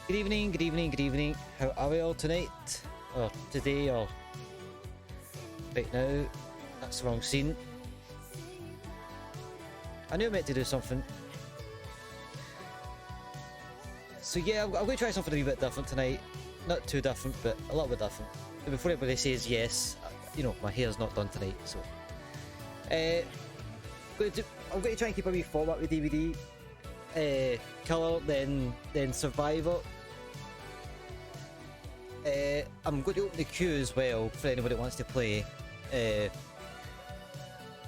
Good evening, good evening, good evening. How are we all tonight? Or today, or right now? That's the wrong scene. I knew I meant to do something. So yeah, I'm going to try something a wee bit different tonight. Not too different, but a little bit different. And before everybody says yes, you know, my hair's not done tonight, so... I'm going to try and keep a wee format with DVD. Killer, then Survivor. I'm going to open the queue as well for anybody that wants to play.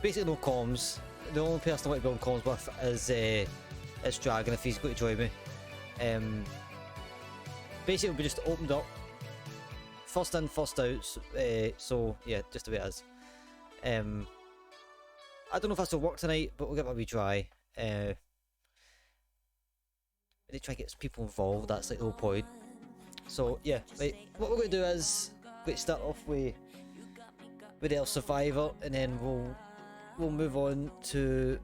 Basically no comms. The only person I want to be on comms with is Dragon if he's going to join me. Basically it'll be just opened up. First in, first out. So yeah, just the way it is. I don't know if that's will work tonight, but we'll give it a wee try. We need to try and get some people involved, that's like the whole point. So yeah, right, what we're going to do is we're going to start off with El Survivor, and then we'll move on to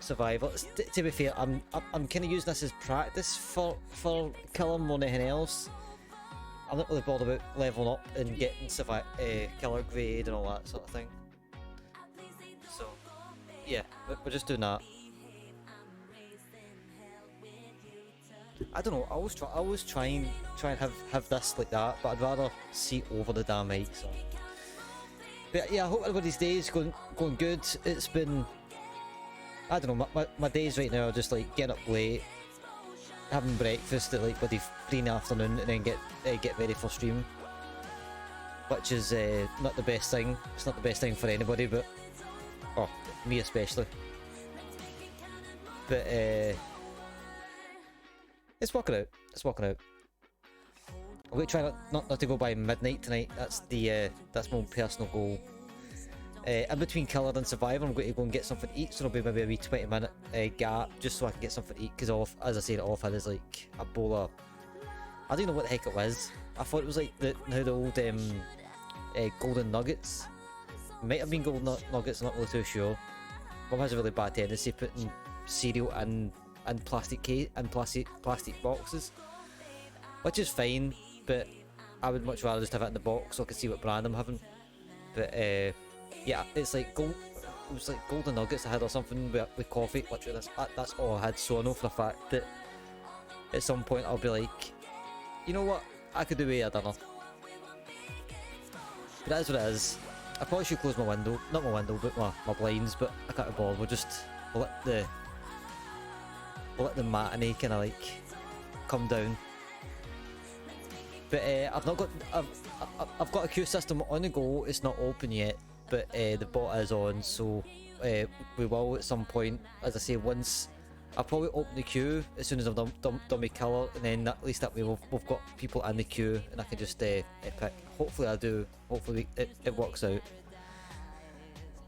Survivor. To be fair, I'm kind of using this as practice for Killer more than anything else. I'm not really bothered about leveling up and getting Killer grade and all that sort of thing. So yeah, we're just doing that. I don't know. I always try and have this like that, but I'd rather see over the damn mic. So, but yeah, I hope everybody's day is going good. It's been, I don't know, my days right now are just like getting up late, having breakfast at like bloody 3 in the afternoon, and then get ready for stream, which is not the best thing. It's not the best thing for anybody, but me especially. But it's working out. It's working out. I'm going to try not to go by midnight tonight. That's my own personal goal. In between Killer and Survivor, I'm going to go and get something to eat. So it'll be maybe a wee 20-minute gap just so I can get something to eat. Because as I said, all I've had is like a bowl of, I don't know what the heck it was. I thought it was like the old golden nuggets. It might have been golden nuggets. I'm not really too sure. Mum has a really bad tendency putting cereal in plastic boxes, which is fine, but I would much rather just have it in the box so I can see what brand I'm having. But yeah, it's like it was like golden nuggets I had or something with coffee. Literally, that's all I had. So I know for a fact that at some point I'll be like, you know what, I could do with a dinner. But that is what it is. I probably should close my window, not my window, but my blinds. But I can't be bothered. We'll let the matinee kind of like come down. But I've got a queue system on the go. It's not open yet, but the bot is on, so we will at some point. As I say, once I'll probably open the queue as soon as I've done my Killer, and then at least that way we've got people in the queue, and I can just pick. Hopefully I do. Hopefully it works out.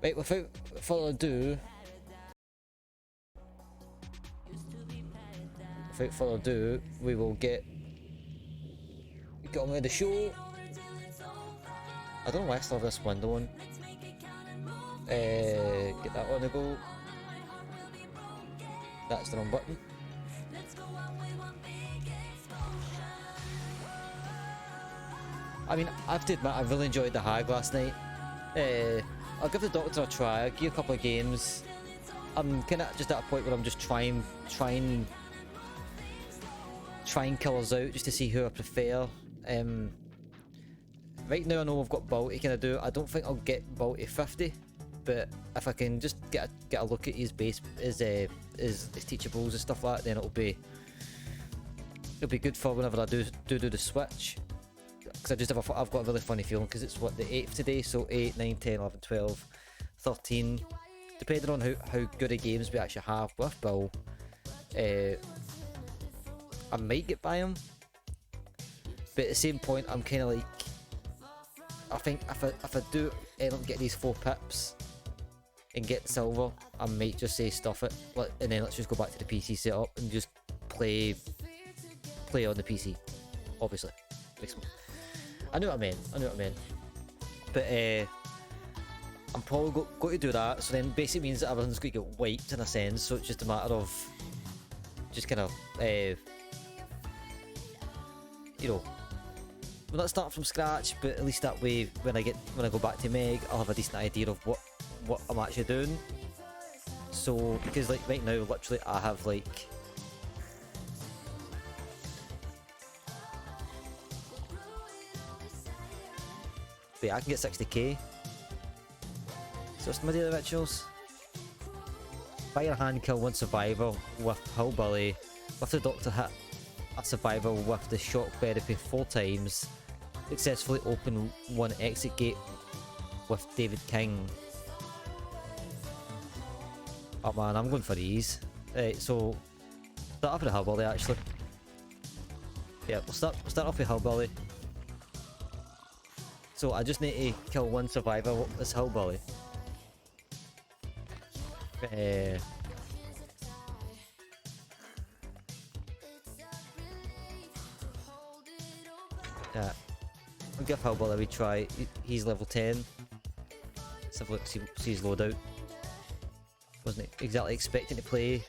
Right, without further ado. We will get on with the show. I don't know why I still have this window on. Get that on the go. That's the wrong button. I mean, I have to admit, I really enjoyed the Hag last night. I'll give the Doctor a try. I'll give a couple of games. I'm kind of just at a point where I'm just trying Killers out just to see who I prefer. Right now I know I've got Balti kind of do. I don't think I'll get Balti 50, but if I can just get a look at his base, his teachables and stuff like that, then it'll be good for whenever I do the switch. Because I've got a really funny feeling, because it's what, the 8th today, so 8, 9, 10, 11, 12, 13, depending on how good a games we actually have with Bill. I might get by him, but at the same point I'm kind of like, I think if I do end up getting these 4 pips and get silver, I might just say stuff it, and then let's just go back to the PC setup and just play on the PC, obviously. I knew what I meant. But I'm probably going to do that, so then basically means that everything's going to get wiped in a sense, so it's just a matter of just kind of, you know, we'll not start from scratch, but at least that way when I go back to Meg, I'll have a decent idea of what I'm actually doing. So because like right now, literally I have like wait, I can get 60k. So what's my daily rituals? Fire a hand, kill one survivor with Hillbilly, with the doctor hit a survivor with the shock therapy 4 times, successfully open one exit gate with David King. Oh man, I'm going for these. Right, so start off with the Hillbilly actually. Yeah, we'll start off with Hillbilly. So I just need to kill one survivor with this Hillbilly. Yeah, I'll give Hillbilly a wee try. He's level 10. Let's have a look, see his loadout. Wasn't exactly expecting to play.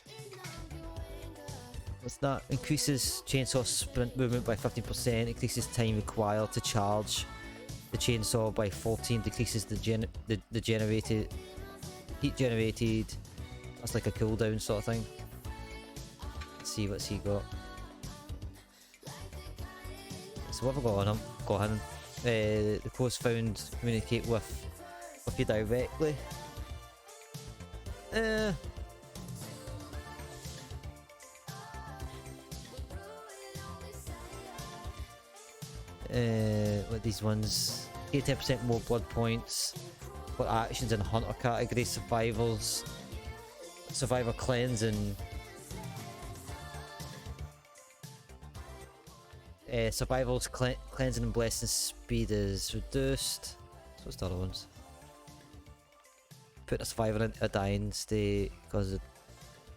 What's that? Increases chainsaw sprint movement by 15%, increases time required to charge the chainsaw by 14, decreases the generated heat generated. That's like a cooldown sort of thing. Let's see what's he got. So what have I got on him? Got him. The course found communicate with you directly. Like these ones. Get 10% more blood points for actions in hunter category. Survivor cleansing. Survival's cleansing and blessing speed is reduced. So what's the other ones? Put a survivor in a dying state because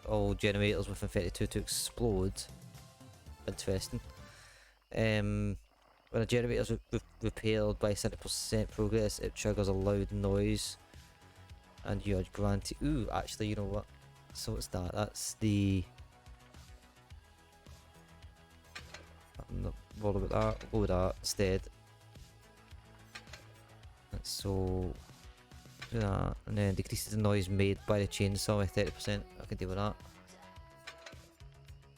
all generators within 32 to explode. Interesting. When a generator is repaired by 70% progress, it triggers a loud noise, and you are granted. Ooh, actually, you know what? So what's that? That's the. I'm not bothered about that. I'll go with that instead. So do that, and then decreases the noise made by the chainsaw by 30%. I can deal with that.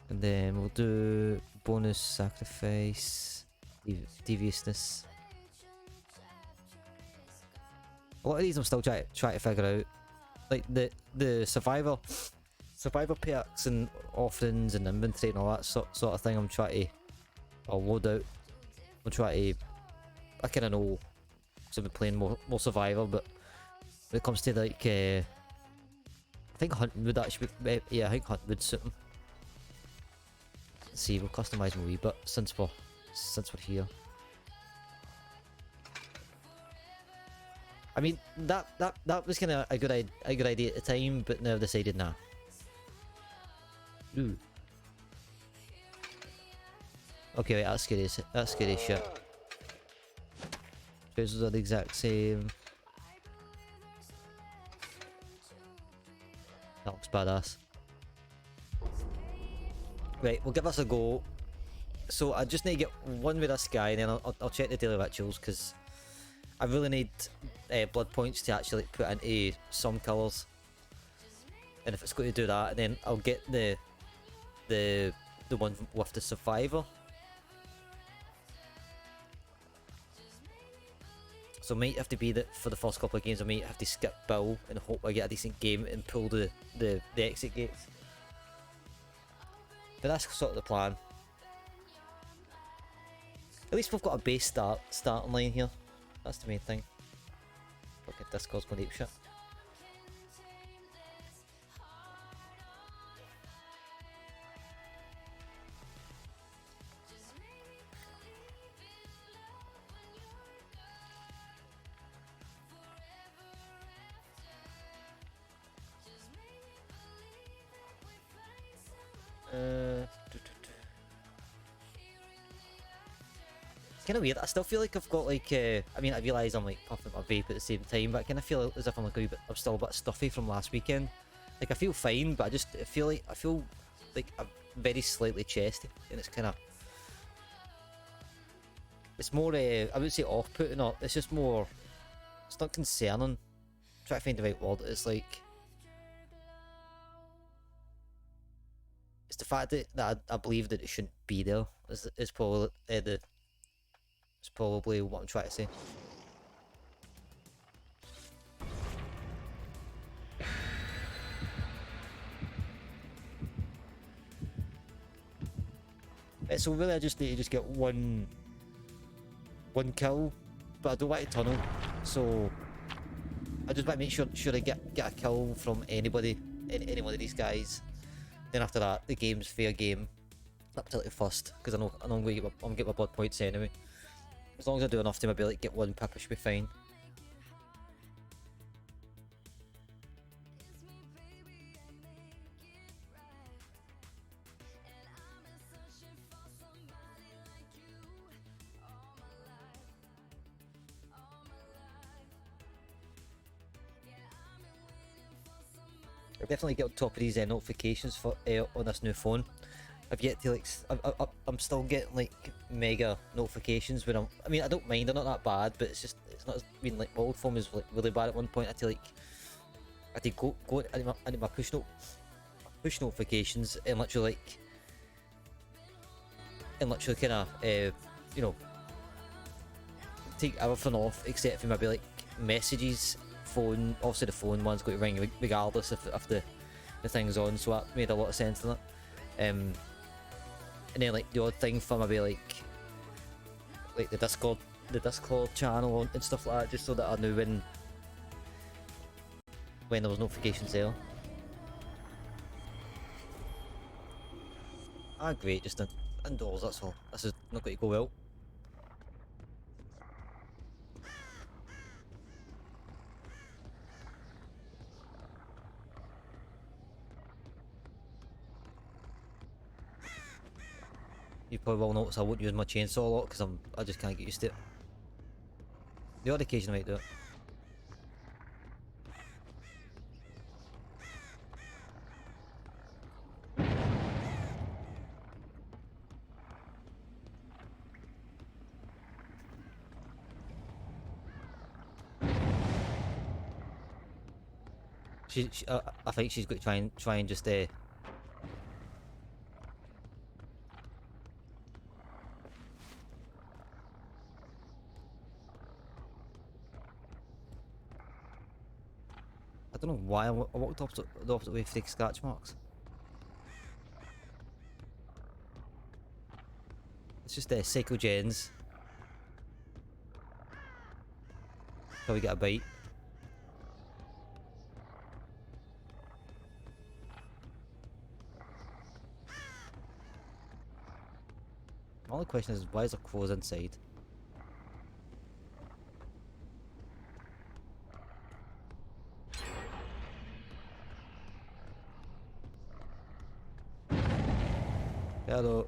And then we'll do bonus sacrifice. Deviousness. A lot of these I'm still trying to figure out. Like the survivor perks and offerings and inventory and all that sort of thing. I'll load out. I'll try to. I kind of know because I've been playing more survivor, but when it comes to like, I think hunting would actually be, yeah, I think hunting would suit them. Let's see, we'll customize them a wee bit since we're here. I mean that was kind of a good idea at the time, but now I've decided nah. Ooh. Okay, wait, that's scary shit. Trousers are the exact same. That looks badass. Right, we'll give this a go. So I just need to get one with this guy, and then I'll check the daily rituals because I really need blood points to actually put into some colours. And if it's going to do that, then I'll get the one with the survivor. So I might have to be that for the first couple of games. I might have to skip Bill and hope I get a decent game and pull the exit gates. But that's sort of the plan. At least we've got a base starting line here. That's the main thing. Okay, Discord's going ape shit. It's kind of weird. I still feel like I've got like, I mean, I realise I'm like puffing my vape at the same time, but I kind of feel as if I'm like a wee bit, I'm still a bit stuffy from last weekend. Like I feel fine, but I feel like I'm very slightly chesty, and it's kind of, it's more, I wouldn't say off-putting, or it's just more, it's not concerning. Try to find the right word. It's like, it's the fact that I believe that it shouldn't be there. Is probably it's probably what I'm trying to say. So really, I just need to just get one kill, but I don't want to tunnel, so I just want to make sure I get a kill from anybody, any one of these guys. Then after that, the game's fair game, up till the first, because I know I'm going to get my blood points anyway. As long as I do enough to maybe like get one pip, I should be fine. I'll definitely get on top of these notifications for on this new phone. I've yet to like, I'm still getting like mega notifications when I mean, I don't mind, they're not that bad, but it's not as, I mean, like my old phone was like really bad at one point. I had to go into my push notifications and literally kind of you know, take everything off except for maybe like messages. Phone, obviously the phone one's going to ring regardless if the thing's on, so that made a lot of sense in it. And then like the odd thing for maybe like the Discord channel and stuff like that, just so that I knew when there was notifications there. Ah, great, just indoors, that's all. This is not going to go well. You probably will notice I won't use my chainsaw a lot because I just can't get used to it. The odd occasion I might do it. I think she's going to try and just I don't know why I walked the opposite way for the scratch marks. It's just Psycho Gens. Till we get a bite. My only question is, why is there crows inside? Hello.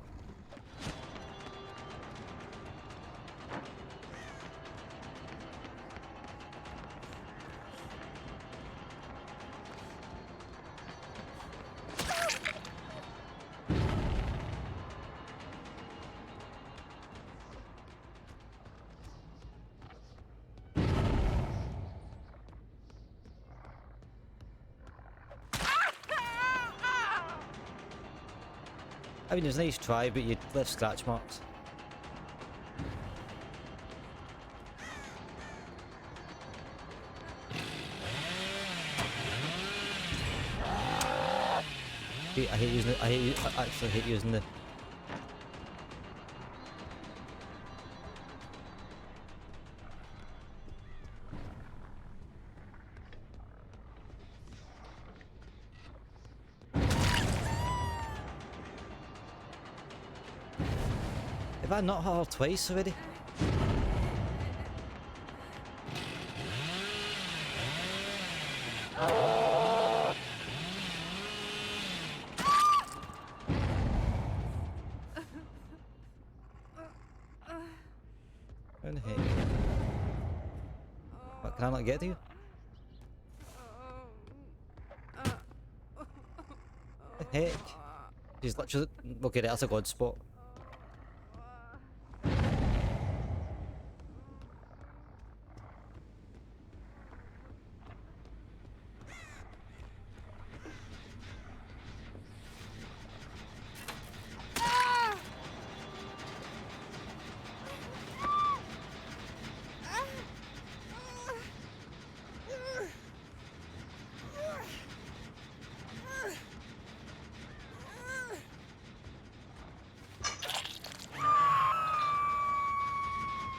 I mean, it was a nice try, but you left scratch marks. I hate using it. I actually hate using the. Have I not hit her twice already? Can I not get to you? The heck? She's literally... Okay, that's a god spot.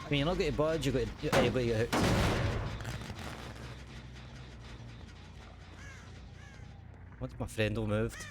I mean, you're not going to budge, you're going to get hooked. Once my friend all moved.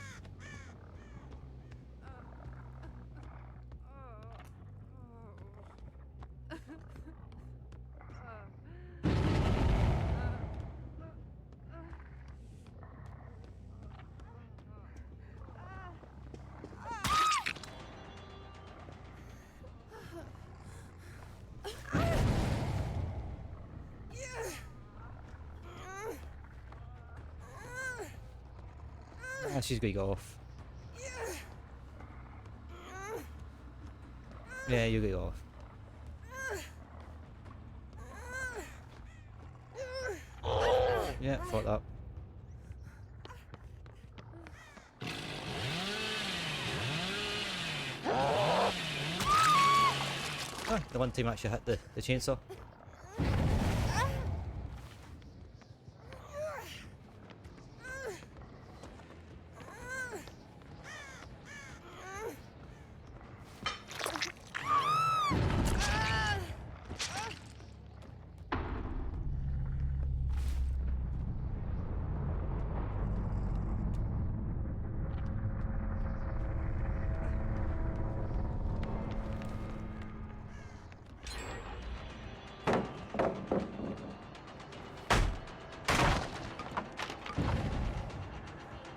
Ah, she's going to go off. Yeah, you go off. Yeah, fuck that. Ah, the one time I actually hit the chainsaw.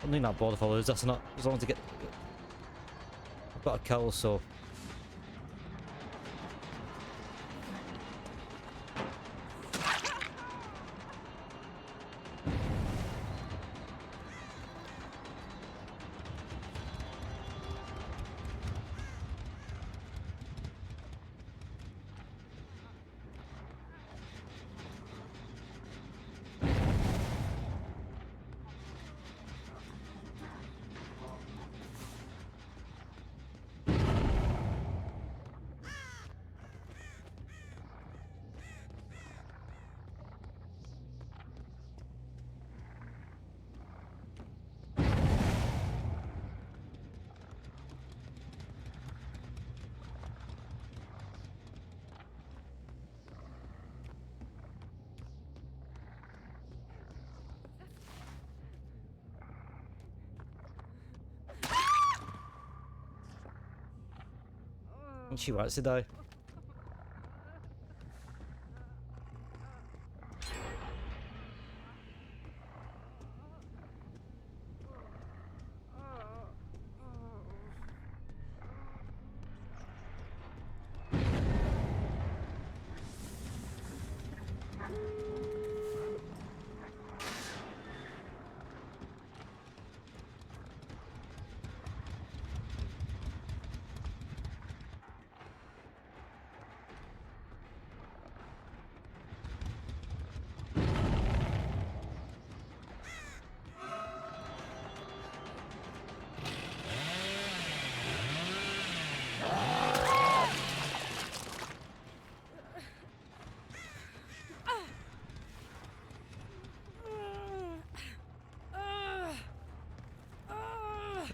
I'm not that bothered if I lose this or not, as long as I get... I've got a kill, so... And she wants to die.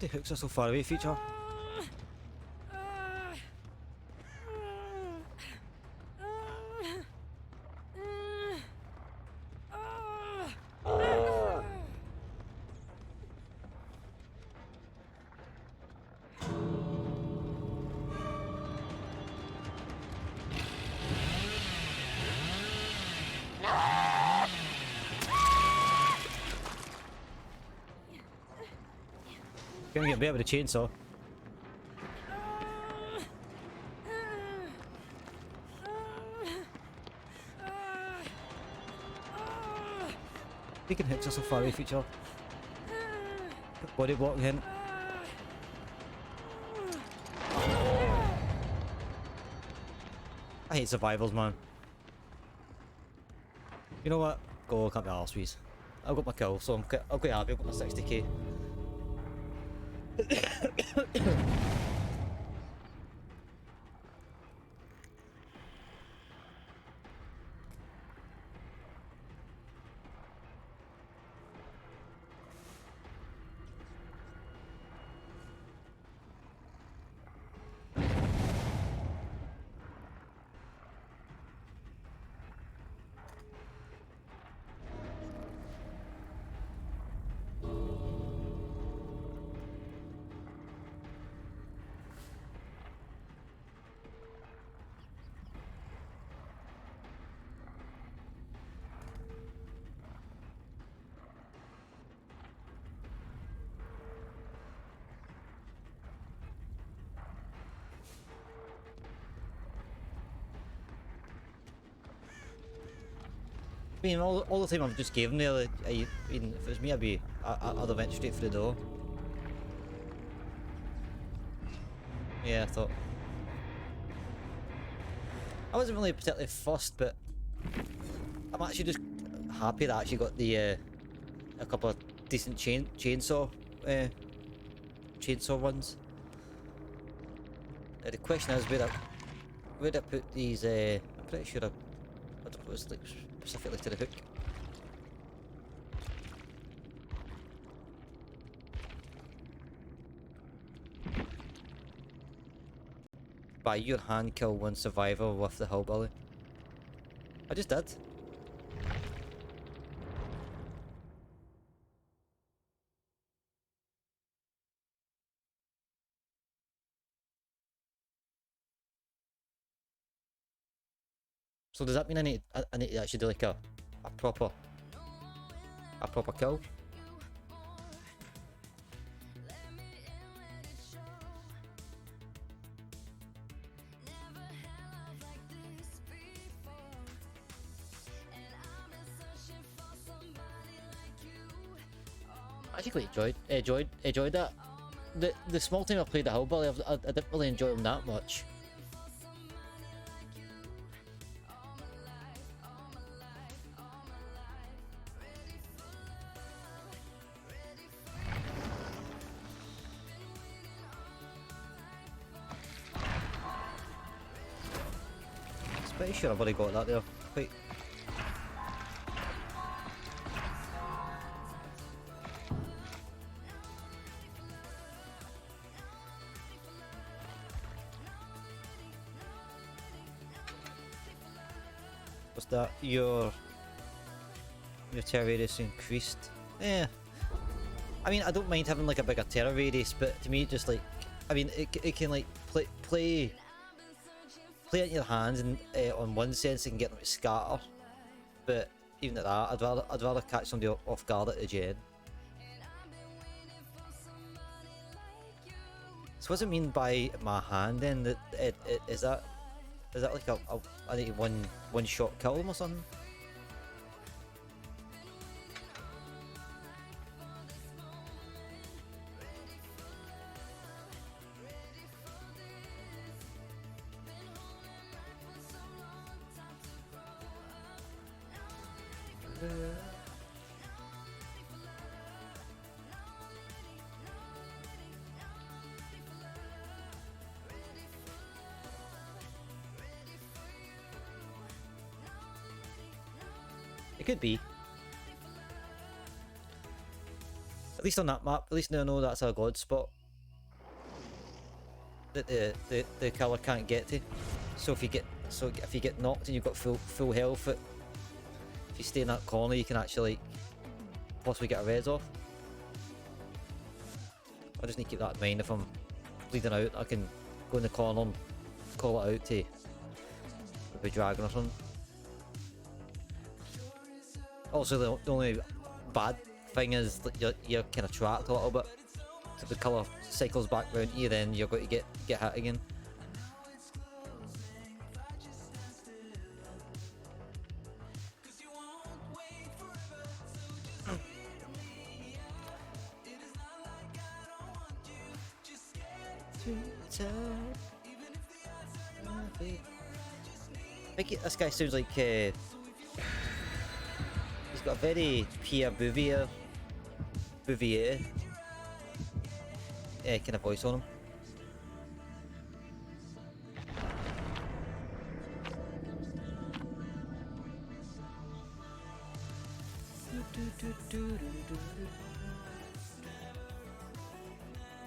The hooks are so far away, feature. Gonna get better with the chainsaw. Taking hooks are so far away feature. Body block hint. I hate survivals, man. You know what? Go, can't be arsed, please. I've got my kill, so I'm quite happy. I've got my 60k. I mean, all the time I've just given there, like, I mean, if it was me, I'd have went straight for the door. Yeah, I thought. I wasn't really particularly fussed, but I'm actually just happy that I actually got the a couple of decent chainsaw runs. The question is, where'd I put these? I'm pretty sure I don't know if it was like specifically to the hook. By your hand, kill one survivor with the hillbilly. I just did. So does that mean I need to actually do like a proper kill? I actually quite enjoyed that. The small time I played the hillbilly, I didn't really enjoy him that much. Pretty sure I've already got that there. Wait. Was that your terror radius increased? Yeah. I mean, I don't mind having like a bigger terror radius, but to me, just like, I mean, it can like play it in your hands, and on one sense, it can get them to scatter. But even at that, I'd rather catch somebody off guard at the gen. So what does it mean by my hand then? That is that like I need one shot kill them or something? It could be. At least on that map, at least now I know that's a god spot that the killer can't get to. So if you get knocked and you've got full health, if you stay in that corner, you can actually possibly get a res off. I just need to keep that in mind. If I'm bleeding out, I can go in the corner and call it out to maybe dragon or something. Also, the only bad thing is that you're kind of trapped a little bit. So if the colour cycles back round to you, then you're going to get hit again. I think this guy sounds like he's got a very Pierre Bouvier kind of voice on him.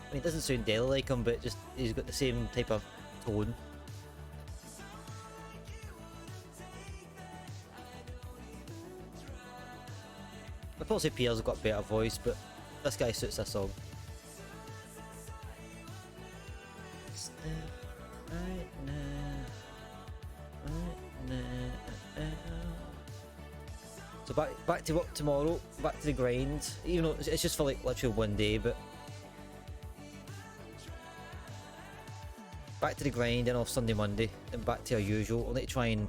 I mean, it doesn't sound deadly like him, but just he's got the same type of tone. I'd probably say Pierre's got a better voice, but this guy suits this song. So back to work tomorrow, back to the grind. Even though it's just for like literally one day, but back to the grind and off Sunday, Monday, and back to our usual. I'll need to try and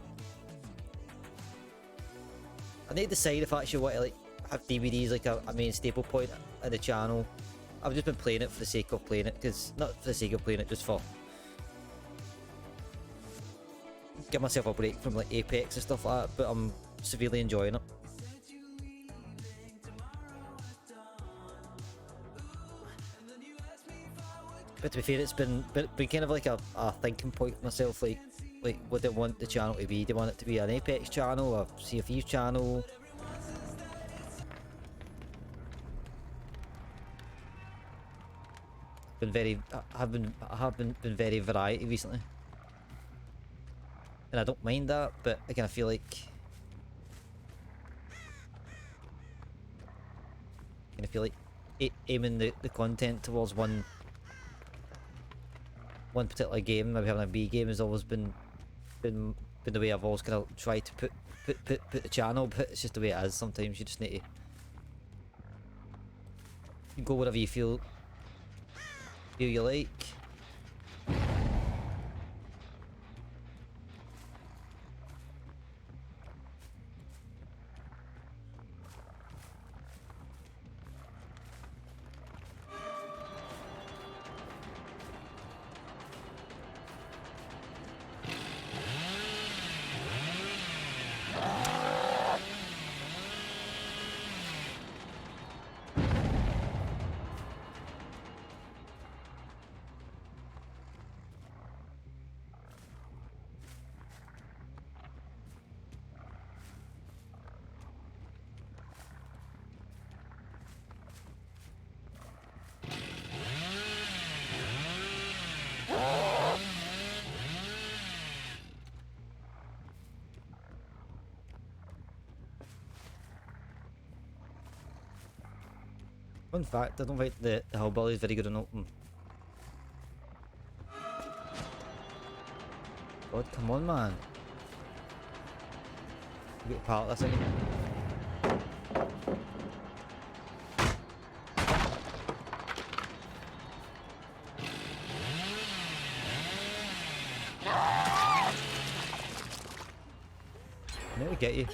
I need to decide if I actually want to like have DVDs like a main staple point in the channel. I've just been playing it for the sake of playing it, because not for the sake of playing it, just for give myself a break from like Apex and stuff like that. But I'm severely enjoying it. But to be fair, it's been kind of like a thinking point for myself, like what do I want the channel to be? Do I want it to be an Apex channel, a CFE channel? I have been very variety recently, and I don't mind that. But again, I feel like aiming the content towards one particular game, maybe having a B game, has always been the way I've always kind of tried to put the channel. But it's just the way it is. Sometimes you just need to go whatever you feel you like. Fun fact, I don't think the Hillbilly is very good in open. God, come on, man. You get part of this, innit? I need to get you.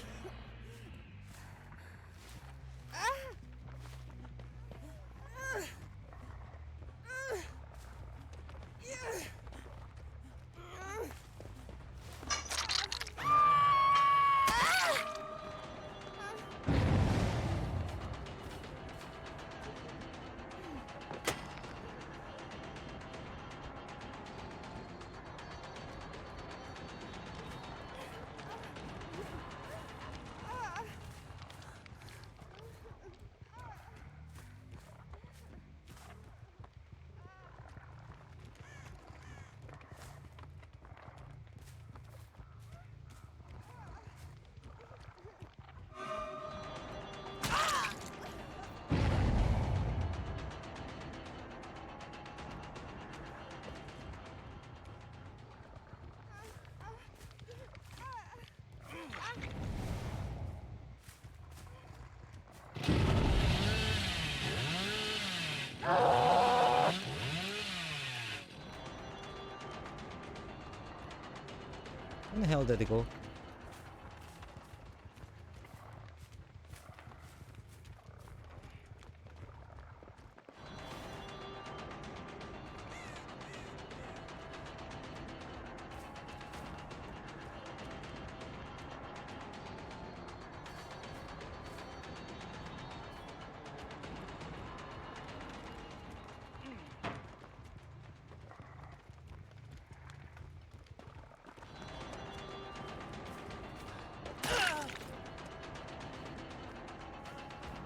Where the hell did he go?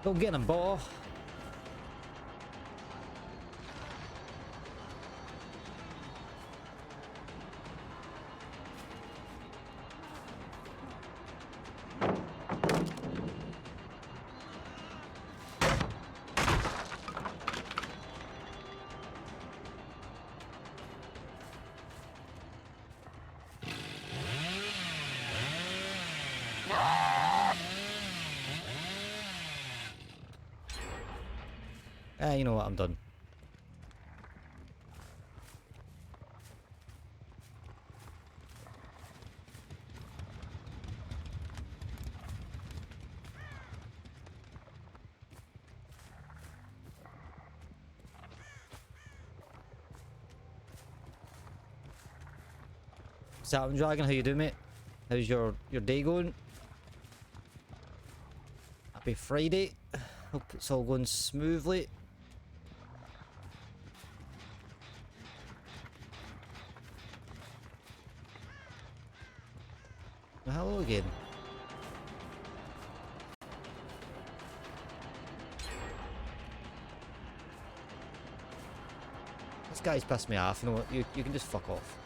Don't get him, boy. You know what, I'm done. What's happening, Dragon? How you doing, mate? How's your day going? Happy Friday. Hope it's all going smoothly. Hello again. This guy's pissed me off. You know what? You can just fuck off.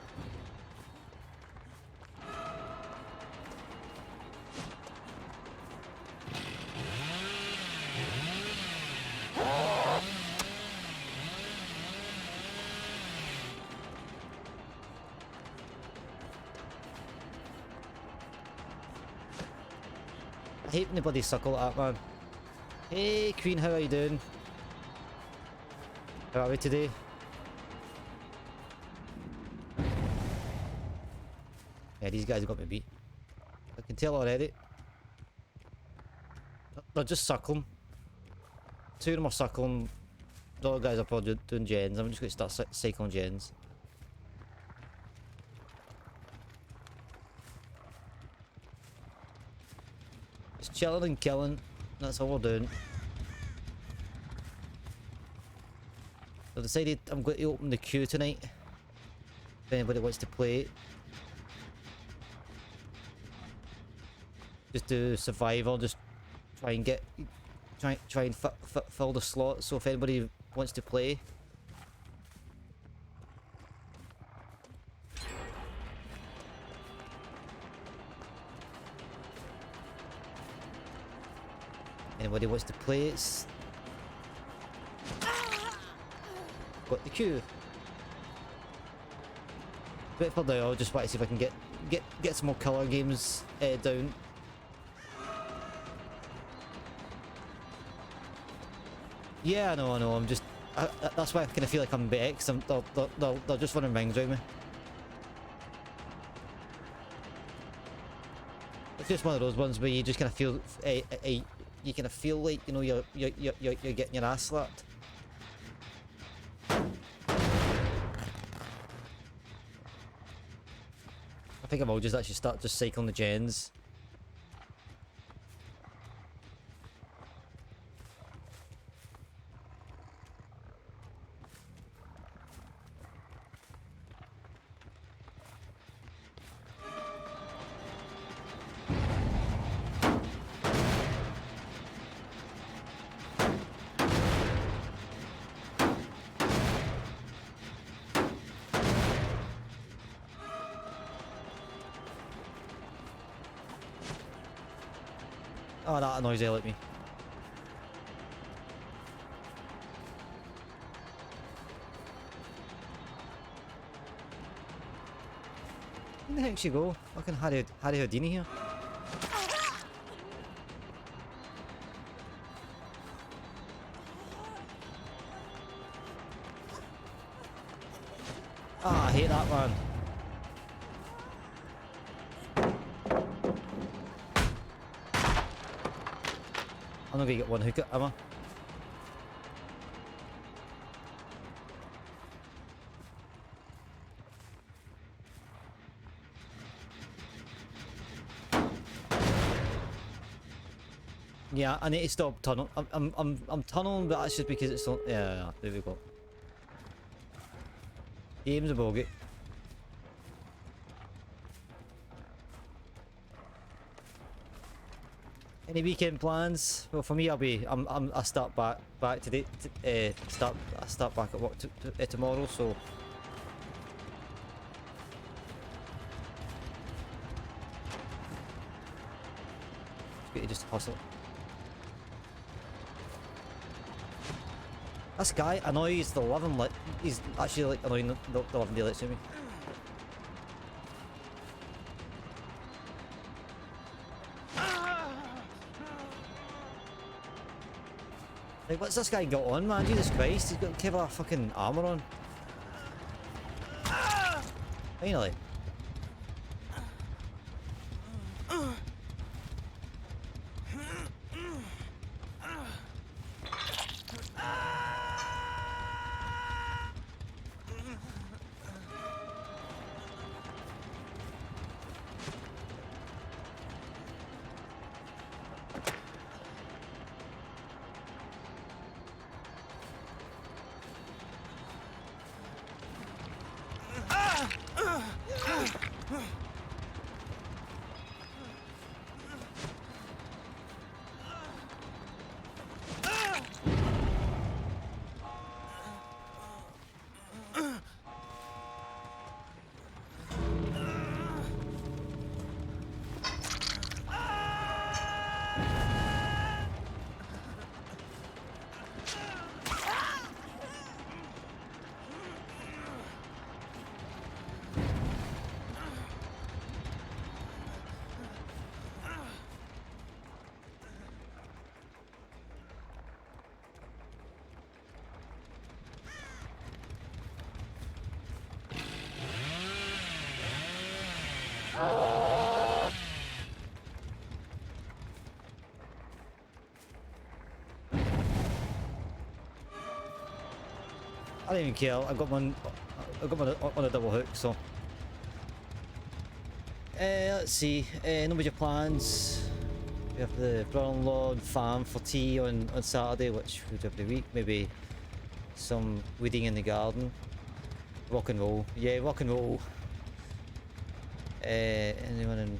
I hate when the bloody suckle at that, man. Hey, Queen, how are you doing? How are we today? Yeah, these guys got me beat. I can tell already. They're just suckling. Two of them are suckling. The other guys are probably doing gens. I'm just going to start cycling gens. Just chilling and killing. That's all we're doing. I've decided I'm going to open the queue tonight. If anybody wants to play. Just do survival. Just try and get, try and fill the slot. So if anybody wants to play. Anybody wants to play, it's got the queue. But for now, I just want to see if I can get some more killer games down. Yeah, I know. I'm just that's why I kind of feel like I'm better, because they're just running rings around me. It's just one of those ones where you just kind of feel you kind of feel like, you know, you're getting your ass slapped. I think I will just actually start just cycling the gens. Oh, that annoys the hell out of me. Where the heck she go? Fucking Harry Houdini here. Ah, I hate that one. I'm not gonna get one hook at, am I? Yeah, I need to stop tunnel. I'm tunneling, but that's just because it's so. Yeah, there we go. Game's a bogey. Any weekend plans? Well, for me, I start back today. I start back at work tomorrow. So it's just hustle. This guy annoys the living like he's actually like annoying the living daylights to me. Like, what's this guy got on, man? Jesus Christ, he's got Kevlar fucking armor on. Finally. I don't even care. I got one on a double hook. So, let's see. No major plans. We have the brother-in-law and farm for tea on Saturday, which we do every week. Maybe some weeding in the garden. Rock and roll. Yeah, rock and roll. Anyone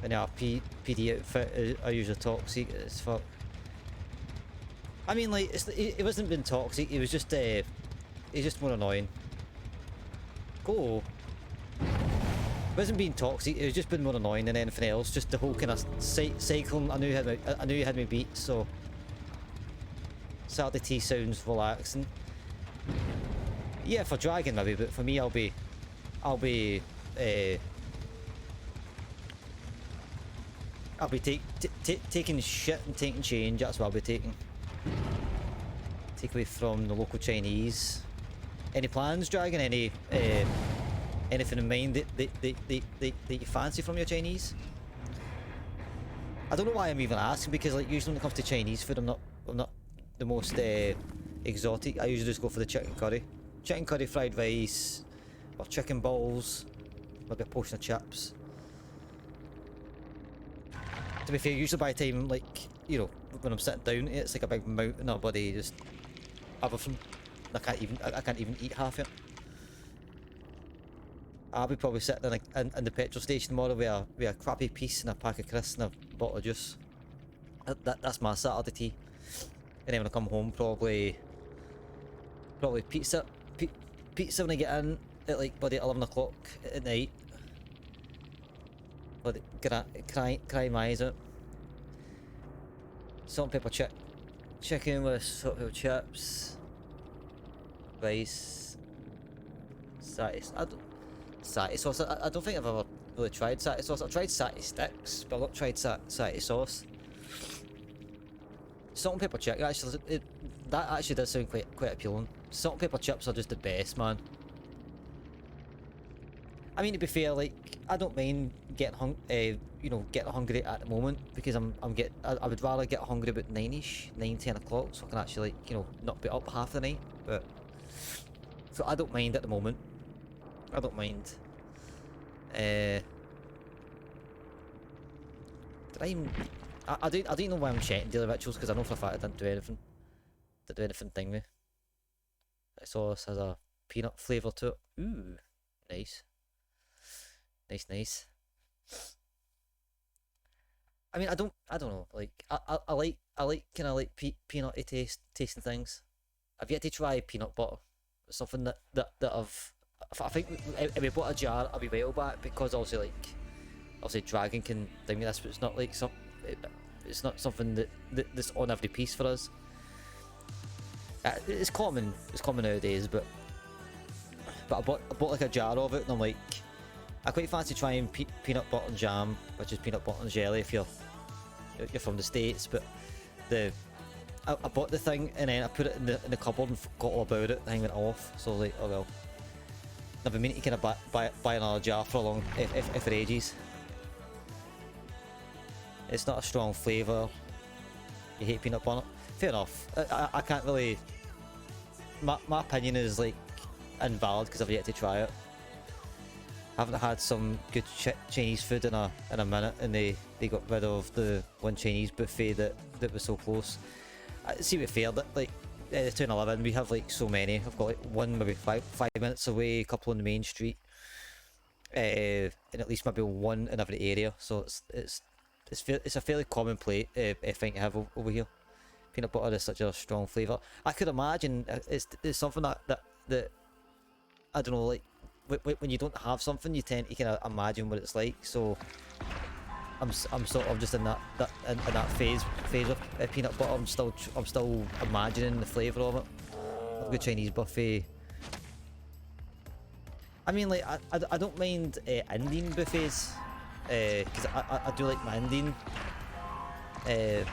in our PD outfit are usually toxic as fuck. I mean, like, it wasn't been toxic. It was just it's just more annoying. Go. It wasn't being toxic. It was just been more annoying than anything else. Just the whole kind of cycling. I knew you had me beat. So Saturday tea sounds relaxing. Yeah, for Dragon maybe, but for me, I'll be taking shit and taking change. That's what I'll be taking. Take away from the local Chinese. Any plans, Dragon? Anything in mind that you fancy from your Chinese? I don't know why I'm even asking, because like usually when it comes to Chinese food, I'm not the most exotic. I usually just go for the chicken curry, fried rice, or chicken balls, maybe a portion of chips. To be fair, usually by the time, like, you know, when I'm sitting down, it's like a big mountain of bloody just everything. I can't even eat half it. I'll be probably sitting in the petrol station tomorrow with a crappy piece and a pack of crisps and a bottle of juice. That's my Saturday tea. And then when I come home, probably pizza when I get in at like bloody 11 o'clock at night. Bloody cry my eyes out. Salt and pepper chicken with salt and pepper chips, rice, satay sauce. I don't think I've ever really tried satay sauce. I've tried satay sticks, but I've not tried satay sauce. Salt and pepper chicken, actually, that actually does sound quite appealing. Salt and pepper chips are just the best, man. I mean, to be fair, like, I don't mind getting hungry at the moment, because I would rather get hungry about 9-10 o'clock, so I can actually, like, you know, not be up half the night. But so I don't mind at the moment. I don't mind. I don't know why I'm checking daily rituals, because I know for a fact I didn't do anything. Thing with. That sauce has a peanut flavour to it. Ooh, nice. Nice. I mean, I don't know. Like, I like kind of like peanutty tasting things. I've yet to try peanut butter. It's something that I think we bought a jar a wee while back because obviously Dragon can thing this, but it's not like it's not something that's on every piece for us. It's common nowadays, but I bought like a jar of it, and I'm like, I quite fancy trying peanut butter and jam, which is peanut butter and jelly if you're from the States. But I bought the thing and then I put it in the cupboard and forgot all about it. The thing went off, so I was like, oh well. I've been meaning to kind of buy another jar for a long, if for ages. It's not a strong flavour. You hate peanut butter. Fair enough. I can't really. My opinion is like invalid because I've yet to try it. I haven't had some good Chinese food in a minute, and they got rid of the one Chinese buffet that was so close. See, to be fair, that like the 211, we have like so many. I've got like one maybe five minutes away, a couple on the main street, and at least maybe one in every area. So it's a fairly common plate thing to have over here. Peanut butter is such a strong flavour. I could imagine it's something that I don't know, like when you don't have something, you tend to kind of imagine what it's like. So I'm sort of just in that phase of peanut butter. I'm still imagining the flavour of it. I've got Chinese buffet. I mean, like I don't mind Indian buffets because I do like my Indian. I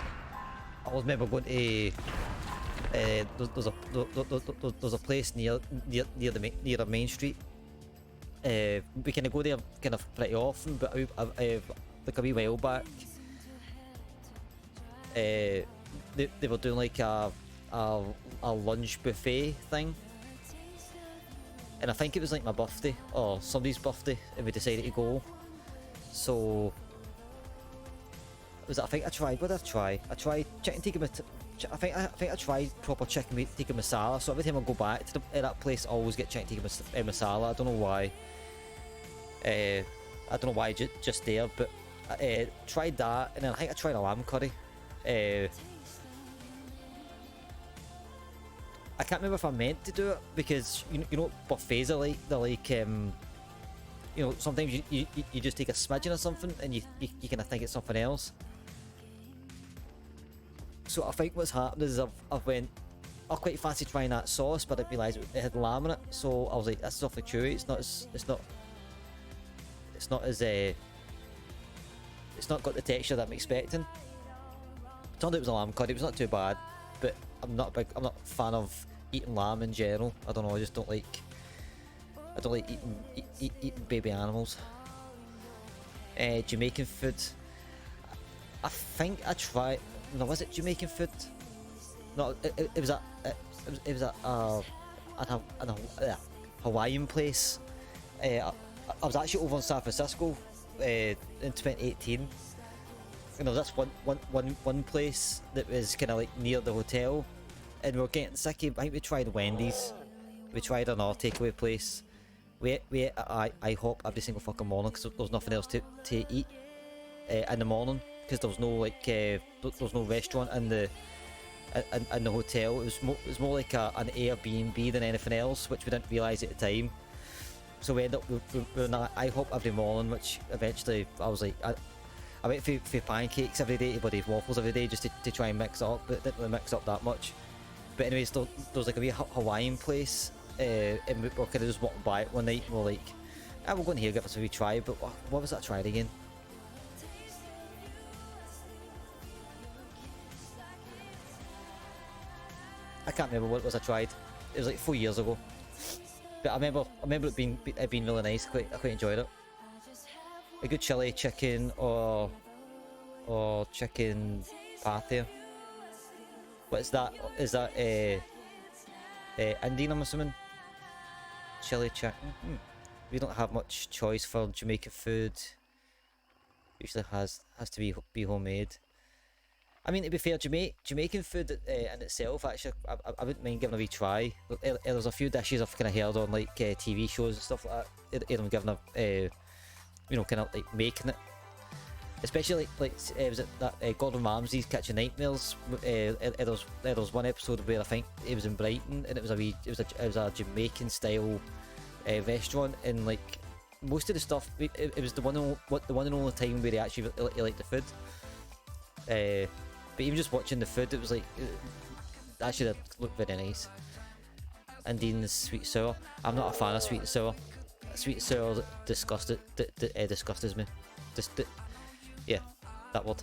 was remember going to there's a place near the main street. We kind of go there kind of pretty often, but like a wee while back, they were doing like a lunch buffet thing, and I think it was like my birthday or somebody's birthday, and we decided to go. So I think I tried. What did I try? I tried chicken tikka. I think I tried proper chicken tikka masala. So every time I go back to that place, I always get chicken tikka masala. I don't know why. I don't know why just there, but I tried that, and then I think I tried a lamb curry. I can't remember if I meant to do it because you know what buffets are like. They're like you know, sometimes you just take a smidgen or something and you kind of think it's something else. So I think what's happened is I've went, I quite fancy trying that sauce, but I didn't realise it had lamb in it. So I was like, that's awfully chewy. It's not got the texture that I'm expecting. Turned out it was a lamb curry. It was not too bad, but I'm not a fan of eating lamb in general. I don't know. I just don't like. I don't like eating baby animals. Jamaican food. I think I tried. No, was it Jamaican food? No, it was a Hawaiian place. I was actually over in San Francisco in 2018. You know, that's one place that was kind of like near the hotel, and we were getting sick. I think we tried Wendy's. We tried another takeaway place. We ate at IHOP every single fucking morning because there was nothing else to eat in the morning, because there was no like there was no restaurant in the hotel. It was more like an Airbnb than anything else, which we didn't realise at the time. So we ended up with IHOP every morning, which eventually I was like, I went for pancakes every day, to waffles every day, just to try and mix it up, but it didn't really mix up that much. But anyways, there was like a wee Hawaiian place, and we were kind of just walking by it one night, and we're like, we'll go in here, give us a wee try. But what was that tried again? I can't remember what it was I tried. It was like 4 years ago. But I remember it being really nice. I quite enjoyed it. A good chili chicken or chicken patty. What is that? Is that Indian, I'm assuming? Chili chicken. We don't have much choice for Jamaican food. Usually has to be homemade. I mean, to be fair, Jamaican food in itself, actually, I wouldn't mind giving a wee try. There's a few dishes I've kind of heard on like TV shows and stuff like that. Them giving a, you know, kind of like making it. especially was it that Gordon Ramsay's Kitchen Nightmares? There was one episode where I think it was in Brighton, and it was a Jamaican style restaurant, and like most of the stuff, it was the one and only time where he actually he liked the food. But even just watching the food, it was like actually that looked very nice. And then the sweet sour. I'm not a fan of sweet and sour. Sweet sour disgusted me. Yeah, that word.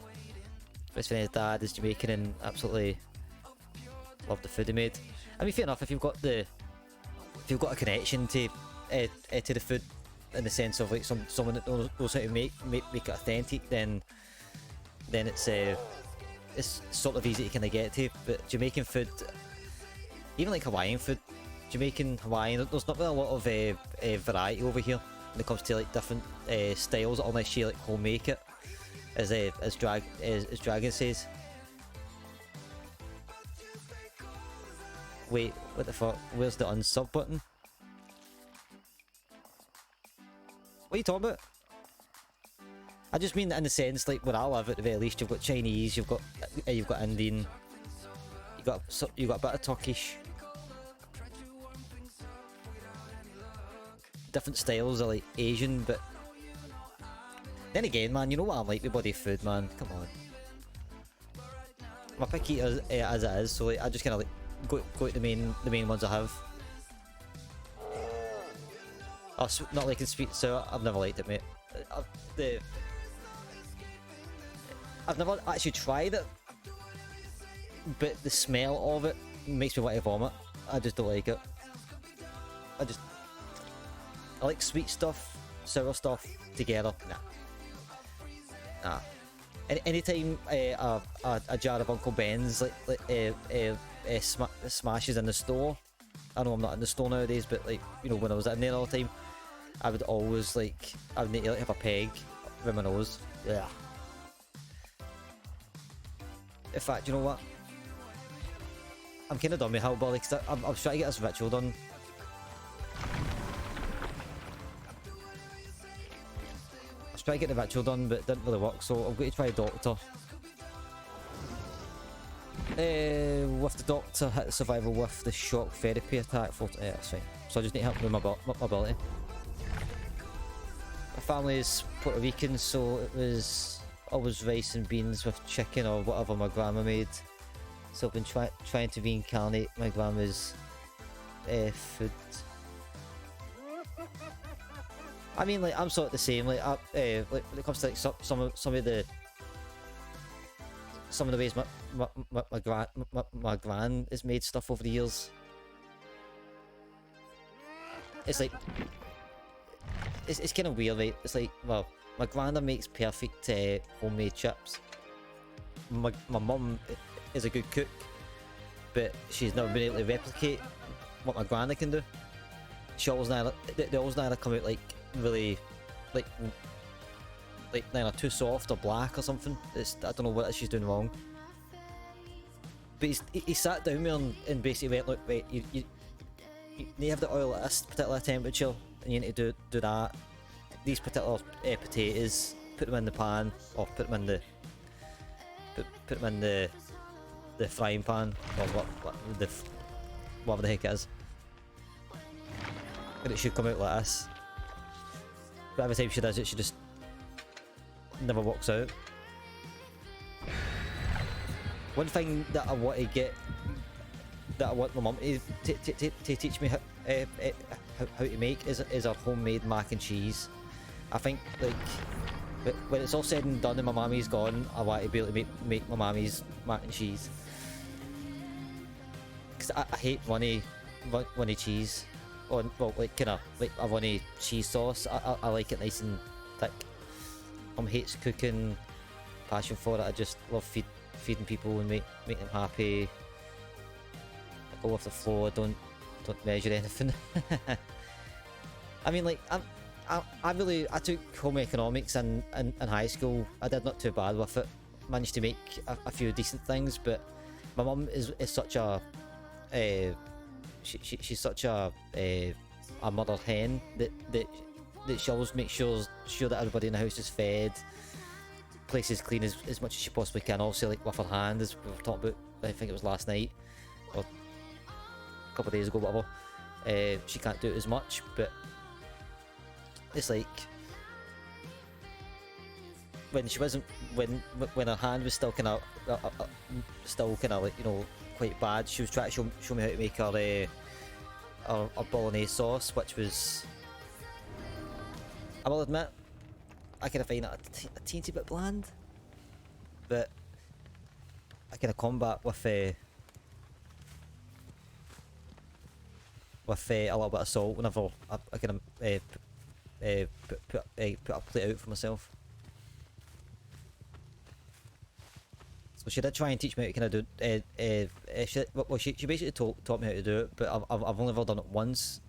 But his dad is Jamaican and absolutely loved the food he made. I mean, fair enough, if you've got a connection to the food, in the sense of like someone that knows how to make it authentic, then it's sort of easy to kind of get to. But Jamaican food, even like Hawaiian food, Jamaican, Hawaiian, there's not really a lot of variety over here when it comes to like different styles, unless you like home make it, as Dragon says. Wait, what the fuck? Where's the unsub button? What are you talking about? I just mean in the sense, like where I live, at the very least, you've got Chinese, you've got Indian, you got a bit of Turkish. Different styles are like Asian, but then again, man, you know what I'm like with bloody food, man. Come on, I'm a picky as it is, so like I just kind of like go to the main ones I have. Oh, not liking sweet sour. I've never liked it, mate. I've never actually tried it, but the smell of it makes me want to vomit. I just don't like it. I like sweet stuff, sour stuff together. Nah. Anytime a jar of Uncle Ben's smashes in the store. I know I'm not in the store nowadays, but like, you know, when I was in there all the time, I would always like, I would need to like have a peg with my nose. Yeah. In fact, you know what? I'm kind of done with Hellbilly because I was trying to get this ritual done. I was trying to get the ritual done, but it didn't really work, so I'm going to try Doctor. With the Doctor, hit survival with the shock therapy attack. That's fine. So I just need help with my ability. My family is Puerto Rican, so it was always rice and beans with chicken or whatever my grandma made. So I've been trying to reincarnate my grandma's food. I mean, like, I'm sort of the same. Like, like when it comes to like some of the ways my gran has made stuff over the years. It's like it's kind of weird, right? It's like, well, my granda makes perfect homemade chips. My mum is a good cook, but she's never been able to replicate what my granda can do. They always neither come out like really like neither too soft or black or something. I don't know what she's doing wrong. But he sat down with me and basically went, look, wait, you need to have the oil at this particular temperature, and you need to do that. These particular potatoes, put them in the pan, or put them in the frying pan, or whatever the heck it is. And it should come out like this. But every time she does it, she just never works out. One thing that I want to get, that I want my mum to teach me how to make is our homemade mac and cheese. I think, like, when it's all said and done and my mammy's gone, I want to be able to make my mammy's mac and cheese. Because I hate runny cheese. Or, well, like, kind of, like a runny cheese sauce. I like it nice and thick. Hates cooking, passion for it. I just love feeding people and make them happy. I go with the flow. I don't measure anything. I mean, like, I took home economics in high school. I did not too bad with it. Managed to make a few decent things, but my mum is such a she's such a mother hen that she always makes sure that everybody in the house is fed. places clean as much as she possibly can. Obviously, like with her hand, as we were talking about, I think it was last night or a couple of days ago, whatever. She can't do it as much, but it's like when she wasn't, when her hand was still kind of like, you know, quite bad. She was trying to show me how to make her bolognese sauce, which was, I will admit, I kind of find it a teensy bit bland, but I kind of combat with a little bit of salt whenever I kind of put a plate out for myself. So she did try and teach me how to kind of do. She basically taught me how to do it, but I've only ever done it once.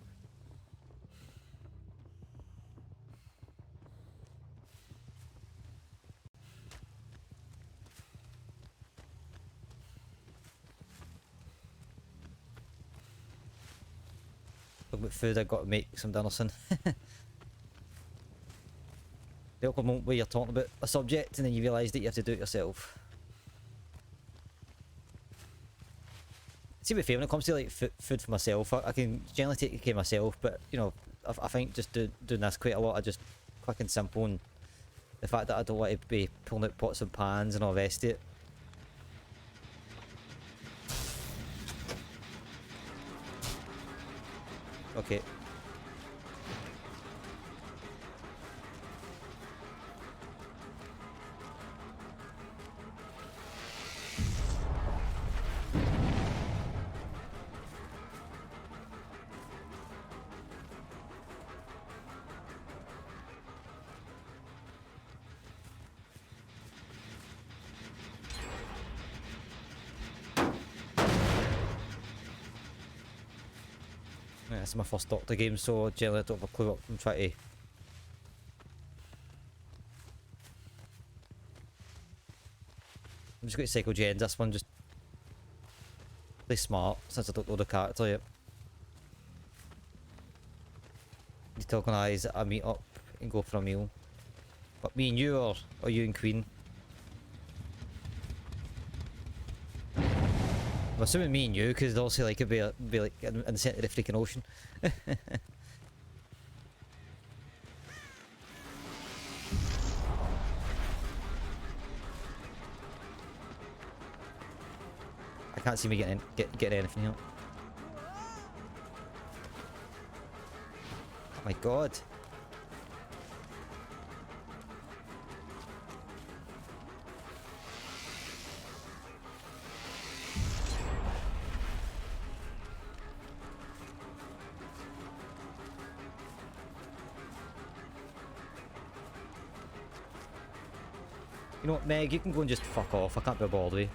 Talking about food, I got to make some dinner soon. The awkward moment where you're talking about a subject and then you realise that you have to do it yourself. See, with when it comes to like food for myself, I can generally take care of myself, but you know, I think just doing this quite a lot of just quick and simple, and the fact that I don't want to be pulling out pots and pans and all the rest of it. Okay. Yeah, this is my first Doctor game, so generally I don't have a clue what I'm trying to... I'm just going to cycle gens this one, just play smart, since I don't know the character yet. Need to organise a meet up and go for a meal. But me and you, or you and Queen? I'm assuming me and you, because obviously like it'd be like in the centre of the freaking ocean. I can't see me getting anything here. Oh my god. You know what, Meg, you can go and just fuck off. I can't be bothered with you.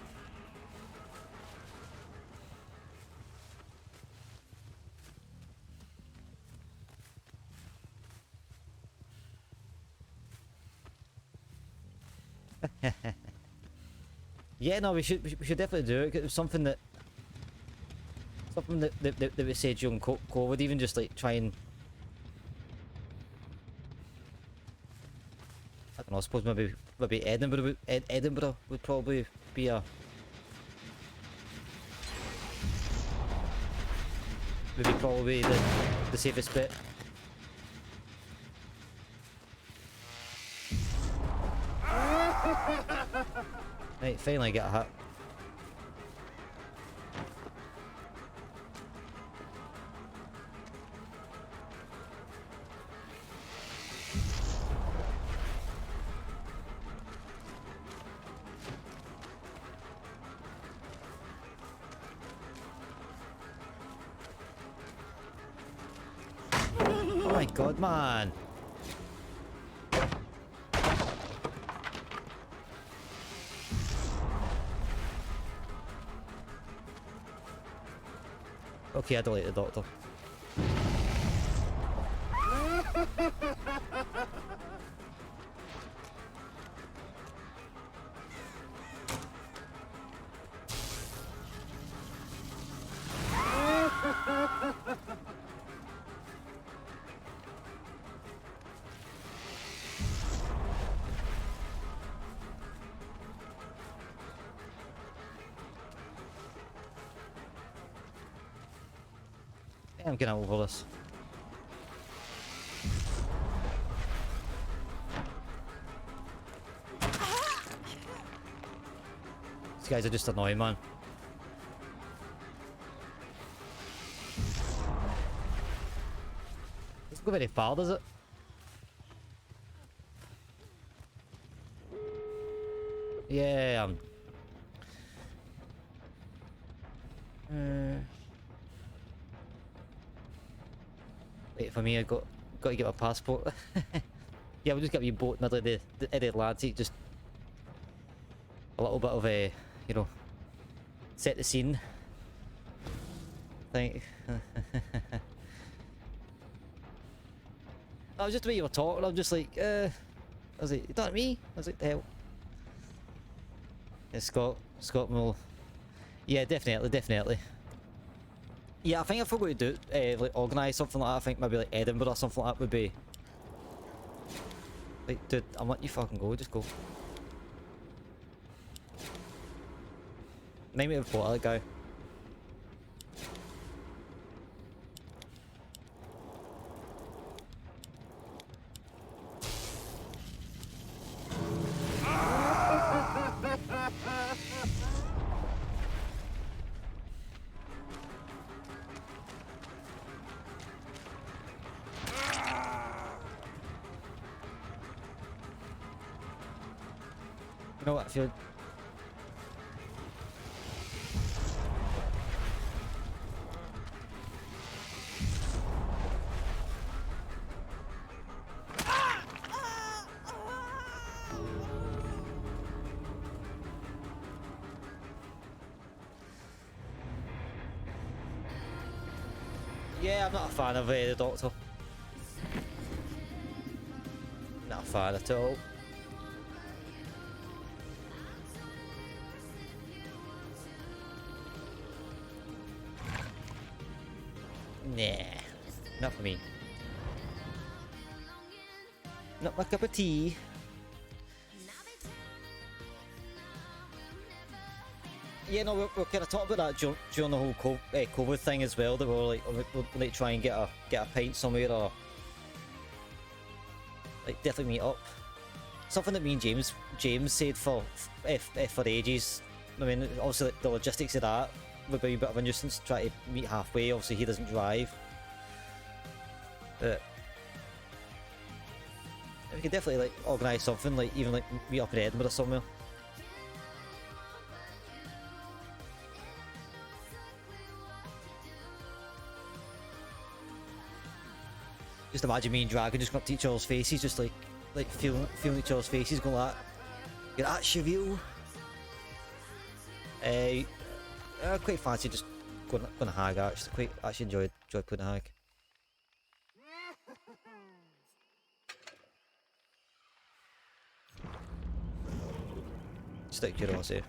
Yeah, no, we should definitely do it. It was something that we said during COVID, even just like try and, I don't know, I suppose maybe Edinburgh would probably be probably the safest bit. Right, finally get a hit. Oh my god, man! Okay, I delete the doctor. Yeah, I'm getting over this. These guys are just annoying, man. Doesn't go very far, does it? Yeah, wait for me, I got to get my passport. Yeah, we'll just get a wee boat middle of the Atlantic, just a little bit of a, you know, set the scene. Think. I was just the way you were talking, I'm just like, I was like, you talking to me? I was like, the hell? Yeah, Scott will. Yeah, definitely. Yeah, I think if we're going to do, like, organise something like that, I think maybe like Edinburgh or something like that would be. Like, dude, I'm letting you fucking go, just go. Name it a port, that guy. You know what, if you're... Yeah, I'm not a fan of the Doctor. Not a fan at all. Nah, not for me. Not my cup of tea. Yeah, no, we're kind of talking about that during the whole COVID thing as well. That we're like, we'll like try and get a pint somewhere, or like definitely meet up. Something that me and James said for ages. I mean, obviously like, the logistics of that would be a bit of a nuisance. Try to meet halfway. Obviously, he doesn't drive. But we could definitely like organise something, like even like meet up in Edinburgh somewhere. Just imagine me and Dragon just going up to each other's faces, just like feeling each other's faces, going like, "You're at Cheville." I quite fancy just going to hag. Actually, enjoy playing a hag. Just out of curiosity.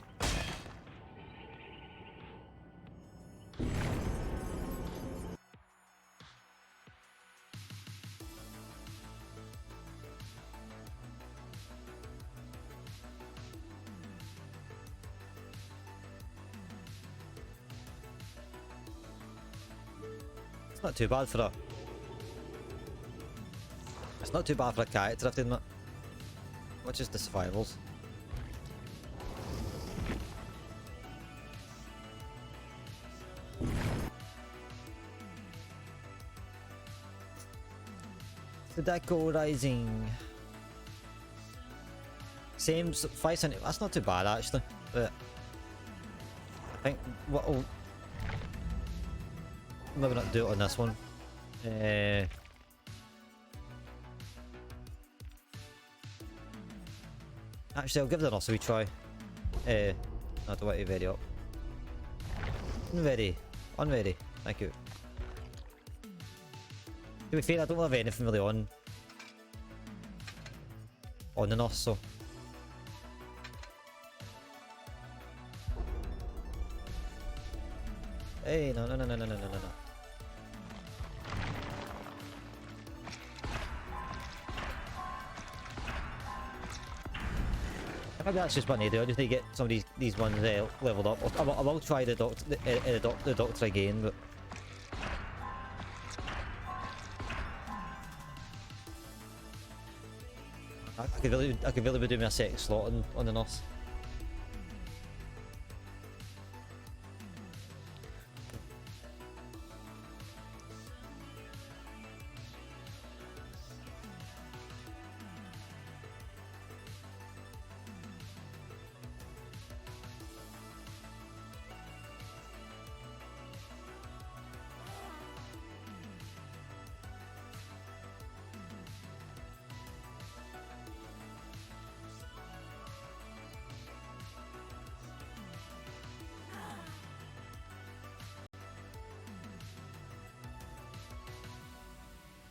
Not too bad for a... It's not too bad for a character, I have to admit. Which is the survivals. The Deco Rising. Same 5 cent. That's not too bad actually, but I think what'll maybe not do it on this one. Actually, I'll give the Nos a wee try. I don't want to vary up. Unvary. Thank you. To be fair, I don't have anything really on the Nos, so. Hey, no. Maybe that's just what I need to do. I just need to get some of these ones leveled up. I will try the doctor again, but I could really be doing a second slot on the NOS.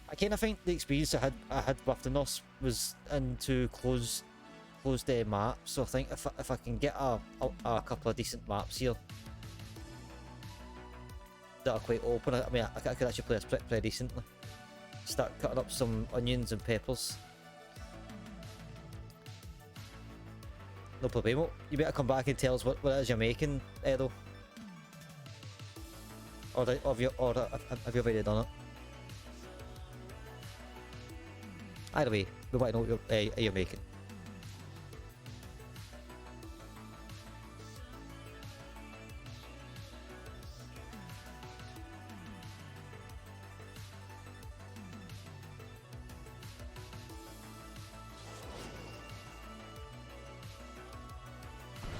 I kind of think the experience I had with the NOS was into closed maps. So I think if I can get a couple of decent maps here that are quite open, I mean I could actually play this pretty decently. Start cutting up some onions and peppers. No problemo. You better come back and tell us what it is you're making, Edo. Or have you already done it? Either way, we might know what you're making.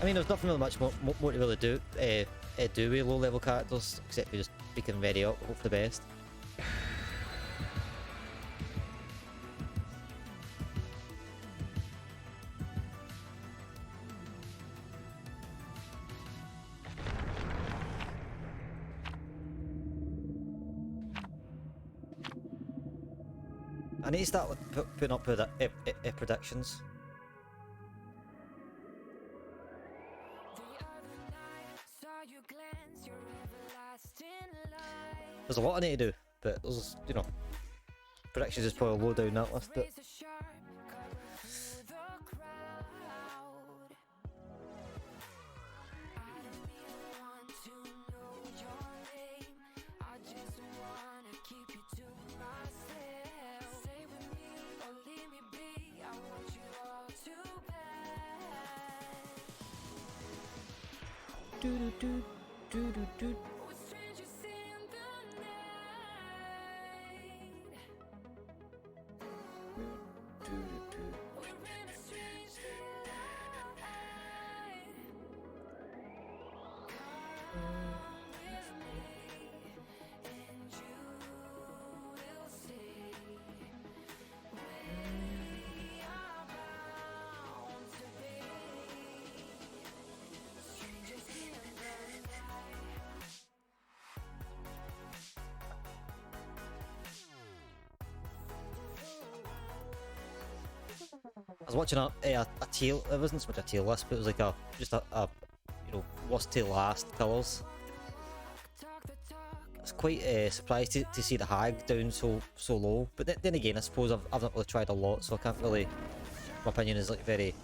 I mean, there's nothing really much more to really do with low-level characters, except for just picking very up, hope for the best. I need to start putting up predictions. There's a lot I need to do, but there's, you know, predictions is probably low down that list. But I was watching a tier. It wasn't so much a tier list, but it was like just a you know, worst to last colours. I was quite surprised to see the Hag down so low. But then again, I suppose I've not really tried a lot, so I can't really. My opinion is like very.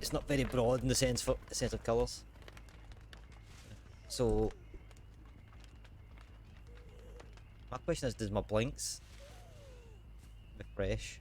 It's not very broad in the sense of colours. So my question is, does my blinks refresh?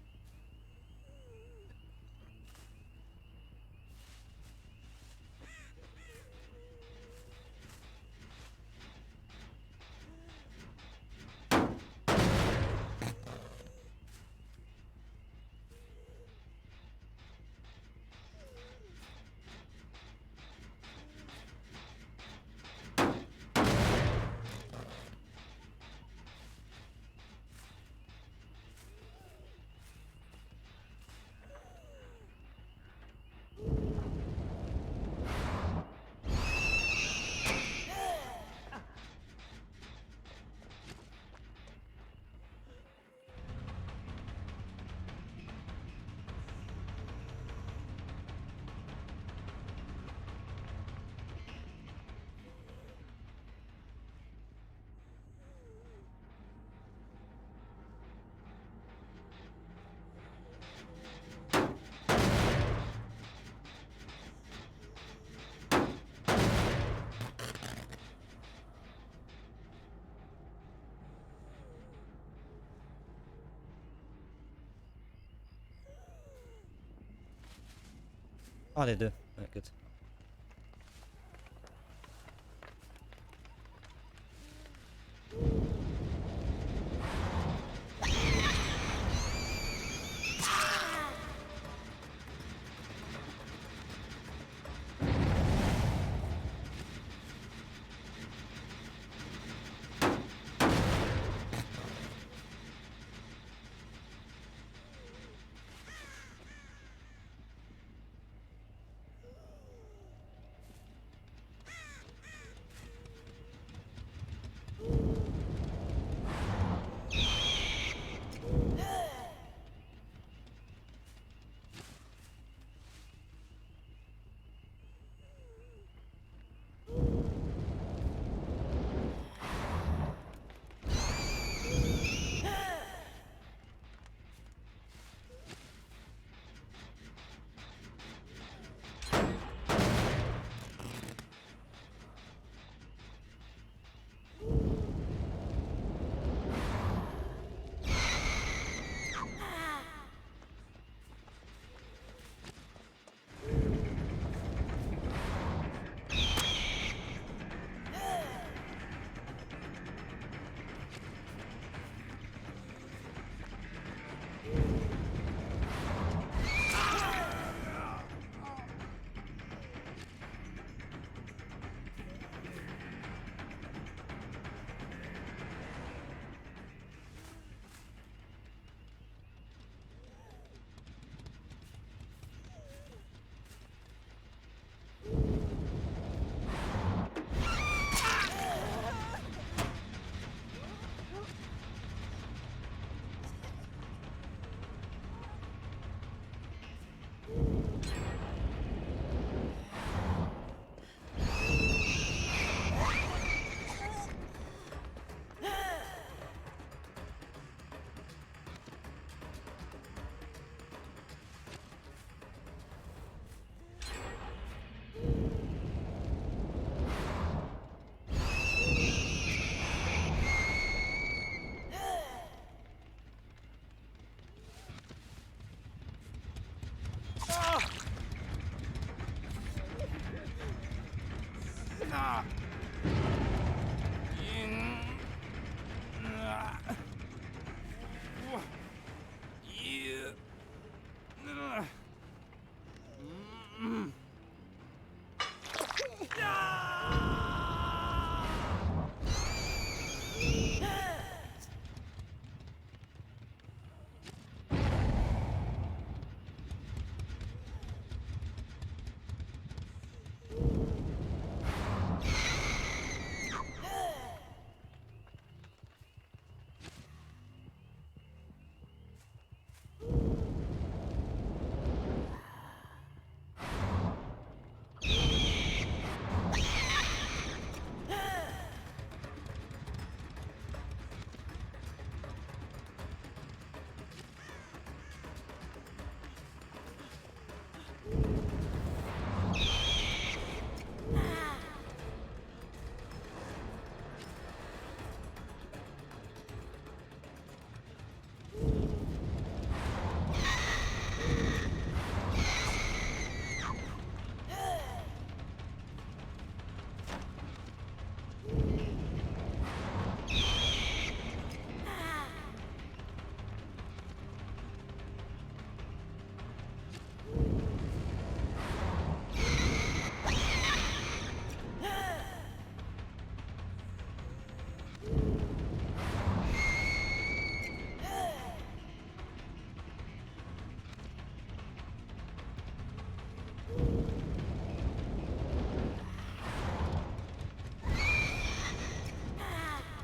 Oh, they do. Right, good.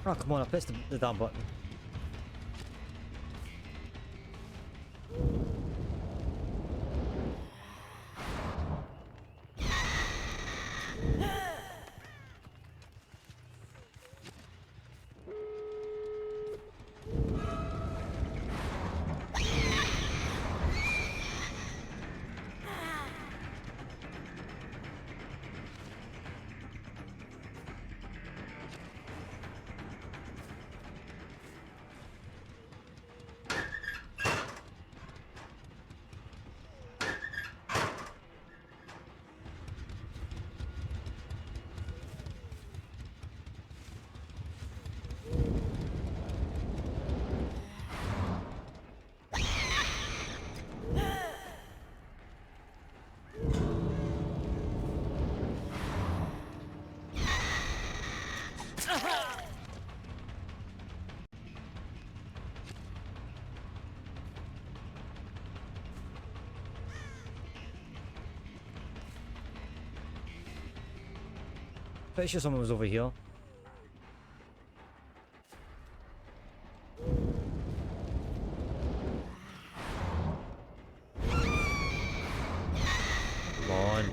Oh, come on, I pressed the damn button. Pretty sure someone was over here. Come on.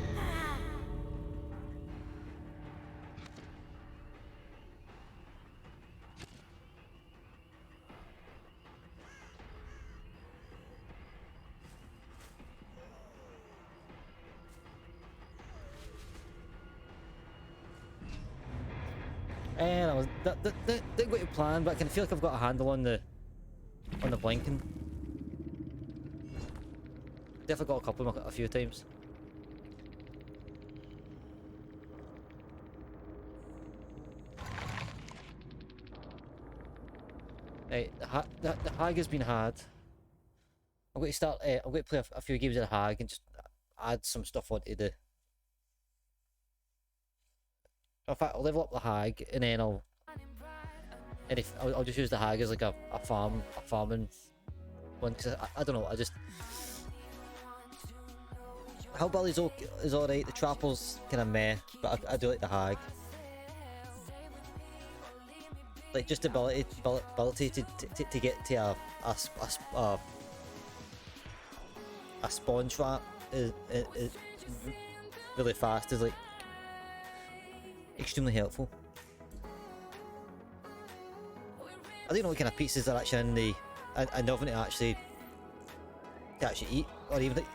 And that didn't go to plan, but I can feel like I've got a handle on the blinking. Definitely got a couple of them a few times. Right, the hag has been had. I'm going to start. I'm going to play a few games of the hag and just add some stuff onto the. In fact, I'll level up the hag and then I'll just use the hag as like a farming one, because I don't know, I just Hellbilly's is alright, the Trapper's kind of meh, but I do like the hag. Like just the ability to get to a spawn trap is really fast, is like extremely helpful. I don't know what kind of pizzas are actually in the an oven to actually eat, or even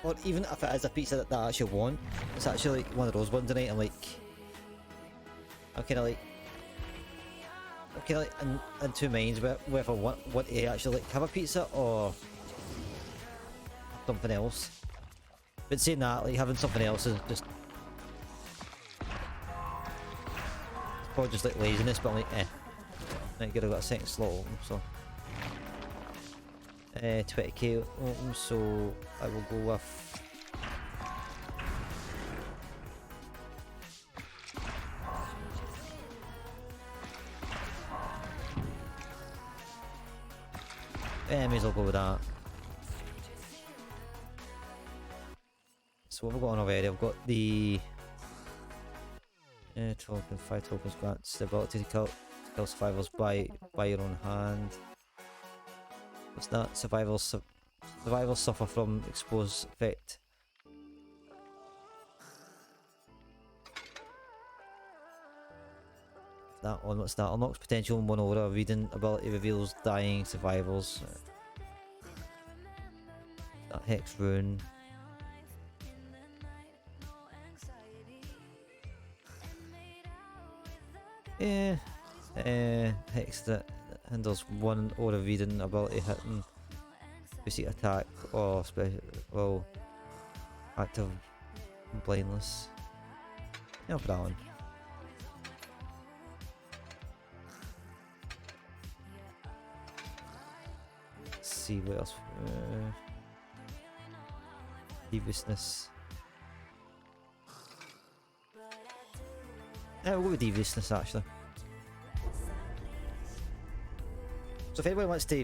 if it is a pizza that I actually want, it's actually like one of those ones tonight. I'm kind of like in two minds whether I want to actually like have a pizza or something else. But saying that, like having something else is just probably just like laziness, but I'm like, I think I've got a second slot open, so 20k open, so I will go with may as well go with that. So what have we got on already? I've got the 5 tokens grants the ability to kill survivors by your own hand. What's that? Survivors suffer from exposed effect. That one, what's that? Unlocks potential one aura reading ability, reveals dying survivors. That hex rune. Yeah. Hex that handles one aura reading ability hitting basic attack or special active blindness. Yeah, for that one. Let's see what else. Deviousness. Yeah, we'll go with deviousness actually. So if anybody wants to,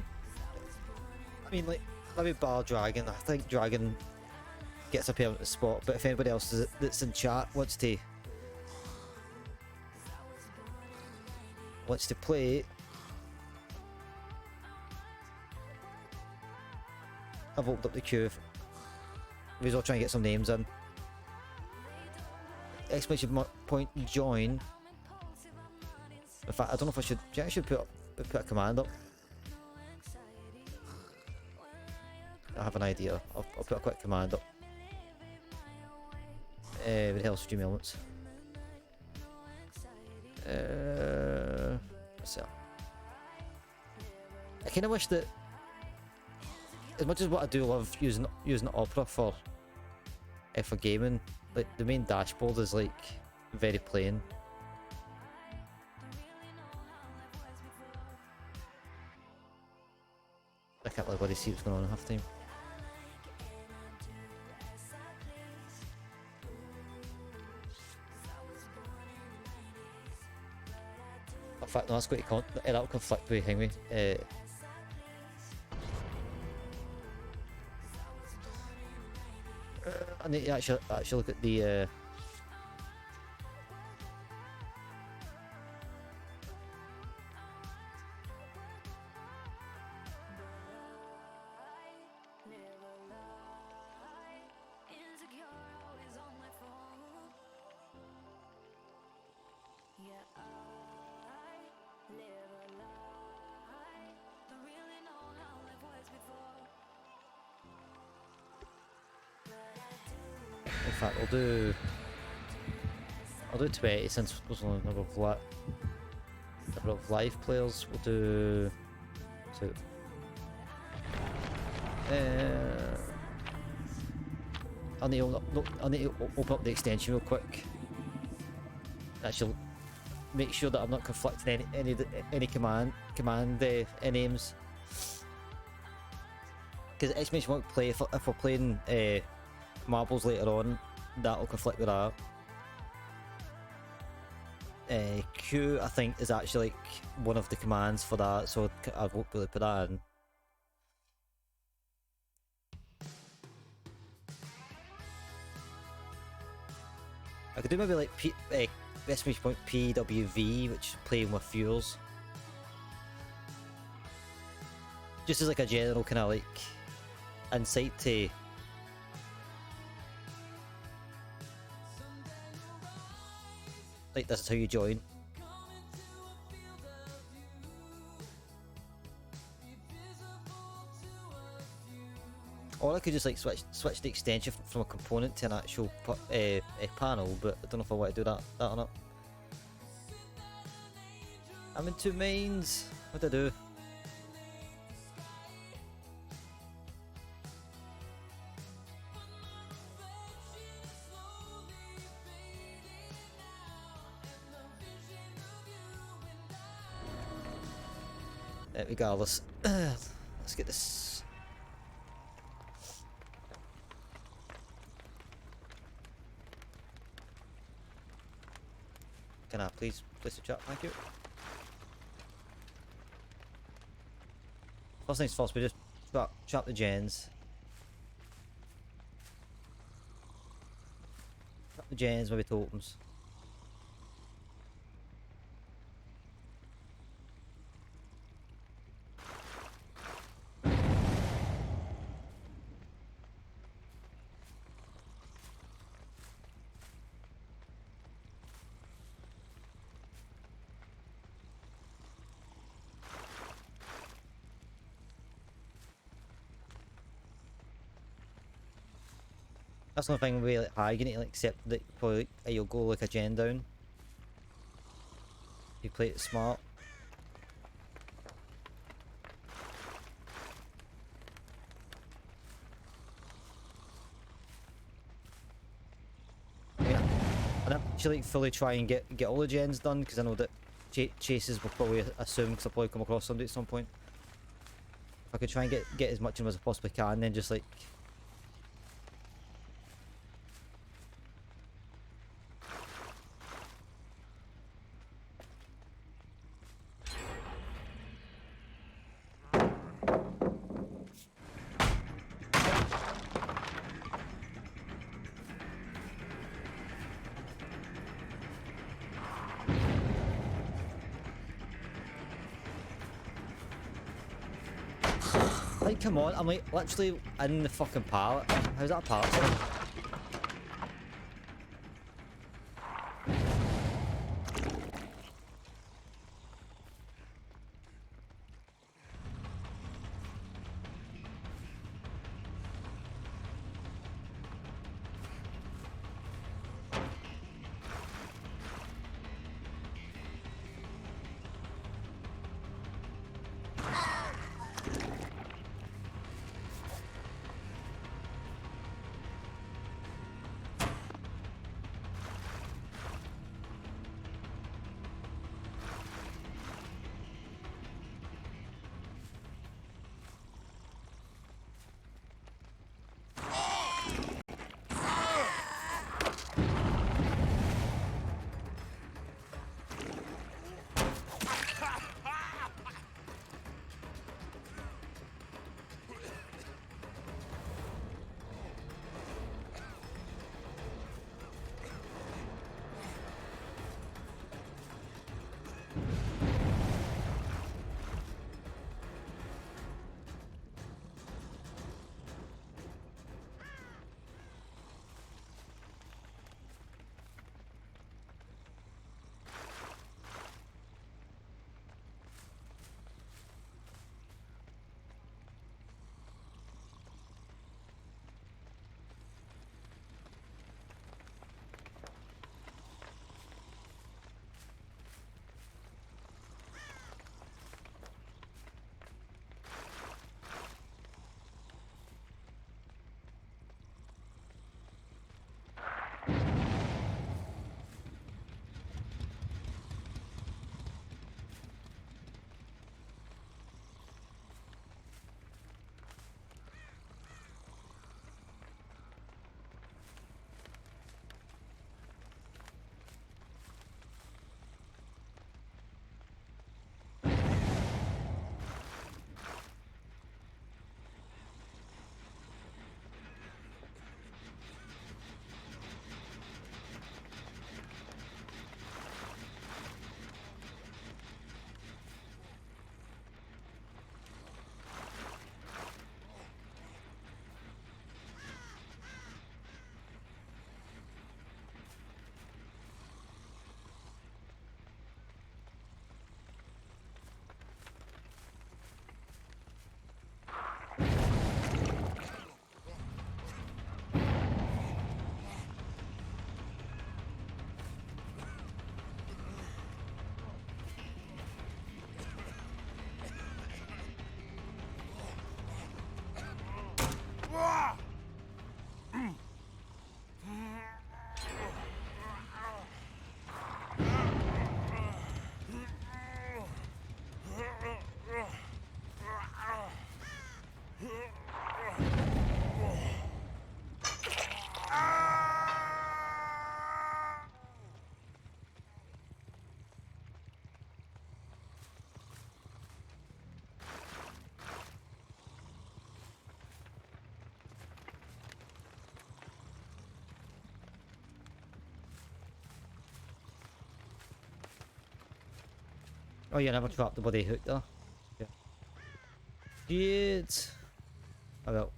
I mean, like, maybe bar Dragon, I think Dragon gets a permanent spot, but if anybody else that's in chat wants to play, I've opened up the queue. We're all trying to get some names in. Exclamation point join. In fact, I don't know if I should put a command up. I have an idea. I'll put a quick command up. With the hell stream elements. So I kind of wish that, as much as what I do love using Opera for gaming, like the main dashboard is like very plain. I can't let anybody see what's going on in half time. In fact, no, that's going to that'll conflict with Hingway. I need to actually look at the fact, I'll do 20 since there's only a number of live players. We'll do 2. I need to open up the extension real quick. Actually, make sure that I'm not conflicting any command names. Because it makes me want to play if we're playing marbles later on. That'll conflict with that. Q, I think, is actually like one of the commands for that, so I won't really put that in. I could do maybe like exclamation point PWV, which is playing with fuels. Just as like a general kind of like insight to like this is how you join. Or I could just like switch the extension from a component to an actual panel, but I don't know if I want to do that or not. I'm in 2 mains. What do I do? Regardless, let's get this. Can I please place the chat? Thank you. First things first, we just trap the gens. Trap the gens, maybe totems. That's the thing where like high, you need to like accept that probably you'll go like a gen down. You play it smart. Yeah. I don't actually like fully try and get all the gens done because I know that chases will probably assume because I'll probably come across somebody at some point. If I could try and get as much of them as I possibly can, then just like come on, I'm like literally in the fucking pallet. How's that a pallet? Oh yeah, never trapped the bloody hook there. Yeah. Good. Oh well.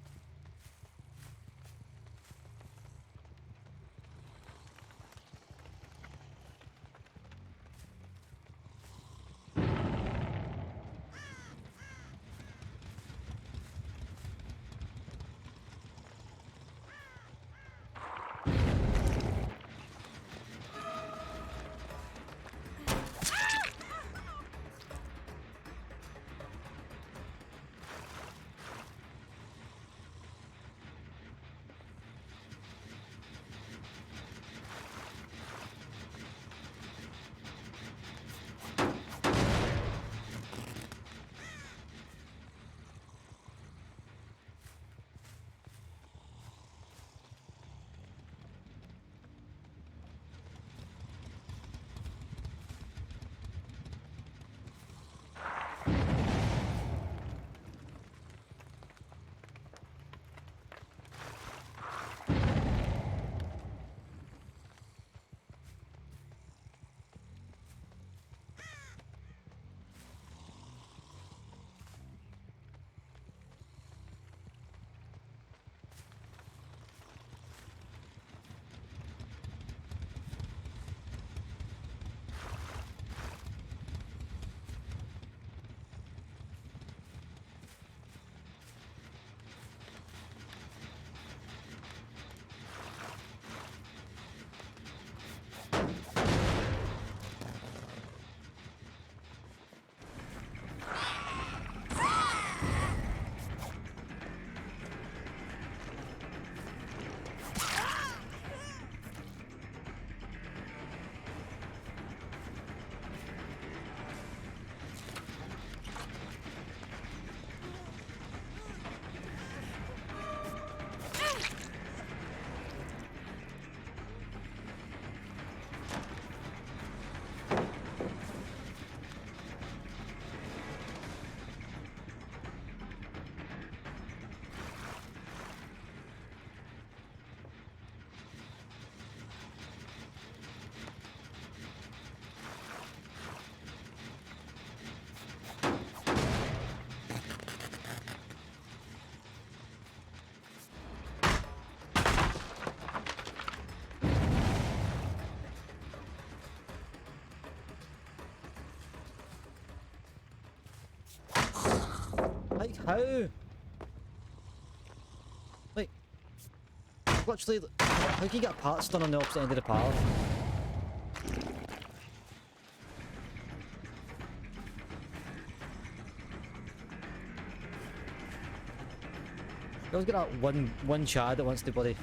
Like how? Like, literally, how can you get a part stun on the opposite end of the path? You always get that one Chad that wants to bloody.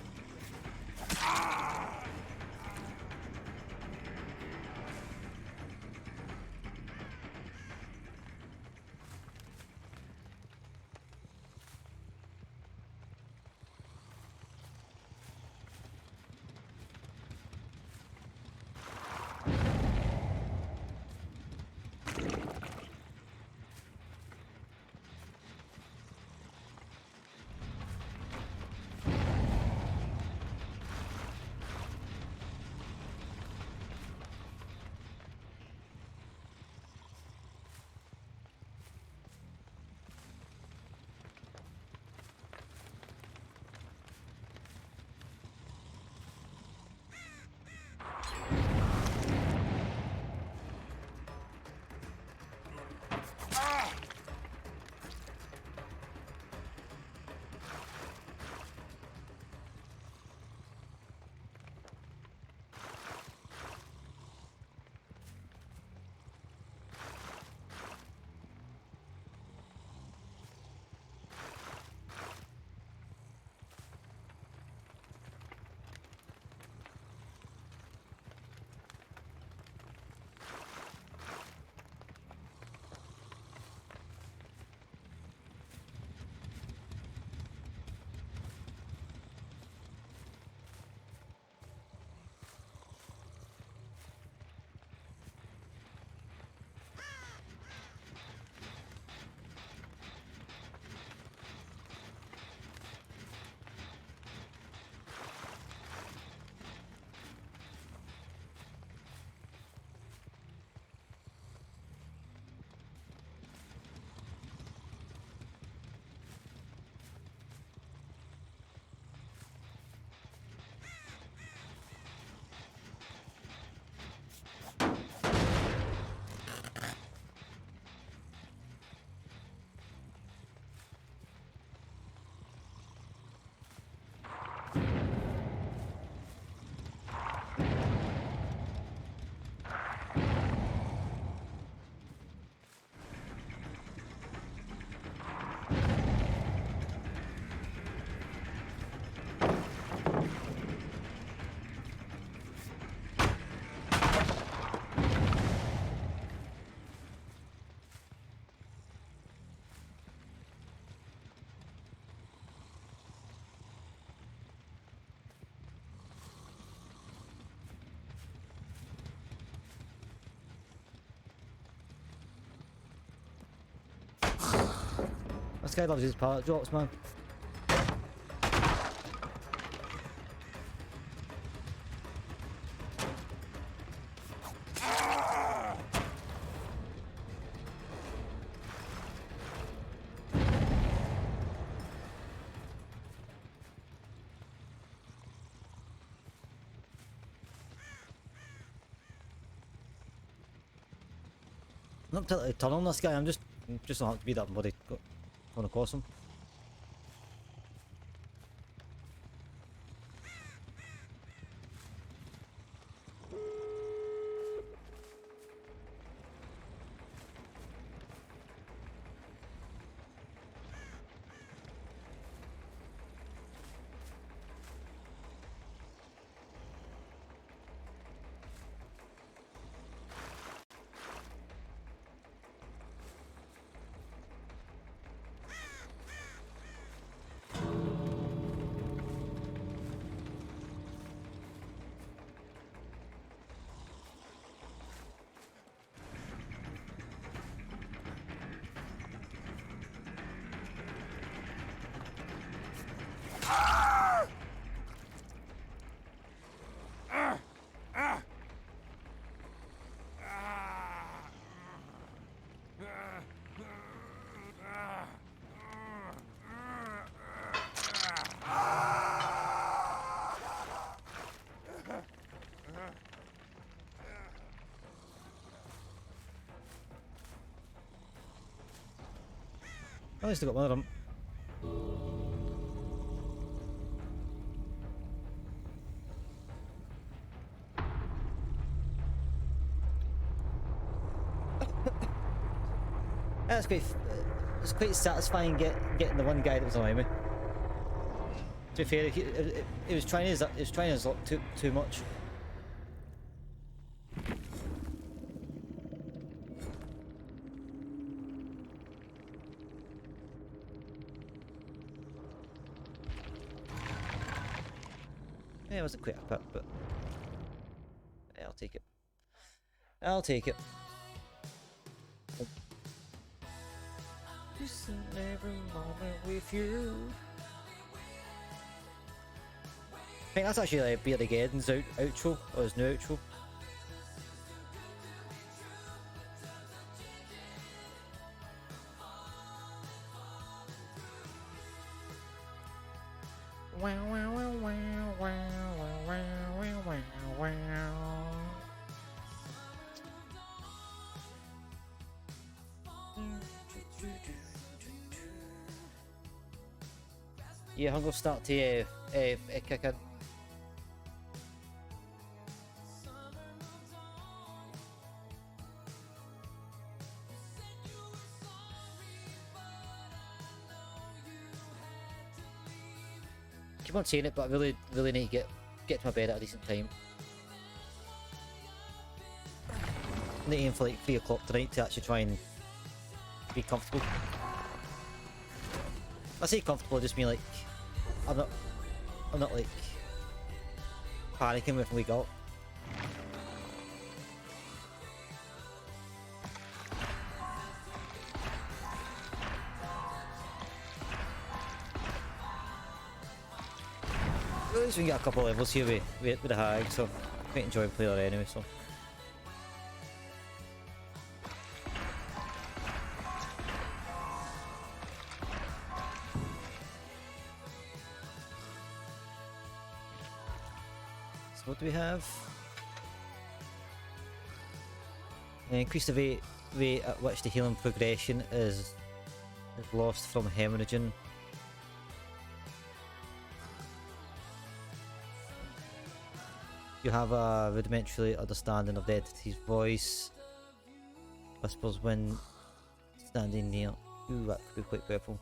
This guy loves his pallet drops, man. I'm not totally tunneling this guy, I'm just don't have to be that bloody going across him. At least I got one of them. That's quite. It's quite satisfying getting the one guy that was on me. To be fair, he was trying his luck too much. Yeah, it wasn't quite a pit, but yeah, I'll take it. I'll take it. Just every moment with you. I think that's actually like Beard Again's outro, or his new outro. Yeah, I'm gonna start to kick in. Keep on saying it, but I really need to get to my bed at a decent time. I need to aim for like 3 o'clock tonight to actually try and be comfortable. I say comfortable, I just mean like I'm not like panicking when we wake up. At least we can get a couple of levels here with the hag, so I quite enjoy playing that anyway. So. What do we have? Increase the rate at which the healing progression is lost from hemorrhaging. You have a rudimentary understanding of the entity's voice. Whispers when standing near. Ooh, that could be quite powerful.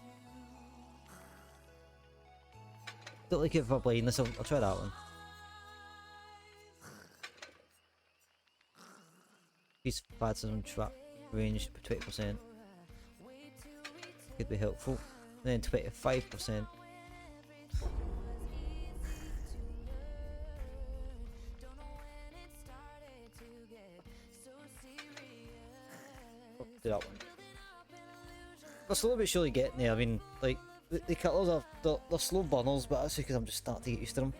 Don't like it for blindness, I'll try that one. Increase phantom trap range by 20%. Could be helpful. And then 25%. Do that one. They're slowly but surely getting there. I mean, like, the killers are, they're slow burners, but that's because I'm just starting to get used to them.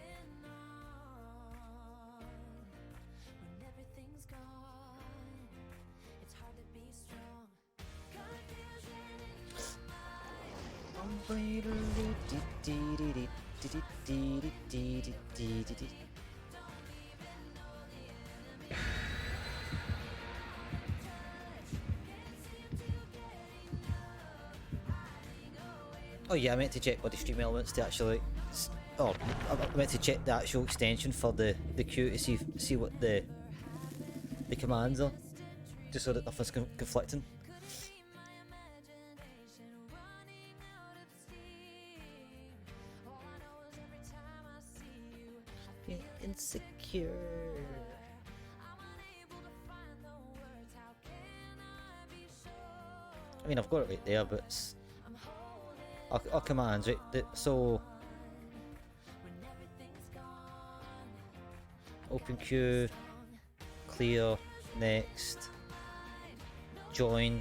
Oh yeah, I meant to check all the stream elements to actually, oh, I meant to check the actual extension for the queue to see what the commands are, just so that nothing's conflicting. Insecure. I mean, I've got it right there, but it's our commands, right? So open queue, clear, next, join.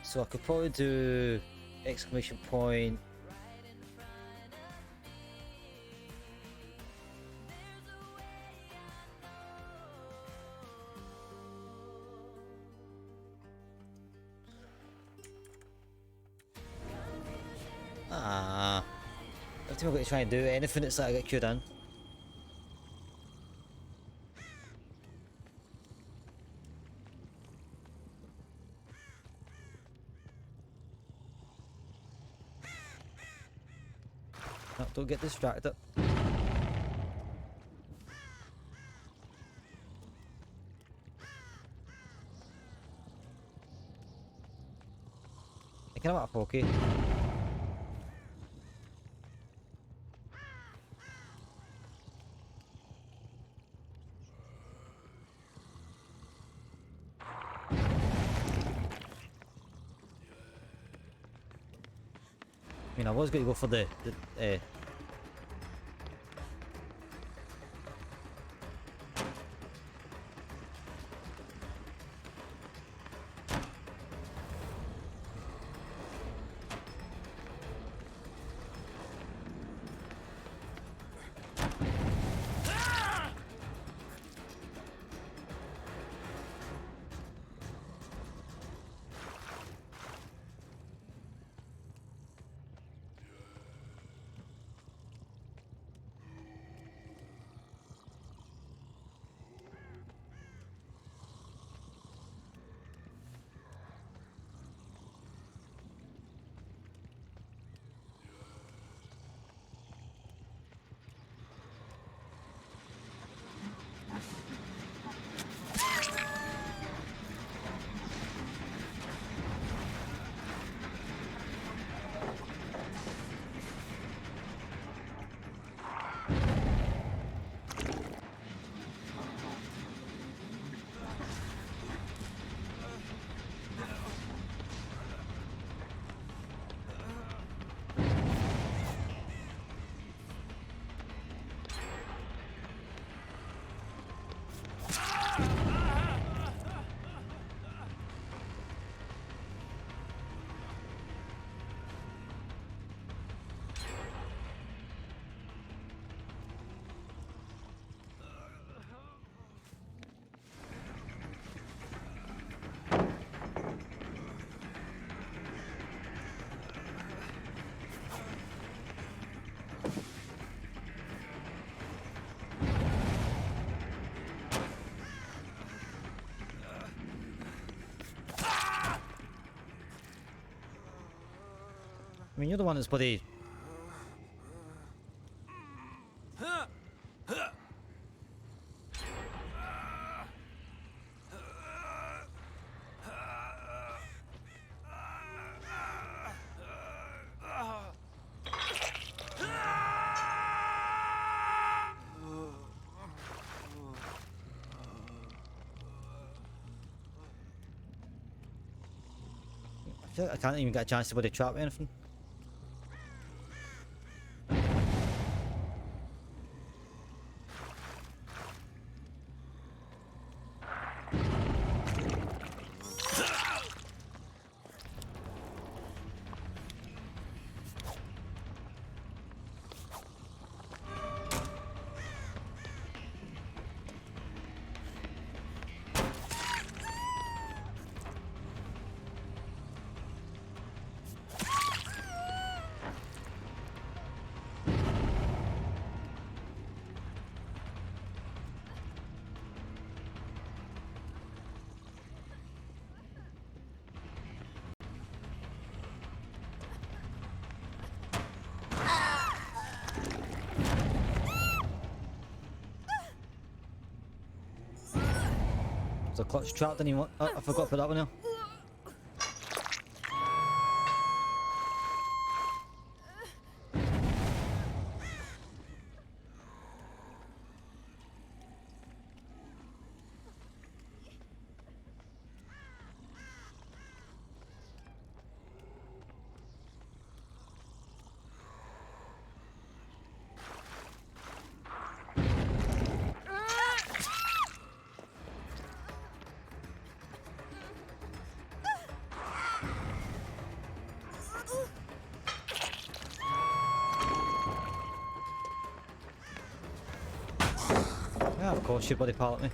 So I could probably do exclamation point. Every time I've got to try and do anything, it's like I get queued in. No, don't get distracted. I can have a pokey. I mean, I was going to go for the I mean, you're the one that's bloody... I can't even get a chance to body trap or anything. There's a clutch trap, didn't you want? Oh, I forgot to put that one there. Yeah, of course, you bloody pallet me.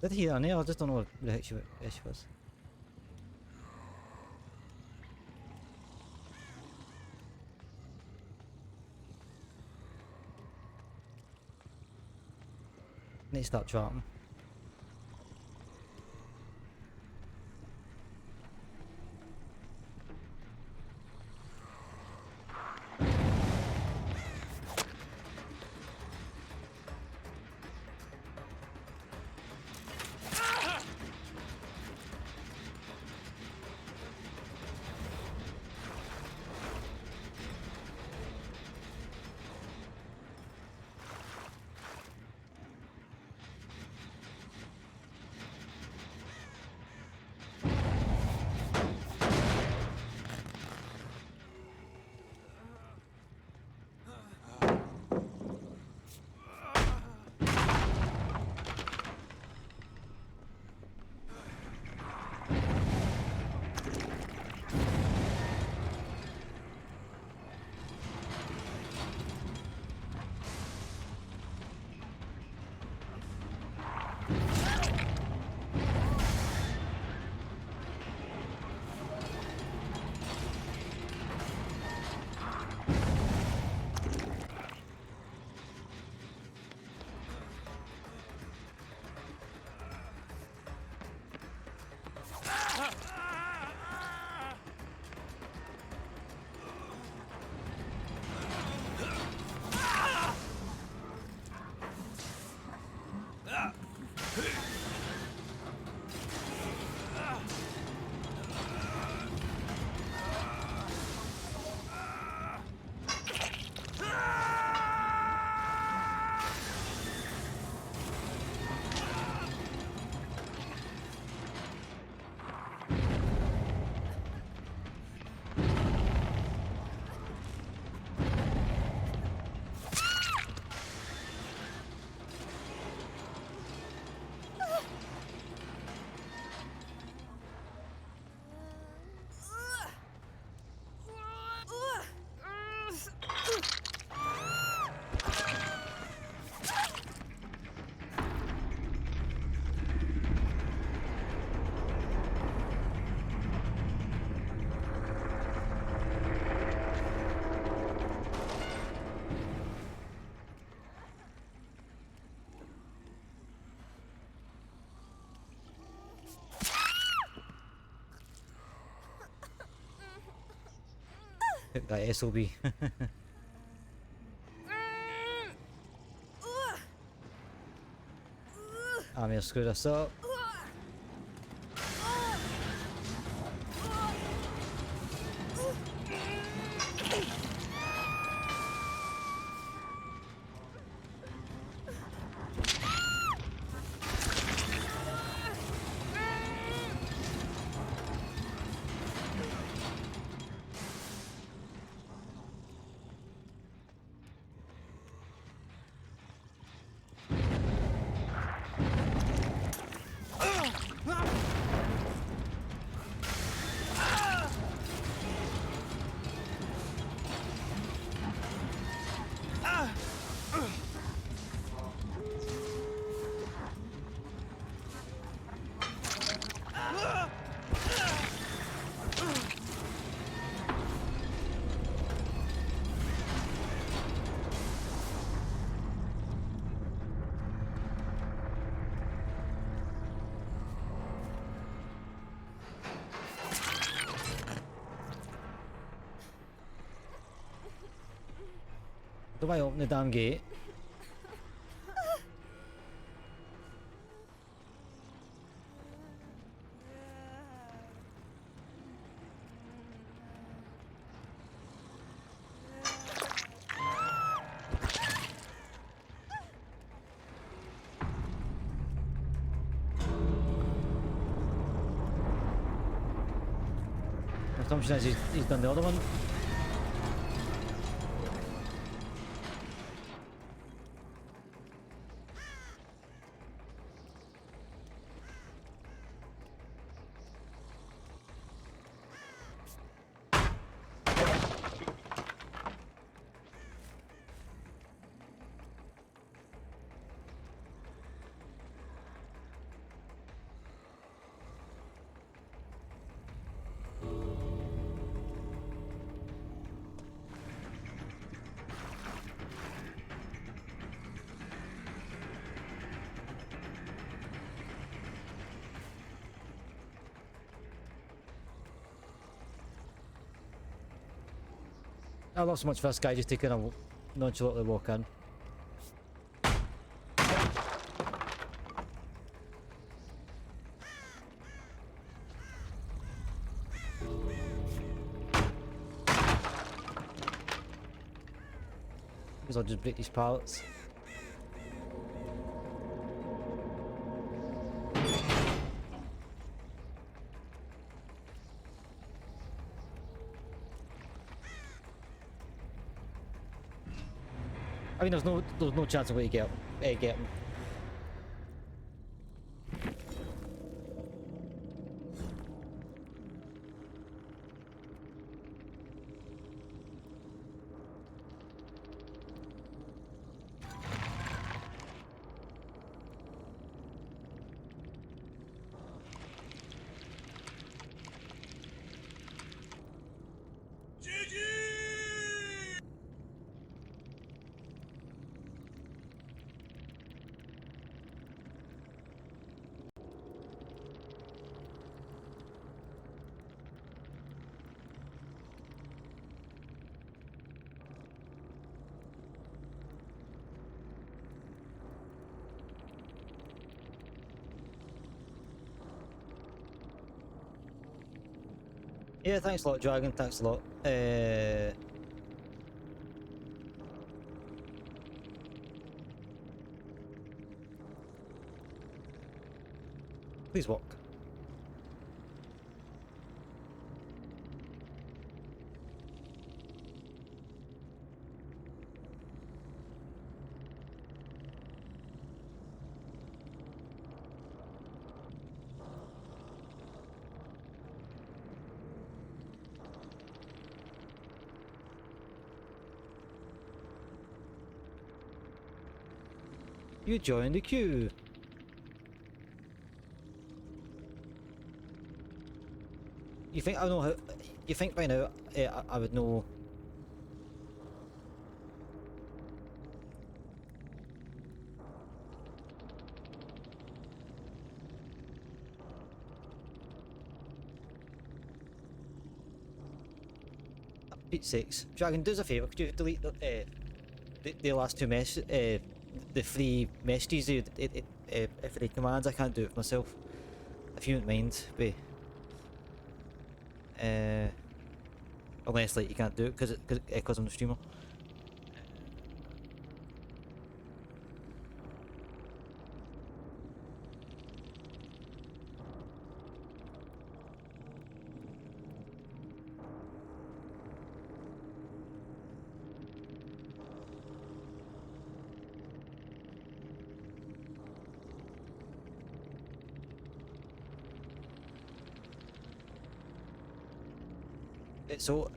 Did he on there? I just don't know what the heck she was. Need to start trapping. Hook that SOB. I may have screwed us up. Do I open the damn gate? My assumption is he's done the other one. I lost so much for this guy just taking a nonchalantly walk in. Because I'll just break these pallets. I mean, there's no chance of way to get him. Yeah, thanks a lot, Dragon. Thanks a lot. Please walk. You joined the queue. You think I know how? You think by now I would know? Pete's sakes. Dragon, do us a favour, could you delete the last two the three messages, for the commands? I can't do it for myself. If you wouldn't mind, but unless like you can't do it because I'm the streamer. So,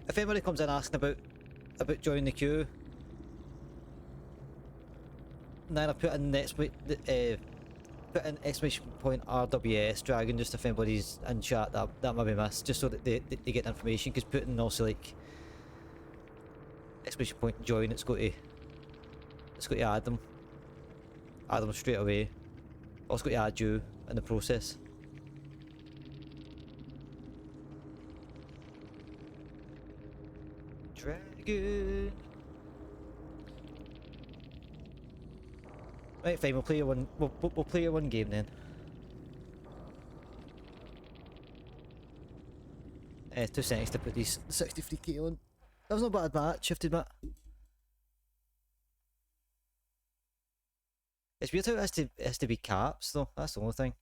if anybody comes in asking about joining the queue, then I put in put in exclamation point RWS Dragon, just if anybody's in chat that might be missed, just so that they get the information. Because putting also like exclamation point join, it's got to add them straight away. Also got to add you in the process. Dragon. Right, fine. We'll play your one. We'll play your one game then. 2 seconds to put these 63k on. That was not a bad match, I have to admit. It's weird how it has to be caps though. That's the only thing.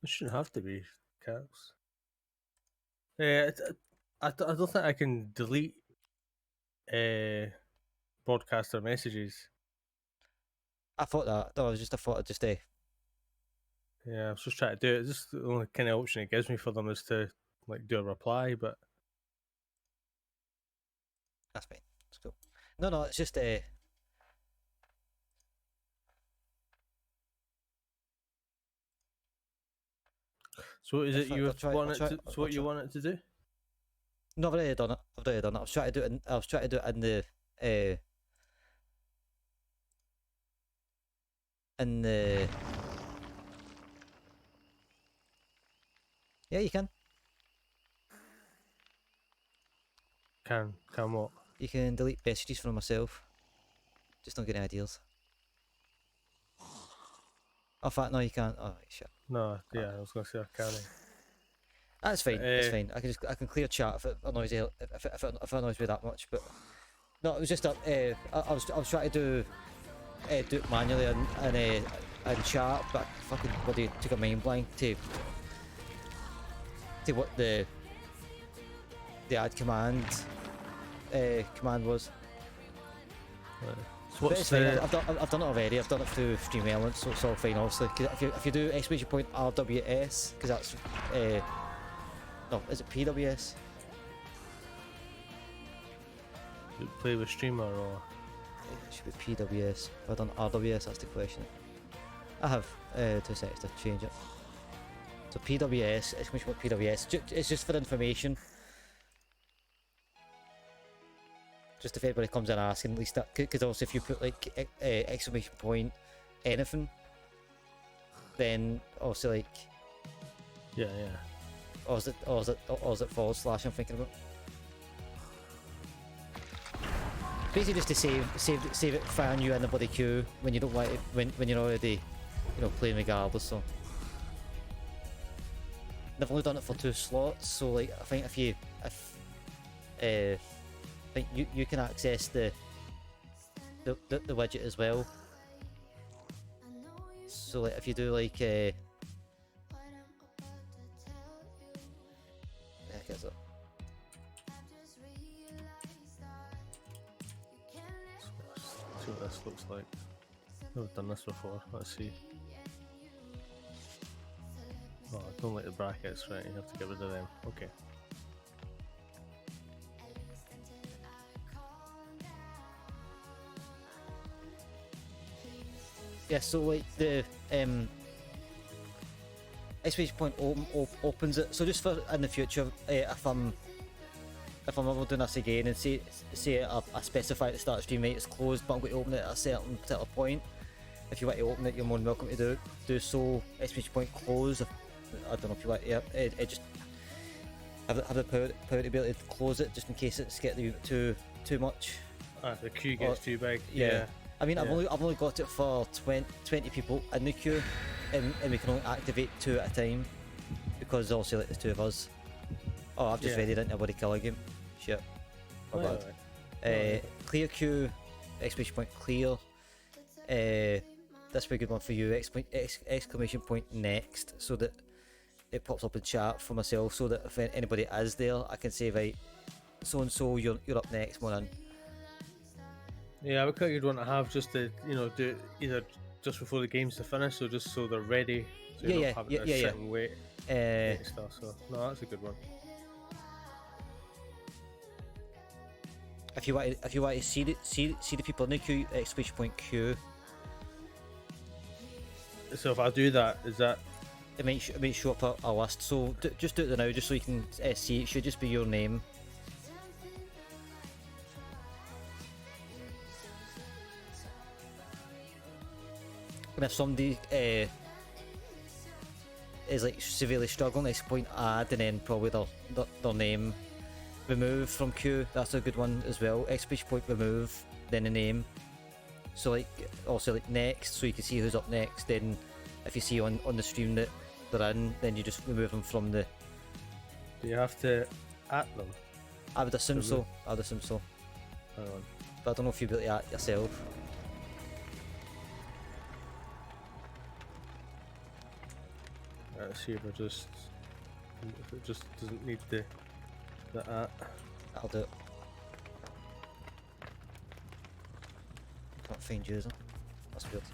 It shouldn't have to be caps. Yeah, I don't think I can delete broadcaster messages. I thought that. No, I thought I'd just Yeah, I was just trying to do it. It's just the only kind of option it gives me for them is to like do a reply, but that's fine. It's cool. No, it's just So is it you want it to? So what you want it to do? No, I've already done it. I was trying to do it in the yeah, you can. Can what? You can delete messages from myself. Just don't get any ideas. Oh, fact, no, you can't. Oh, shit. No, yeah, I was gonna say I can't. That's fine. It's fine. I can clear chat if it annoys you, if it annoys me that much. But no, it was just I was trying to do it manually in chat, but fucking bloody took a mind blank to what the add command was. Right. So what's I've done it already. I've done it through Stream Elements, so it's all fine. Obviously, if you do exclamation point RWS, because that's no, is it PWS? You play with streamer or? It should be PWS. If I've done RWS, that's the question. I have 2 seconds to change it. So PWS, exclamation point PWS. It's just for information. Just if anybody comes in asking, at least that, because also if you put like exclamation point anything, then also like yeah. Or is it forward slash I'm thinking about? Basically just to save it firing you in the bloody queue when you don't want it, when you're already, playing regardless. So they've only done it for 2 slots, so like I think I think you can access the widget as well. So like if you do like heck is it? See what this looks like. Never done this before. Let's see. Oh, I don't like the brackets, right? You have to get rid of them. Okay. Yeah, so like the exclamation point opens it. So just for in the future, if I'm ever doing this again and say I specify at the start of stream, right, it's closed, but I'm going to open it at a certain particular point. If you want to open it, you're more than welcome to do so. Exclamation point close. I don't know if you want. Yeah, it just have the power to be able to close it just in case it's getting too much. The queue gets too big. Yeah. I mean, Yeah. I've only got it for 20 people in the queue, and we can only activate 2 at a time because also like the 2 of us. Oh, I've just read it into a bloody killer game. Shit. My bad. Clear queue, exclamation point clear. That's a very good one for you. Exclamation point next, so that it pops up in chat for myself, so that if anybody is there, I can say, right, so and so, you're up next, one in. Yeah, I would quite good one to have just to do it either just before the game's to finish, or just so they're ready. So you don't have to sit and wait and stuff. So no, that's a good one. If you want to see the people in the queue, exclamation point queue. So if I do that, is that it might show up a list. So just do it now, just so you can see. It should just be your name. And if somebody is like severely struggling, next point add, and then probably their name. Remove from queue, that's a good one as well. Exclamation point remove, then the name. So like also like next, so you can see who's up next. Then if you see on the stream that they're in, then you just remove them from the. Do you have to at them? I would assume so. Hang on. But I don't know if you'll be able to at yourself. Let's see if it just doesn't need the at. I'll do it. Can't find user. That's weird.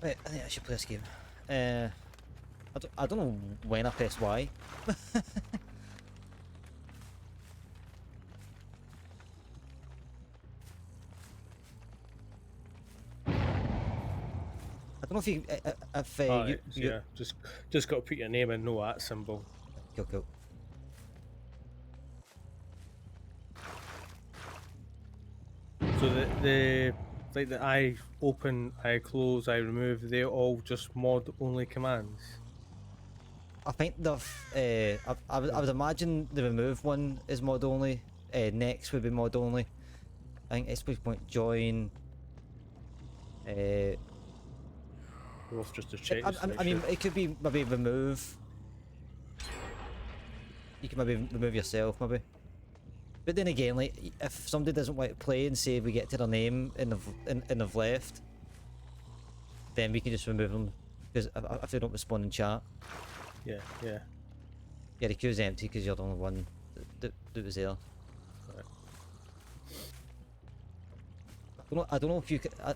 Right, I think I should play this game. I don't know when I press Y. I don't know if you yeah, just got to put your name in, no at symbol. Cool. So the like the I open, I close, I remove, they're all just mod only commands. I think they've I would imagine the remove one is mod only. Next would be mod only. I think exclamation point join. Both just to check. I mean, it could be maybe remove. You can maybe remove yourself, maybe. But then again, like if somebody doesn't want to play and say we get to their name and they've left, then we can just remove them because if they don't respond in chat. Yeah. Yeah, the queue's empty because you're the only one that was there. I don't know if you can. Are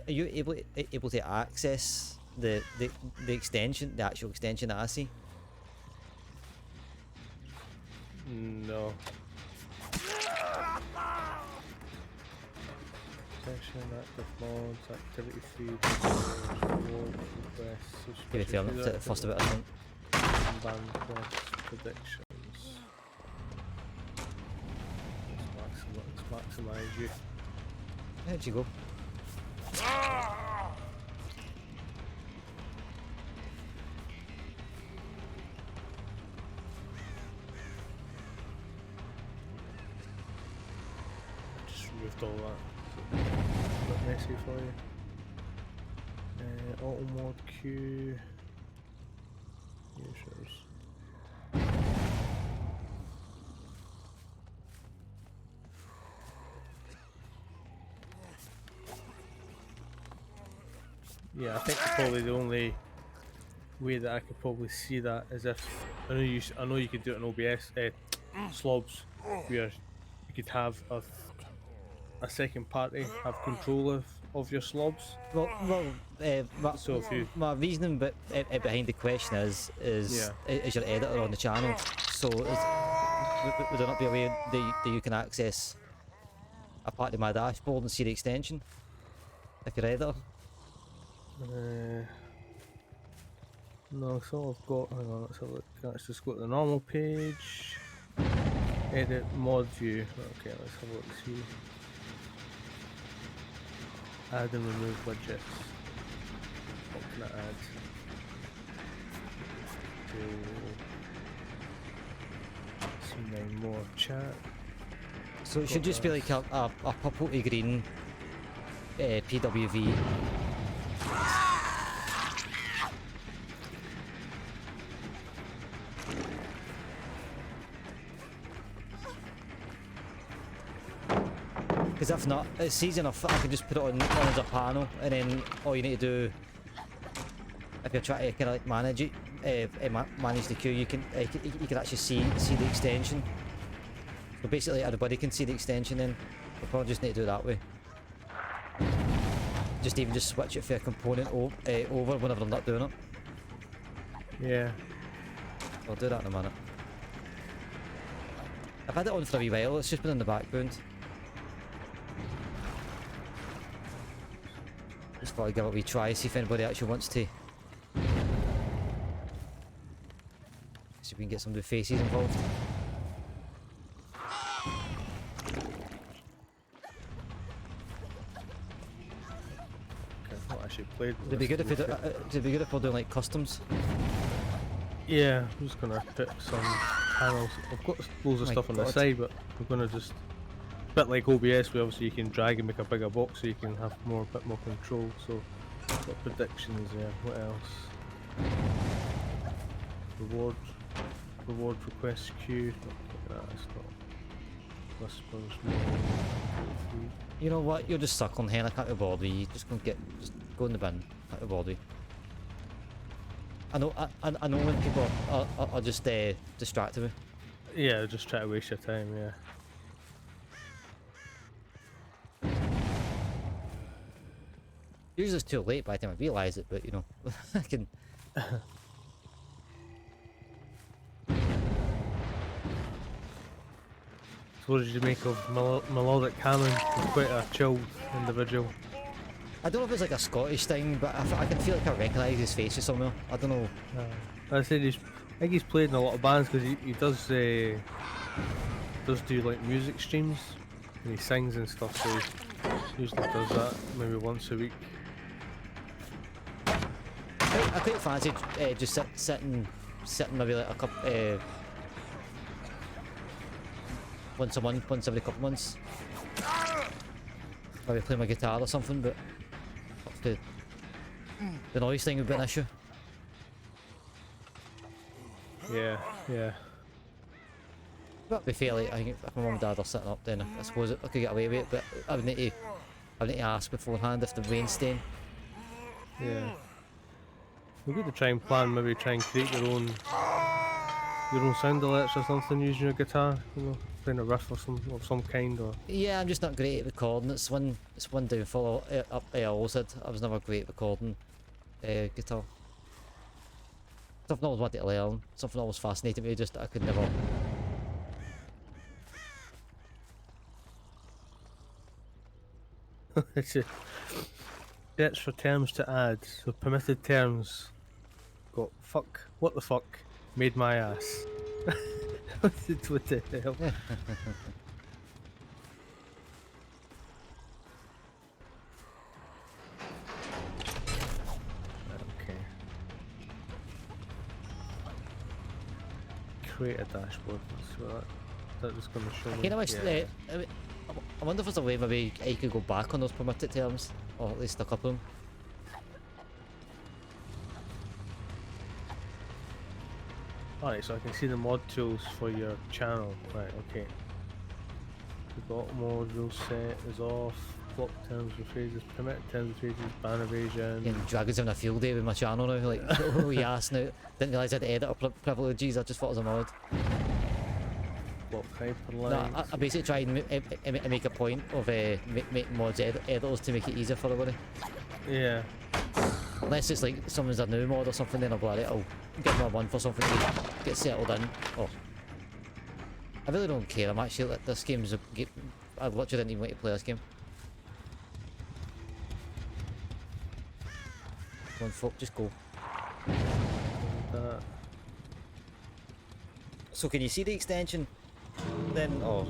you able to access the extension, the actual extension that I see? No. Session, active mods, activity feed, reward requests. Give it the first of it, I think. Ban quests, predictions. Let's maximise you. How'd you go? Just removed all that. A bit messy for you. Auto mod queue. Users. Yeah, I think probably the only way that I could probably see that is if I know you could do it in OBS slobs, where you could have a second party have control of your slobs. So if my reasoning behind the question is your editor on the channel. So would there not be a way that you can access a part of my dashboard and see the extension if you're editor? No, so I've got. Hang on, let's have a look. Let's just go to the normal page. Edit mod view. Okay, let's have a look. See. Add and remove widgets. What can I add? See 9 more chat. So it should just be like a purple to green PWV. Because if not, it's easy enough. I can just put it on as a panel, and then all you need to do, if you're trying to kind of like manage it, manage the queue, you can actually see the extension. So basically, everybody can see the extension. Then we probably just need to do it that way. Just switch it for a component over whenever I'm not doing it. Yeah. I'll do that in a minute. I've had it on for a wee while. It's just been in the background. Just thought I'd give it a wee try, see if anybody actually wants to. See if we can get some new faces involved. I've not actually played. It'd be good if we're doing like customs. Yeah, I'm just gonna put some panels. I've got loads of My stuff on the God. side, but we're gonna just. A bit like OBS, where obviously you can drag and make a bigger box so you can have bit more control. So, got predictions there. What else? Reward request queue. Not that, it's not. Whispers. You know what? You're just suckling hen. I can't be bothered with you. Just go in the bin. Can't be bothered with you. I know when people are just distracted with. Yeah, just try to waste your time. Yeah. Usually it's too late by the time I realise it, but you know, I can. So what did you make of Melodic Cameron? He's quite a chilled individual. I don't know if it's like a Scottish thing, but I can feel like I recognise his face or somewhere. I don't know. I said I think he's played in a lot of bands because he does do like music streams and he sings and stuff. So he usually does that maybe once a week. I quite fancy just sitting maybe like a couple once a month, once every couple months. Maybe play my guitar or something, but the noise thing would be an issue. Yeah. But to be fair, like, I think if my mum and dad are sitting up, then I suppose I could get away with it. But I would need to ask beforehand if the rain's staying. Yeah. We're going to try and plan, maybe try and create your own sound alerts or something using your guitar, you know, playing a riff of some kind. Or Yeah, I'm just not great at recording. It's one downfall I always had. I was never great at recording guitar. Something I always wanted to learn. Something always fascinated me. Just I could never. Sets for terms to add. So permitted terms. Got fuck. What the fuck? Made my ass. What the hell? Okay. Create a dashboard. So that is going to show me. You know, I wonder if there's a way maybe I could go back on those permitted terms, or at least a couple of them. Alright, so I can see the mod tools for your channel. Right, okay. The bot module set is off. Block terms and phrases, permitted terms and phrases, ban evasion. And Dragons having a field day with my channel now. Like, oh yes, now didn't realise I had editor privileges. I just thought it was a mod. Block hyperlinks. No, I basically try and make a point of making mods editors to make it easier for everybody. Yeah. Unless it's like someone's a new mod or something, then I'll be like, I'll give them a one for something to get settled in. Oh, I really don't care. I'm actually like, this game's a game. I literally didn't even want to play this game. Come on, folk, just go. So can you see the extension? Then, oh,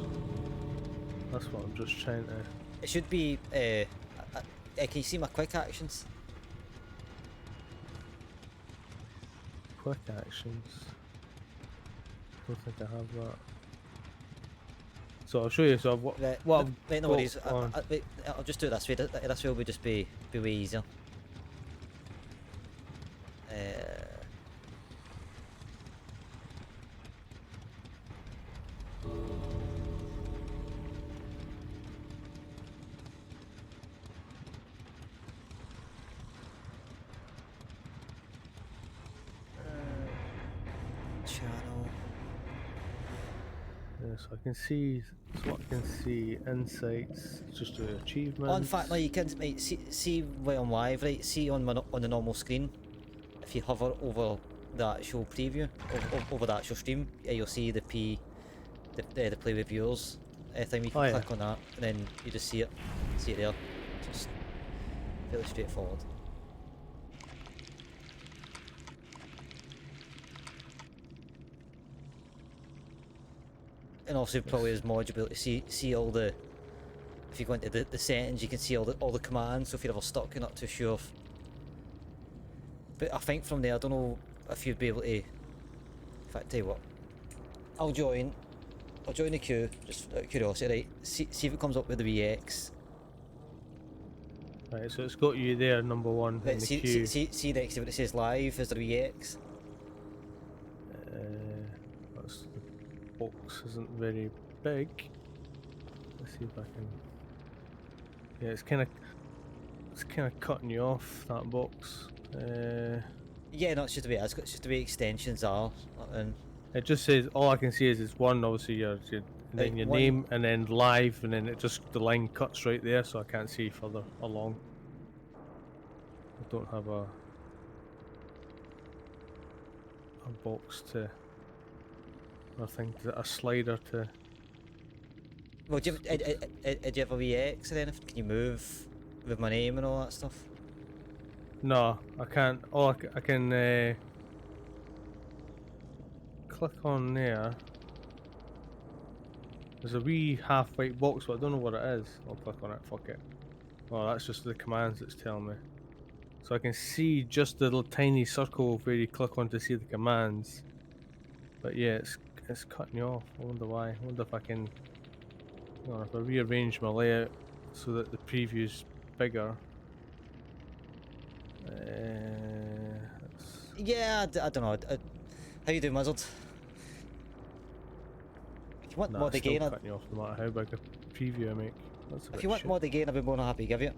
That's what I'm just trying to. it should be. Can you see my quick actions? quick actions. Don't think I have that. So I'll show you. So what Right, what right, no I've worries. got on. Wait, I'll just do it this way. This way will just be way easier. Channel. Yeah, so I can see. So what I can see insights. Just the achievements. Oh, in fact, no, you can right, see while I'm live, right? See on the normal screen. If you hover over the actual preview, over the actual stream, you'll see the play with viewers thing. You can Oh, click on that, and then you just see it there. Just fairly straightforward. And also probably as mods, you'll be able to see all the. If you go into the settings, you can see all the commands. So if you're ever stuck, you're not too sure. But I think from there, I don't know if you'd be able to. In fact, tell you what, I'll join the queue just out of curiosity, right? See if it comes up with the VX. Right, so it's got you there, number one Right, in the see queue. next to what it says live. Is there a VX? That's the box isn't very big. Let's see if I can. Yeah, it's kind of cutting you off, that box. Yeah, no, it's just the way it is. It's just the way extensions are. And It just says all I can see is it's one, obviously and then your one- name, and then live, and then it just the line cuts right there, so I can't see further along. I don't have a box to. I think a slider to. Well, do you have a VX or anything? Can you move with my name and all that stuff? No, I can't. Oh, I can click on there. There's a wee half white box, but I don't know what it is. I'll click on it, fuck it. Oh, that's just the commands it's telling me. So I can see just the little tiny circle where you click on to see the commands. But yeah, it's cutting you off. I wonder why. I wonder if I can. Hang on, if I rearrange my layout so that the preview's bigger. Yeah, I don't know. How you doing, Muzzled? If you want Nah, mod it's still again, cutting you off no matter how big a preview I make. That's a if bit you want shit. mod again, I'd be more than happy to give you.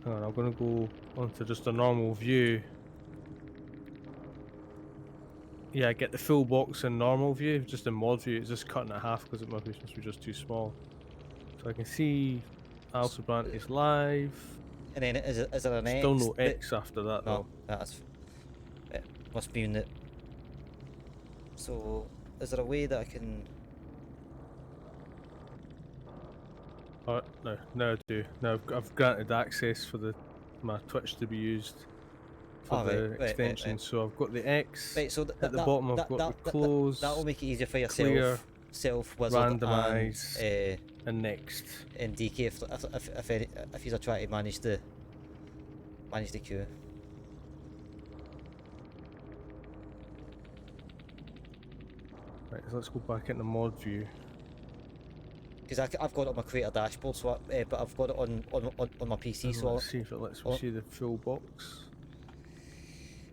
Hang on, I'm gonna go onto just a normal view. Yeah, I get the full box in normal view. Just in mod view, it's just cutting it half because it must be just too small. So I can see Alistair Brantley's live. And then is there an X? Still no X after that No, though. that's it. Must be in it. So, is there a way that I can? Oh no, now I do. Now I've granted access for my Twitch to be used for Oh, the right. extension. So I've got the X. Right, so At the bottom I've got the close. that will make it easier for yourself. Clear, Self wizard randomize, and next. and DK if you're trying to manage the queue. Right, so let's go back into mod view. Because I've got it on my creator dashboard, so but I've got it on my PC. And So let's see if it lets me see the full box.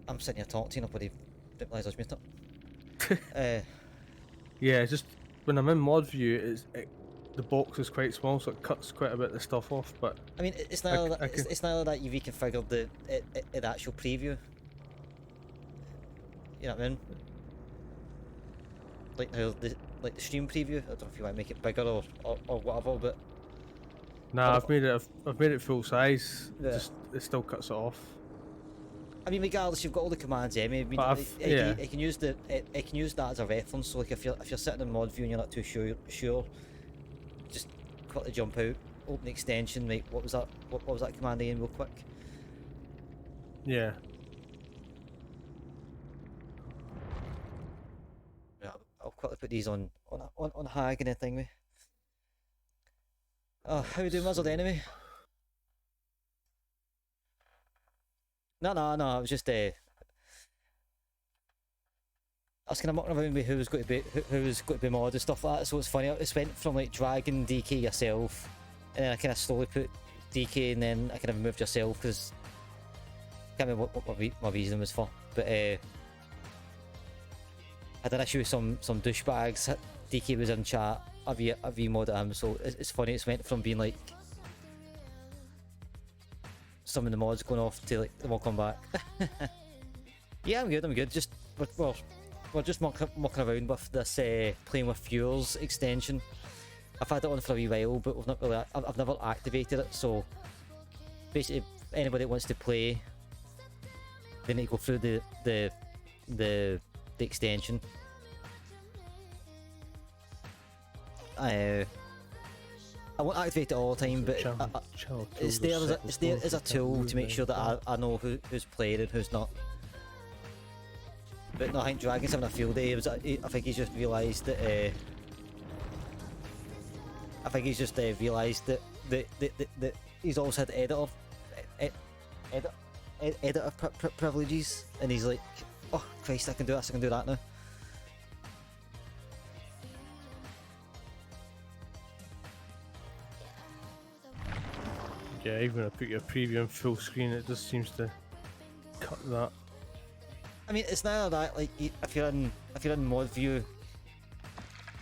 I'm sitting here talking to you, nobody didn't realise I was muted. Yeah, just when I'm in mod view, the box is quite small, so it cuts quite a bit of the stuff off. But I mean, it's not it's not that you reconfigured the actual preview. You know what I mean? Like how the stream preview. I don't know if you want to make it bigger or whatever, but nah, I've made it full size. Yeah. Just it still cuts it off. I mean, regardless, you've got all the commands. Yeah, I mean, you can use that as a reference. So like if you're sitting in mod view and you're not too sure, just quickly jump out, open the extension. Like what was that? What was that command again, real quick? Yeah. Yeah, I'll quickly put these on Hag and thing. Oh, how you doing, Muzzled anyway? No, I was just was kind of mucking around with who was going to be who was going to be mod and stuff like that. So it's funny. I just went from like Dragon, DK, yourself, and then I kind of slowly put DK, and then I kind of moved yourself because I can't remember what my reason was for. But I had an issue with some douchebags. DK was in chat. I remodded him, so it's funny. It's went from being like some of the mods going off to like them all come back. Yeah, I'm good. Just we're just mucking around with this playing with fuels extension. I've had it on for a wee while, but we've not really. I've never activated it. So basically, anybody that wants to play, they need to go through the extension. I won't activate it all the time, but it's there as a tool to make sure that I know who's playing and who's not. But no, I think Dragon's having a field day. I think he's just realised that. I think he's just realised that he's also had editor privileges, and he's like, oh Christ, I can do this, I can do that now. Yeah, even when I put your preview on full screen, it just seems to cut that. I mean, it's neither that, like, if you're in mod view,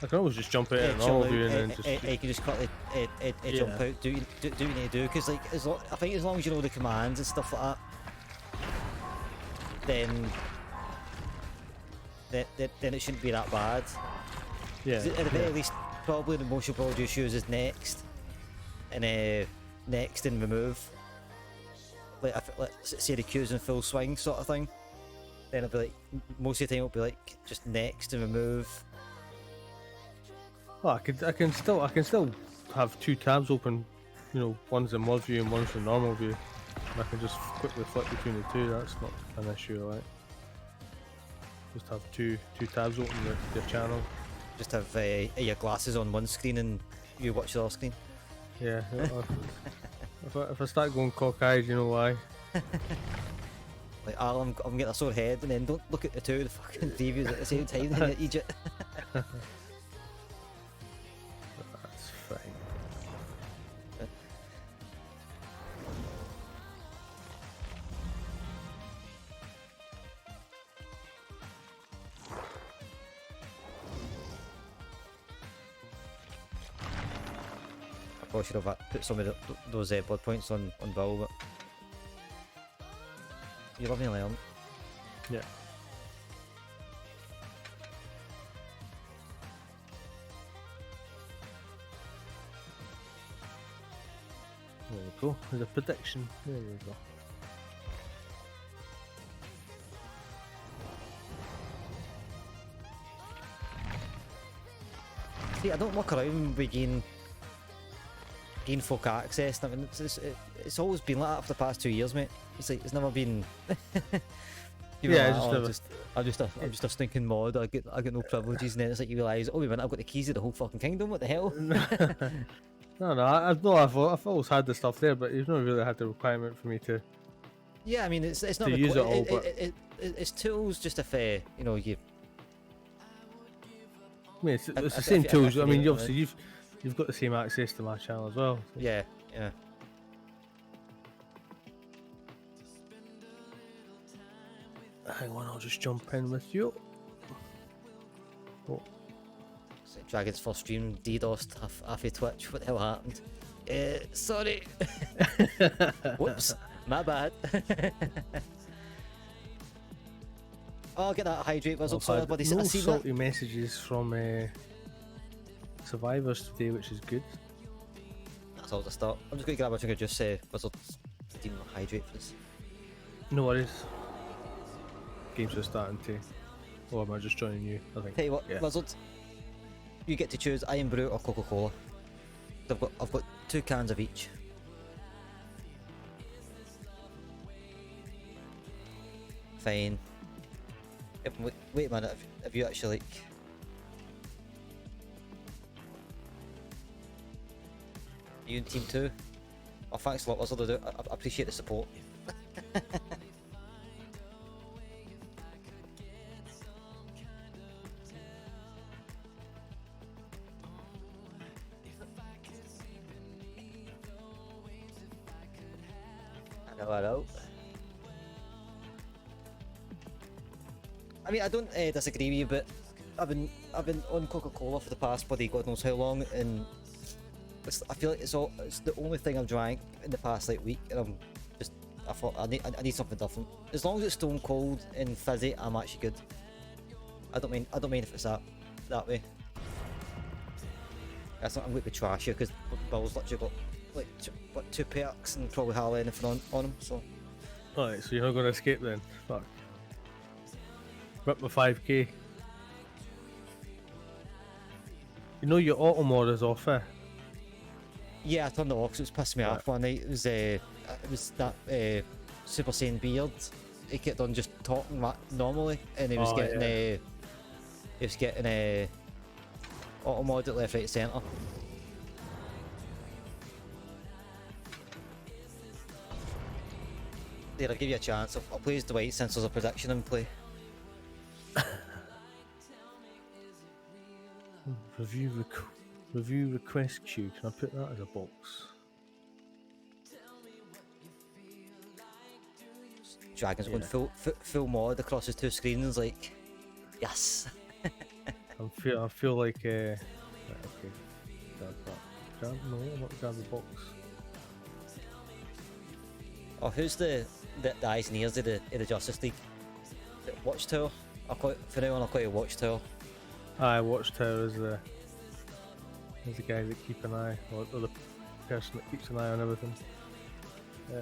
I can always just jump out in normal view and then just. You can just quickly jump out, do what you need to do, because like I think as long as you know the commands and stuff like that, then it shouldn't be that bad. Yeah. At the very least, probably the most you'll probably just use is next, and next and remove. Like say the queue's in full swing sort of thing, then it'll be like most of the time it'll be like just next and remove. Oh, I can still have two tabs open, you know, one's in mod view and one's in normal view. And I can just quickly flip between the two. That's not an issue, right? Just have two tabs open the channel. Just have your glasses on one screen and you watch the other screen. Yeah. if I start going cockeyed, you know why? Like, I'm getting a sore head, and then don't look at the two of the fucking previews at the same time, then you idiot. That's fine. I probably should have put some of those blood points on Bill, but you love me, Leon. Yeah. There we go. There's a prediction. There we go. See, I don't walk around with gain folk access. I mean, it's always been like that for the past 2 years, mate. It's like it's never been. Yeah, I'm just a stinking mod. I get no privileges, and then it's like you realise, oh wait a minute, I've got the keys to the whole fucking kingdom. What the hell? I've always had the stuff there, but you've not really had the requirement for me to. Yeah, I mean it's not to use it all, but it's tools. Just if you know you. I mean, it's the same tools. I mean, obviously you've got the same access to my channel as well. So. Yeah. Hang on, I'll just jump in with you. Oh. So Dragon's first stream DDoSed half of Twitch. What the hell happened? Sorry. Whoops. My bad. Oh, I'll get that hydrate wizard. Sorry, buddy. No I see salty that. messages from survivors today, which is good. That's all to start. I'm just going to grab a drink of juice. Wizards to hydrate for this. No worries. Games are starting to. Or am I just joining you? I think. Tell you what, yeah. Wizards, you get to choose Iron Brew or Coca-Cola. I've got 2 cans of each. Fine. Wait a minute. Have you actually like? Are you in team 2? Oh, thanks a lot, Wizard. I appreciate the support. No, I know. I mean, I don't disagree with you, but I've been on Coca-Cola for the past bloody God knows how long, and I feel like it's the only thing I've drank in the past like week, and I thought I need something different. As long as it's stone cold and fizzy, I'm actually good. I don't mind if it's that way. That's not, I'm going to be trash here because Bill's literally got like what, 2 perks and probably hardly anything on him. So. Alright, so you're not going to escape then? Fuck. Rip my 5k. You know your auto mod is off, eh? Yeah, I turned it off because it was pissing me off one night. It was that Super Saiyan Beard. He kept on just talking normally, and he was getting auto mod at left, right, centre. There, I'll give you a chance. I'll play as Dwight since there's a prediction in play. Review request queue. Can I put that as a box? Dragon's going full mod across his 2 screens, like, yes. I feel like right, okay. Grab that. No, I'm not grab the box. Oh, who's the eyes and ears of the Justice League? The Watchtower? For now on, I'll call you Watchtower. Aye, Watchtower is the guy that keep an eye, or the person that keeps an eye on everything. I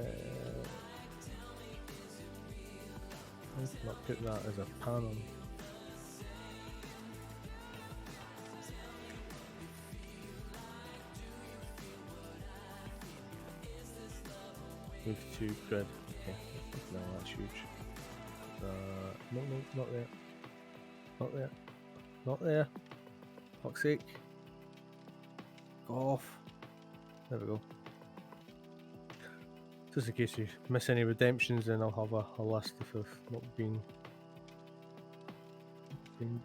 can not put that as a pan on. Move to grid. Okay, no, that's huge. No, not there. Not there. Not there. Fuck's sake. Go off. There we go. Just in case you miss any redemptions, then I'll have a list if I've not been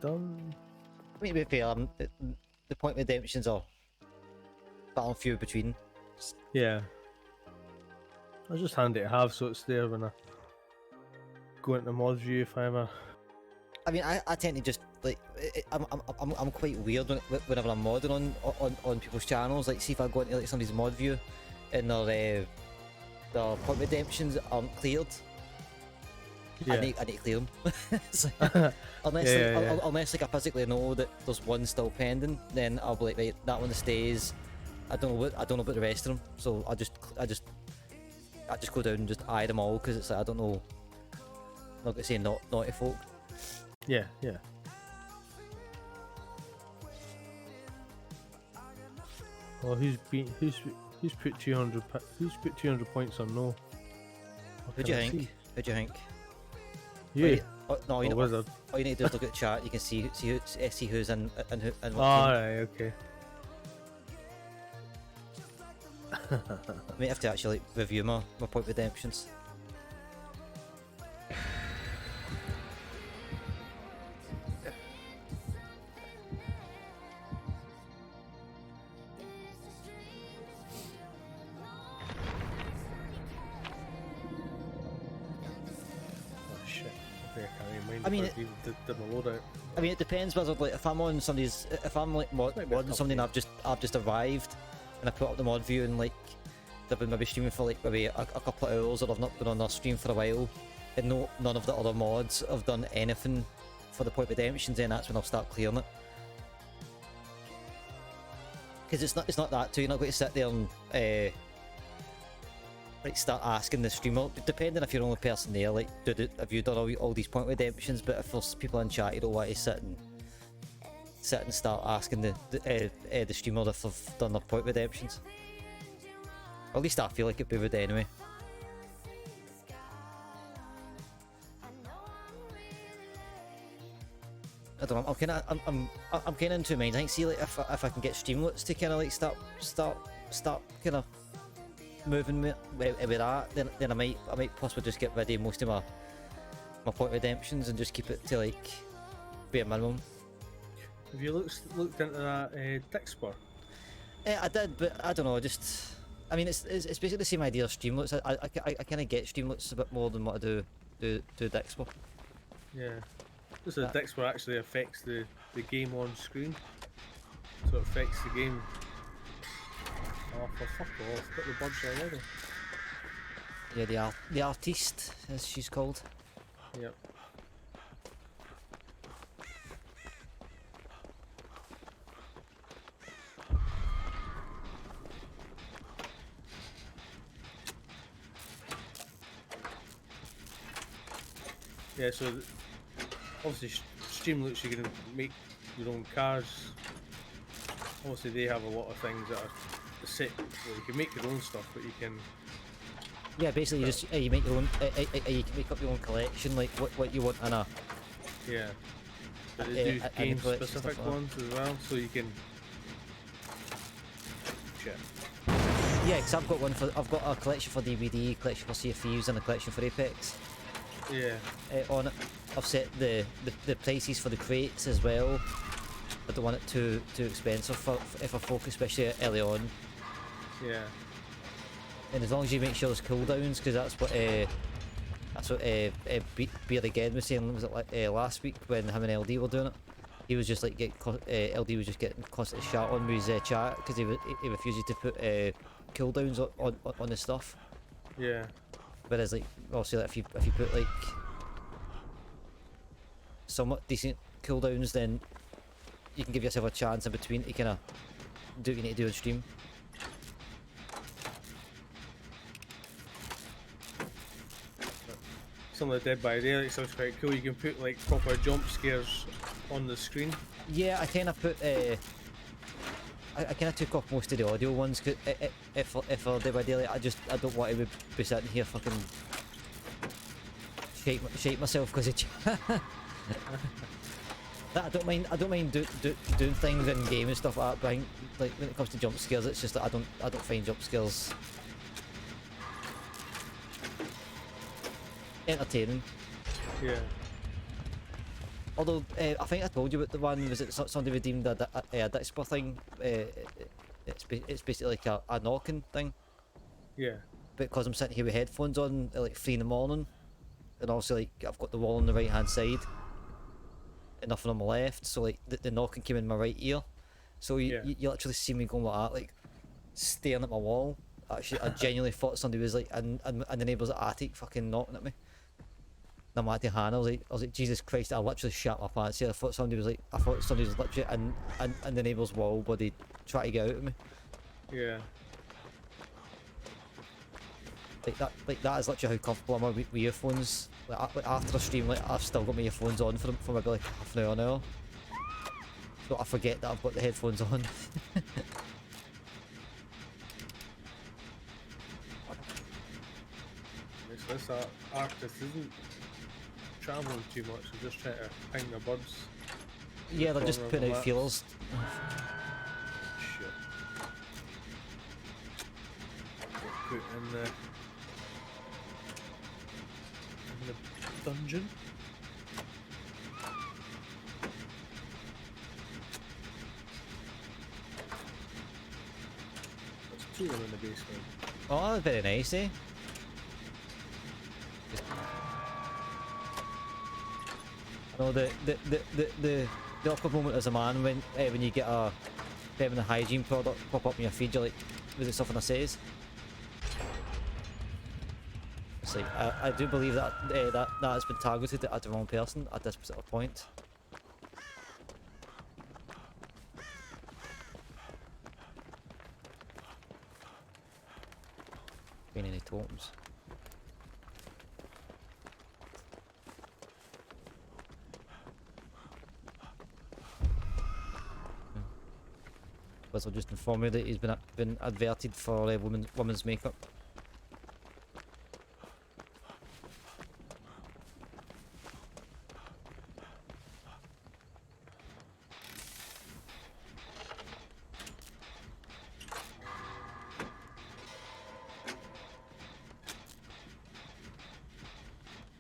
done. I mean, to be fair, the point redemptions are far and few between. Yeah. It's just handy to have, so it's there when I go into mod view if I ever. I mean, I tend to just like I'm quite weird whenever I'm modding on people's channels. Like, see if I go into like somebody's mod view and their point redemptions aren't cleared. Yeah. I need to clear them. Like, unless like I physically know that there's one still pending, then I'll be like, right, that one stays. I don't know about the rest of them, so I just go down and just eye them all because it's like I don't know. I'm not gonna say naughty folk. Yeah, yeah. Well, who's put 200 points on no? Who do you think? You. No, you know, Wizard. all you need to do is look at the chat. You can see who's in and what team. Alright, okay. I may have to actually like, review my point redemptions. I mean, it depends whether like if I'm on somebody's, if I'm like modding something and I've just arrived and I put up the mod view and like they've been maybe streaming for like maybe a couple of hours or I've not been on their stream for a while and none of the other mods have done anything for the point redemptions, then that's when I'll start clearing it. Because it's not that too. You're not going to sit there and like start asking the streamer, depending if you're the only person there, like have you done all these point redemptions, but if there's people in chat you don't want to sit and start asking the streamer if they've done their point redemptions. Or at least I feel like it would anyway. I don't know, I'm kinda in two minds. I think see like if I can get Streamlets to kinda like start kinda moving with that, then I might possibly just get rid of most of my point redemptions and just keep it to like bare minimum. Have you looked into that Dixper? I did, but I don't know, just I mean, it's basically the same idea as Streamloots. I kind of get Streamloots a bit more than what I do Dexpo. Yeah. Just the Dexpo actually affects the game on screen. So it affects the game. Oh, for fuck off. Got the birds already. Yeah, the artiste, as she's called. Yep. Yeah, so obviously Streamloots, you can make your own cars. Obviously they have a lot of things that are set, well, you can make your own stuff, but you can... Yeah, basically you just you make your own, you can make up your own collection, like what you want in a... Yeah. But they do a game collection specific stuff like ones as well, so you can... Shit. Yeah, because I've got a collection for DVD, collection for Sea of Thieves, and a collection for Apex. Yeah. On it, I've set the prices for the crates as well. I don't want it too expensive if I focus, especially early on. Yeah. And as long as you make sure there's cooldowns, because that's what Beer Again was saying. Was it like last week when him and LD were doing it? He was just like LD was just getting constantly shot on with his chat because he refuses to put cooldowns on the stuff. Yeah. Whereas like obviously like, if you put like somewhat decent cooldowns, then you can give yourself a chance in between to kind of do what you need to do on stream. Some of the Dead by Daylight stuff's quite cool. You can put like proper jump scares on the screen. Yeah, I kind of put I kind of took off most of the audio ones. Cause if I Dead by Daylight, I don't want to be sitting here fucking shake myself because it. That I don't mind doing things in game and stuff like that. But like when it comes to jump scares, it's just that I don't find jump scares entertaining. Yeah. Although I think I told you about the one, was it somebody redeemed a Dixper thing? It's basically like a knocking thing. Yeah. Because I'm sitting here with headphones on at like 3 in the morning, and also like I've got the wall on the right hand side and nothing on my left, so like the knocking came in my right ear, so you literally see me going like that, like staring at my wall. Actually, I genuinely thought somebody was like in the neighbour's attic fucking knocking at me. And I'm at to Hannah, I was like, Jesus Christ, I literally shat my pants here. I thought somebody was literally in the neighbour's wall, but they try to get out of me. Yeah. Like that is literally how comfortable I am with earphones. Like after a stream, like I've still got my earphones on for maybe like half an hour now. So I forget that I've got the headphones on. This artist isn't travelling too much, they're just trying to ping the birds. Yeah, they're just putting out feelers. Shit. Put in the dungeon. There's 2 of them in the basement. Oh, that's very nice, eh? No, the awkward moment as a man when you get a feminine hygiene product pop up in your feed, you're like, was it something I says? It's like I do believe that that has been targeted at the wrong person at this particular point. Been any totems? Whistle just informed me that he's been adverted for women's makeup.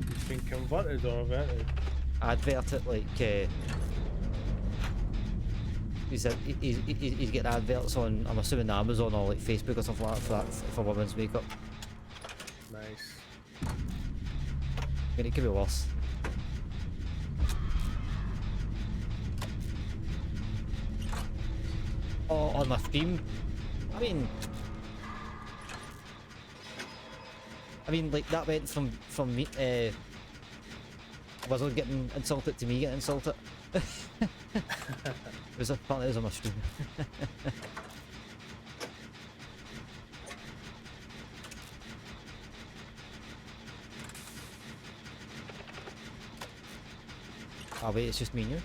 It's been converted or averted. Adverted, like He's getting adverts on, I'm assuming Amazon or like Facebook or something like that for women's makeup. Nice. I mean, it could be worse. Oh, on my stream. I mean, like that went from me, Wizard getting insulted to me getting insulted. Apparently it was on my stream. Ah wait, it's just me and you.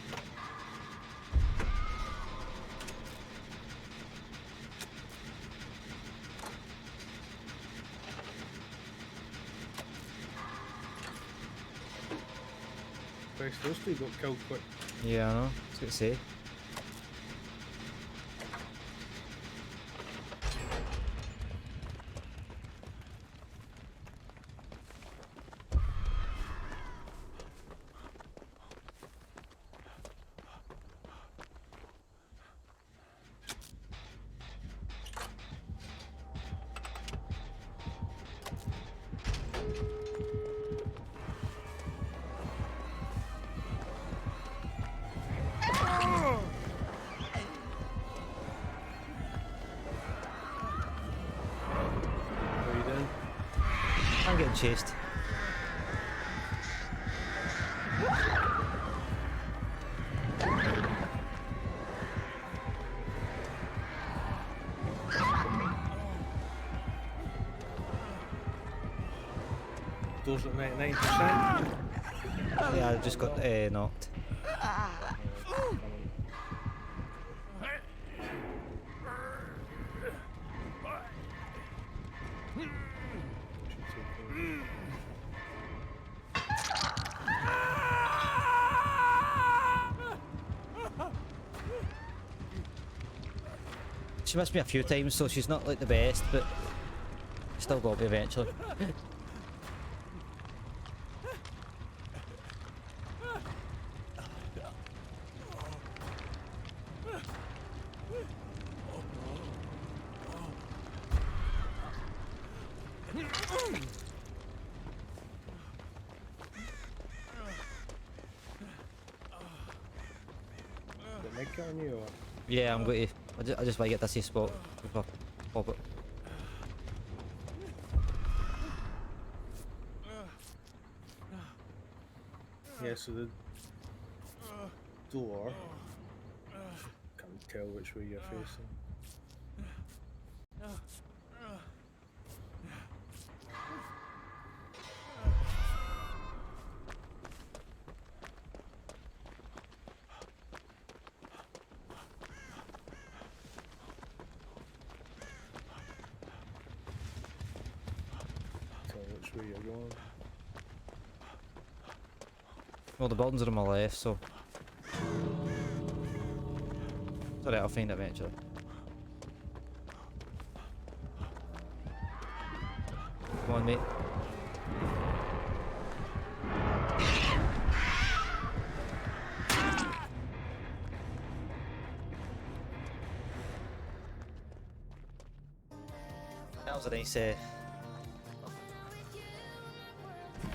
Christ, those two got killed quick. Yeah, I know. I was gonna say. What are you doing? I'm getting chased. Those at 99%. Yeah, I just got knocked. She missed me a few times, so she's not like the best, but still got me eventually. Did they make it on you or? Yeah, I'm going to. I just want to get this safe spot before I pop it. Yeah, so the door, can't tell which way you're facing. Tell which way you're going. Well, the buildings are on my left, so. It's alright, I'll find it eventually. Come on, mate. That was a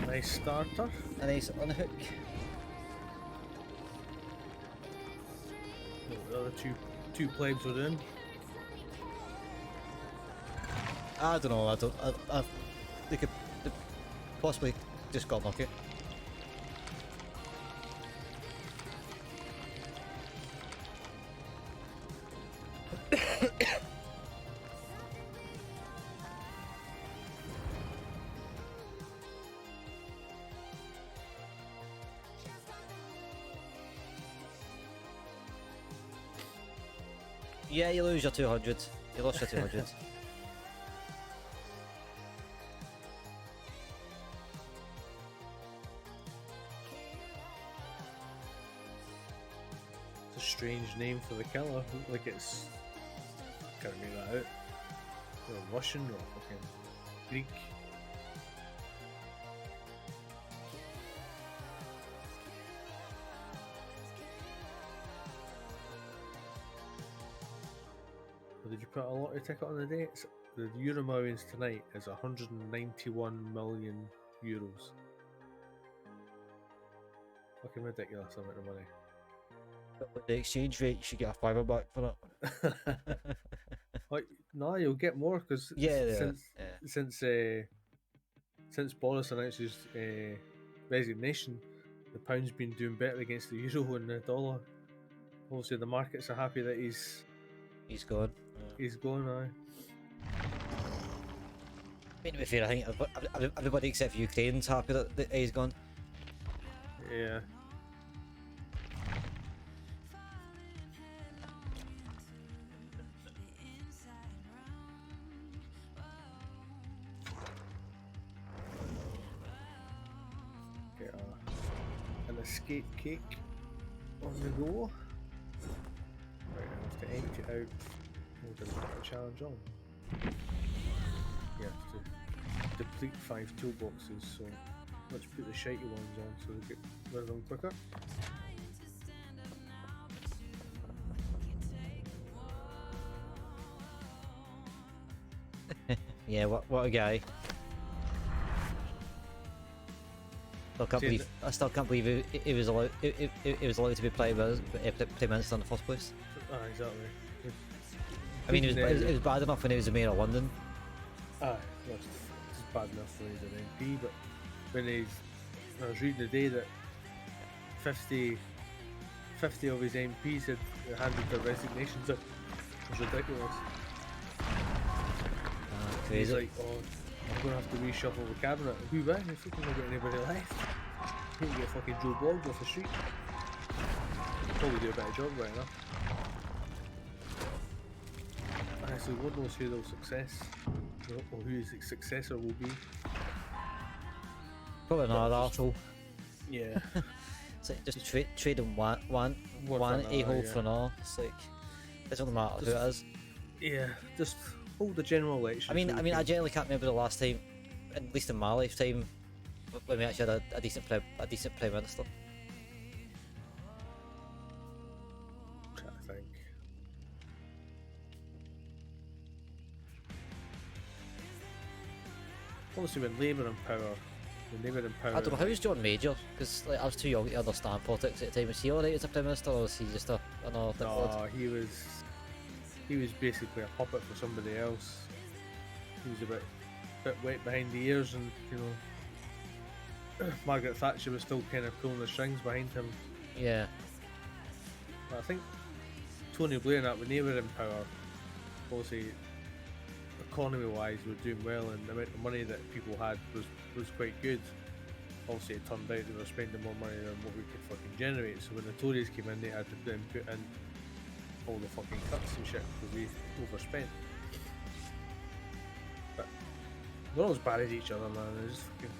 Nice starter. nice unhook. The other two plebs were in. I don't know. They could they possibly just got lucky. Yeah, you lose your 200. You lost your 200. It's a strange name for the killer. Like it's. Can't make that out. Or Russian or fucking Greek. did you put a lottery ticket on the day? The Euro Millions tonight is 191 million euros. Fucking ridiculous amount of money. But the exchange rate, you should get a fiver back for it. Like, no, you'll get more because Yeah, since Boris announced his resignation, the pound's been doing better against the euro and the dollar. Obviously, the markets are happy that he's gone. he's gone now. I mean, to be fair, I think everybody except for Ukraine's happy that he's gone. Yeah. Get an escape cake on the go. Right, I have to empty out. Oh, did I put a challenge on? You have to deplete 5 toolboxes, so let's put the shitey ones on so they get rid of them quicker. Yeah, what a guy. I still can't believe he was allowed to be Prime Minister in the first place. Exactly. I mean, it was bad enough when he was the Mayor of London. Well, it's bad enough when he's an MP, but when I was reading today that 50 of his MPs had handed their resignations in. It was ridiculous. Crazy. He's like, oh, I'm going to have to reshuffle the cabinet. Who ran? If we can't get anybody left. You can get fucking Joe Bloggs off the street. Probably do a better job right now. Honestly, God knows who they'll or who his successor will be. Probably another arsehole. Yeah. It's like just trading one a-hole for another. It's like, it doesn't matter who it is. Yeah, just hold the general election. I generally can't remember the last time, at least in my lifetime, when we actually had a decent Prime Minister. I'm trying to think. Obviously, when Labour in power. I don't know, how was John Major? Because like, I was too young to understand politics at the time. Was he alright as a Prime Minister, or was he just another No, he was basically a puppet for somebody else. He was a bit wet behind the ears, and you know, Margaret Thatcher was still kind of pulling the strings behind him. Yeah. But I think Tony Blair and that, when they were in power, obviously economy-wise, we were doing well, and the amount of money that people had was quite good. Obviously, it turned out they were spending more money than what we could fucking generate. So when the Tories came in, they had to then put in all the fucking cuts and shit because we overspent. But they're not as bad as each other, man. They're just fucking.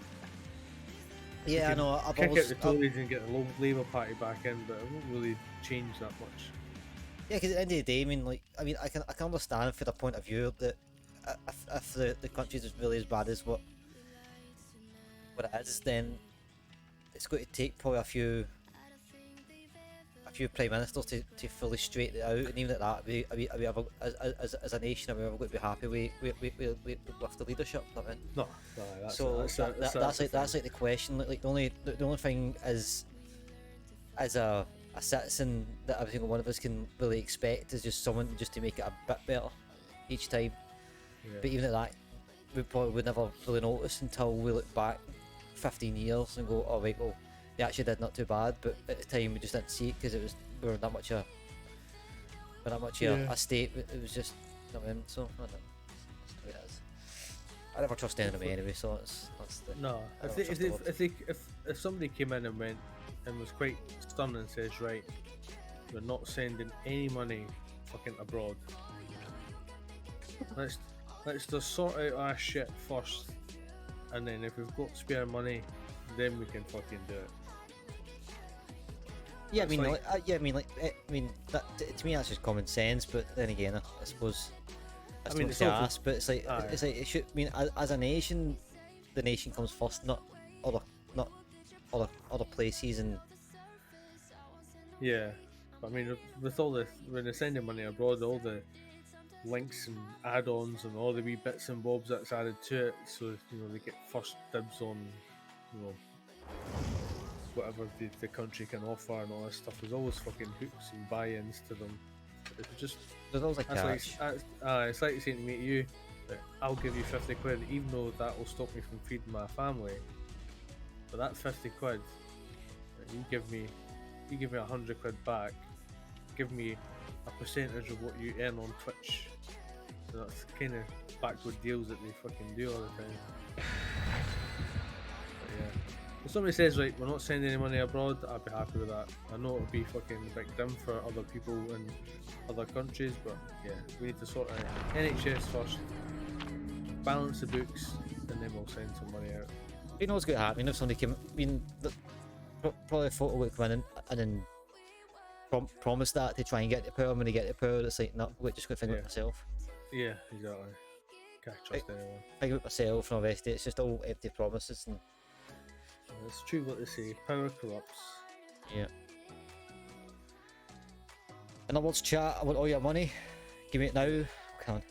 Yeah, I know. I've kick always out the Tories and get the Labour Party back in, but it won't really change that much. Yeah, because at the end of the day, I can understand for the point of view that if the country is really as bad as what it is, then it's going to take probably a few prime ministers to fully straighten it out, and even at that, as a nation, are we ever going to be happy with the leadership? No, that's like the question. Like the only thing is, as a citizen, that every single one of us can really expect is just someone just to make it a bit better each time. Yeah. But even at that, we probably would never really notice until we look back 15 years and go, oh right, well, they actually did not too bad, but at the time we just didn't see it because we were that much a state. It was just, you know what I mean? So I don't know. That's the way it is. I never trust anybody anyway, so that's the. No, if somebody came in and went and was quite stern and says, right, we're not sending any money fucking abroad. Let's just sort out our shit first, and then if we've got spare money, then we can fucking do it. Yeah, that, to me that's just common sense. But then again, I suppose that's to ask. But it's like it should. I mean, as a nation, the nation comes first, not other places. And yeah, but I mean, with all the when they're sending money abroad, all the links and add-ons and all the wee bits and bobs that's added to it, so you know they get first dibs on, you know, whatever the country can offer and all this stuff. There's always fucking hooks and buy-ins to them. It's just There's always a catch. it's like saying to me to you that I'll give you 50 quid, even though that will stop me from feeding my family. But that 50 quid, that you give me 100 quid back, give me a percentage of what you earn on Twitch. So that's kind of backward deals that they fucking do all the time. But yeah. If somebody says, right, we're not sending any money abroad, I'd be happy with that. I know it'll be fucking a big dim for other people in other countries, but yeah, we need to sort out NHS first, balance the books, and then we'll send some money out. You know what's going to happen if somebody came, probably a photo would come in and then promise that to try and get the power. When they get the power, it's like, no, we're just going to figure it myself. Yeah, exactly. Can't trust anyone. Figure it myself and all the rest of it. It's just all empty promises. And it's true what they say, power corrupts. Yeah. In other words, chat, I want all your money. Give me it now. Come on.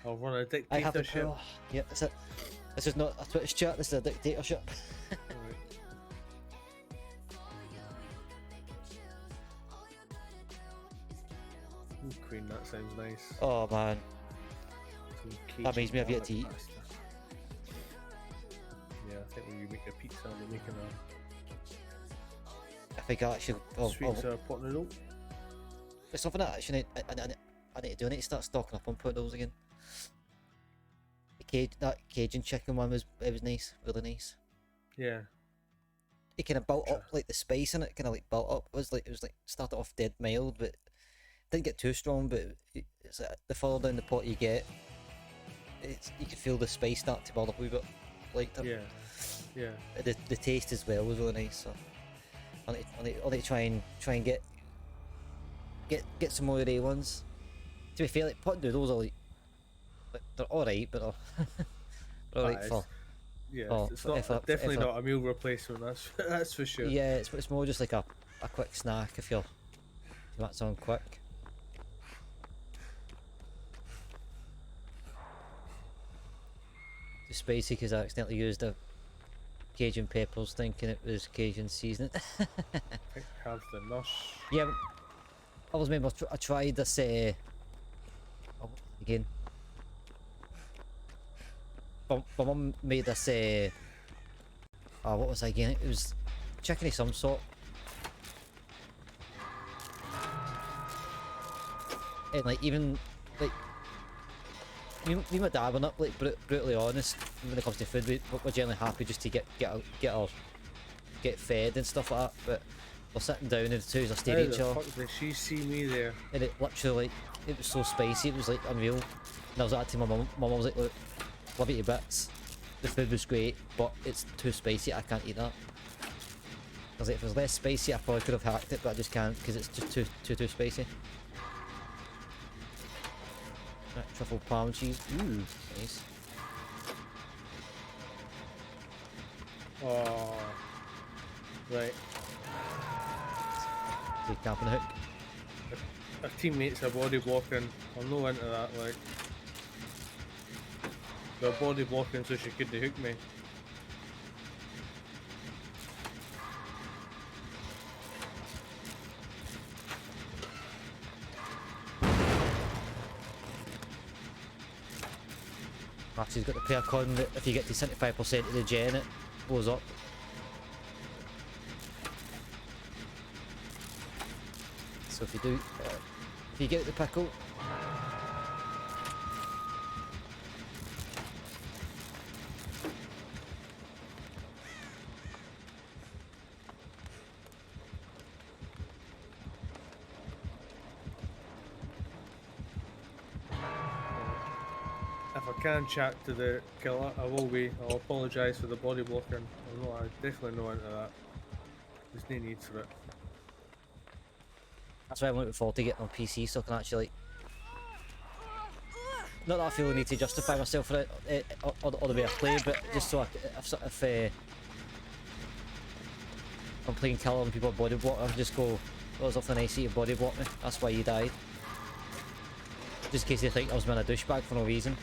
I'll run a dictatorship. I have the power. Yeah, that's it. This is not a Twitch chat, this is a dictatorship. Ooh, Queen, that sounds nice. Oh man. That makes me have yet to eat. Pasta. Yeah, I think when you make a pizza, we're making a I think I actually. sweet and sour pot noodle. It's something that actually I need to do. I need to start stocking up on pot noodles again. That Cajun chicken one was nice, really nice. Yeah. It kind of built up, like the spice in it kind of like built up. It was like started off dead mild, but didn't get too strong. But it's like the further down the pot you get, you can feel the spice start to build up a wee bit. Like Yeah. Yeah. The taste as well was really nice. So I need to try and get some more of the ones. To be fair, like pot noodles are like they're alright, but they're alright for. Yeah, it's definitely not a meal replacement. That's for sure. Yeah, it's more just like a quick snack if you want something quick. Too spicy because I accidentally used a Cajun peppers thinking it was Cajun seasoning. Have the nush. Yeah, I was remember I tried this again. My mum made this what was I again? It was chicken of some sort. And like even like me and my dad were not like brutally honest when it comes to food. We're generally happy just to get fed and stuff like that. But we're sitting down and the two of us staring at each other. How the fuck did she see me there? And it literally, it was so spicy. It was like unreal. And I was like to my mum. My mum was like, "Look, love it to bits. The food was great, but it's too spicy. I can't eat that." I was like, if it was less spicy, I probably could have hacked it, but I just can't because it's just too spicy. Right, truffle palm cheese. Ooh, nice. Oh, right. See, camping hook. Our teammates are body blocking. I'm not into that. Like, they're body blocking so she couldn't hook me. She's got the player con that if you get to 75% of the gen, it blows up. So if you get the pickle, If I can chat to the killer, I will be. I'll apologise for the body blocking. I definitely know into that. There's no need for it. that's why I'm looking forward to getting on PC so I can actually, like, not that I feel the need to justify myself for it or the way I play, but just so if I'm playing killer and people are body block, I can just go, "Oh, there's nothing nice to body block me. That's why you died." Just in case they think I was being a douchebag for no reason.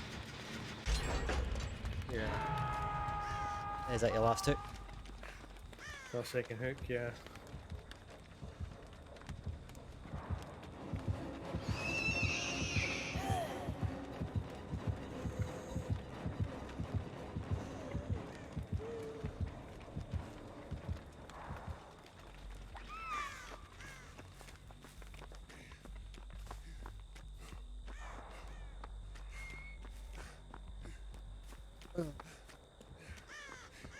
Yeah. Is that your last hook? That second hook, yeah.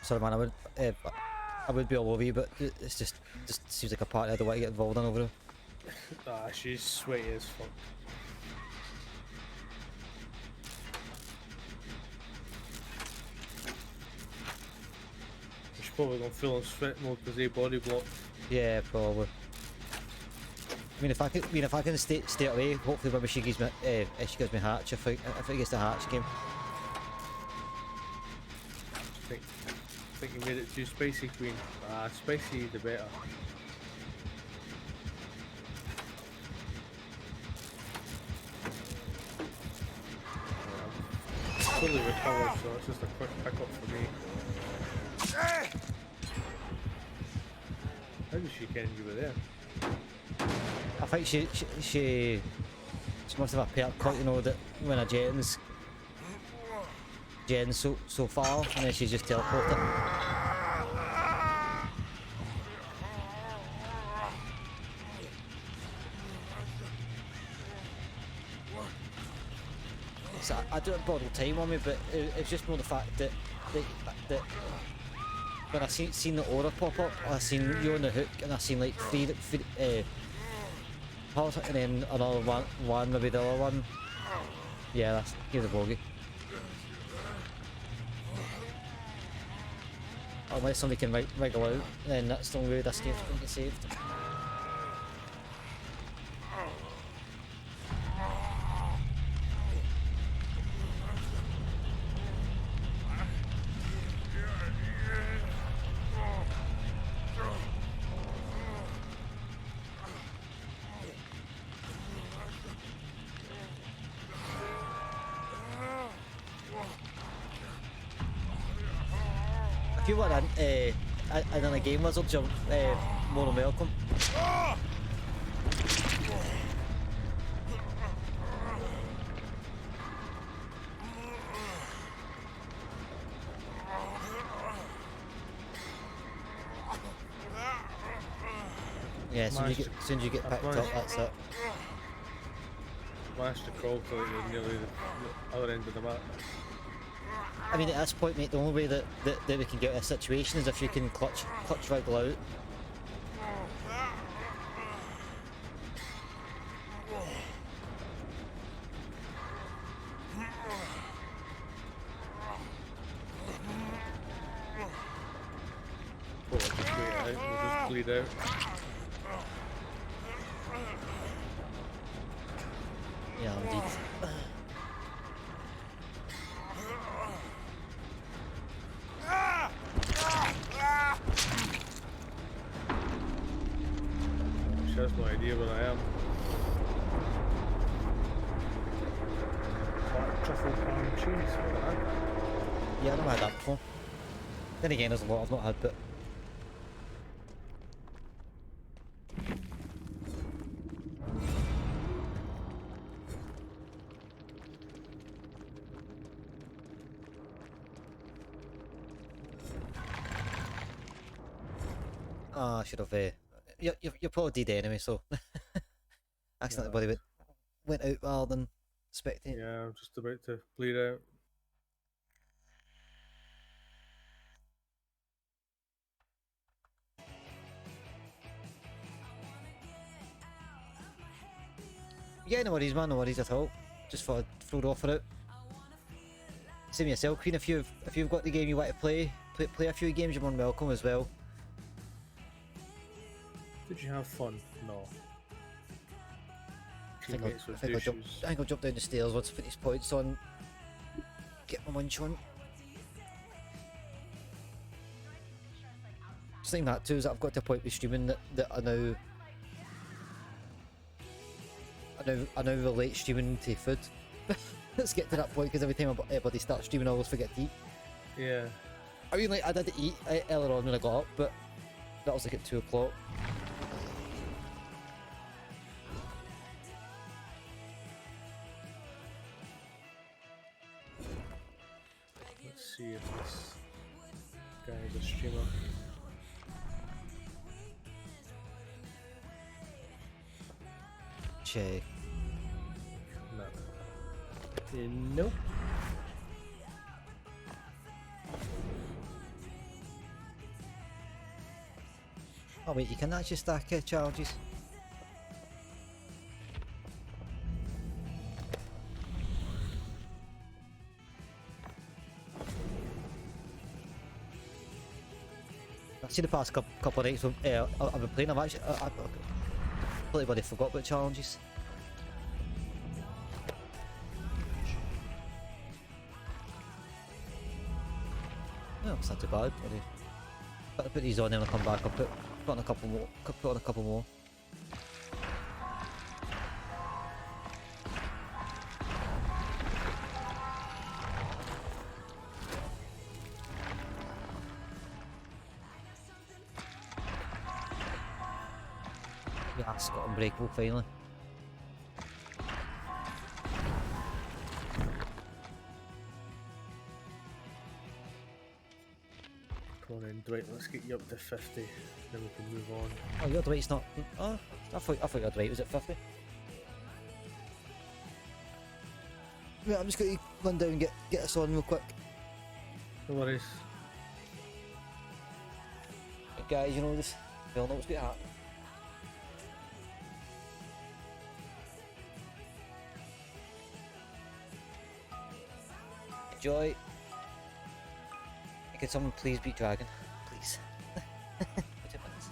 Sorry, man. I would be all over you, but it's just seems like a party I don't want to get involved in over here. Ah, she's sweaty as fuck. She's probably gone full on sweat mode because they body block. Yeah, probably. I mean, if I can stay away, hopefully maybe she gives me if she gives me hatch if it gets the hatch game. I think you made it too spicy, Queen. Ah, spicy the better. Fully recovered, so it's just a quick pick up for me. How did she ken you were there? I think she must have a perk cut, you know, that when a gens so far, and then she's just teleported. So I don't bottle time on me, but it's just more the fact that when I seen the aura pop up, I seen you on the hook, and I seen like three pulse, and then another one, maybe the other one. Yeah, that's here's a bogey. Unless somebody can wriggle out, then that's the only way this game's going to get saved. If you want in a game wizard, you're more than welcome. Yeah, as soon as you get picked up, that's it. Managed to crawl to like nearly the other end of the map. I mean, at this point, mate, the only way that we can get out of a situation is if you can clutch wriggle out. Oh, just wait it out, we'll just bleed out. Yeah, indeed. She has no idea where I am. Truffle pan cheese, what the heck? Yeah, I've never had that before. Then again, there's a lot I've not had, but... I should have... You're probably dead anyway, so... Accidentally body went out rather than spectating. Yeah, I'm just about to bleed out. Yeah, no worries, man, no worries at all. Just thought I'd throw the offer out. Same yourself, Queen. If you've got the game you want to play a few games, you're more than welcome as well. Did you have fun? No. I think I'll jump down the stairs once I put these points on. Get my munch on. Just think that too is that I've got to a point with streaming that I now I now relate streaming to food. Let's get to that point because every time everybody starts streaming, I always forget to eat. Yeah. I mean, like I did eat earlier on when I got up, but that was like at 2 o'clock. Let's see if this guy is a streamer. Check. No. Nope. Oh wait, you can actually stack charges. I've seen the past couple of nights I've been playing. I've completely bloody forgot about challenges. No, it's not too bad. I'll put these on, then I'll come back. I'll put on a couple more. Put on a couple more. Yeah, it's got unbreakable finally. Come on in, Dwight, let's get you up to 50, then we can move on. Oh, your Dwight's not. Oh, I thought your Dwight was at 50. Yeah, I'm just going to run down and get us on real quick. No worries. Guys, you know this. We all know what's going to happen. Enjoy. Can someone please beat Dragon? Please. For 2 minutes.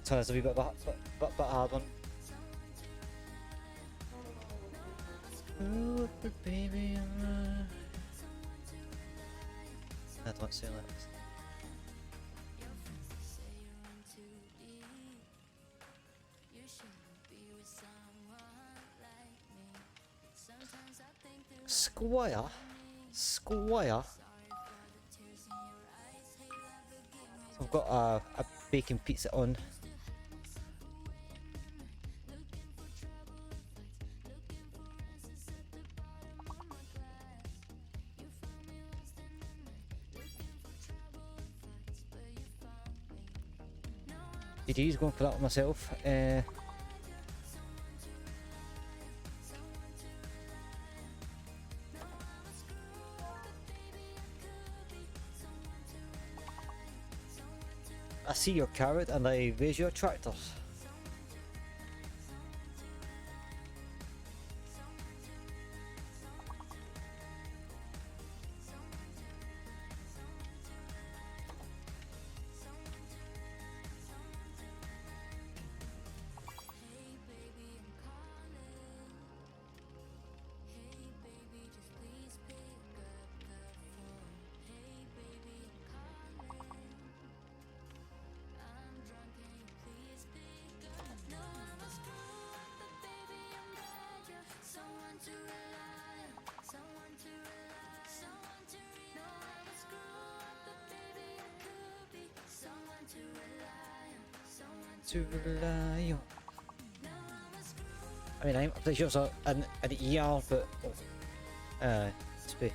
next one is a wee bit of a hard one. Ooh, baby, I don't say that. Squire? Squire? So I've got a bacon pizza on. GG's going for that one myself. I see your carrot and I raise your tractors. To rely on. I mean, I'm pretty sure it's an ER, but it's be.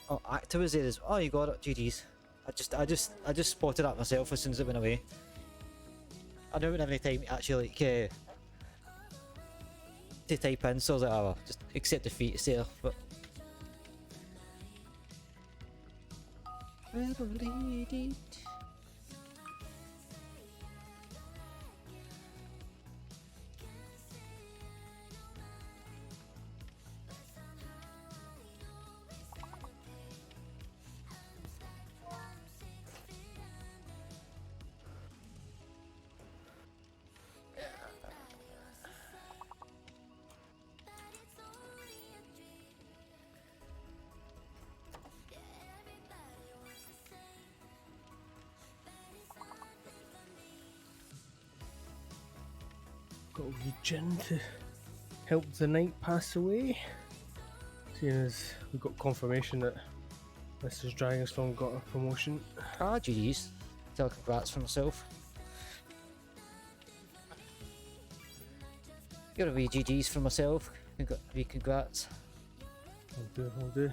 Oh, actor was there as oh, you got it. GG's. I just spotted that myself as soon as it went away. I didn't have any time to actually like to type in, so I was like, oh, well, just accept defeat, it's there. But got a wee gin to help the night pass away. Seeing as we got confirmation that Mrs. Dragonstorm got a promotion. ah, GG's. Tell congrats for myself. Got a wee GG's for myself. Got a wee congrats. I'll do.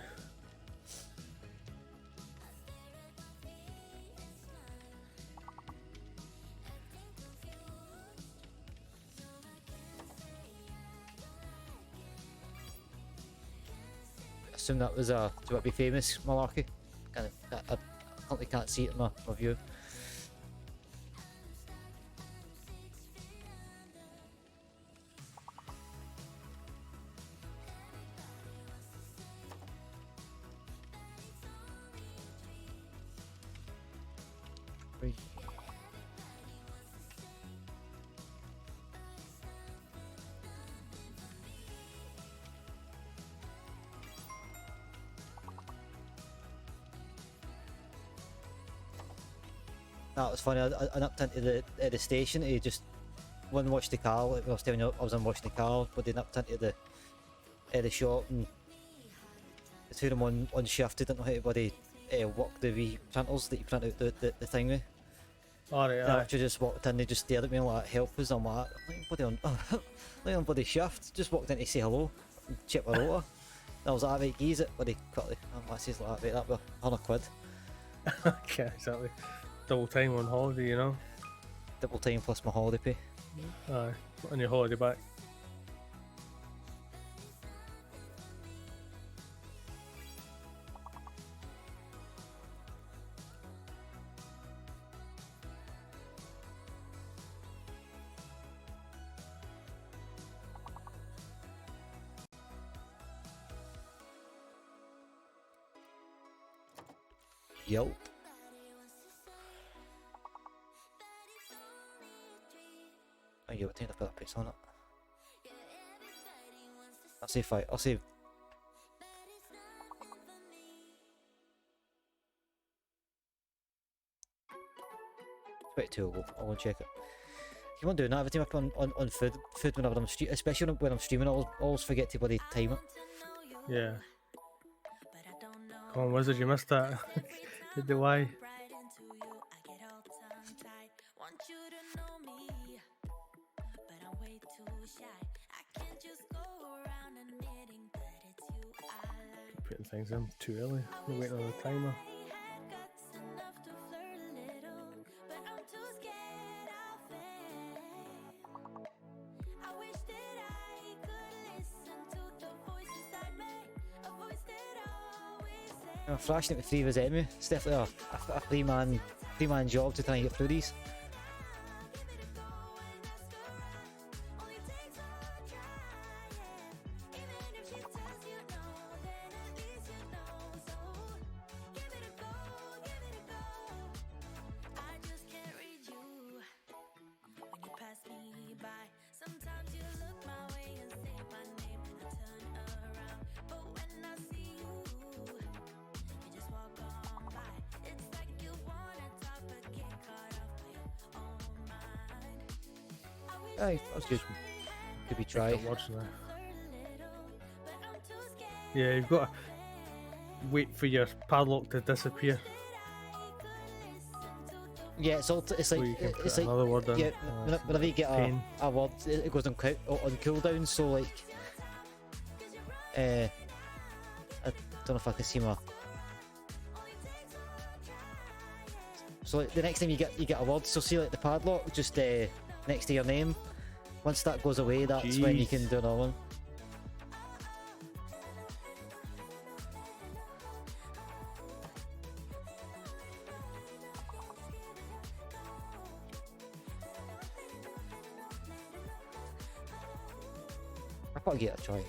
Assume that was a to be famous malarkey. I currently can't see it in my view. Right. That was funny. I nipped into the station to just one watch the car. Like I was telling you, I was unwashing the car, but they nipped into the shop, and the two of them on shift. They didn't know how to bloody work the wee printers that you print out the thing with. Alright, And after just walked in, they just stared at me like, help us. I'm like bloody on, like on bloody shift. Just walked in to say hello, and check my rotor. And I was like, right, geez it, bloody quickly. And I says like, right, that was £100. Okay, exactly. Double time on holiday, you know. Double time plus my holiday pay. Aye, on your holiday back. Yup. Oh yeah, what time to put that piece on it? I'll say 5. I'll say 22. I'll go and check it. You want to do that every time I put on food whenever I'm especially when I'm streaming. I always forget to bloody time it. Yeah. Come on, Wizard, you missed that. Hit the Y. Putting things in too early. We're waiting on the timer. I'm flashing it with 3 of his enemy. It's definitely a three-man job to try and get through these. Aye, that was good. Could be try. Yeah, you've got to wait for your padlock to disappear. Yeah, it's all. It's like it's like another word in. Yeah, whenever you get a word, it goes on cooldown. So like, I don't know if I can see my. So like, the next time you get a word, so see like the padlock just next to your name. Once that goes away, that's when you can do another one. I thought I'd give it a try.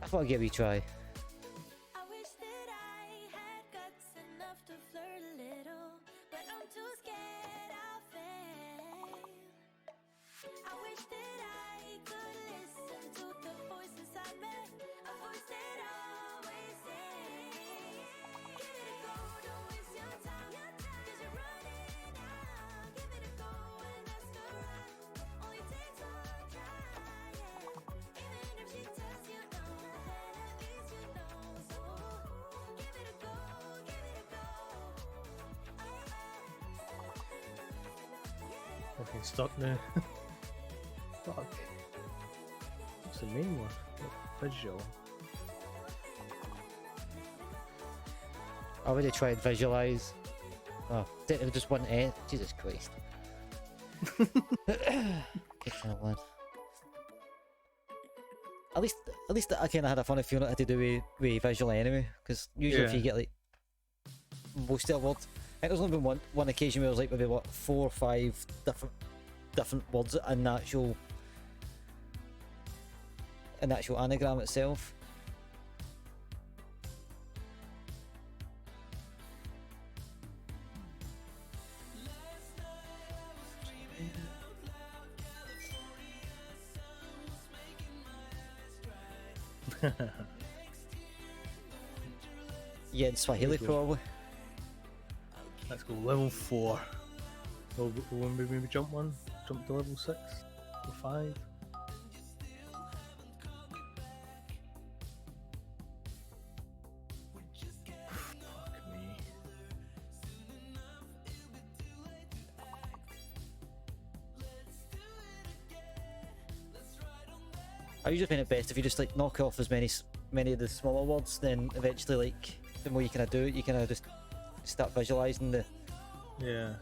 I thought I'd give it a try. Okay, stuck now. Fuck. What's the main one? Visual. I already tried visualize. Oh, didn't just one end. Jesus Christ. At least I kind of had a funny feeling it had to do with visual anyway, because usually if you get like most of the words, I think there's only been one occasion where it was like maybe what 4 or 5 different words in the actual anagram itself. Yeah, in Swahili probably. Let's go level 4. We'll maybe jump to level 6 or 5. Fuck me. I usually find it best if you just like knock off as many of the smaller words, then eventually like the more you kind of do it, you kind of just start visualizing the. Yeah.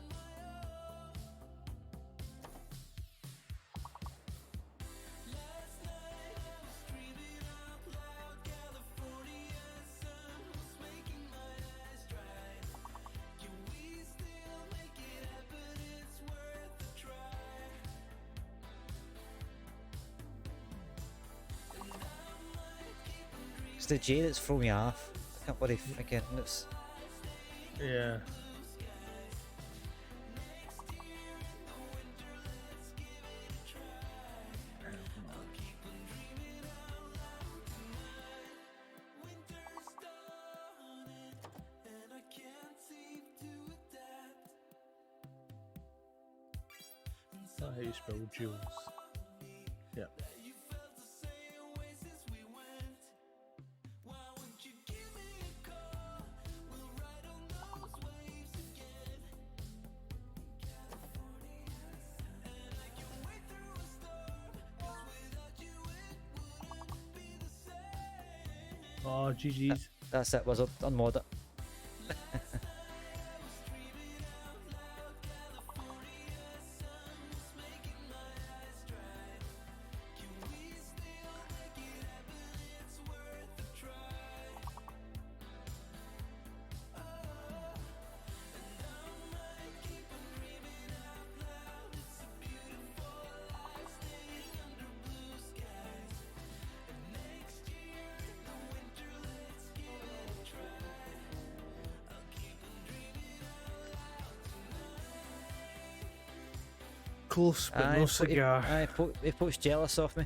It's the J that's thrown me off. I can't believe again it's. Yeah. That's how you spell Jules. Yeah. Oh, GG's. That's it, Wizard. Unmod it. Close, but no cigar. He puts jealous of me.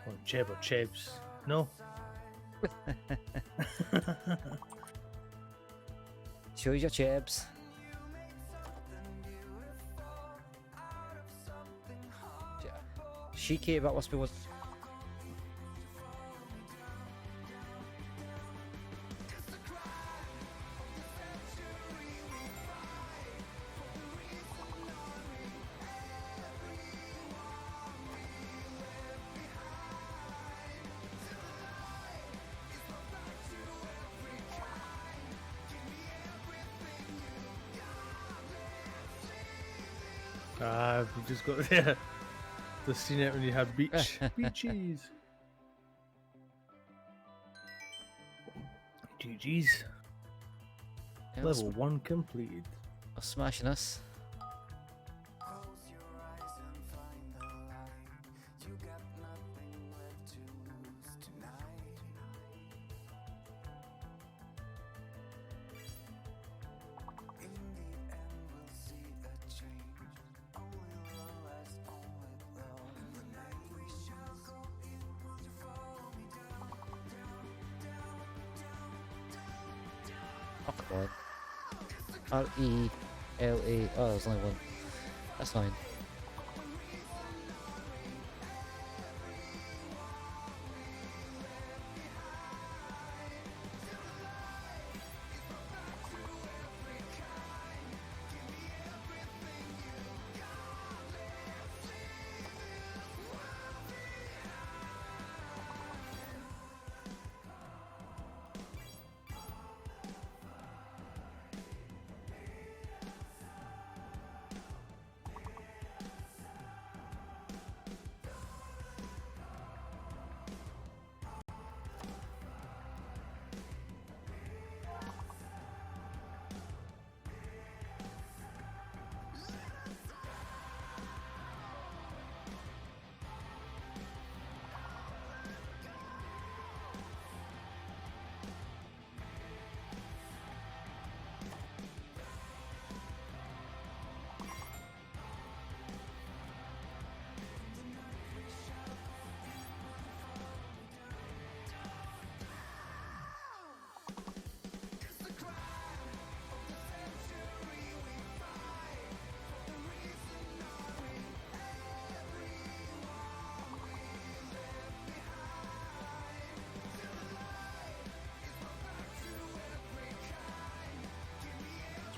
Oh, Cheb or Chebs? No. Shows your chebs. Cheeky, that must be what. We just got the scene it when you had beaches. GG's. Yeah, Level 1 completed. I'm smashing this. Oh god. R-E-L-A. Oh, there's only one. That's fine.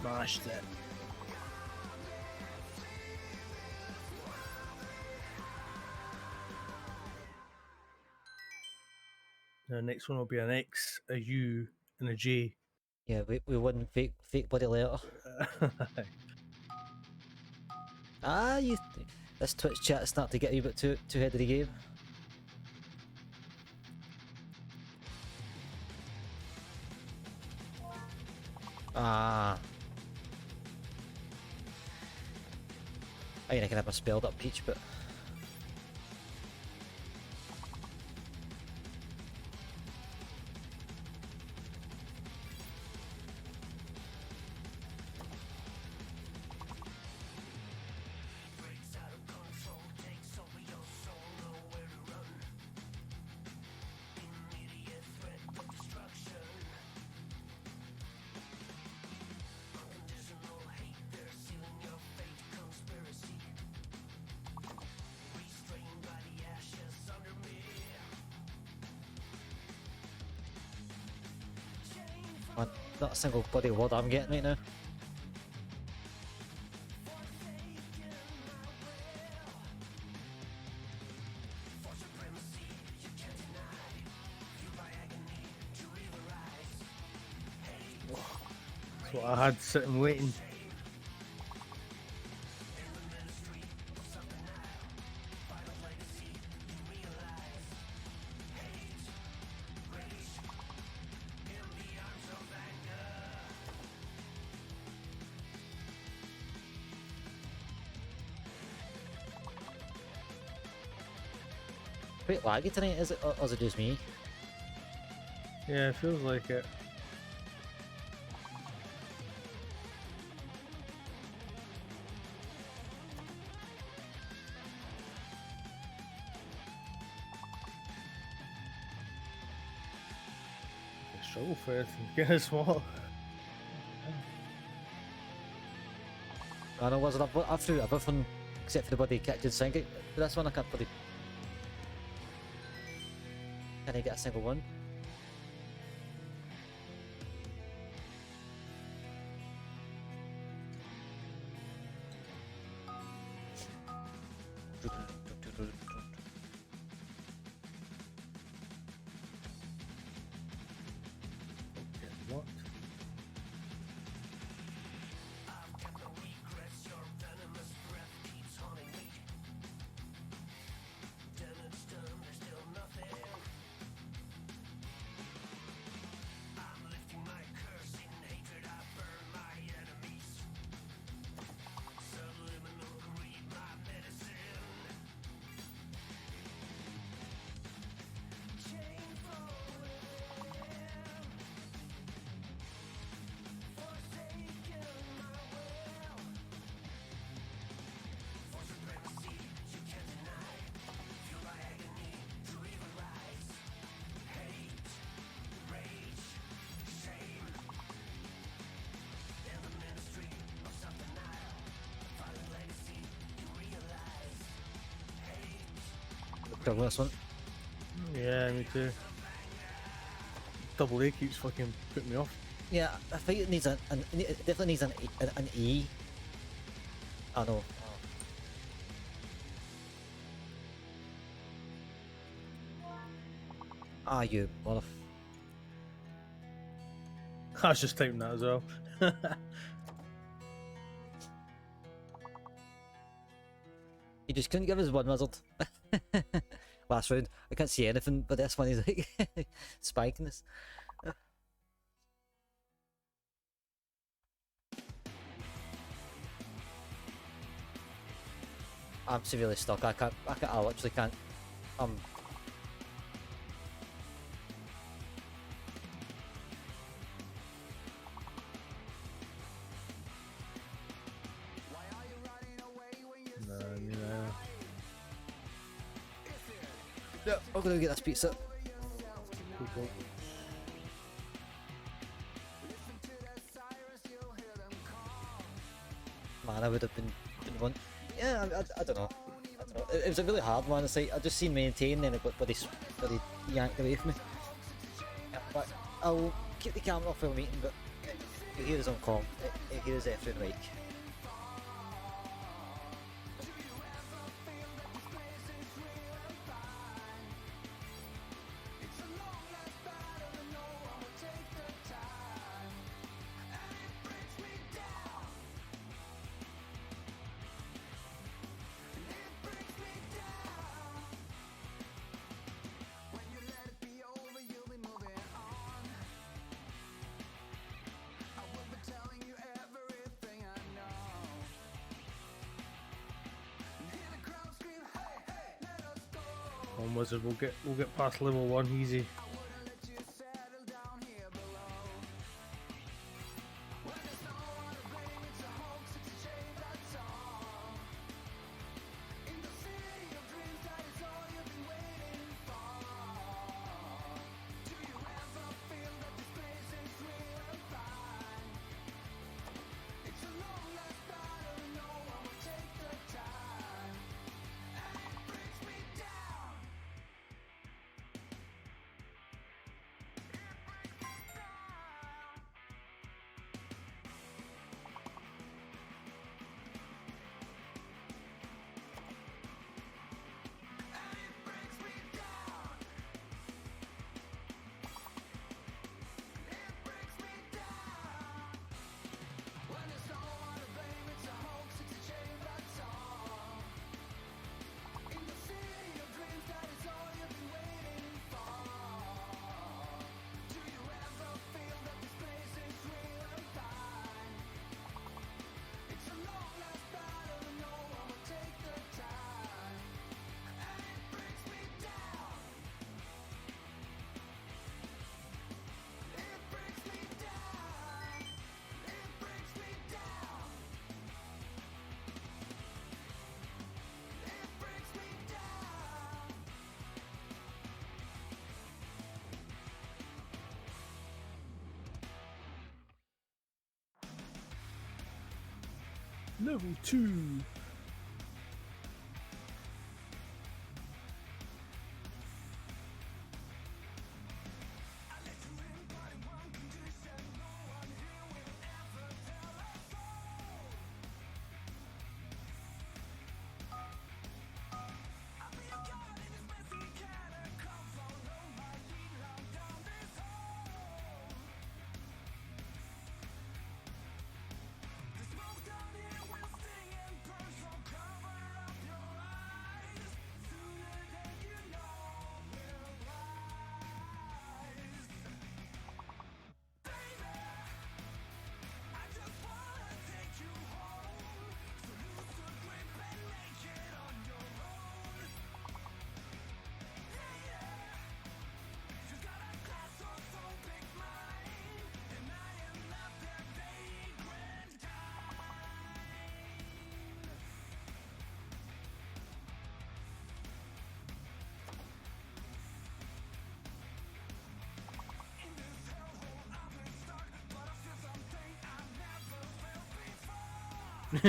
Smashed it. The next one will be an X, a U, and a J. Yeah, we won fake bloody letter. This Twitch chat is starting to get a bit too ahead of the game. I mean, I can have my spelled up peach, but not a single bloody word I'm getting right now. That's what I had sitting waiting. Quite laggy tonight, is it? Or is it just me? Yeah, it feels like it. I struggle for it. Guess what? I know, was it? I threw everything except for the bloody kitchen sink. But this one I can't bloody. Can I get a single one? What? Double this one. Yeah, me too. Double A keeps fucking putting me off. Yeah, I think it needs it definitely needs an E. I know. Ah, you mother. I was just typing that as well. He just couldn't give us one wizard. Last round, I can't see anything, but this one he's like spiking us. I'm severely stuck. I literally can't. Yeah, I'm gonna get this pizza. Cool. Man, I would have been one. Yeah, I don't know. It was a really hard one. It's like I just seen maintain, and it got bloody yanked away from me. Yeah, but I'll keep the camera off while meeting, but you hear us on call. here is F and Mike. One wizard, we'll get past level 1 easy. Level 2.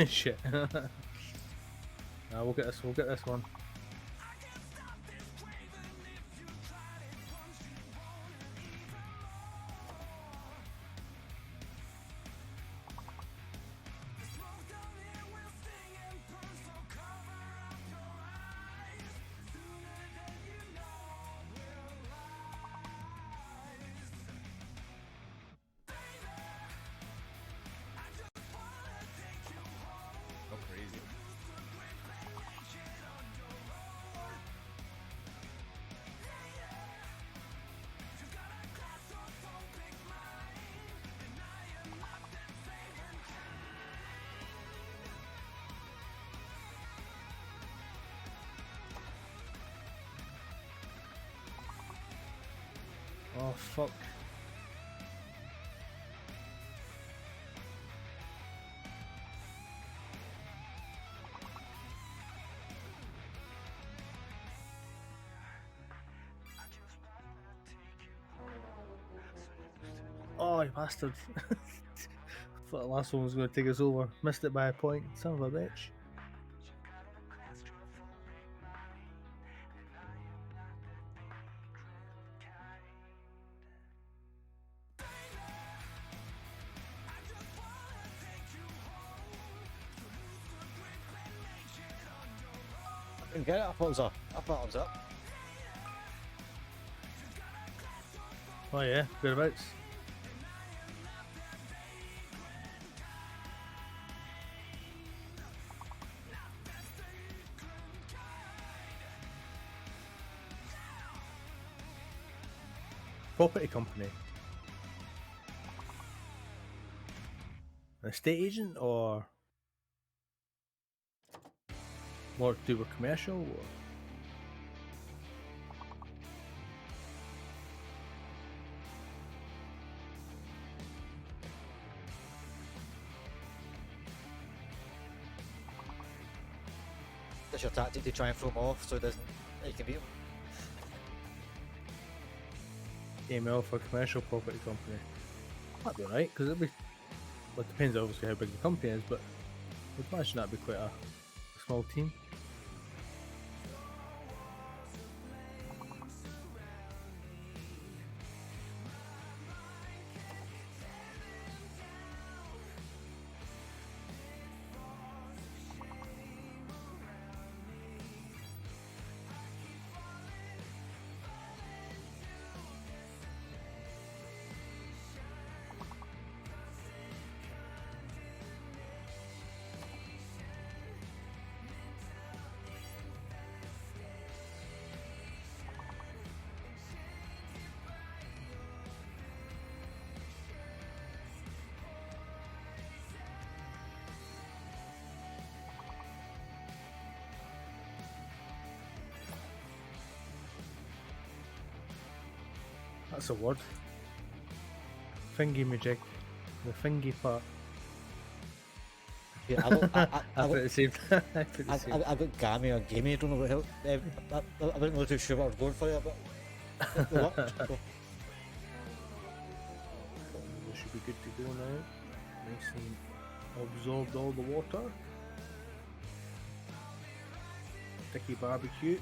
Shit. We'll get this. We'll get this one. Oh, crazy. Oh fuck. Oh, you bastard. Thought the last one was going to take us over. Missed it by a point. Son of a bitch. didn't get it. I thought it was a. I thought it was up. Oh yeah, whereabouts? Property company. An estate agent or more to do with commercial or That's your tactic to try and throw him off so it doesn't. You can beat him. email for a commercial property company. That'd be alright, because it'd be. Well, it depends obviously how big the company is, but I'd imagine that'd be quite a small team. That's a word. Fingy majig. The fingy part. Yeah, I put the same. I put the same. I got Gammy or Gamey, I don't know what hell. I wasn't really too sure what I was going for there, but it worked. So, We should be good to go now. Nice and absorbed all the water. Sticky barbecue.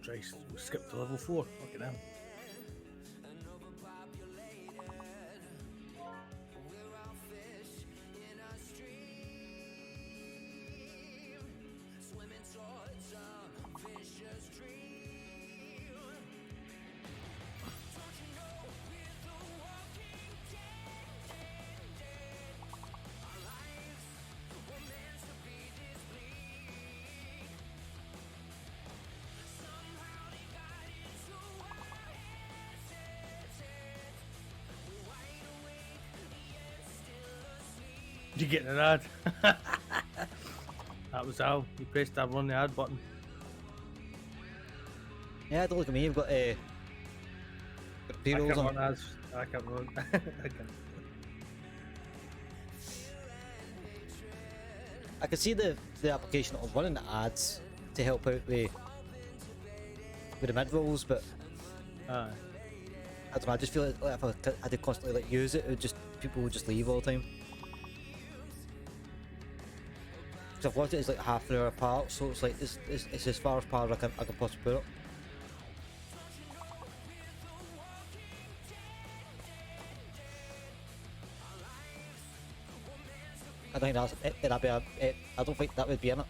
Christ, we skipped to level 4. Fucking hell. You getting an ad? That was Al. You pressed that run the ad button. Yeah, don't look at me. You've got I payrolls can't on. run ads. I can't run. I can't. I can see the application of running the ads to help out with the mid rolls, but Aye. I don't know. I just feel like if I had to constantly like use it, people would just leave all the time. Because I've watched it as like half an hour apart, so it's like it's as far apart as I can possibly put it. I don't think that'd be I don't think that would be in it.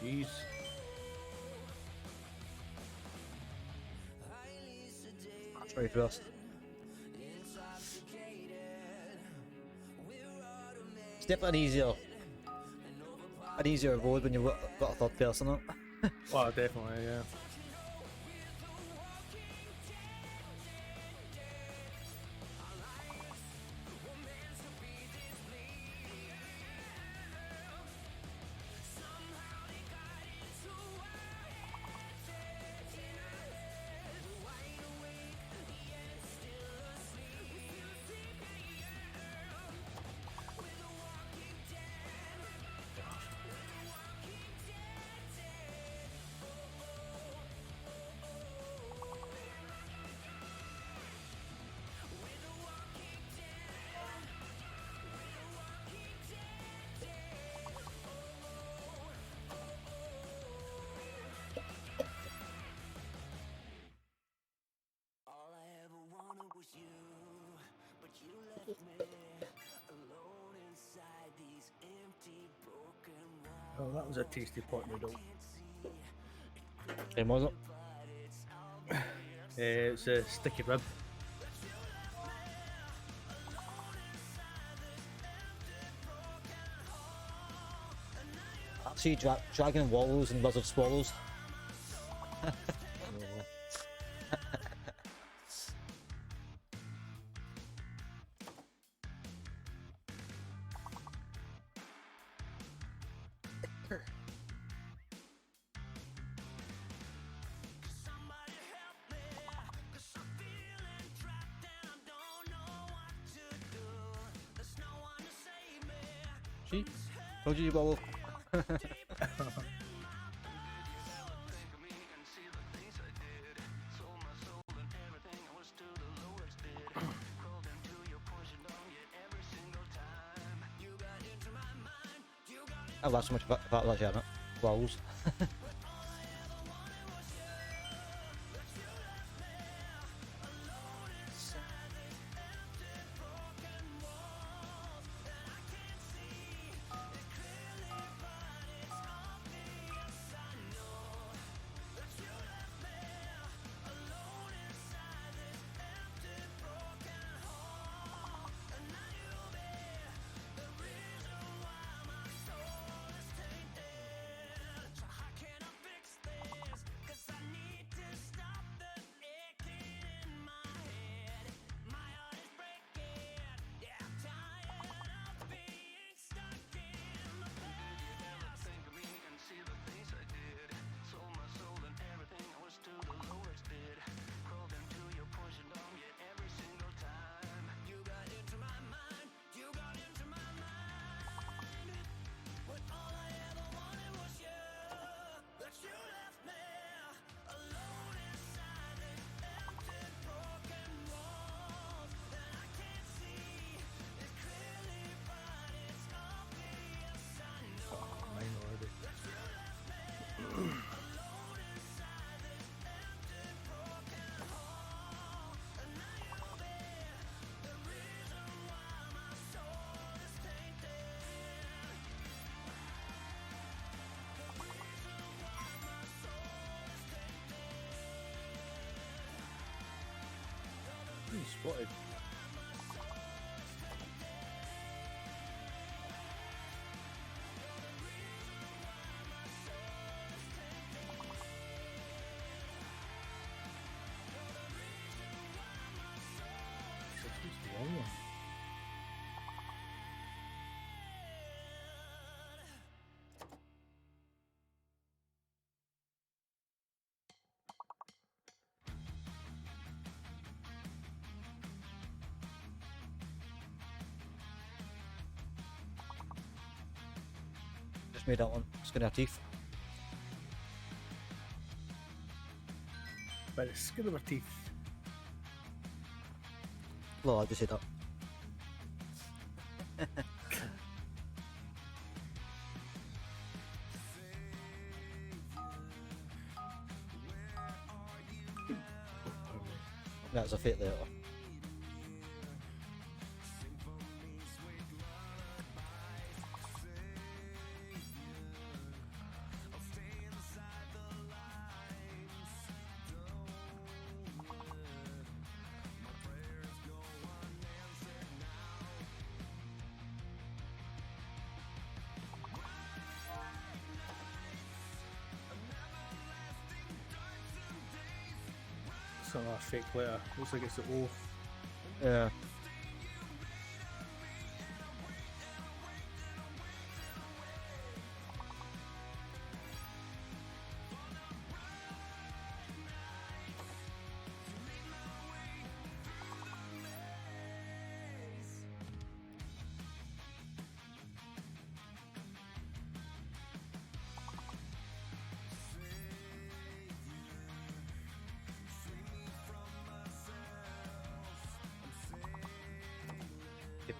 Jeez. That's very fast. It's definitely an easier road when you've got a third person on it. Oh, definitely, yeah. Oh, that was a tasty pot noodle. And was it? It's a sticky rib. Actually, dragon wallows and lizard swallows. See? Told you wallow. I've lost so much about that, haven't I? Wallows. spotted. Who's the wrong one? Just made that one. Skin our teeth. By the skin of our teeth. Well, I just said that. That was a fate later. It's not a fake letter. Looks like it's the O. Yeah.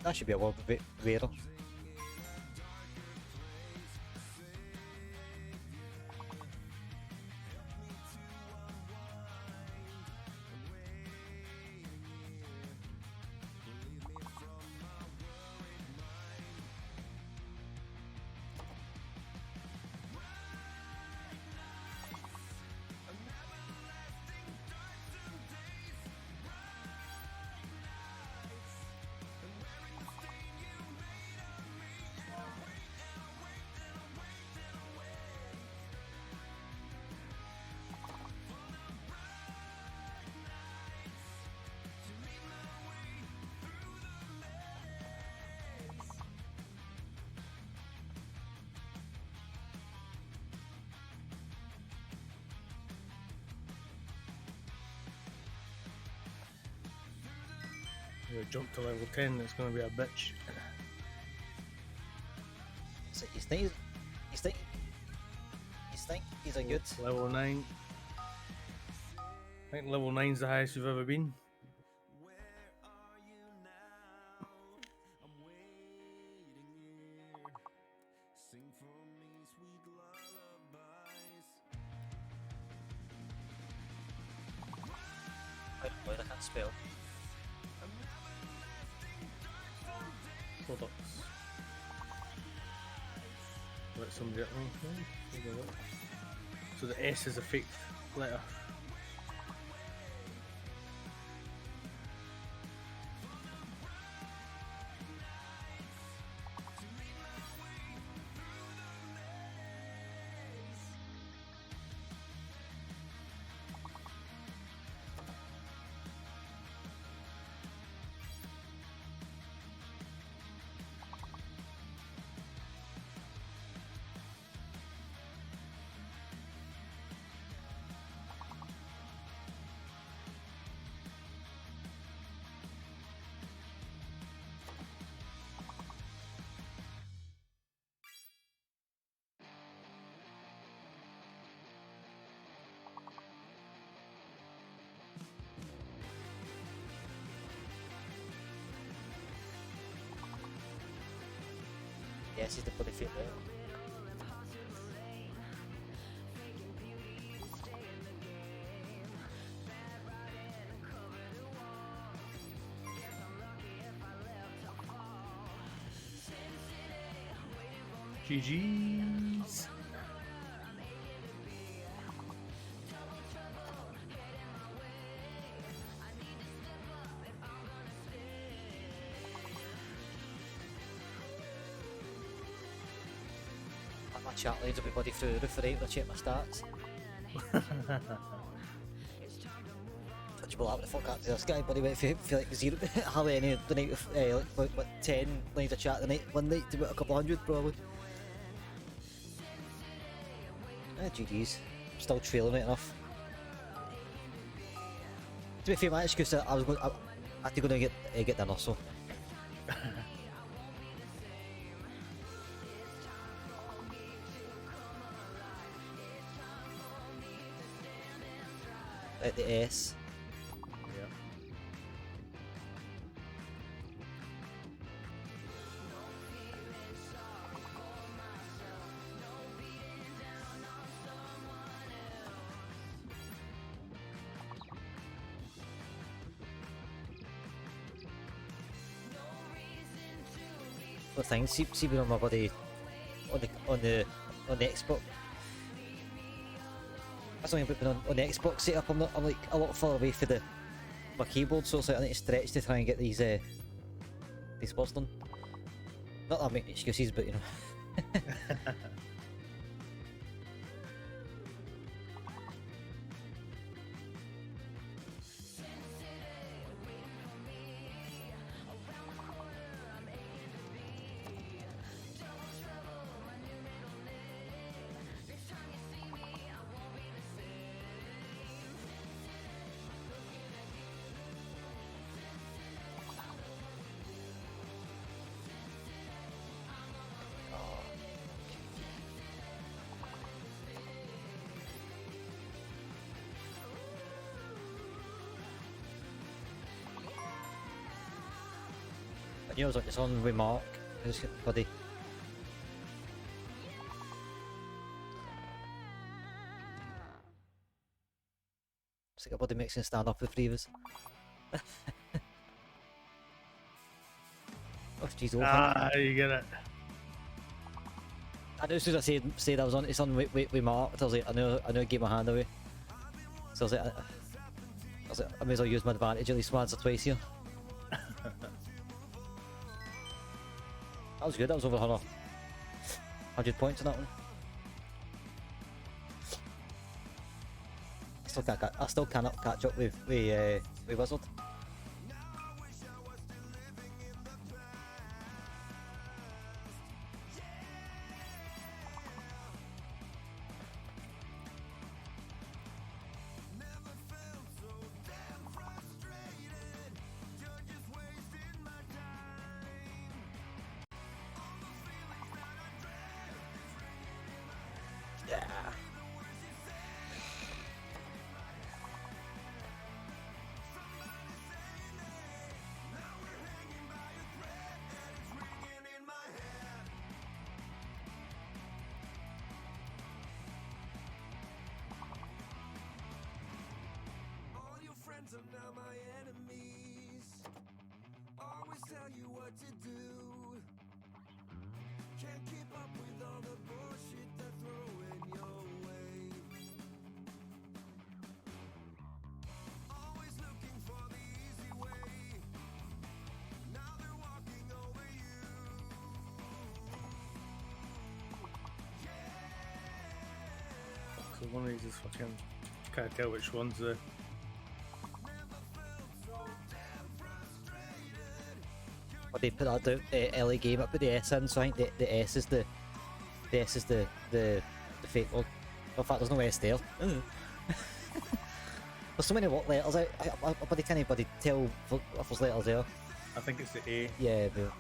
That should be a little bit rarer. We jump to level 10, it's going to be a bitch. So you think he's a good? Level 9. I think level 9's the highest we've ever been. I can't spell. Products. Let somebody. So the S is a fake letter. Yes, he's the bloody fit there. GG's. My chat lines will be bloody through the roof for when I check my stats. Which will happen the fuck up to this guy, buddy went for like zero, hardly any the night with like what 10 lines of chat the night, one night to about a couple hundred probably. GG's, still trailing it enough. To be fair, my excuse I was going, I had to go and get dinner, so. At the S. Yeah. The thing, see me on my body on the Xbox. That's only been on the Xbox setup. I'm like a lot further away from my keyboard, so it's like I need to stretch to try and get these spots done. Not that I'm making excuses, but you know. I knew I was like, it's on with Mark. I just get buddy. It's like a buddy mixing stand up with three of us. Oh jeez, You get it. I knew as soon as I said I was on, it's on with Mark. I was like, I knew I gave my hand away. So I was like, I may as well use my advantage at least once or twice here. That was good. That was over 100 points on that one. I still cannot catch up with Wizard. So one of these is fucking, can't tell which one's the. Well, they put that down, LA game, I put the S in, so I think the S is the fake one. In fact, there's no S there. There's so many letters out. I can't anybody tell if there's letters there. I think it's the A. Yeah, but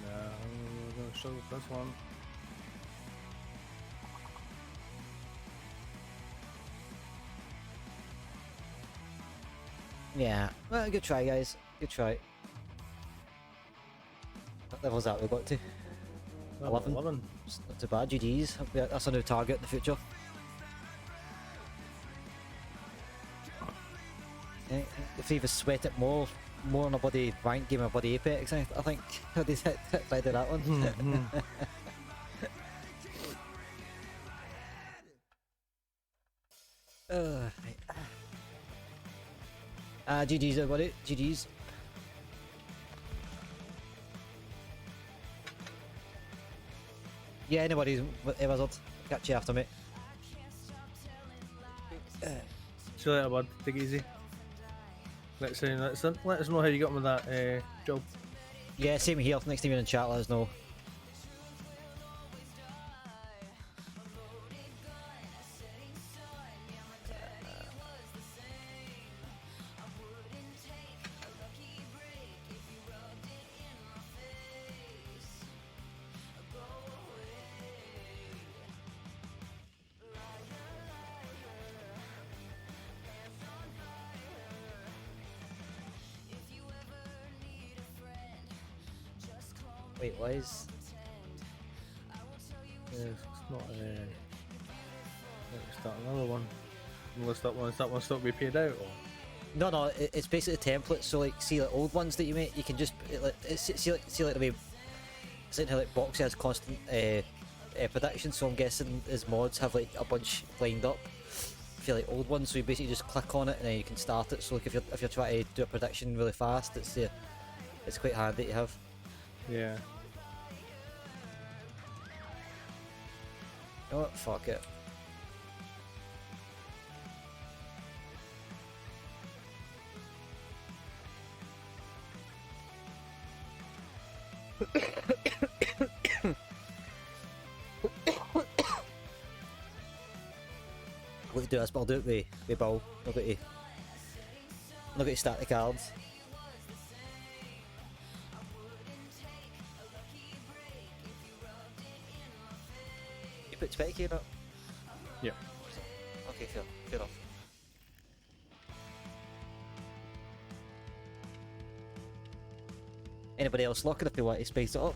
No, I'm gonna struggle with this one. yeah. Well, good try, guys. Good try. What level's that we got to? 11. It's not too bad. GG's. That's a new target in the future. If they even sweat it more on a bloody rank game, a bloody Apex, I think they tried to do that one. Right. GG's everybody. GG's. Yeah, anybody's wizard. Catch you after, mate. See you later, bud. Take it easy. Let us know how you got on with that job. Yeah, same here. Next time you're in chat, let us know. Wait, what is? Yeah, it's not. Let's start another one. Unless that one's still to be paid out. Or? No, it's basically templates. So like, see like old ones that you make, you can just see like the way it's like how like Boxy has constant prediction. So I'm guessing his mods have like a bunch lined up for like old ones. So you basically just click on it and then you can start it. So like if you're trying to do a prediction really fast, it's quite handy to have. Yeah. Oh fuck it. I'm going to do this, but I'll do it with Bill. I'm not going to start the cards. You put spec here, not? Yeah. Okay, fair enough. Anybody else looking if they want to spice it up?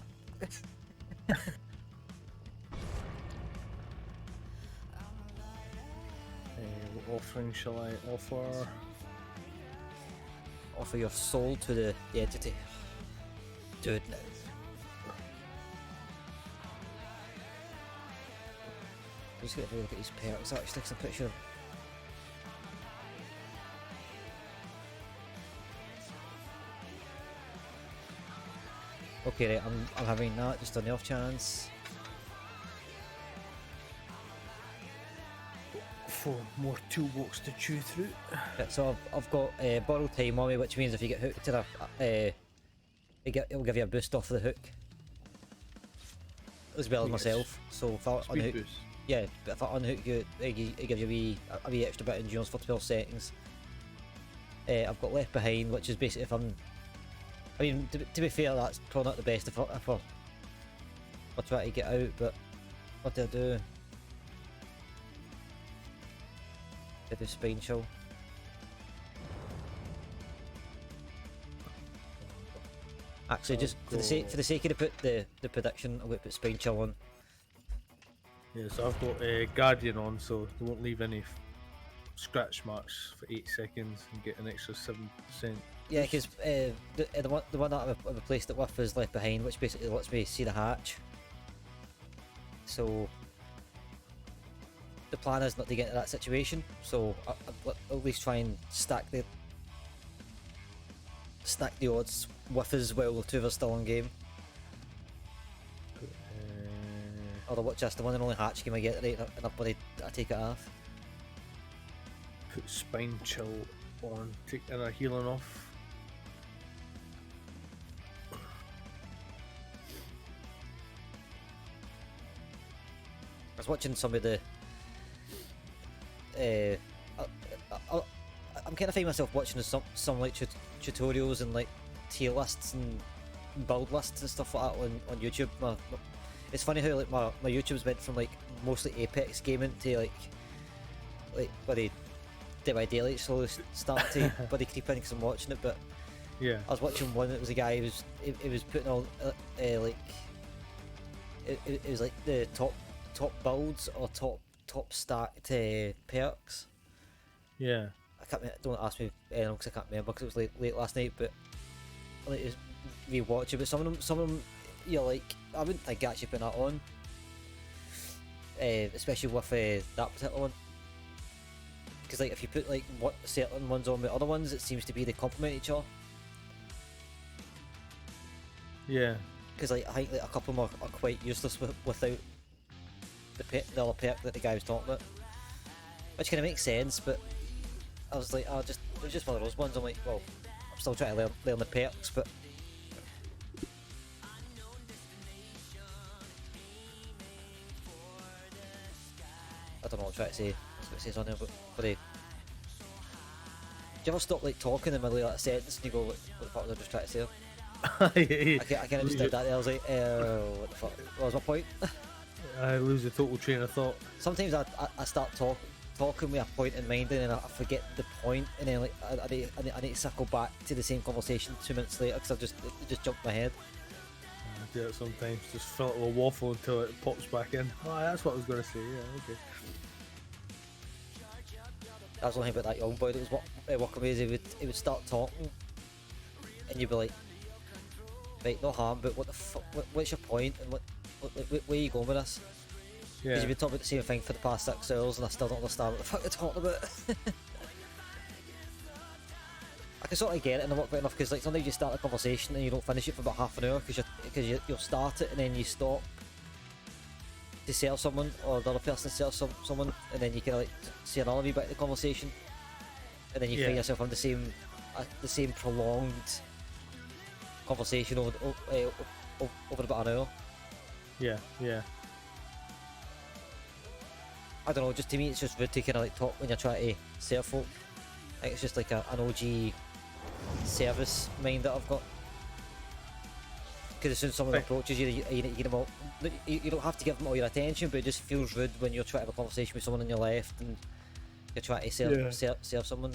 What offering shall I offer? Offer your soul to the entity. Do it now. I'm just going to have a look at these perks actually, because I'm pretty sure. Okay, right, I'm having that just on the off chance. 4 more toolbox to chew through. Yeah, so I've got borrow time on me, which means if you get hooked to the, it'll give you a boost off the hook, as well as myself. So if I Speed unhook, boost. yeah, but if I unhook you, it gives you a wee extra bit of endurance for 12 seconds. I've got left behind, which is basically if I'm. I mean, to be fair, that's probably not the best if I try to get out, but what do I do? I do spine chill. Actually, just for the sake of the prediction, I'm going to put spine chill on. Yeah, so I've got Guardian on, so they won't leave any scratch marks for 8 seconds and get an extra 7%. Yeah, because the one that I've replaced it with is left behind, which basically lets me see the hatch. So the plan is not to get into that situation. So I'll at least try and stack the odds with us while the two of us still on game. Although watch this, the one and only hatch game I get right enough, but I take it off. Put spine chill on, take inner healing off. I was watching some of the. I'm kind of finding myself watching some like tutorials and like tier lists and build lists and stuff like that on YouTube. It's funny how like my YouTube's went from like mostly Apex gaming to like bloody Dead by Daylight slowly start to bloody creep in because I'm watching it. But yeah, I was watching one. It was a guy who was putting all like it was like the top builds or top stacked perks. Yeah. I can't. Don't ask me because I can't remember because it was late last night. But like it's rewatch it. But some of them, you're like, I wouldn't think actually putting that on, especially with that particular one. Because like if you put like what certain ones on with other ones, it seems to be they complement each other. Yeah. Because like I think like, a couple of them are quite useless without the other perk that the guy was talking about, which kind of makes sense. But I was like, oh, it was just one of those ones. I'm like, well, I'm still trying to learn the perks, but I don't know what I'm trying to say. I was going to say something, but do you ever stop like talking in the middle of that sentence and you go, what the fuck was I just trying to say? I kind of just did that there. I was like, what the fuck? What was my point? I lose the total train of thought. Sometimes I start talking with a point in mind and then I forget the point, and then like I need to circle back to the same conversation 2 minutes later because it just jumped in my head. I do it sometimes. Just fill it with a waffle until it pops back in. Oh, that's what I was going to say. Yeah, okay. That was the only thing about that young boy that was walking away. He would start talking, and you'd be like, right, no harm, but what the fuck? What's your point? And where are you going with this? Because Yeah. you've been talking about the same thing for the past 6 hours, and I still don't understand what the fuck you're talking about. I can sort of get it, and I'm not quite enough because like sometimes you start a conversation and you don't finish it for about half an hour because you'll start it and then you stop to sell someone, or the other person sells someone, and then you kind of like say another wee bit of the conversation, and then you find yourself on the same prolonged conversation over about an hour. Yeah, yeah. I don't know, just to me it's just rude to kind of like talk when you're trying to serve folk. I think it's just like an OG service mind that I've got. Because as soon as someone approaches you, you need to give them all. You don't have to give them all your attention, but it just feels rude when you're trying to have a conversation with someone on your left and you're trying to serve someone.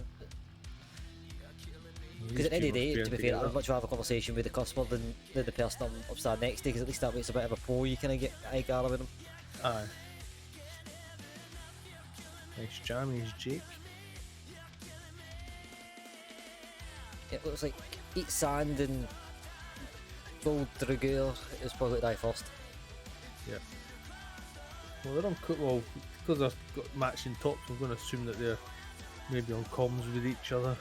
Because at the end of the day, to be fair, I'd much rather have a conversation with the customer than the person I'm standing next to, because at least that makes a bit of a pull. You kind of get eye gather with them. Aye. Nice jammies, Jake. It looks like eat sand and gold Dragor is probably die first. Yeah. Well, they're on well, because they've got matching tops, I'm going to assume that they're maybe on comms with each other.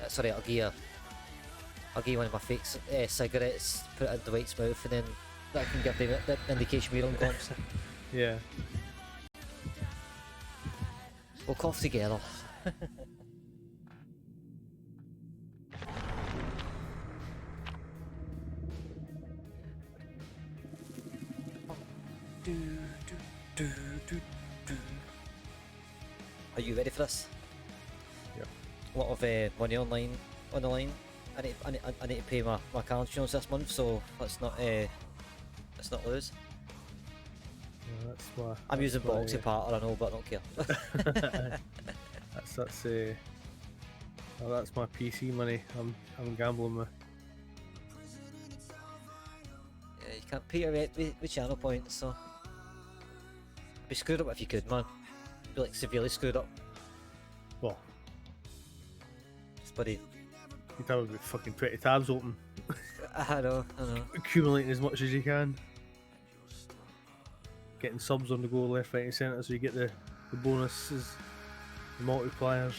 Sorry, I'll give you one of my fake cigarettes, put it in Dwight's mouth, and then that can give the indication we're on comms. Yeah. We'll cough together. Are you ready for this? Yep. A lot of money on the line. I need to pay my car insurance this month, so let's not lose. Yeah, that's why. I'm using Boxy Partner, I know, but I don't care. That's my PC money. I'm gambling with. Yeah, you can't pay your rent with channel points, so be screwed up if you could, man. Be like severely screwed up. Well, It's bloody. you'd have about fucking 20 tabs open, I know. accumulating as much as you can. Getting subs on the go left, right and centre so you get the bonuses, the multipliers.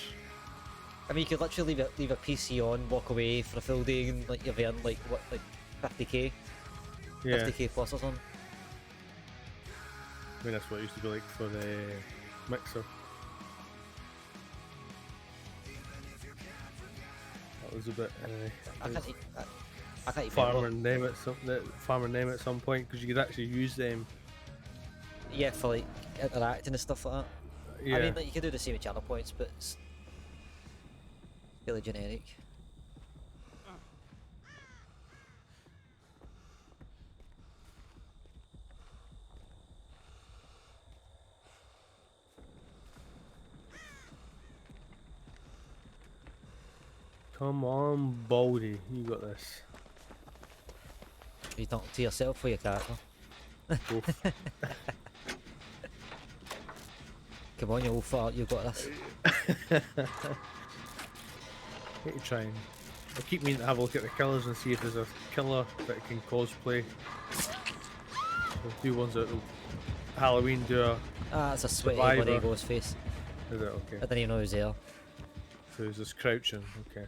I mean, you could literally leave a PC on, walk away for a full day, and like you've earned like what, like 50k, Yeah. 50k plus or something. I mean, that's what it used to be like for the Mixer. That was a bit I can't even farmer remember. name at some point because you could actually use them. Yeah, for like interacting and stuff like that. Yeah. I mean, like, you can do the same with channel points, but it's really generic. Come on, Baldy, you got this. You talking to yourself for your character. Both. Come on, you old fart, you got this. Need to try and I keep meaning to have a look at the killers and see if there's a killer that can cosplay. So do ones that will Halloween do a... Ah, it's a sweaty Survivor. bloody ghost face. Is it? Okay. I didn't even know he was there. So he's just crouching, okay.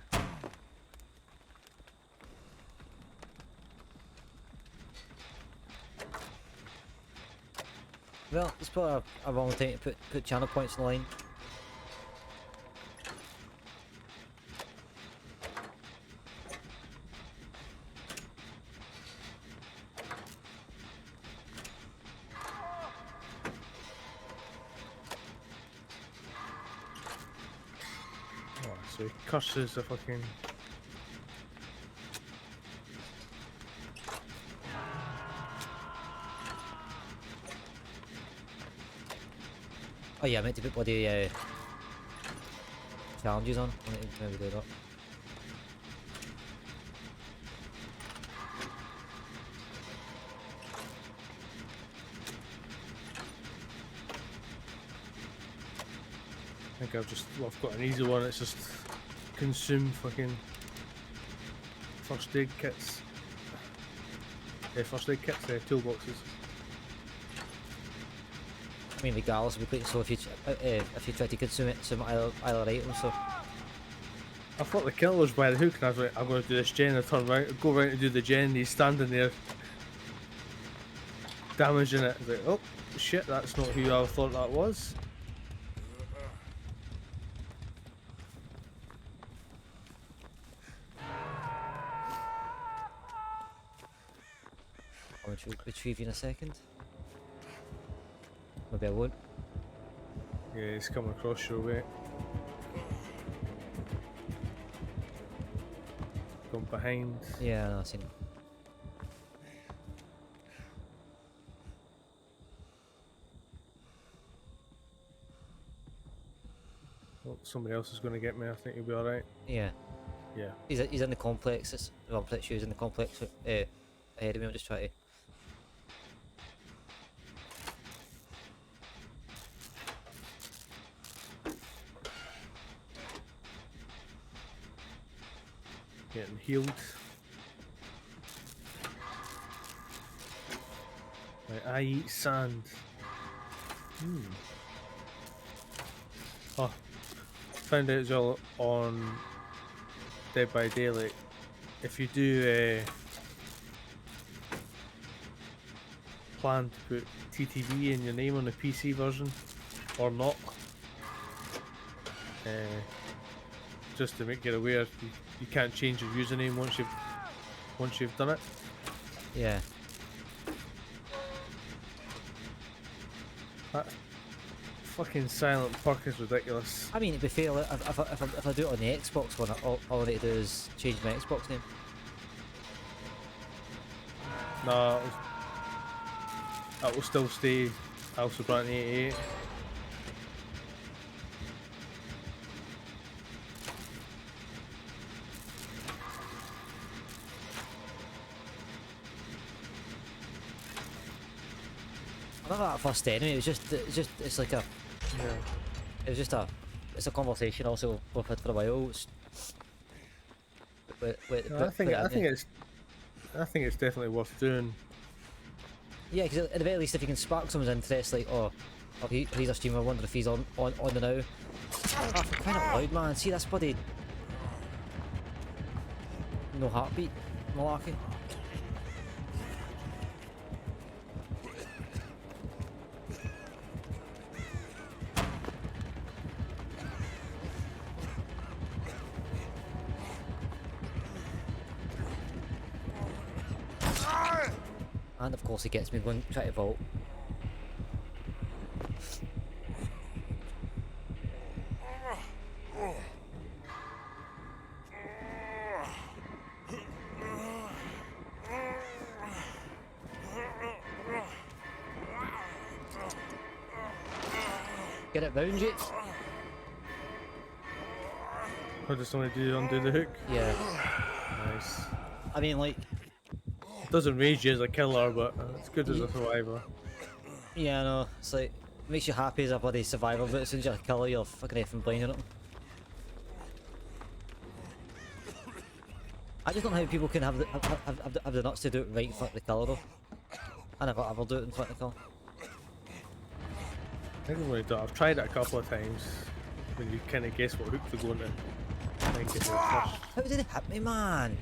Well, it's probably a wrong time to put channel points in the line. Oh, so he curses the fucking... Oh yeah, I meant to put bloody challenges on. I need to maybe do that. I think I've got an easy one. It's just consume fucking first aid kits. First aid kits, toolboxes. I mean, regardless, it'll be quite so if you try to consume either item. So I thought the killer was by the hook, and I was like, I'm going to do this gen. I turn around, go around to do the gen. And he's standing there, damaging it. I was like, oh shit, that's not who I thought that was. I'll retrieve you in a second. Maybe I won't. Yeah, he's coming across your way. Gone behind. Yeah, no, I've seen it. Oh, somebody else is going to get me. I think you'll be alright. Yeah. Yeah. He's in the complex. Well, I'm pretty sure he's in the complex ahead of me. I'm just trying to. Getting healed. Right, I eat sand. Oh, found out as well on Dead by Daylight. If you do plan to put TTV in your name on the PC version or not, just to make you aware, you can't change your username once you've done it. Yeah. That fucking silent perk is ridiculous. I mean, to be fair, if I do it on the Xbox one, all I need to do is change my Xbox name. Nah, that will still stay House of Brant 88. I love that first enemy. It's like a. Yeah. It's a conversation also we've had for a while. No, I think it's definitely worth doing. Yeah, because at the very least, if you can spark someone's interest, like, he's a streamer, I wonder if he's on the now. Oh, for crying out loud, man. See, that's bloody. No heartbeat, malarkey. And of course he gets me going try to vault. Get it round you? Or just only undo the hook? Yeah. Nice. I mean, like, Doesn't rage you as a killer, but it's good as a survivor. yeah, I know. It's like, makes you happy as a bloody survivor, but as soon as you're a killer, you're fucking effing blinding it. I just don't know how people can have the nuts to do it right in front of the killer though. I never ever do it in front of the killer. think I'm gonna do it. I've tried it a couple of times when you kind of guess what hook to go into. Try and get there first. How did it hit me, man?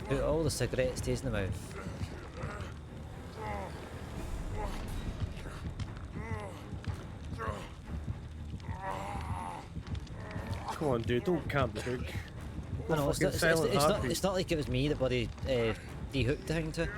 Put all the cigarette stays in the mouth. Come on, dude, don't camp the hook. I know, Fucking silent heartbeat. it's not like it was me that bloody dehooked the thing to.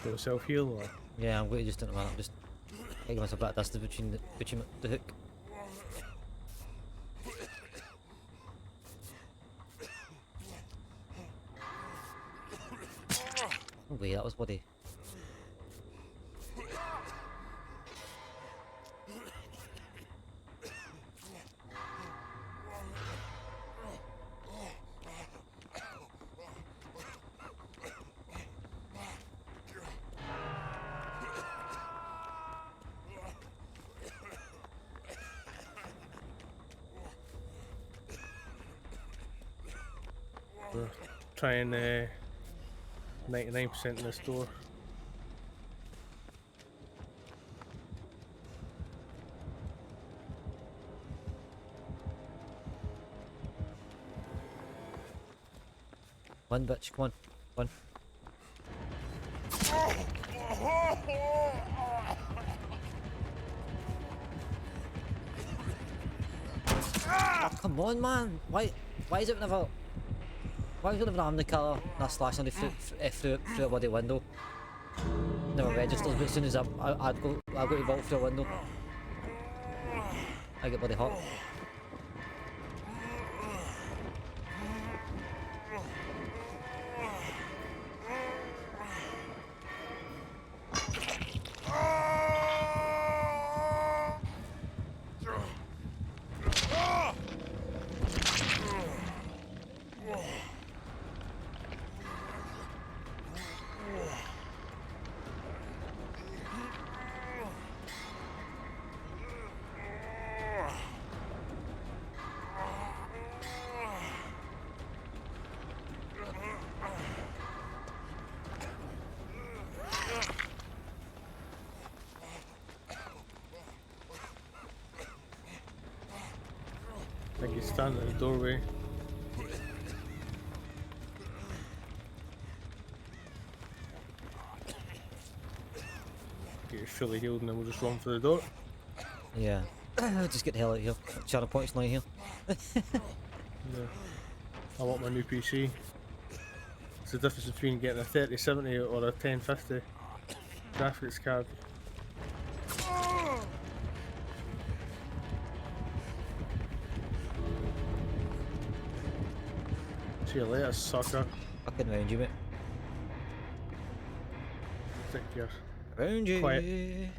Do a self heal or Yeah, I'm going to just don't know. I'm just taking myself back distance between the hook. Oh wait, that was bloody. trying 99% in this door. One bitch, come on. One. Oh, come on, man. Why is it never... Why is it never the colour and I slash somebody through a bloody window? Never registers, but as soon as I'd go to vault through a window. I get bloody hot. I think he's standing in the doorway. Get fully healed and then we'll just run for the door. Yeah. Just get the hell out of here. Shadow point's not here. Yeah. I want my new PC. It's the difference between getting a 3070 or a 1050 graphics card. See you later, sucker. Fucking round you, mate. Stick your Round you.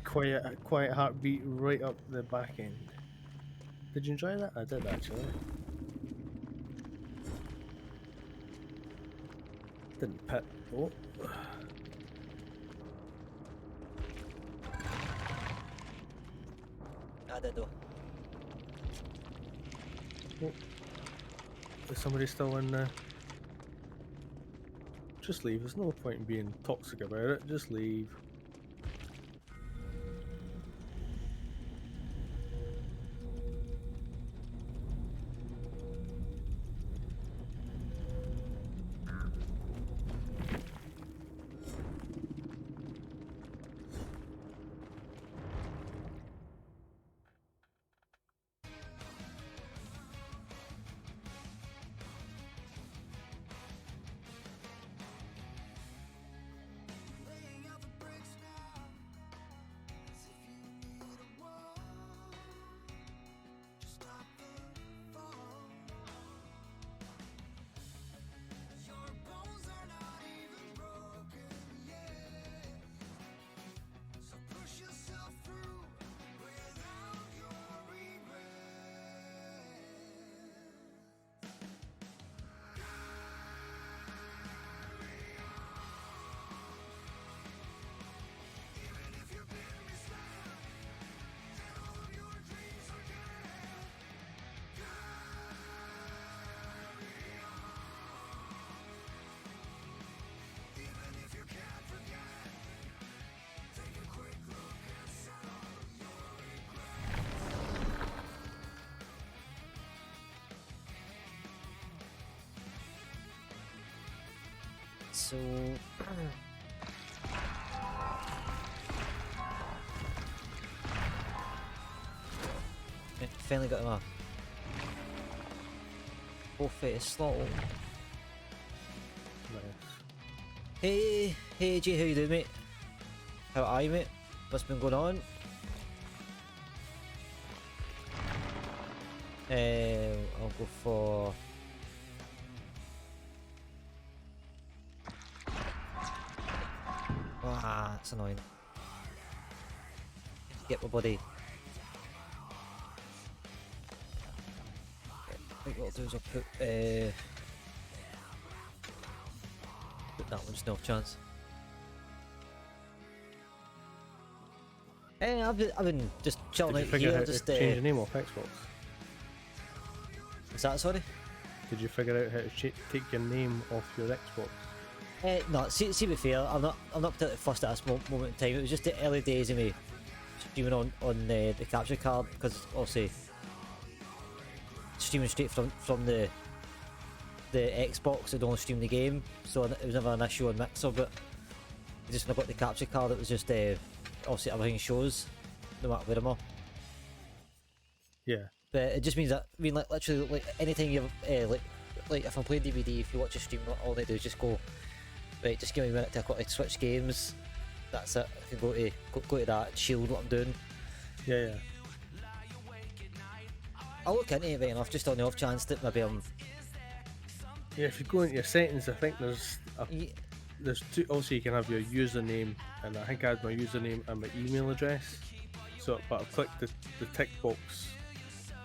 quiet heartbeat right up the back end. Did you enjoy that? I did actually. Didn't pit. Oh. I did though. Oh. Is somebody still in there? Just leave. There's no point in being toxic about it. Just leave. so yeah, finally got my both slot. Nice. Hey AJ, how you doing, mate? How are you, mate? What's been going on? I'll go for that's annoying. Get my body. I think what I'll do is I'll put that one, just no chance. I've been just chilling Did you out figure here, out how just to change the name off Xbox? is that sorry? Did you figure out how to take your name off your Xbox? No, see, to be fair, I'm not particularly fussed at this moment in time. It was just the early days of me streaming on the capture card, because obviously streaming straight from the Xbox, I'd only stream the game, so it was never an issue on Mixer. But just when I got the capture card, it was just obviously everything shows, no matter where I'm at. Yeah. But it just means that, I mean, like literally, like anytime you have, like if I'm playing DVD, if you watch a stream, all they do is just go, right, just give me a minute to like switch games. That's it. I can go to that, shield what I'm doing. Yeah, yeah. I'll look into it right enough, just on the off chance that maybe I'm. Yeah, if you go into your settings, I think there's two. Also, you can have your username, and I think I had my username and my email address. So, but I've clicked the tick box.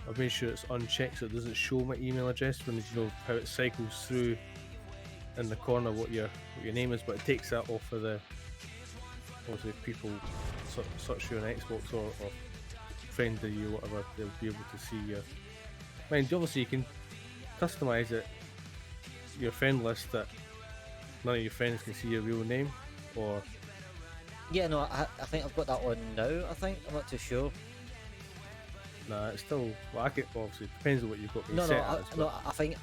I've made sure it's unchecked so it doesn't show my email address when you know how it cycles through in the corner what your name is, but it takes that off of the obviously people search you on Xbox or friend of you, whatever, they'll be able to see your. Mind you, obviously you can customize it, your friend list, that none of your friends can see your real name, or. Yeah, no, I think I've got that on now. I think I'm not too sure. Nah, it's still. Well, I can obviously it depends on what you've got. No, set no, as, no. I think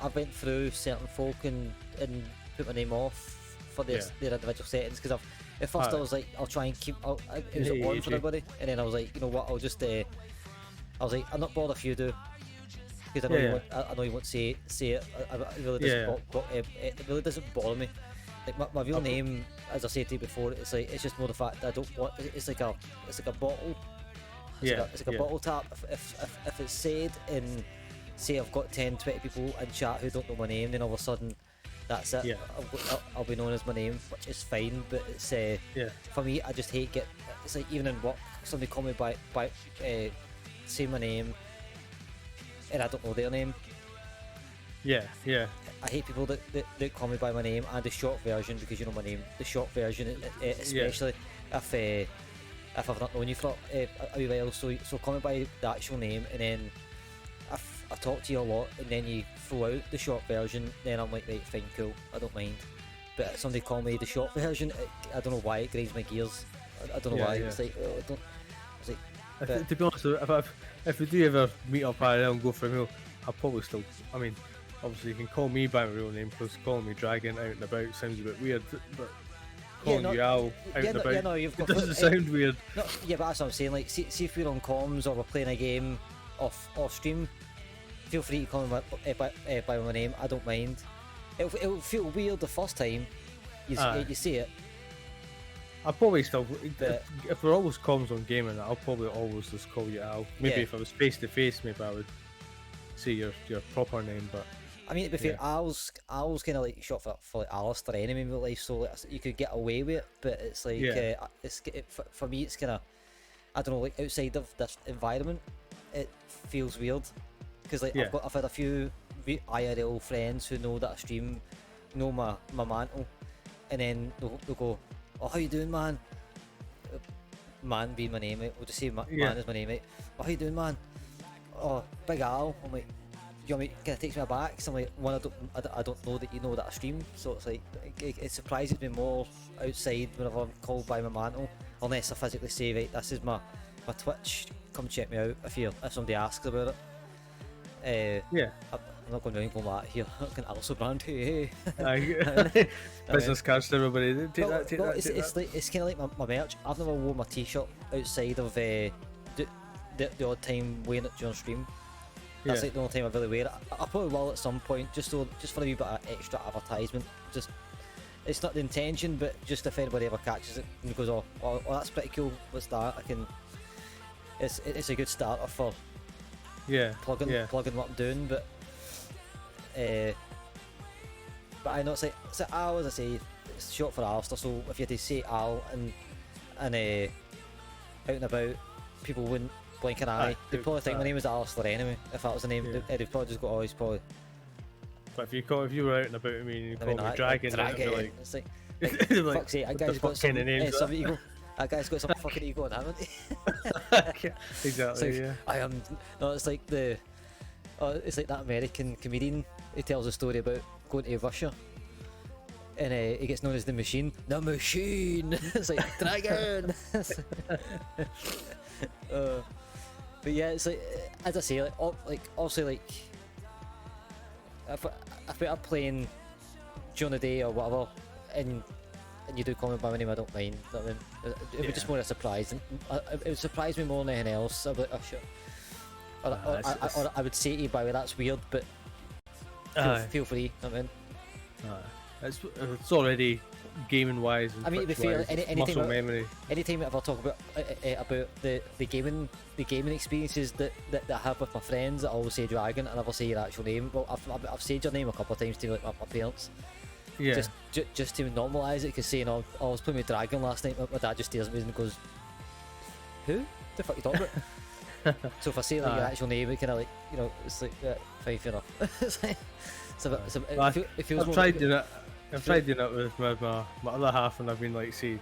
I went through certain folk and put my name off for their individual settings, because at first I was like, I'll try and keep. It was on for everybody, and then I was like, you know what? I'll just. I was like, I'm not bothered if you do, because I know I know you won't say it. It really doesn't. It really doesn't bother me. Like my real name, as I said to you before, it's like it's just more the fact that I don't want. It's like a bottle. It's like a bottle tap. If it's said in, say I've got 10, 20 people in chat who don't know my name, then all of a sudden that's it. Yeah. I'll be known as my name, which is fine. But it's for me, I just hate it's like even in work, somebody call me by say my name, and I don't know their name. Yeah. I hate people that call me by my name and the short version, because you know my name. The short version, especially if I've not known you for a wee while, so call me by the actual name, and then if I talk to you a lot, and then you throw out the short version, then I'm like, right, fine, cool, I don't mind. But if somebody call me the short version, I don't know why it grinds my gears. I don't know why. It's like, I don't. It's like. To be honest, if we do ever meet up IRL and go for a meal, I'll probably still. I mean, obviously you can call me by my real name, because calling me Dragon out and about sounds a bit weird, but. Calling you Al out and about, you've got it doesn't sound weird. No, yeah, but that's what I'm saying. Like, see if we're on comms or we're playing a game off stream, feel free to call me by my name. I don't mind. It'll feel weird the first time you see it. I'll probably still, if we're always comms on gaming, I'll probably always just call you Al. Maybe if I was face to face, maybe I would say your proper name, but. I mean, to be fair, Al's kind of like short for like Alistair anyway in real life, so like, you could get away with it. But it's like for me, it's kind of, I don't know, like outside of this environment, it feels weird, because like I've had a few IRL friends who know that I stream, know my mantle, and then they'll go, "Oh, how you doing, man?" Man being my name, right? We'll just say man is my name, right? "Oh, how you doing, man?" "Oh, Big Al." I'm like, you want me, kind of takes me aback. So I'm like, one, I don't know that you know that I stream, so it's like it surprises me more outside whenever I'm called by my mantle, unless I physically say, right, this is my Twitch, come check me out if somebody asks about it. not going around going like here. I can also brand hey. Business cards to everybody. Take Well, that, take well, that, it's, take it's that. like it's kind of like my merch. I've never worn my t-shirt outside of the odd time wearing it during stream. That's Yeah. like the only time I really wear it. I probably will at some point, just for a wee bit of extra advertisement. Just it's not the intention, but just if anybody ever catches it and goes, oh, that's pretty cool. What's that? I can. It's a good starter for Yeah. plugging Yeah. what I'm doing, but I know it's like Al, as I say, it's short for Alistair. So if you had to say Al and out and about, people wouldn't blink an eye. They'd probably think my name was Alistair anyway. If that was the name, Yeah. they'd probably just go, oh, he's probably. But if you were out and about with me and you I call mean, me Dragon, then it'd be like, it's like, like, fuck's sake, that what the guy's got fuck some, kind of names some ego. That guy's got some fucking ego in him, hasn't he? It's exactly, like, yeah. I am. No, it's like it's like that American comedian who tells a story about going to Russia, and he gets known as the Machine. The Machine. It's like Dragon. But yeah, it's like as I say, like also like if I'm playing during the day or whatever, and you do call me by my name, I don't mind. I mean, it would just more a surprise, and it would surprise me more than anything else. I'd be like, oh sure. Or I would say to you, by the way, that's weird, but feel free. I mean, it's already gaming wise. And I mean, to be fair, anything muscle memory. anytime I ever talk about the gaming experiences that I have with my friends, I always say Dragon. I never say your actual name. Well, I've said your name a couple of times to like my parents. Yeah. Just to normalise it, because saying, oh, I was playing with Dragon last night, my dad just stares at me and goes, who? The fuck you talking about? So if I say like your actual name, it kind of like, you know, it's like, yeah, fine, fair enough. It's like, it feels I've more tried like, doing it. I've tried doing it with my other half, and I've been like, say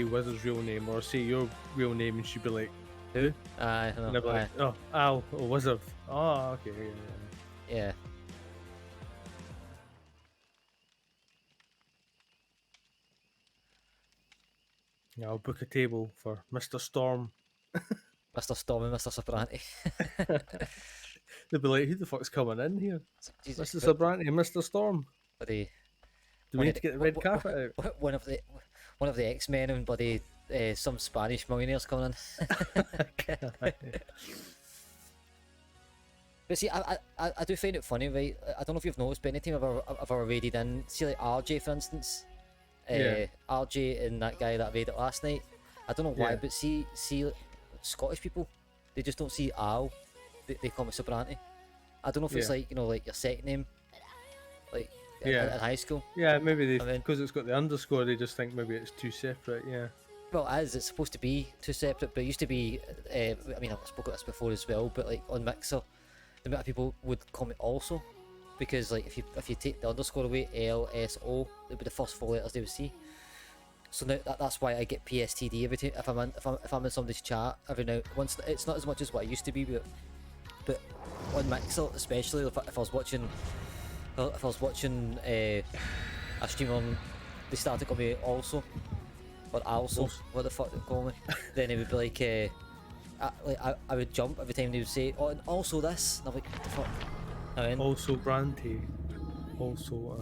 Wizard's real name, or say your real name, and she'd be like, who? I And I'd know, be like, oh, Al, or Wizard. Oh, okay. yeah. Yeah, I'll book a table for Mr. Storm. Mr. Storm and Mr. Sabranti. They'd be like, who the fuck's coming in here? Jesus, Mr. Sabranti and Mr. Storm. buddy. Do we need to get the red carpet out? One of the X-Men and buddy, some Spanish millionaires coming in. But see, I do find it funny, right? I don't know if you've noticed, but anytime I've ever raided in, see like RJ for instance, Yeah. RJ and that guy that raided last night, I don't know why, Yeah. but see like, Scottish people, they just don't see Al, they call me Sabranti. I don't know if it's Yeah. like, you know, like your second name, like Yeah. in high school. Yeah, maybe I mean- because it's got the underscore, they just think maybe it's two separate. Yeah. Well, it's supposed to be two separate, but it used to be, I mean, I've spoken about this before as well, but like on Mixer, the amount of people would call me also, because like if you take the underscore away, LSO, it'd be the first four letters they would see. So now that's why I get PSTD every time if I'm in somebody's chat every now once. It's not as much as what it used to be, but on Mixer especially, if I was watching a stream on, they started calling me also. Or also, what the fuck they call me? Then it would be like, I would jump every time they would say, oh, and also this. And I'm like, what the fuck? I mean, Also Branty. Also.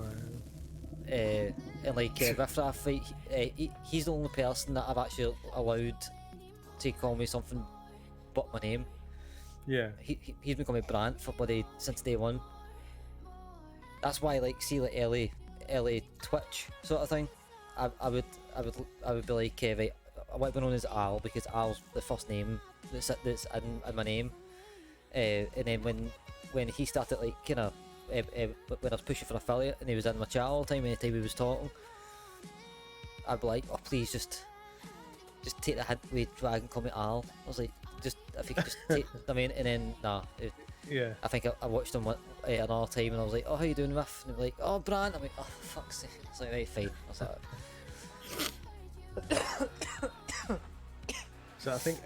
and like Riff Raff, right, he's the only person that I've actually allowed to call me something but my name. Yeah. He's been calling me Brant for bloody since day one. That's why, like, see, like LA Twitch sort of thing. I would be like, right, I want to be known as Al because Al's the first name that's in my name. And then when he started like kind of when I was pushing for affiliate and he was in my chat all the time, anytime he was talking, I'd be like, oh please just take the hint with Dragon, call me Al. I was like, just if you could just take, I mean, and then nah. Yeah. I think I watched him another time and I was like, oh, how you doing, Riff? And they were like, oh, Brant. I'm like, oh, for fuck's sake. I was like, right, fine. I was like, So I think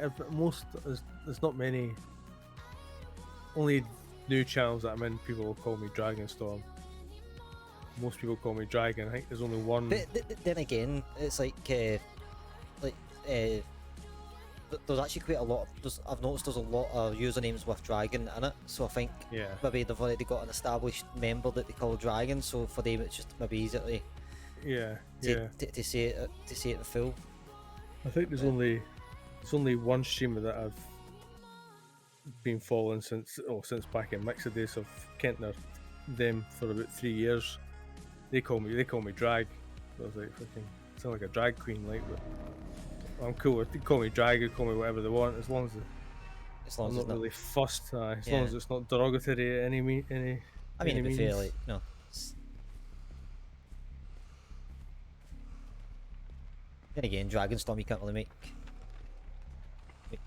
there's not many. Only new channels that I'm in, people will call me Dragonstorm. Most people call me Dragon. I think there's only one. but then again, it's like there's actually quite a lot. I've noticed there's a lot of usernames with dragon in it, so I think Yeah. maybe they've already got an established member that they call dragon, so for them it's just maybe easier Yeah. to, Yeah. to say it in full. I think there's only one streamer that I've been following since back in Mixer days. I've kent them for about 3 years. They call me Drag. So I was like, fucking sound like a drag queen, like. But I'm cool with. They call me Drag. They call me whatever they want, as long as As long I'm as not it's not. really fussed. As long Yeah. as it's not derogatory at any I mean, any to be fair, means. like no. It's... Then again, Dragonstorm you can't really make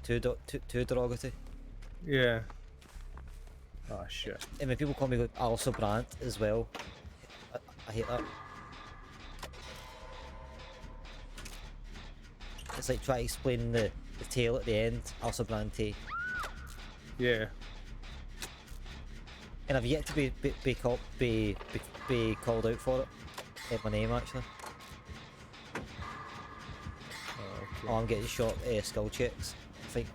too derogatory. Yeah. Ah, shit. And when people call me also Brandt as well, I hate that. It's like try to explain the tail at the end, also Brandt. Yeah. And I've yet to be called out for it. My name actually. Okay. Oh, I'm getting shot skill checks. I think.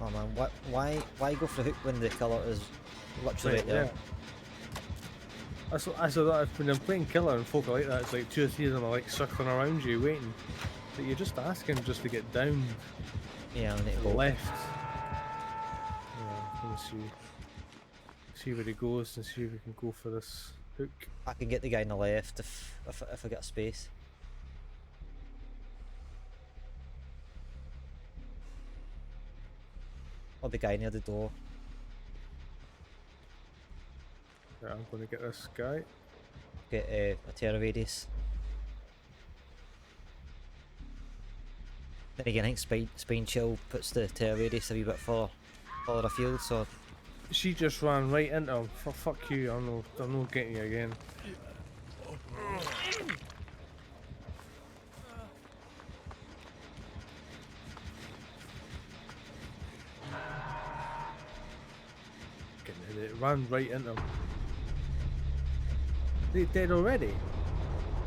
Oh man, why go for the hook when the killer is literally right there? Yeah. I saw that when I'm playing killer and folk are like that, it's like 2 or 3 of them are like circling around you waiting. But you're just asking just to get down Yeah, I need to to go. the left. Yeah, let me see where he goes and see if we can go for this hook. I can get the guy on the left if I get a space. Or the guy near the door. Yeah, I'm gonna get this guy. Get a terror radius. Then again, I think Spine Chill puts the terror radius a wee bit further afield, so She just ran right into him. Fuck you, I'm not getting you again. It ran right into him. They dead already?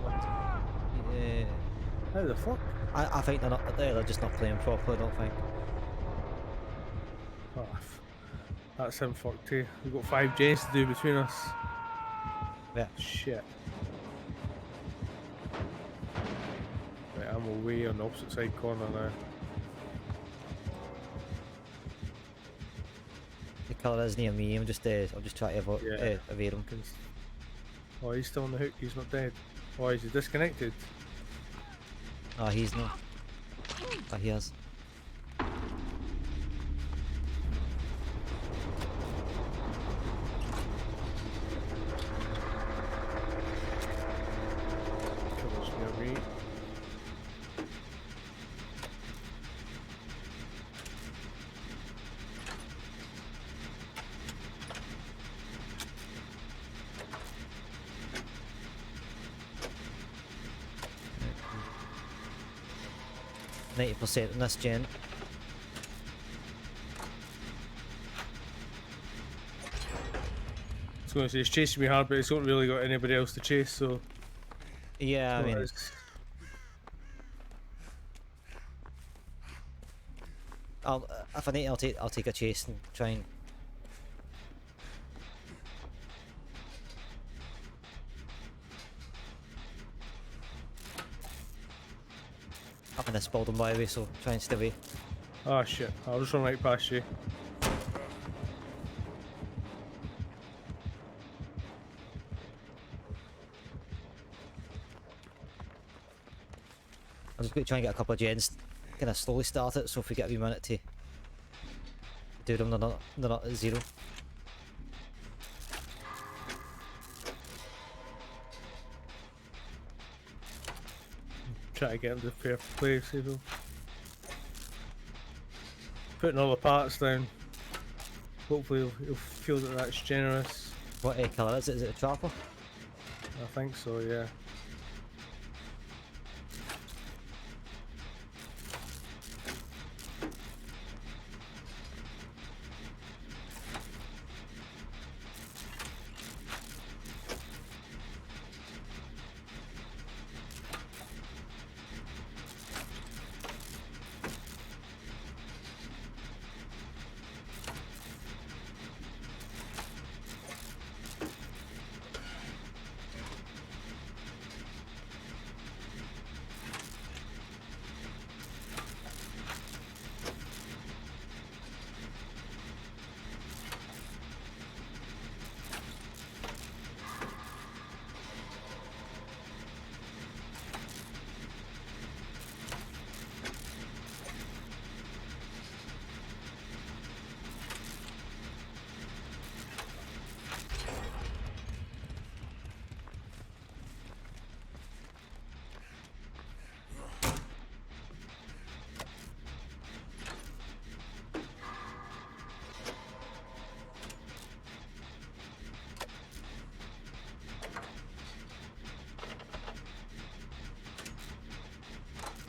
yeah. How the fuck? I think they're just not playing properly. I don't think. Oh, that's him fucked too. We've got 5 gens to do between us. Yeah. Shit. Right, I'm away on the opposite side corner now. The killer is near me. I'm just trying to evade him. Oh, he's still on the hook. He's not dead. Oh, is he disconnected? Oh, he's not. Oh, he has. Killer's near me. %90 in this gen. I was going to say he's chasing me hard, but he's not really got anybody else to chase, so. Yeah, I mean, if I need, I'll take a chase and try and. Up in this building by the way, so try and stay away. Oh shit, I'll just run right past you. I'm just going to try and get a couple of gens, kind of slowly start it, so if we get a wee minute to do them, they're not at 0. Try to get him to fair play, see if he'll... Putting all the parts down. Hopefully he'll feel that that's generous. What colour is it? Is it a trapper? I think so, yeah.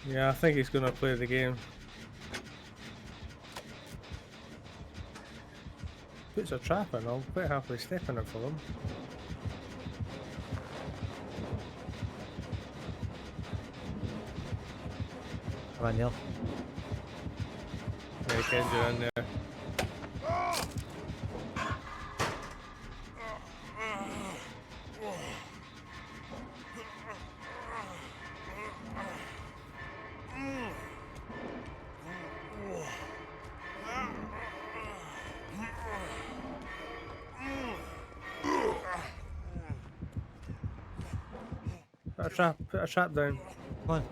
Yeah, I think he's gonna play the game. Puts a trap in, I'll quite happily step in it for him. Come on, Neil. Yeah, Ken's are in there. Put a trap down. Come on.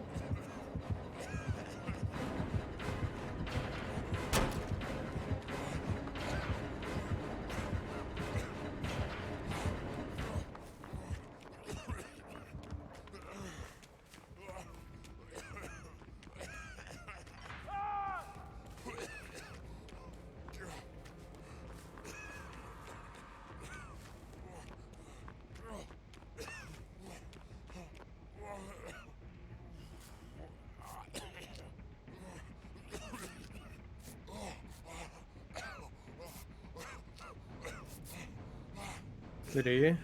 Where are you?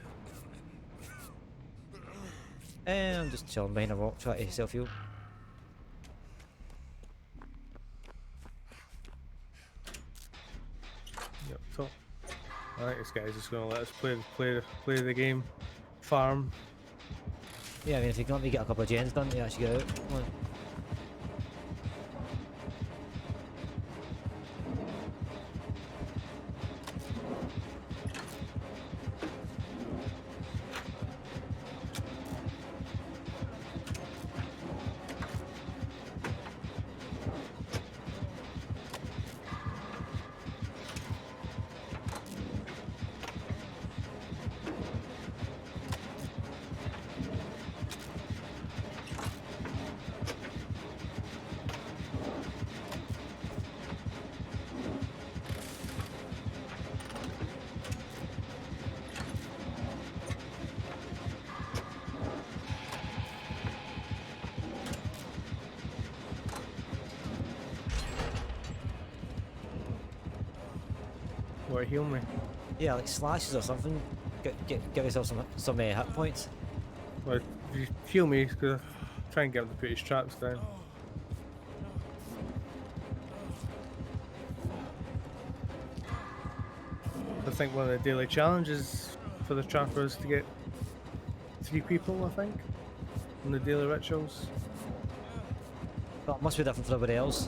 I'm just chilling behind a rock, trying to self heal. Yep, top. Alright, this guy's just gonna let us play the game. Farm. Yeah, I mean, if you can let me get a couple of gens done, you actually get out. Come on. What, heal me? Yeah, like slashes or something. Give yourself some hit points. Well, if you heal me, because try and get him to put his traps down. I think one of the daily challenges for the trappers to get 3 people, I think, in the daily rituals. But it must be different for everybody else.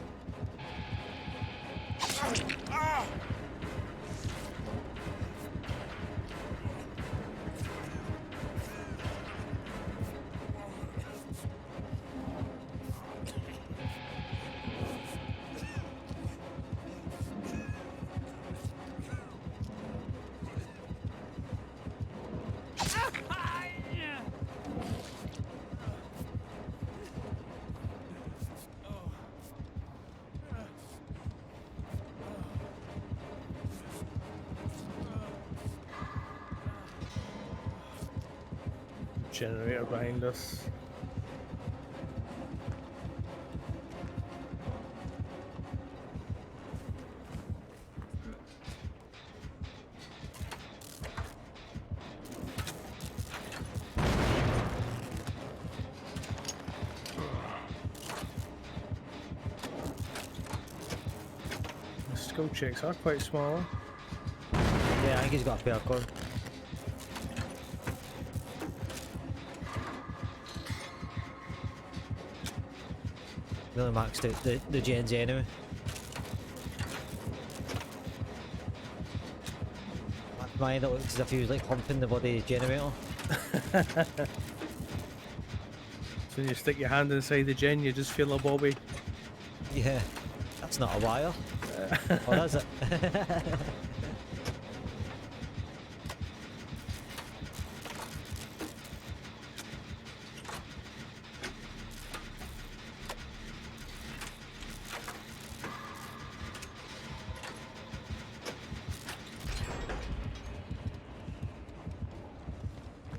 Generator behind us. The skill checks are quite small. Yeah, I think he's got a parkour. Really maxed out the gens anyway. Mine, it looks as if he was like humping the bloody generator. So when you stick your hand inside the gen, you just feel a bobby. Yeah, that's not a wire. Or is it?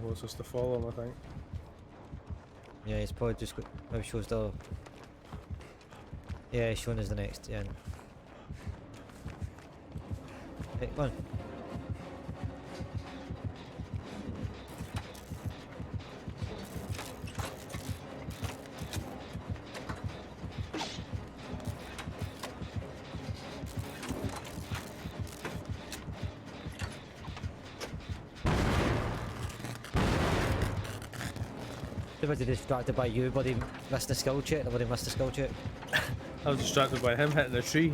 Well, it's just to follow him, I think. Yeah, he's probably just got, maybe shows the Yeah, showing us the next. Yeah. Hey, come on. Everybody distracted by you, buddy. Missed the skill check. Nobody missed the skill check. I was distracted by him hitting a tree.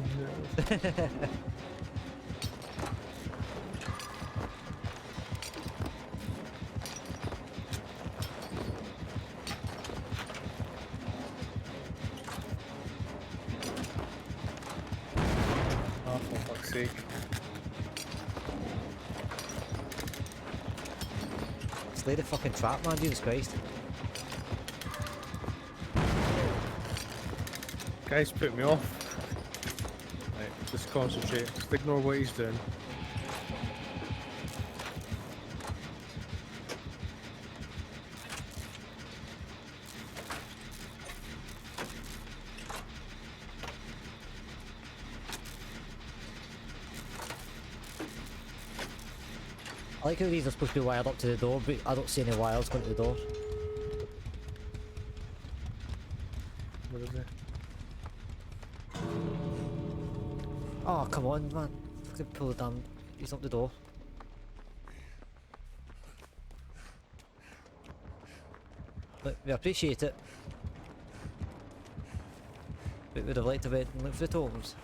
Oh, for fuck's sake. Slay the fucking trap, man. Jesus Christ. Guys put me off. Right, just concentrate. Just ignore what he's doing. I like how these are supposed to be wired up to the door, but I don't see any wires going to the door. What is it? Oh, come on, man. Fucking pull the damn. He's up the door. Look, we appreciate it. But we'd have liked to wait and look for the totems.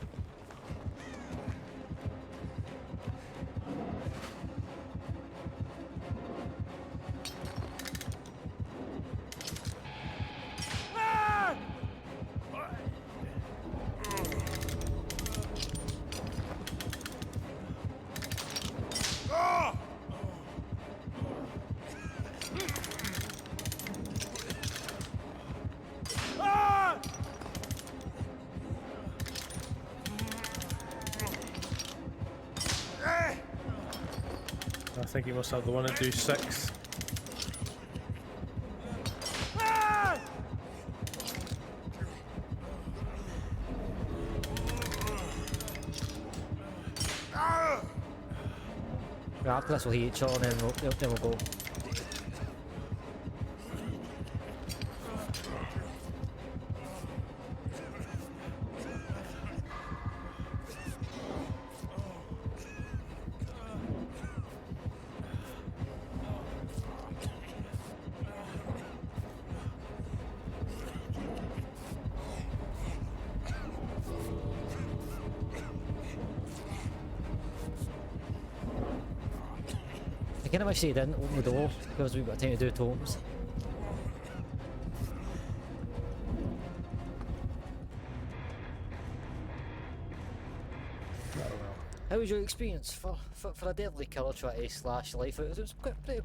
I think he must have the one that do 6. Right, after this we'll heat each other and then we'll go. I kind of wish they didn't open the door because we've got time to do totems. How was your experience for a deadly killer try to slash life out? It was pretty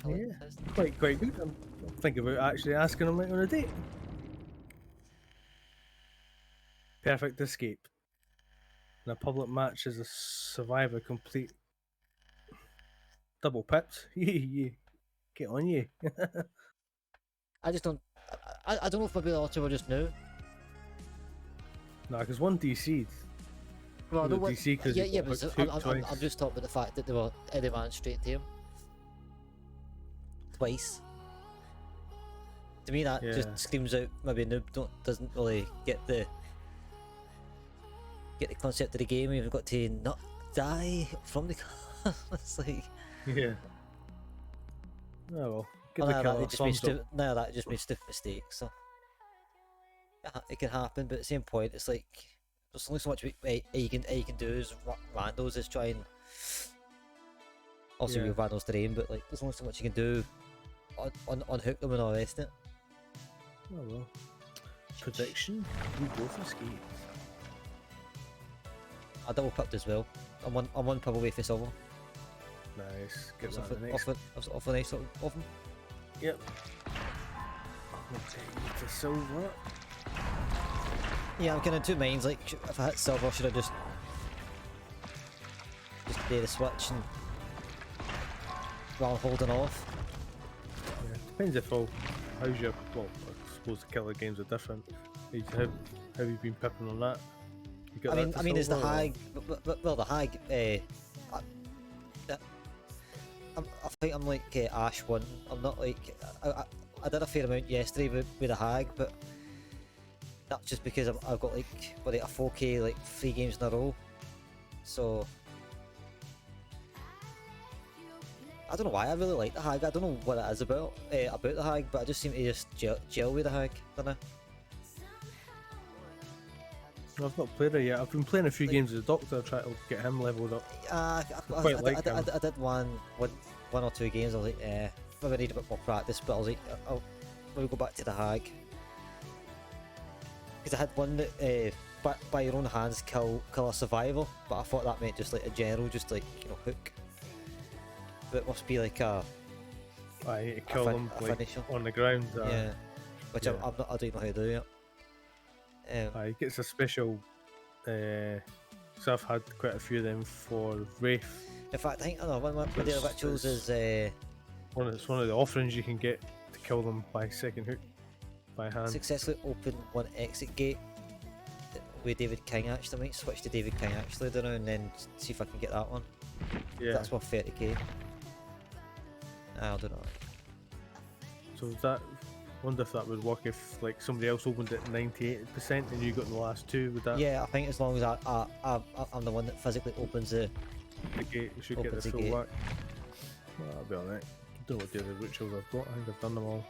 Yeah, quite good. I'm thinking about actually asking him out on a date. Perfect escape. In a public match as a survivor complete. Double pips. Yeah. Get on you. I just don't. I don't know if maybe the other were just new. No, because one DC'd. Well, The no, what, DC 'cause yeah, he yeah, got but hooked twice. I'm just talking about the fact that they were Eddie Man straight to him twice. To me, that Yeah. just screams out maybe noob doesn't really get the concept of the game. You've got to not die from the car. It's like Yeah. Oh well. Give well, the killer a thumbs up. now that just made stupid mistakes. So it can happen, but at the same point, it's like there's only so much you can do as randos is try and also Yeah. your randos to aim, but like there's only so much you can do unhook them and all the rest of it. Oh well. Prediction? We both escaped. I double pipped as well. I'm one pip away for silver. Nice. I Get was that in the next. off a nice little of them. Yep. We'll take you to silver. Yeah, I'm kind of in two minds. Like, if I hit silver, should I just do the switch and while holding off? Yeah. Depends if how's your well, I suppose the killer games are different. How have you been pipping on that? You got I that mean, to is the silver, or- hag? Well, the hag. I think I'm like Ash 1. I'm not like I did a fair amount yesterday with the hag, but that's just because I've got like a 4K like 3 games in a row. So I don't know why I really like the hag. I don't know what it is about the hag, but I just seem to just gel with the hag. Don't know. I've not played it yet. I've been playing a few games as a doctor, trying to get him leveled up. I did one or two games. I was like, maybe I need a bit more practice, but I was like, I'll maybe go back to the hag. Because I had one that by your own hands kill a survivor, but I thought that meant just like a general, just like, you know, hook. But it must be like a I need to kill them a like finisher. on the ground. Yeah, which yeah. I don't know how to do yet. He gets a special. So I've had quite a few of them for Wraith. In fact, I think one of my daily rituals is It's one of the offerings you can get to kill them by second hook, by hand. successfully open one exit gate with David King. Actually, I might switch to David King actually, don't know, and then see if I can get that one. Yeah. That's worth 30k. I don't know. So that. Wonder if that would work if like somebody else opened it 98% and you got the last two. Would that? Yeah, I think as long as I'm the one that physically opens the The gate. You should get Opens the the full gate. whack. Well, that'll be alright. Don't know what daily rituals I've got. I think I've done them all.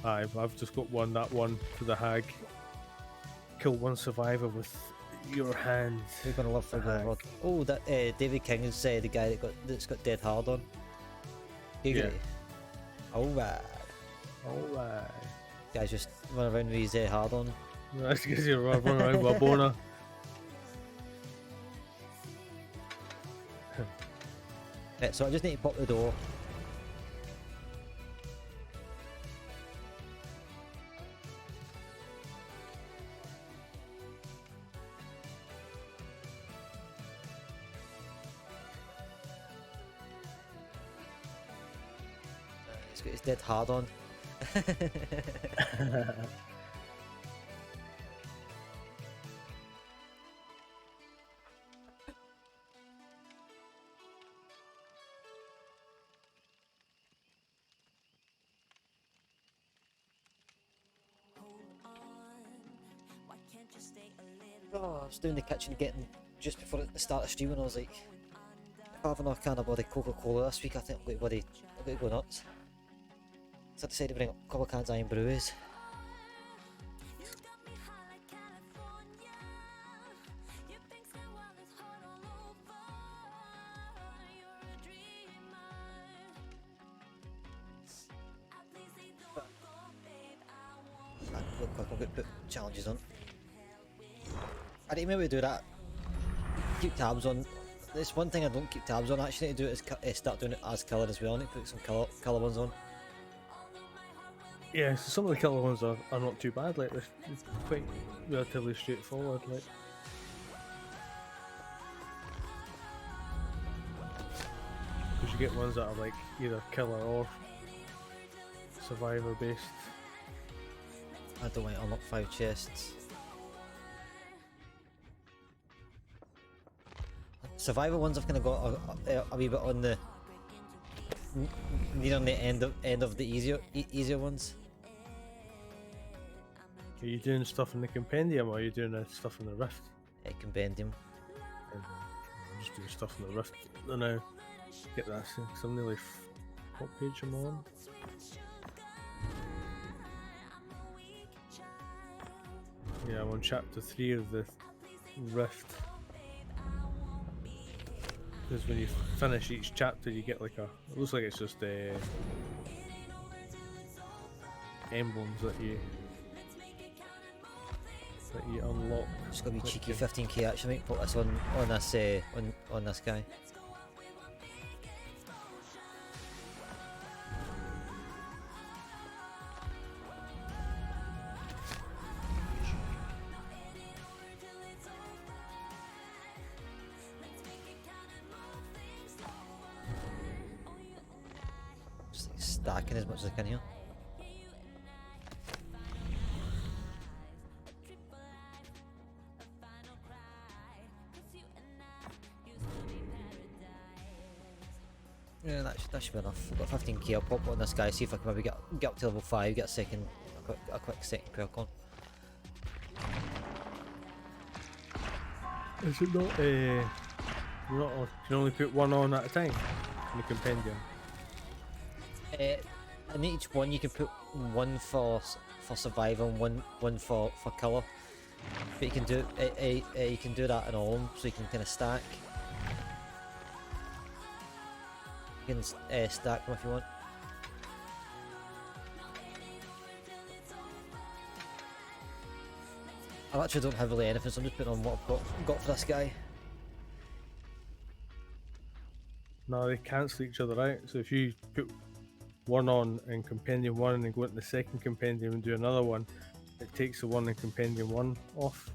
I've just got that one for the hag. Kill one survivor with your hands. We're gonna live for The the hag. rod. Oh, that David King is the guy that's got dead hard on. Yeah. Alright. Alright. Guys just run around with his hard on. That's because you're running around with a boner. Right, so I just need to pop the door. He's got his dead hard on. Oh, I was down in the kitchen getting just before the start of streaming. I was like, if I have another can of bloody Coca-Cola this week, I think I'm going to go nuts. So I decided to bring up a couple of cans of Iron Brews. Look quick, I'm going to put challenges on. I didn't maybe do that. Keep tabs on. There's one thing I don't keep tabs on. I actually need to do it is start doing it as killer as well. I need to put some killer ones on. Yeah, so some of the killer ones are not too bad. Like they're quite relatively straightforward. Like. Because you get ones that are like either killer or survivor based. I don't want to unlock 5 chests. Survivor ones I've kind of got a wee bit on the near on the end of the easier ones. Are you doing stuff in the compendium or are you doing stuff in the rift? Compendium. I'm just doing stuff in the rift. I know. Get that soon. 'Cause I'm nearly what page am I on? Yeah, I'm on chapter 3 of the rift. Because when you finish each chapter, you get like it looks like it's just emblems that you unlock. Just gonna be Like, cheeky 15k actually. Might put this on this on this guy. Just like stacking as much as I can here. that should be enough. I've got 15k. I'll pop on this guy. See if I can maybe get up to level 5. Get a quick second perk on. Is it not? You can only put one on at a time in the compendium. In each one, you can put one for survival and one for killer. But you can do that in all of them, so you can kind of stack. You can stack them if you want. I actually don't have really anything, so I'm just putting on what I've got for this guy. No, they cancel each other out. So if you put one on in compendium 1 and then go into the second compendium and do another one, it takes the one in compendium 1 off.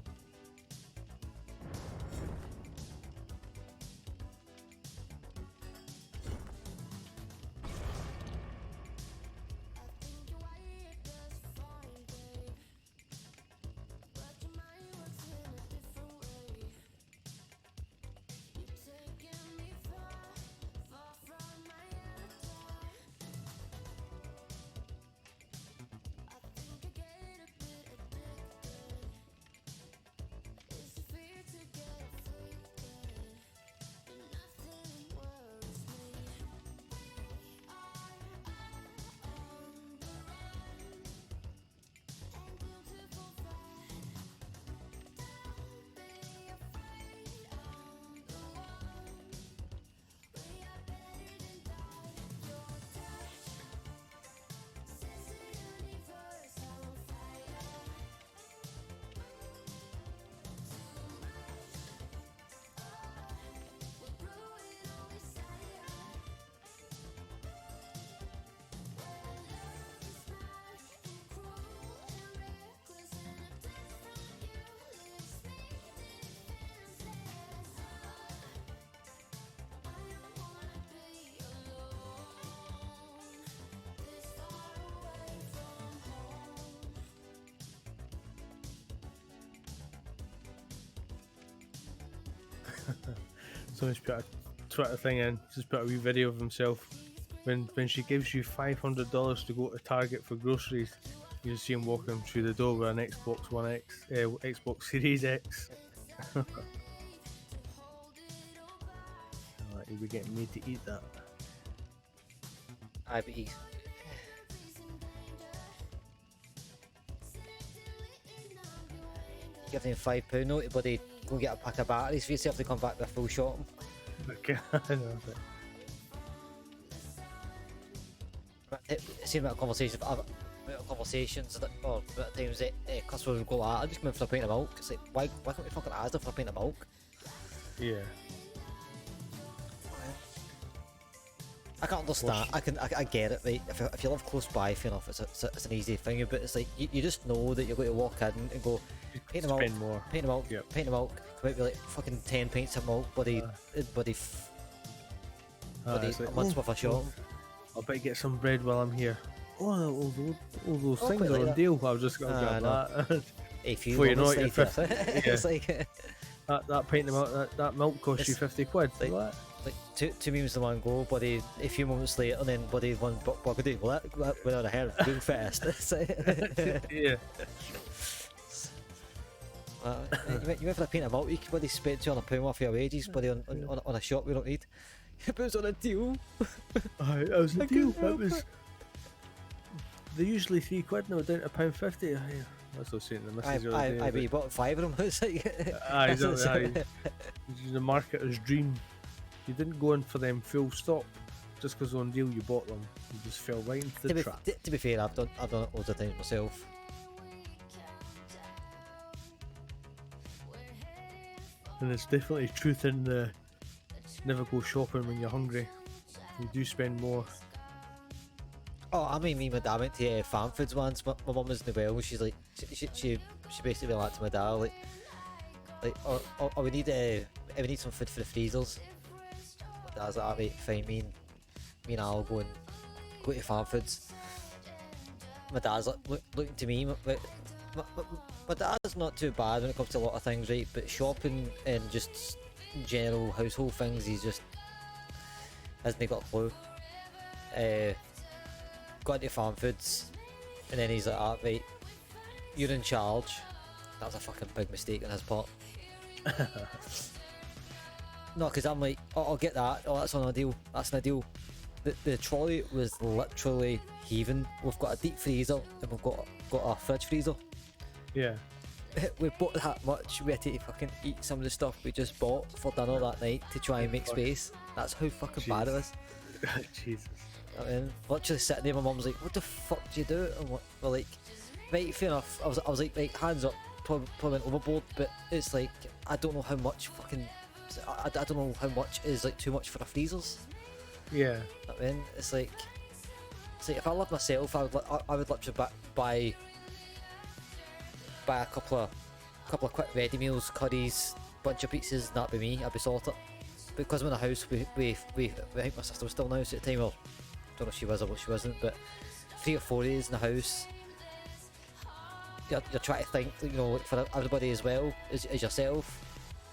Someone's put a Twitter thing in, just put a wee video of himself. When she gives you $500 to go to Target for groceries, you just see him walking through the door with an Xbox One X, Xbox Series X. He'll be getting made to eat that. Aye, but he's... Give them £5 note to bloody go and get a pack of batteries for yourself to come back with a full shot. Okay, I know that. See about conversations, or at times that customers will go, I'm just coming for a pint of milk. It's like, why can't we fucking ask them for a pint of milk? Yeah. I can't understand. I get it, right? If you live close by, fair enough, it's an easy thing. But it's like you just know that you're going to walk in and go, pint of milk, spend more. Pint of milk, Yep. Pint of milk. Come out with like fucking 10 pints of milk, buddy, it's like, a month's worth of shop. I'll bet get some bread while I'm here. Oh, all those Oh, things quite are like on that. deal. I was just going to grab that. A few Before you know moments it, you're later, 50, it's like that pint of milk, that milk costs you It's 50 quid. like- What? like two memes in one go, buddy. A few moments later, and then buddy one bucket do what? Went on ahead real fast. It's like, Yeah. you went for a pint of milk. You could buddy spend £200 worth of your wages, buddy, on a shop we don't need. It was on a deal. Aye, that was a I deal. couldn't That help was. it. They're usually £3 now, down to £1.50. Aye, that's what I was saying to the missus the other day. I bet you bought 5 of them. It's like, Aye, exactly. The marketer's dream. You didn't go in for them full stop just because on deal you bought them. You just fell right into the trap. to be fair, I've done it loads of times myself. And there's definitely truth in the never go shopping when you're hungry. You do spend more. Oh, I mean, me and my dad went to Farm Foods once. My mum was in the well. She's like, she basically went to my dad like, we need some food for the freezers. My dad's like, alright, fine. Me and Al go to Farm Foods. My dad's like looking to me. My dad's not too bad when it comes to a lot of things, right? But shopping and just general household things, he's just hasn't got a clue. got into farm foods, and then he's like, ah, right, you're in charge. That was a fucking big mistake on his part. No, because I'm like, oh, I'll get that. Oh, that's on a deal. That's on a deal. The trolley was literally heaving. We've got a deep freezer and we've got a fridge freezer. Yeah. We bought that much. We had to fucking eat some of the stuff we just bought for dinner that night to try and make space. That's how fucking bad it was. Jesus. I mean, literally sitting there, my mum was like, "What the fuck do you do?" And we're like, "Right, fair enough." I was like, "Right, hands up." Probably went overboard, but it's like I don't know how much fucking. I don't know how much is like too much for the freezers. Yeah. I mean, it's like if I lived myself, I would literally buy a couple of quick ready meals, curries, bunch of pizzas, and that'd be me. I'd be sorted. Because I'm in a house, we I think my sister was still in the house at the time, or don't know if she was or what she wasn't, but 3 or 4 days in the house. You're trying to think, you know, like for everybody as well as yourself.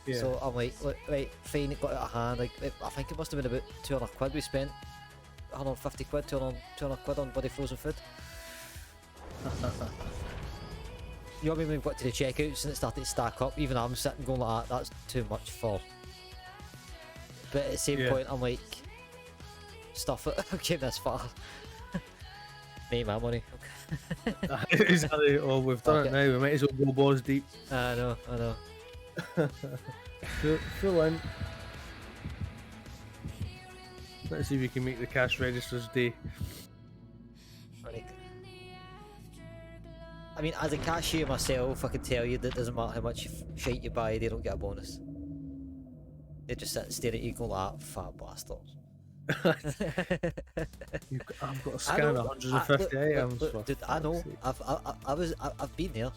Yeah. So I'm like, look, right, fine, it got out of hand. Like, I think it must have been about 200 quid we spent. 150 quid, 200 quid on bloody frozen food. You know what I mean? When we got to the checkouts and it started to stack up, even I'm sitting going like that, that's too much for. But at the same point, I'm like, stuff it, I came this far. Make my money. Exactly. Oh, we've done it now. We might as well go balls deep. I know. Full in. Let's see if we can make the cash registers day. Right. I mean, as a cashier myself, I can tell you that it doesn't matter how much shite you buy, they don't get a bonus. They just sit and stare at you going like, fat bastards. I've got a scan of 150 items. Look, dude, I know. I've been there.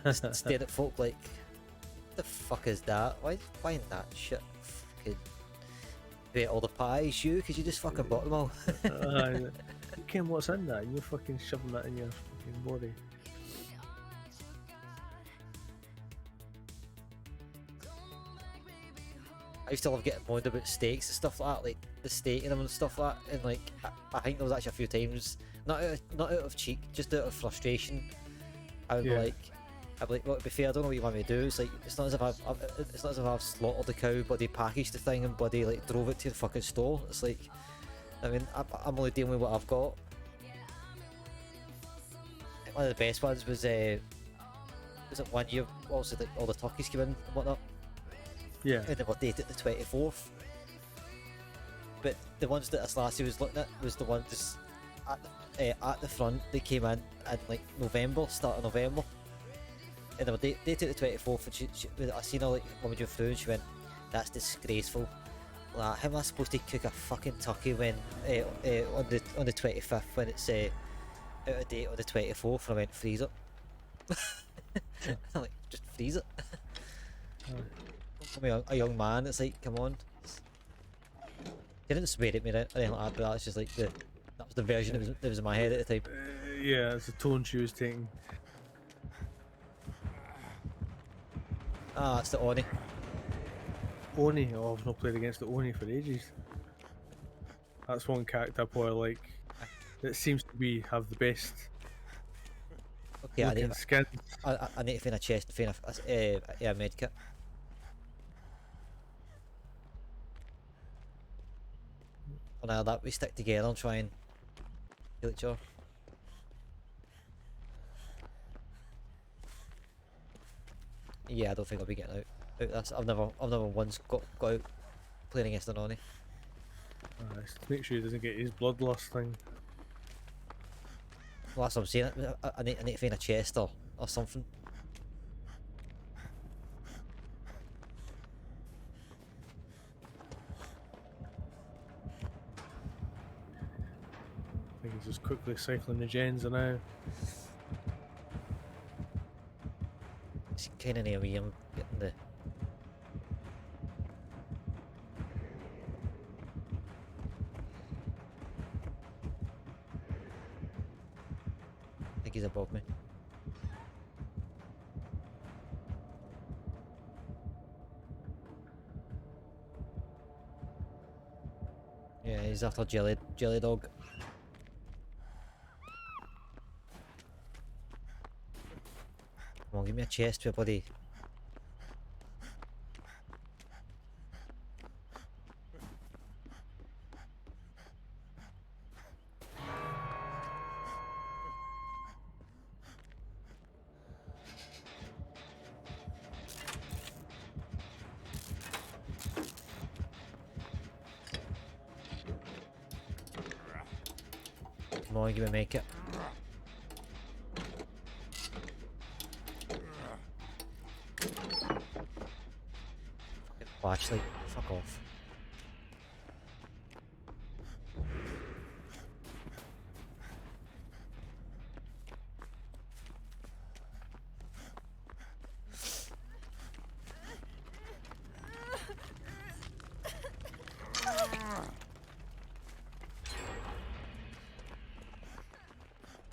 Just stare at folk like, what the fuck is that? Why ain't that shit? Fucking ate all the pies, you? Because you just fucking bought them all. You Ken, what's in that? You're fucking shoving that in your fucking body. I used to love getting moaned about steaks and stuff like that, like the steak in them and stuff like that. And like, I think there was actually a few times, not out of cheek, just out of frustration. I would be like, well, to be fair, I don't know what you want me to do. It's like, it's not as if I've slaughtered the cow, bloody packaged the thing and bloody like drove it to the fucking store. It's like, I mean, I'm only dealing with what I've got. One of the best ones was it 1 year, obviously like all the turkeys came in and whatnot. Yeah. And they were dated the 24th. But the ones that this lassie was looking at was the ones at the front. They came in like November, start of November. And they were dated the 24th, and I seen her like when we drove through and she went, "That's disgraceful. Like, how am I supposed to cook a fucking turkey when on the 25th when it's out of date on the 24th?" And I went, "Freeze it." I'm like, just freeze it. I'm a young man, it's like, come on. They didn't swear at me or anything like that, but that's just like that was the version that was in my head at the time. Yeah, it's the tone she was taking. Ah, it's the Oni. Oni, oh, I've not played against the Oni for ages. That's one character I probably like. That seems to have the best Okay, looking skin. I need to find a chest, find a medkit. Well, now that we stick together and try and kill each other. Yeah, I don't think I'll be getting out this. I've never once got out playing against an Oni. Make sure he doesn't get his bloodlust thing. Well, that's what I'm saying. I need to find a chest or something. I think he's just quickly cycling the gens now. It's kind of near me. I'm getting the. I think he's above me. Yeah, He's after jelly dog. Come on, give me a chest to a bloody. Come on, give me a make it. Flashlight, fuck off.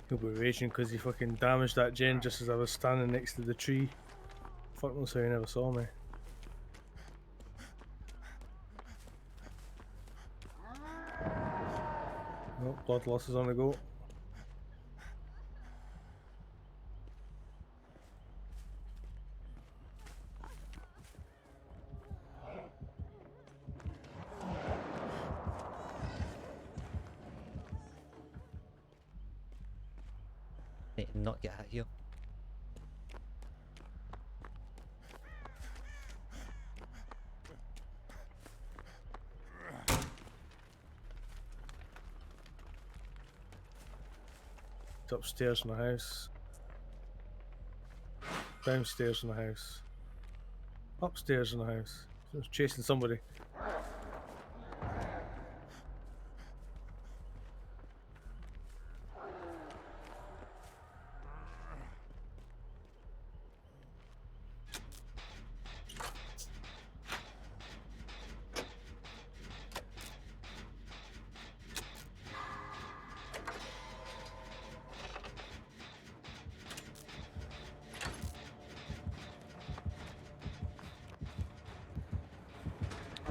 He'll be raging because he fucking damaged that gen just as I was standing next to the tree. Fuck knows how he never saw me. Oh, blood loss is on the go. Need to not get hit here. It's upstairs in the house. Downstairs in the house. Upstairs in the house. So it's chasing somebody.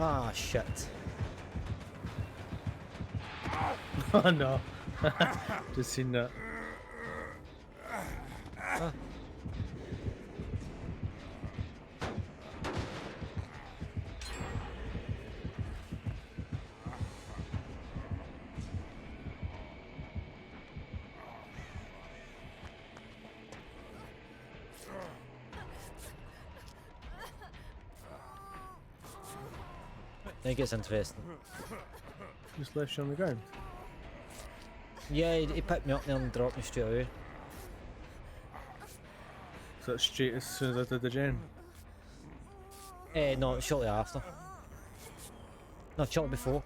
Ah, shit. Oh no. Just seen that. Ah. Now it gets interesting. Just left you on the ground. Yeah, he picked me up there and dropped me straight away. So that's straight as soon as I did the gen. No, shortly after. No, shortly before.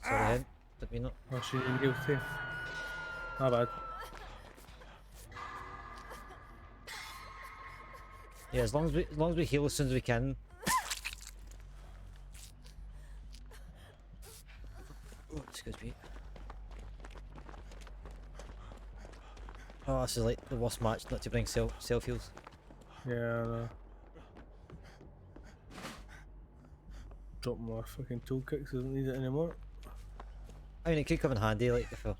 Sorry, head. Didn't mean it. Oh, she didn't give it. My bad. Yeah, as long as we heal as soon as we can. Oh, excuse me. Oh, this is like the worst match not to bring self heals. Yeah, I know. Drop my fucking tool kicks, doesn't need it anymore. I mean, it could come in handy, like if we're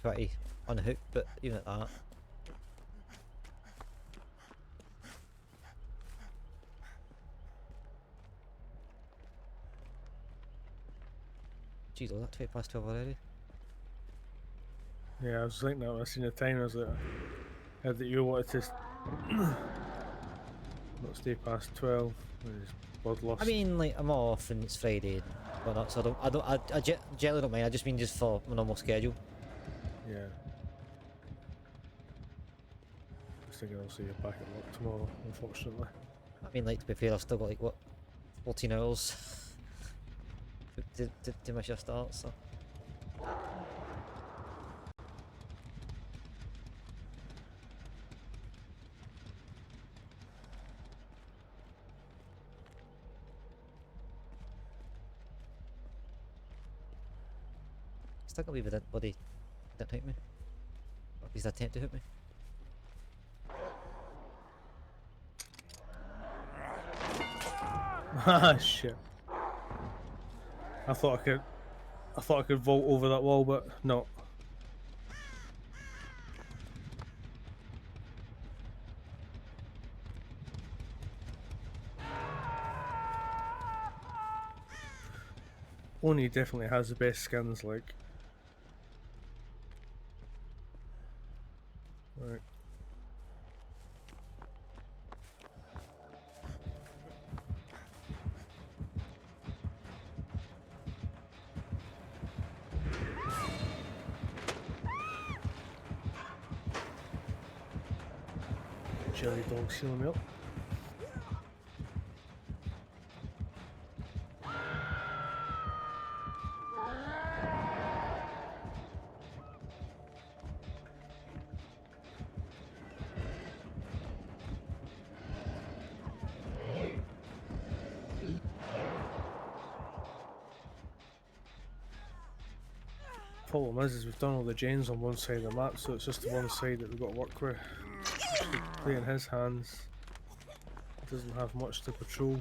pretty unhooked, but even at that. Jeez, was that 20 past 12 already? Yeah, I was thinking that when I seen the time, I was like, I heard that you wanted to not stay past 12. Bloodlust. I mean, like, I'm off and it's Friday and whatnot, so I generally don't mind, I just mean just for my normal schedule. Yeah. I was thinking I'll see you back at work tomorrow, unfortunately. I mean, like, to be fair, I've still got, like, what, 14 hours to my shift start, so. Still can't believe it, buddy. Didn't hit me. He's attempt to hit me. Ah shit. I thought I could vault over that wall, but no. Oni definitely has the best skins, like. Right. Jelly dog sealing me up. Problem is we've done all the gens on one side of the map, so it's just the one side that we've got to work with. Actually, play in his hands. Doesn't have much to patrol.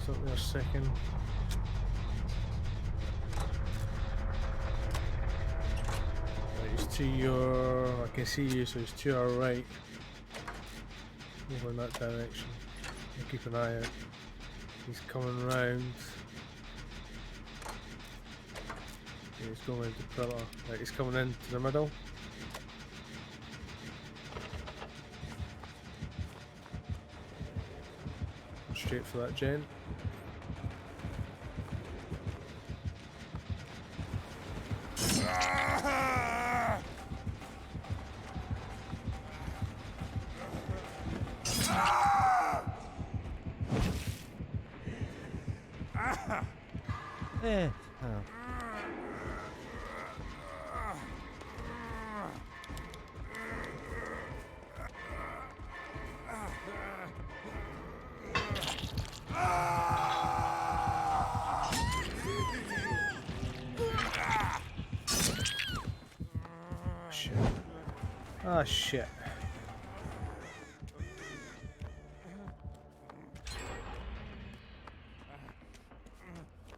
Up there a second. Right, he's to your... I can see you, so he's to our right. Over in that direction. I'll keep an eye out. He's coming round. Yeah, he's going into the pillar. Right, he's coming into the middle. Straight for that gen. Oh. Shit. Ah, shit.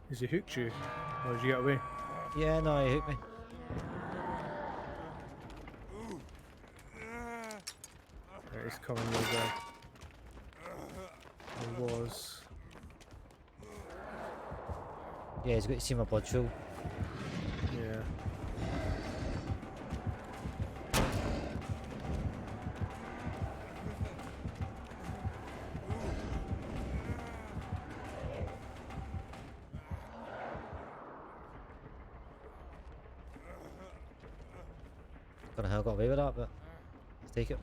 Has he hooked you? Or did you get away? Yeah, no, he hit me. Right, he's coming over. He was. Yeah, he's got to see my blood fuel. Yeah. Don't know how I got away with that, but I'll take it.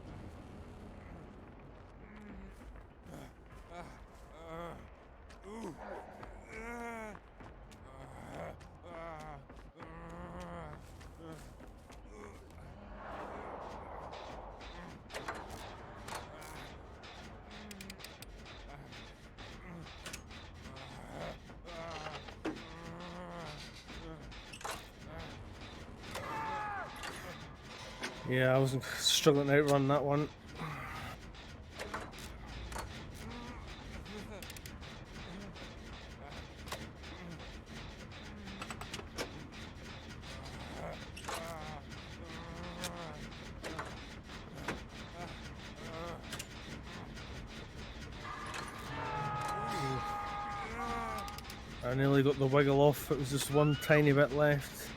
Yeah, I was struggling to outrun that one. I nearly got the wiggle off, it was just one tiny bit left.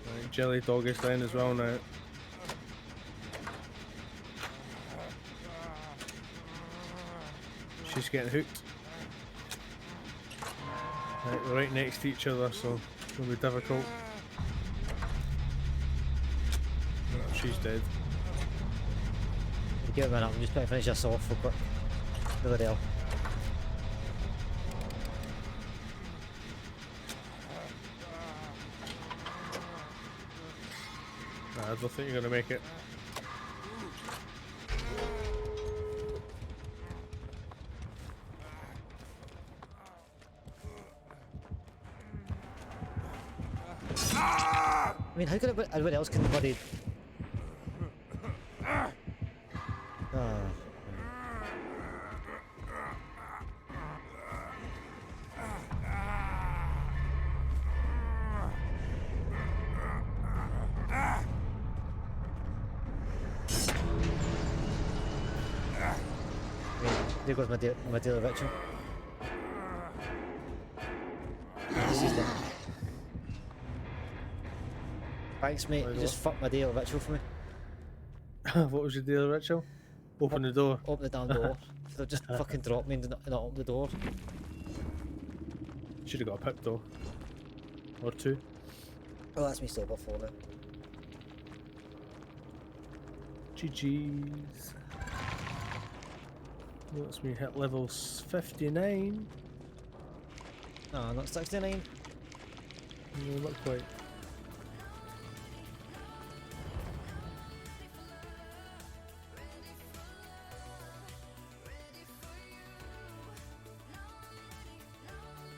Right, jelly dog is down as well now. She's getting hooked. Right, we're right next to each other, so it'll be difficult. Oh, she's dead. Give it a minute, I'm just trying to finish this off real quick. Over there. Nah, I don't think you're gonna make it. I mean, how could everybody else can bloody... Ah. There goes my daily ritual. This is the... Thanks, mate. You just fucked my daily ritual for me. What was your daily ritual? Open the door. Open the damn door. They'll just fucking drop me and not open the door. Should have got a pip though. Or two. Oh, that's me sober for now. GG's. Lets me hit level 59. No, not 69. No, not quite.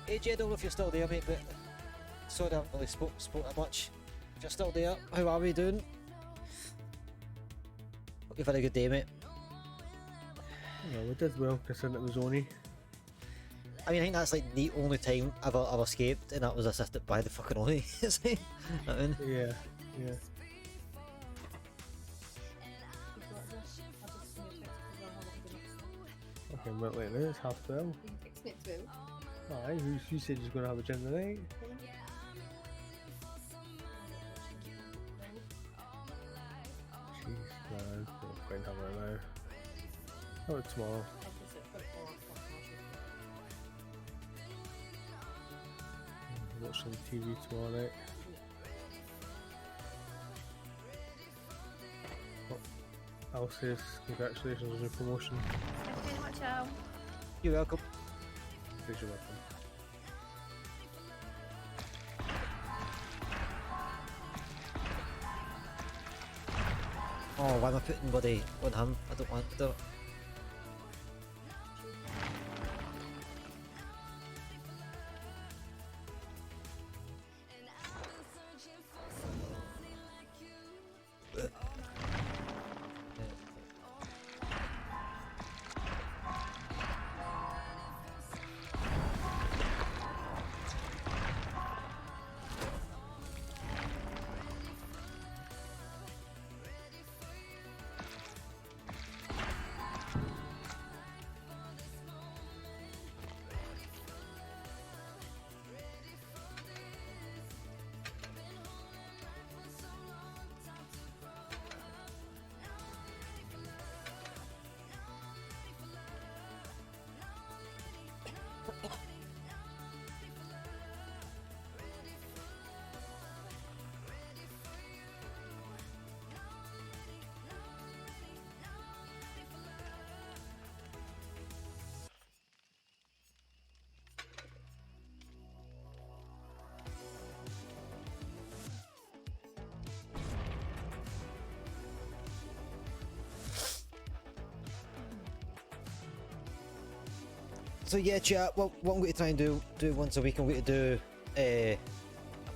Hey Jed, I don't know if you're still there, mate, but sorry I haven't really spoke that much. If you're still there, how are we doing? Hope you've had a good day, mate. Yeah, we did well considering it was Oni. I mean, I think that's like the only time I've escaped, and that was assisted by the fucking Oni. I mean, Yeah, yeah. Okay, well, like this, half 12. You can fix it through. Aye, you said you was going to have a gin tonight. Jeez, man, I'm quite having it now. How about tomorrow? Watch some TV tomorrow night. Oh, Al says congratulations on your promotion. Thank you very much, Al. you're welcome. Please, you're welcome. Oh, why am I putting body on him? I don't want to. So yeah, chat. What I'm going to try and do once a week. I'm going to do. I'm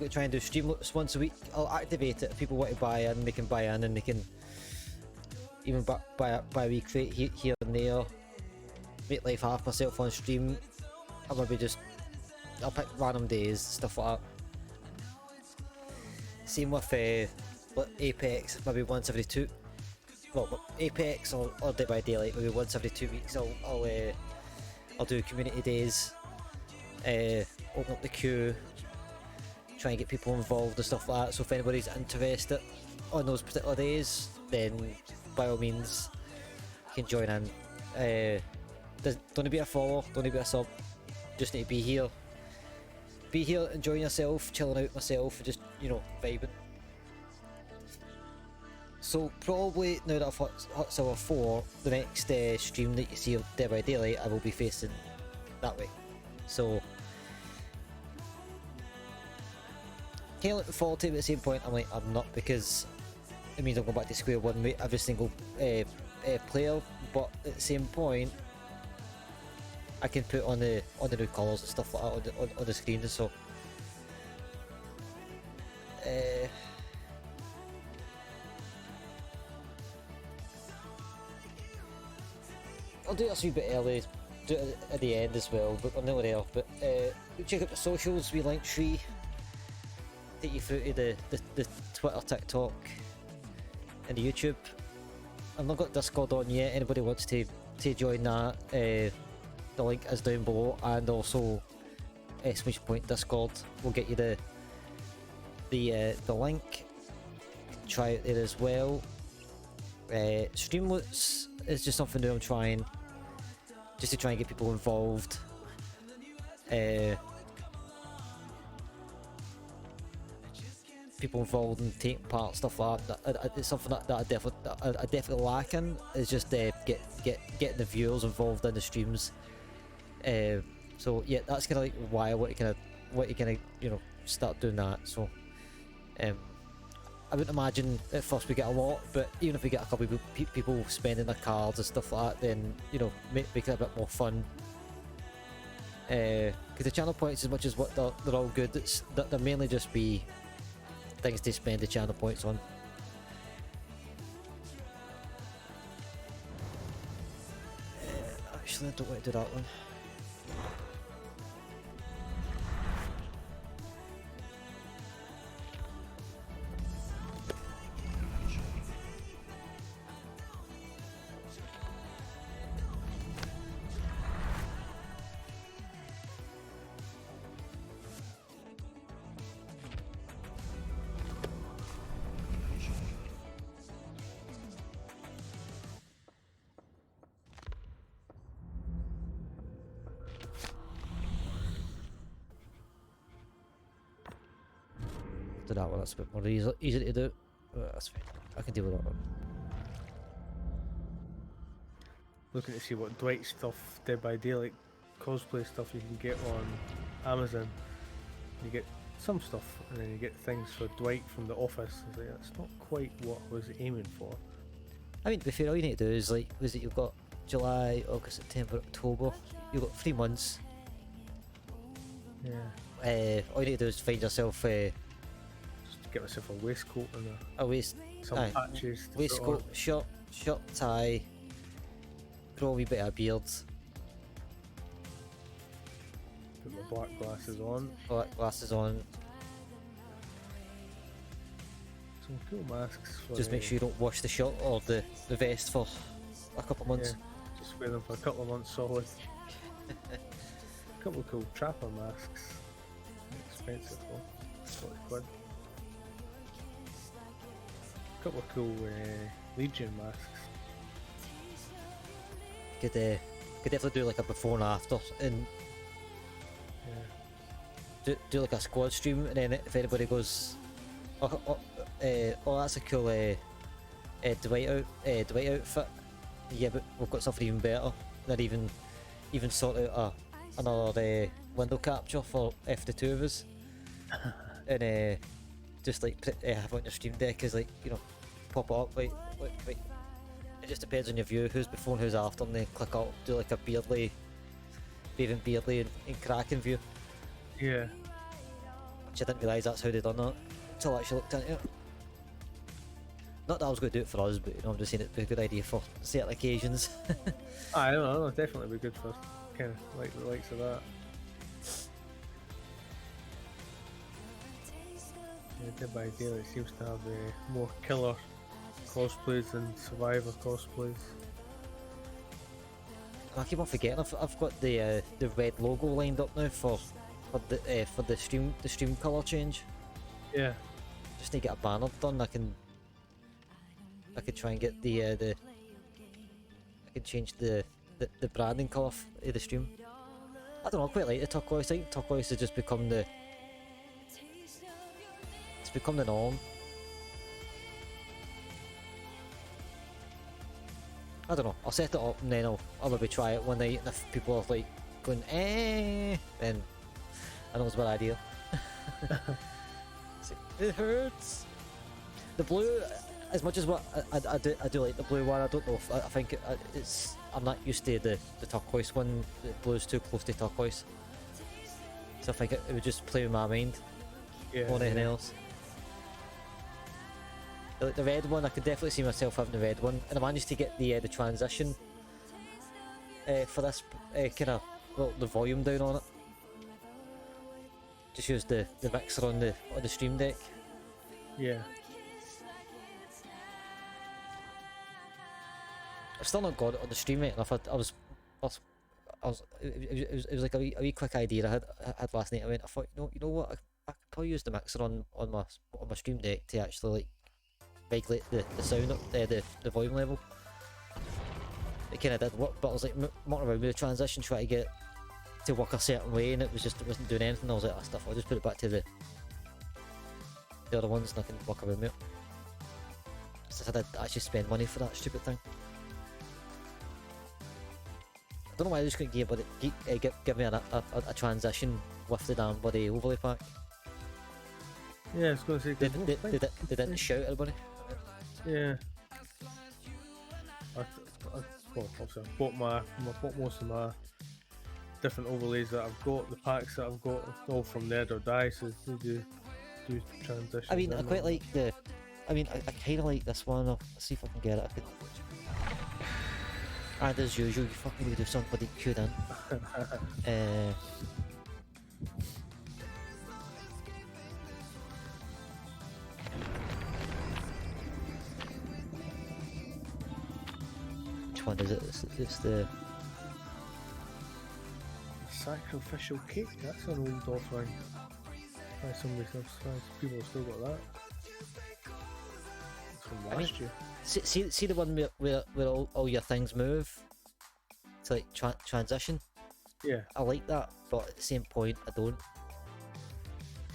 going to try and do Streamloops once a week. I'll activate it. If people want to buy in, they can buy in, and they can even buy a week here and there. Make life half myself on stream. I'll maybe just I'll pick random days, stuff like that. Same with Apex. Maybe once every two. Well, Apex or Dead by Daylight. Maybe once every 2 weeks. I'll do community days, open up the queue, try and get people involved and stuff like that. So if anybody's interested on those particular days, then by all means, you can join in. Don't need to be a follower, don't need to be a sub, just need to be here. Be here, enjoying yourself, chilling out myself, and just, you know, vibing. So probably now that I've hit Silver 4, the next stream that you see of Dead by Daylight, I will be facing that way. So kind of looking forward to it, but at the same point I'm like, I'm not, because it means I'm going back to square one with every single player, but at the same point I can put on the new colours and stuff like that on the screen, and so I'll do it a wee bit early, do it at the end as well, but we're nearly there. But check out the socials, we link tree, take you through to the Twitter, TikTok and the YouTube. I've not got Discord on yet, anybody wants to join that, the link is down below, and also !point Discord will get you the link. Try it there as well. Streamlets is just something new I'm trying, just to try and get people involved. People involved and taking part, stuff like that. It's something that I definitely lack in, is just getting the viewers involved in the streams. So yeah, that's kind of like why I want to you know, start doing that. So I wouldn't imagine at first we get a lot, but even if we get a couple of people spending their cards and stuff like that, then, you know, make it a bit more fun. Because the channel points, as much as what they're all good, they're mainly just be things to spend the channel points on. Actually, I don't want to do that one. Do that one, that's a bit more easy to do. That's fine, I can deal with that one. Looking to see what Dwight stuff, Dead by Daylight cosplay stuff you can get on Amazon. You get some stuff, and then you get things for Dwight from The Office. I was like, that's not quite what I was aiming for. I mean, to be fair, all you need to do is, like, was it you've got July, August, September, October, you've got 3 months. Yeah. All you need to do is find yourself Just get myself a waistcoat and a waist, some aye, patches. To put waistcoat, on. shirt, tie, grow a wee bit of beard, Put my black glasses on. black glasses on. Some cool masks. For, Just make sure you don't wash the shirt or the vest for a couple of months. Yeah, just wear them for a couple of months solid. A couple of cool trapper masks. Expensive though. £40. A couple of cool Legion masks. Could definitely do like a before and after, and Yeah. do like a squad stream, and then if anybody goes, oh that's a cool Dwight outfit. Yeah, but we've got something even better. Then even sort out another window capture for the 2 of us, and just like have it on your stream deck, is like, you know, pop it up. Wait. It just depends on your view, who's before and who's after, and then click up, do like a Beardly, Bathing Beardly and Kraken view. Yeah. Which I didn't realise that's how they done that until I actually looked into it. Not that I was going to do it for us, but, you know, I'm just saying it'd be a good idea for certain occasions. I don't know, definitely be good for kind of like the likes of that. Yeah, Dead by Daylight seems to have more killer cosplays than Survivor cosplays. I keep on forgetting, I've got the red logo lined up now for for the stream color change. Yeah. Just need to get a banner done. I could try and get the I could change the branding color of the stream. I don't know. I quite like the turquoise. I think turquoise has just become the norm. I don't know. I'll set it up and then I'll maybe try it one night, and if people are like going then I know it's a bad idea. It hurts. The blue, as much as what I do like the blue one. I don't know if I think it's. I'm not used to the turquoise one. The blue's too close to turquoise, so I think it would just play with my mind more than anything else. The red one, I could definitely see myself having the red one, and I managed to get the transition for this kind of the volume down on it. Just use the mixer on the stream deck. Yeah. I've still not got it on the stream yet, and it was like a wee quick idea I had last night. I thought, you know what, I could probably use the mixer on my stream deck to actually like regulate the sound up the volume level. It kind of did work, but I was like mucking around with the transition, trying to get it to work a certain way, and it wasn't doing anything. I was like, oh, stuff, I'll just put it back to the other ones and I can work around with it. So I did actually spend money for that stupid thing. I don't know why I just couldn't give me a transition with the damn bloody overlay pack. Yeah, I was going to say, They didn't shout at everybody. yeah. Well, obviously, I bought most of my different overlays that I've got, the packs that I've got, all from Nerd or Die, so they do transitions. I mean, I quite like the. I mean, I kind of like this one. Let's see if I can get it. And as usual, you fucking need to do somebody queued in. Which one is it? It's the Sacrificial Cake. That's an old offering. By somebody else. People have still got that. It's from last year. see the one where all your things move to like transition. Yeah. I like that, but at the same point, I don't.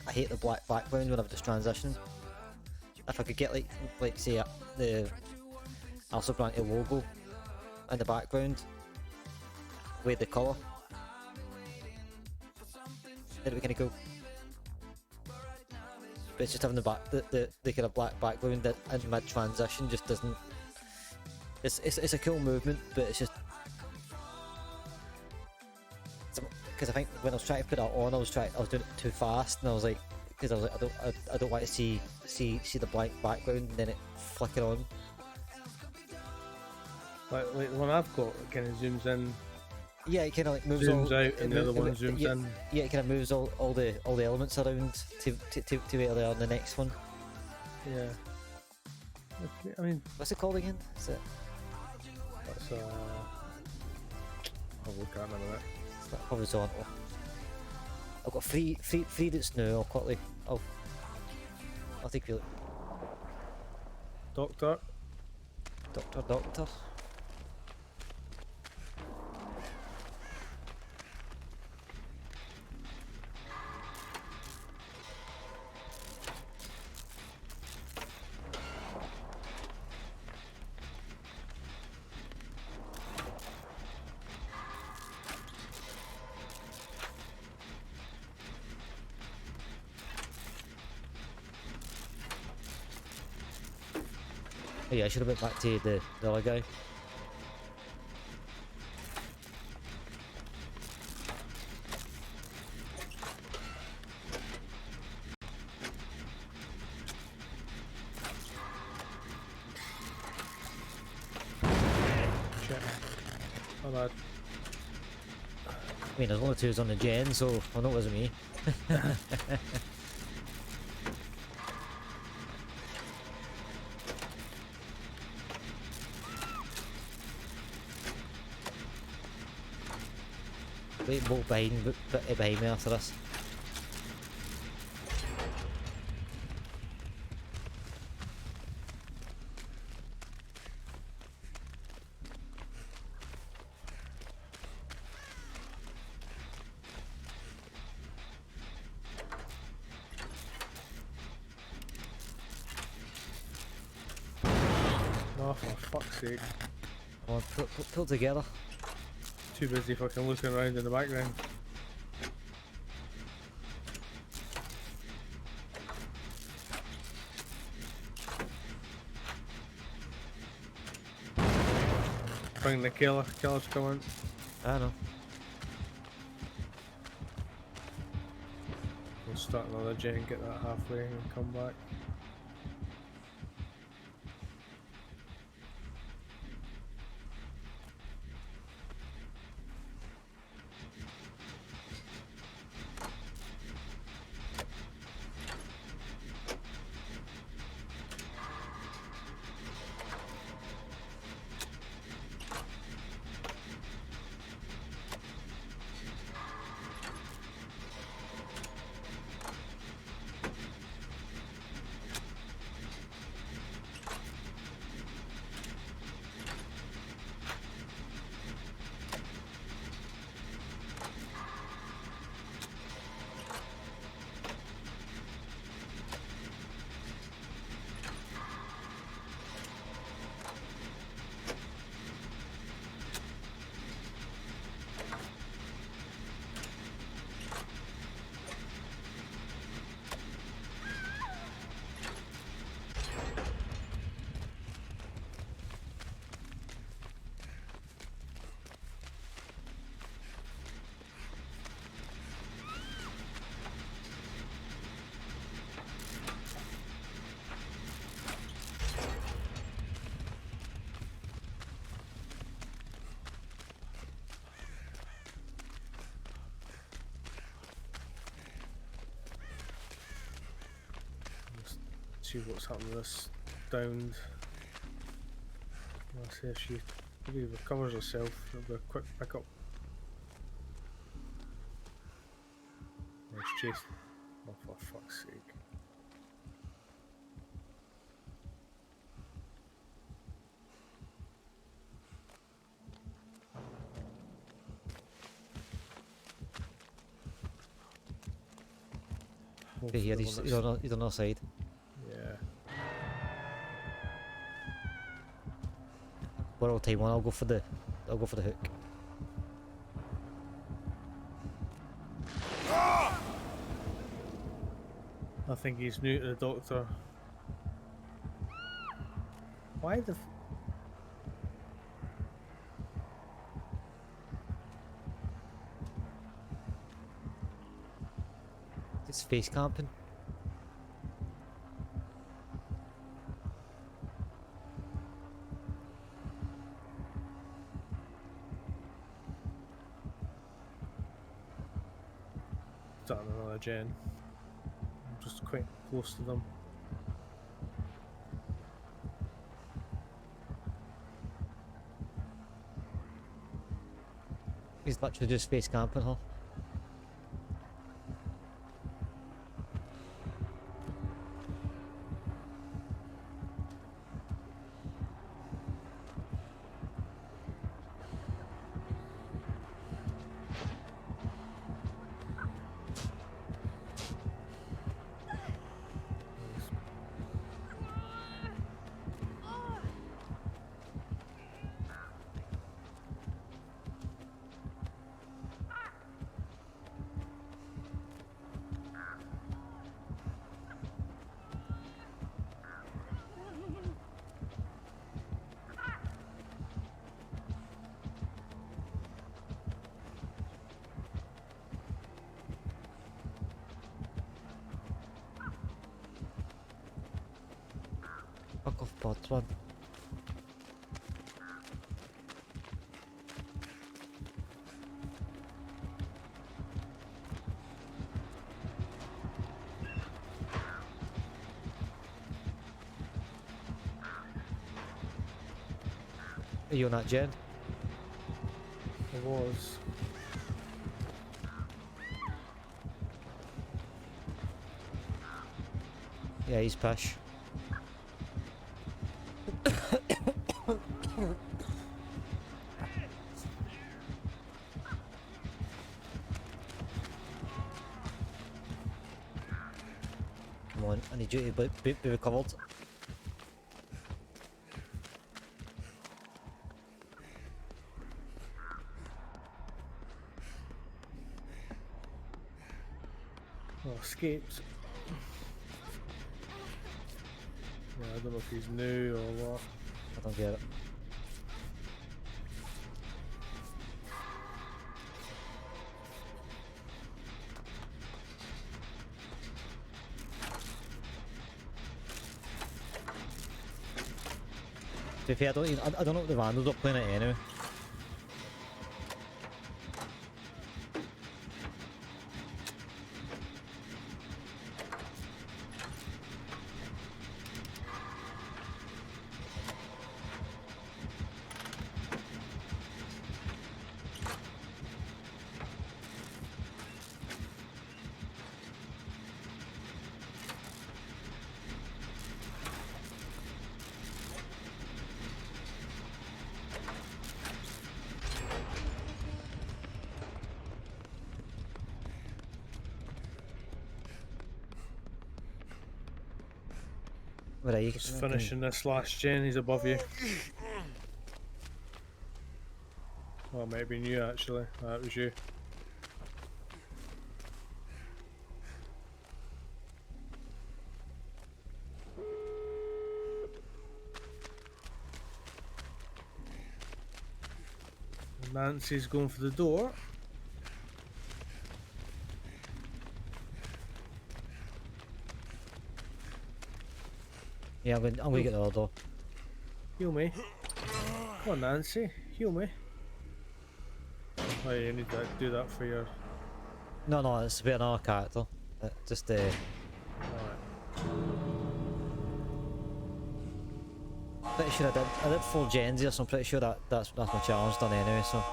I hate the black background when I'm just transitioning. If I could get like say the also Branty logo in the background with the colour, then it would kind of go. But it's just having the kind of black background that in mid transition just doesn't. It's a cool movement, but it's just because I think when I was trying to put that on, I was doing it too fast, and I was like, because I was like, I don't want to see the black background and then it flicker on. Like the one I've got, it kind of zooms in. Yeah, it kind of like moves zooms all, out, and the other one zooms yeah, in. Yeah, it kind of moves all the elements around to where they are on the next one. Yeah. I mean, What's it called again? Is it? that's I'll look at it in a minute. It's not horizontal. I've got three that's new. I'll quickly. I'll take a look. Doctor. Doctor. Oh yeah, I should have went back to the other guy. Shit. My bad. I mean, there's only two on the gen, so I know it wasn't me. Wait, bolt behind me after this. Oh, for fuck's sake. Come on, pull together. Too busy fucking looking around in the background. Bring the killer. Killer's coming. I know. We'll start another gen, get that halfway and come back. See what's happening to this downed. Let's see if she maybe recovers herself. It'll be a quick pickup. Nice chase. Oh, for fuck's sake. Okay, here, he's on our side. Yeah. We're all time one. I'll go for the hook. I think he's new to the doctor. Why the It's face camping. starting another gen? I'm just quite close to them. He's literally just face camping her. Fuck off, bot, run. Are you on that gen? I was. Yeah, he's push. Come on, I need you to be recovered. Oh, escapes. Yeah, I don't know if he's new or what. I don't get it. To be fair, I don't know what the Vandals are playing it anyway. Where are you? Just finishing this last gen, he's above you. Well, it might have been you actually. That was you. Nancy's going for the door. Yeah, I'm gonna get the other door. Heal me. Come on, Nancy. Heal me. Oh, yeah, you need to do that for your... No, it's a bit another character. Just Alright. pretty sure I did 4 gens here, so I'm pretty sure that's my challenge done anyway. So.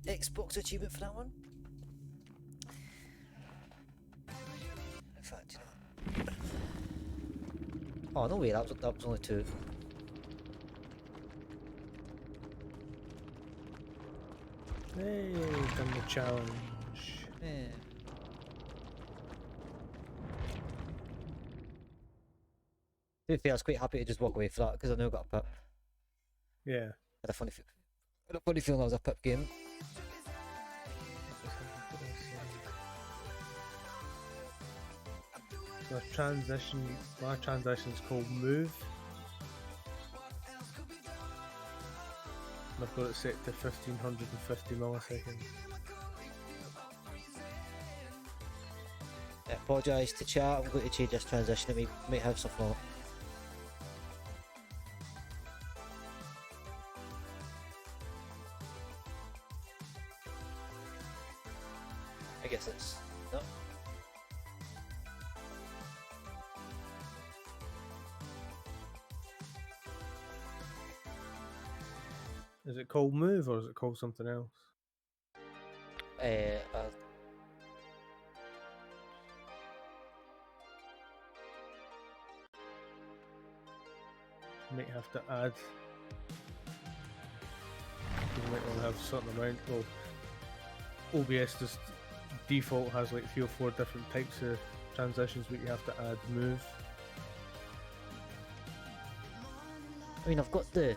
Xbox achievement for that one. In fact, you know. Oh no way, that was only 2. Hey, done the challenge. Yeah. To be fair, I was quite happy to just walk away for that because I knew I got a pip. Yeah. I had a funny feeling that was a pip game. So my transition's called move. And I've got it set to 1550 milliseconds. I apologise to chat, I'm going to change this transition, it might have something on it. I guess it's... no. Is it called move or is it called something else? Might have to add. You might only have a certain amount. Well, OBS just default has like 3 or 4 different types of transitions, but you have to add move. I mean, I've got the...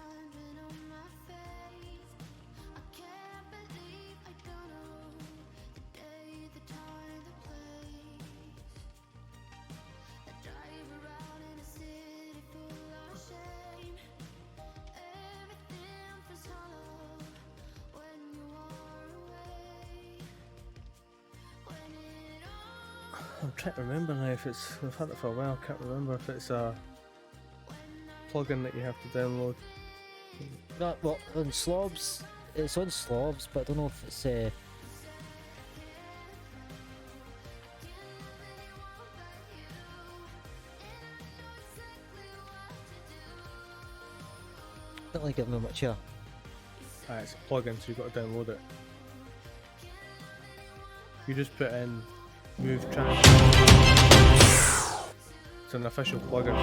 I'm trying to remember now if it's. We've had it for a while. I can't remember if it's a plugin that you have to download. No, well, on Slobs, it's on Slobs, but I don't know if it's... not really giving me much here. It's a plugin, so you've got to download it. You just put in move trans. It's an official plugin.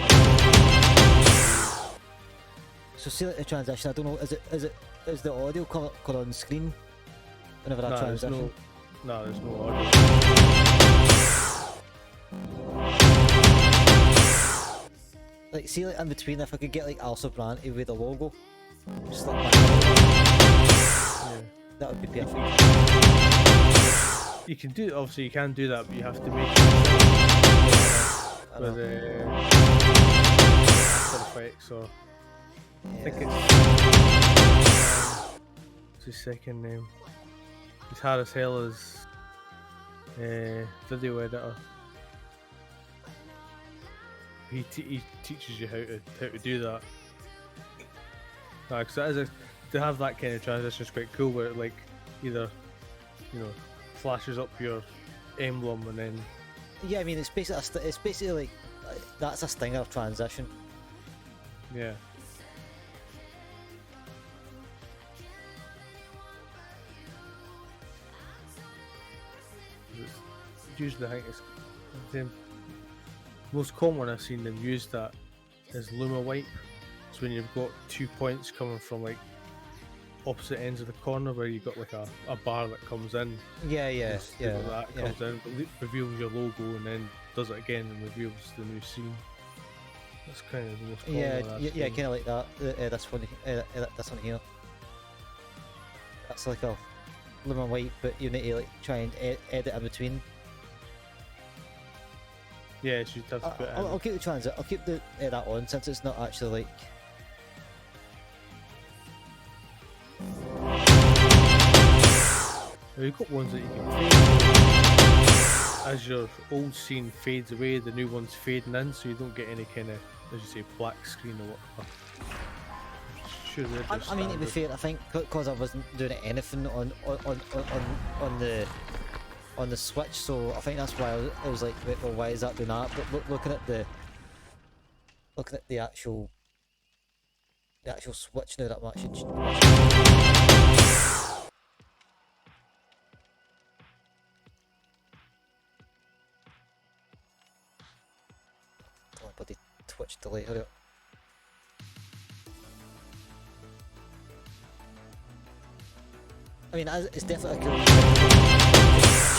So see like the transition, I don't know, is the audio come on screen whenever I No, there's transition? there's no audio. Like see like in between if I could get like also Branty with the logo. Just like Yeah. that would be perfect. You can do obviously you can do that, but you have to make it I with know. After Effects. So I think it's what's his second name? It's Harris Heller's video editor. He teaches you how to do that. Because that is to have that kind of transition is quite cool, where it like either flashes up your emblem and then Yeah, I mean it's basically like that's a stinger transition. yeah. Usually, I think it's the most common one I've seen them use that is Luma Wipe. So when you've got 2 points coming from like opposite ends of the corner, where you've got like a bar that comes in. Yeah, That comes in, reveals your logo, and then does it again and reveals the new scene. That's kind of the most common one I've yeah, seen. kind of like that. This one here. That's like a Luma White, but you need to like try and edit in between. Yeah, so you'd have to put in. I'll keep the transit. I'll keep the that on since it's not actually like. Now you've got ones that you can fade. As your old scene fades away, the new one's fading in, so you don't get any kind of, as you say, black screen or whatever. Sure, they're just I mean, to be standard. fair, I think because I wasn't doing anything on the Switch, so I think that's why I was like, well, why is that doing that? But looking at the actual Switch now that I'm actually. Oh, bloody Twitch delay, hurry up. I mean, it's definitely a cool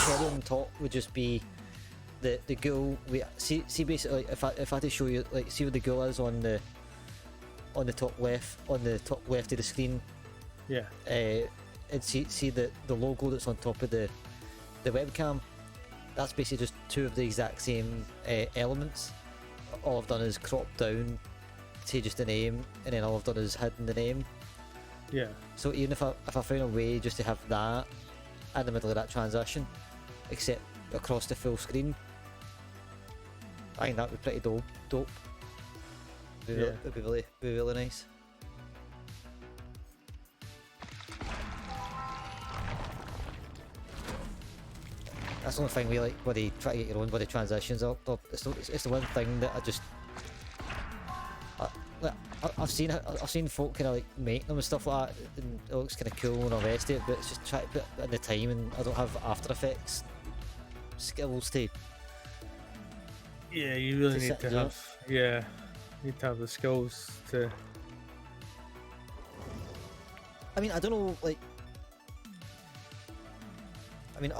cherry on top would just be the ghoul. See basically if I had to show you, like, see where the ghoul is on the top left of the screen, Yeah, and see the logo that's on top of the webcam. That's basically just two of the exact same elements. All I've done is cropped down to just the name, and then all I've done is hidden the name. yeah. So even if I found a way just to have that in the middle of that transition, except across the full screen, I think that would be pretty dope. Yeah. It'd be really nice. That's the only thing we like where they try to get your own body transitions up. It's the one thing that I just. I've seen folk kind of like make them and stuff like that, and it looks kind of cool and all the rest of it. But it's just try to put in the time, and I don't have After Effects skills to. Yeah, you really To need sit to and do have. Yeah, you need to have the skills to. I mean, I don't know, like. I mean,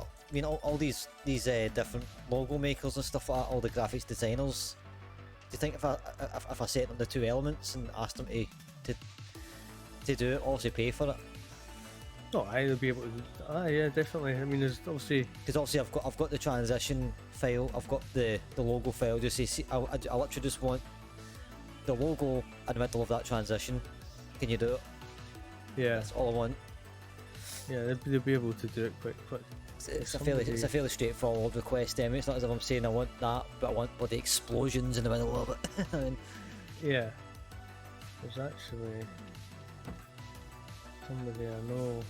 all these different logo makers and stuff like that, all the graphics designers. Do you think if I set them the two elements and asked them to do it, also pay for it? No, I'll be able to. Yeah, definitely. I mean, there's obviously. Because obviously I've got the transition file, I've got the logo file. Just see, I literally just want the logo in the middle of that transition. Can you do it? Yeah, That's all I want. yeah, they'll be able to do it quite quick. It's a fairly straightforward request. It's not as if I'm saying I want that, but I want the explosions in the middle of it. I mean, Yeah, there's actually somebody I know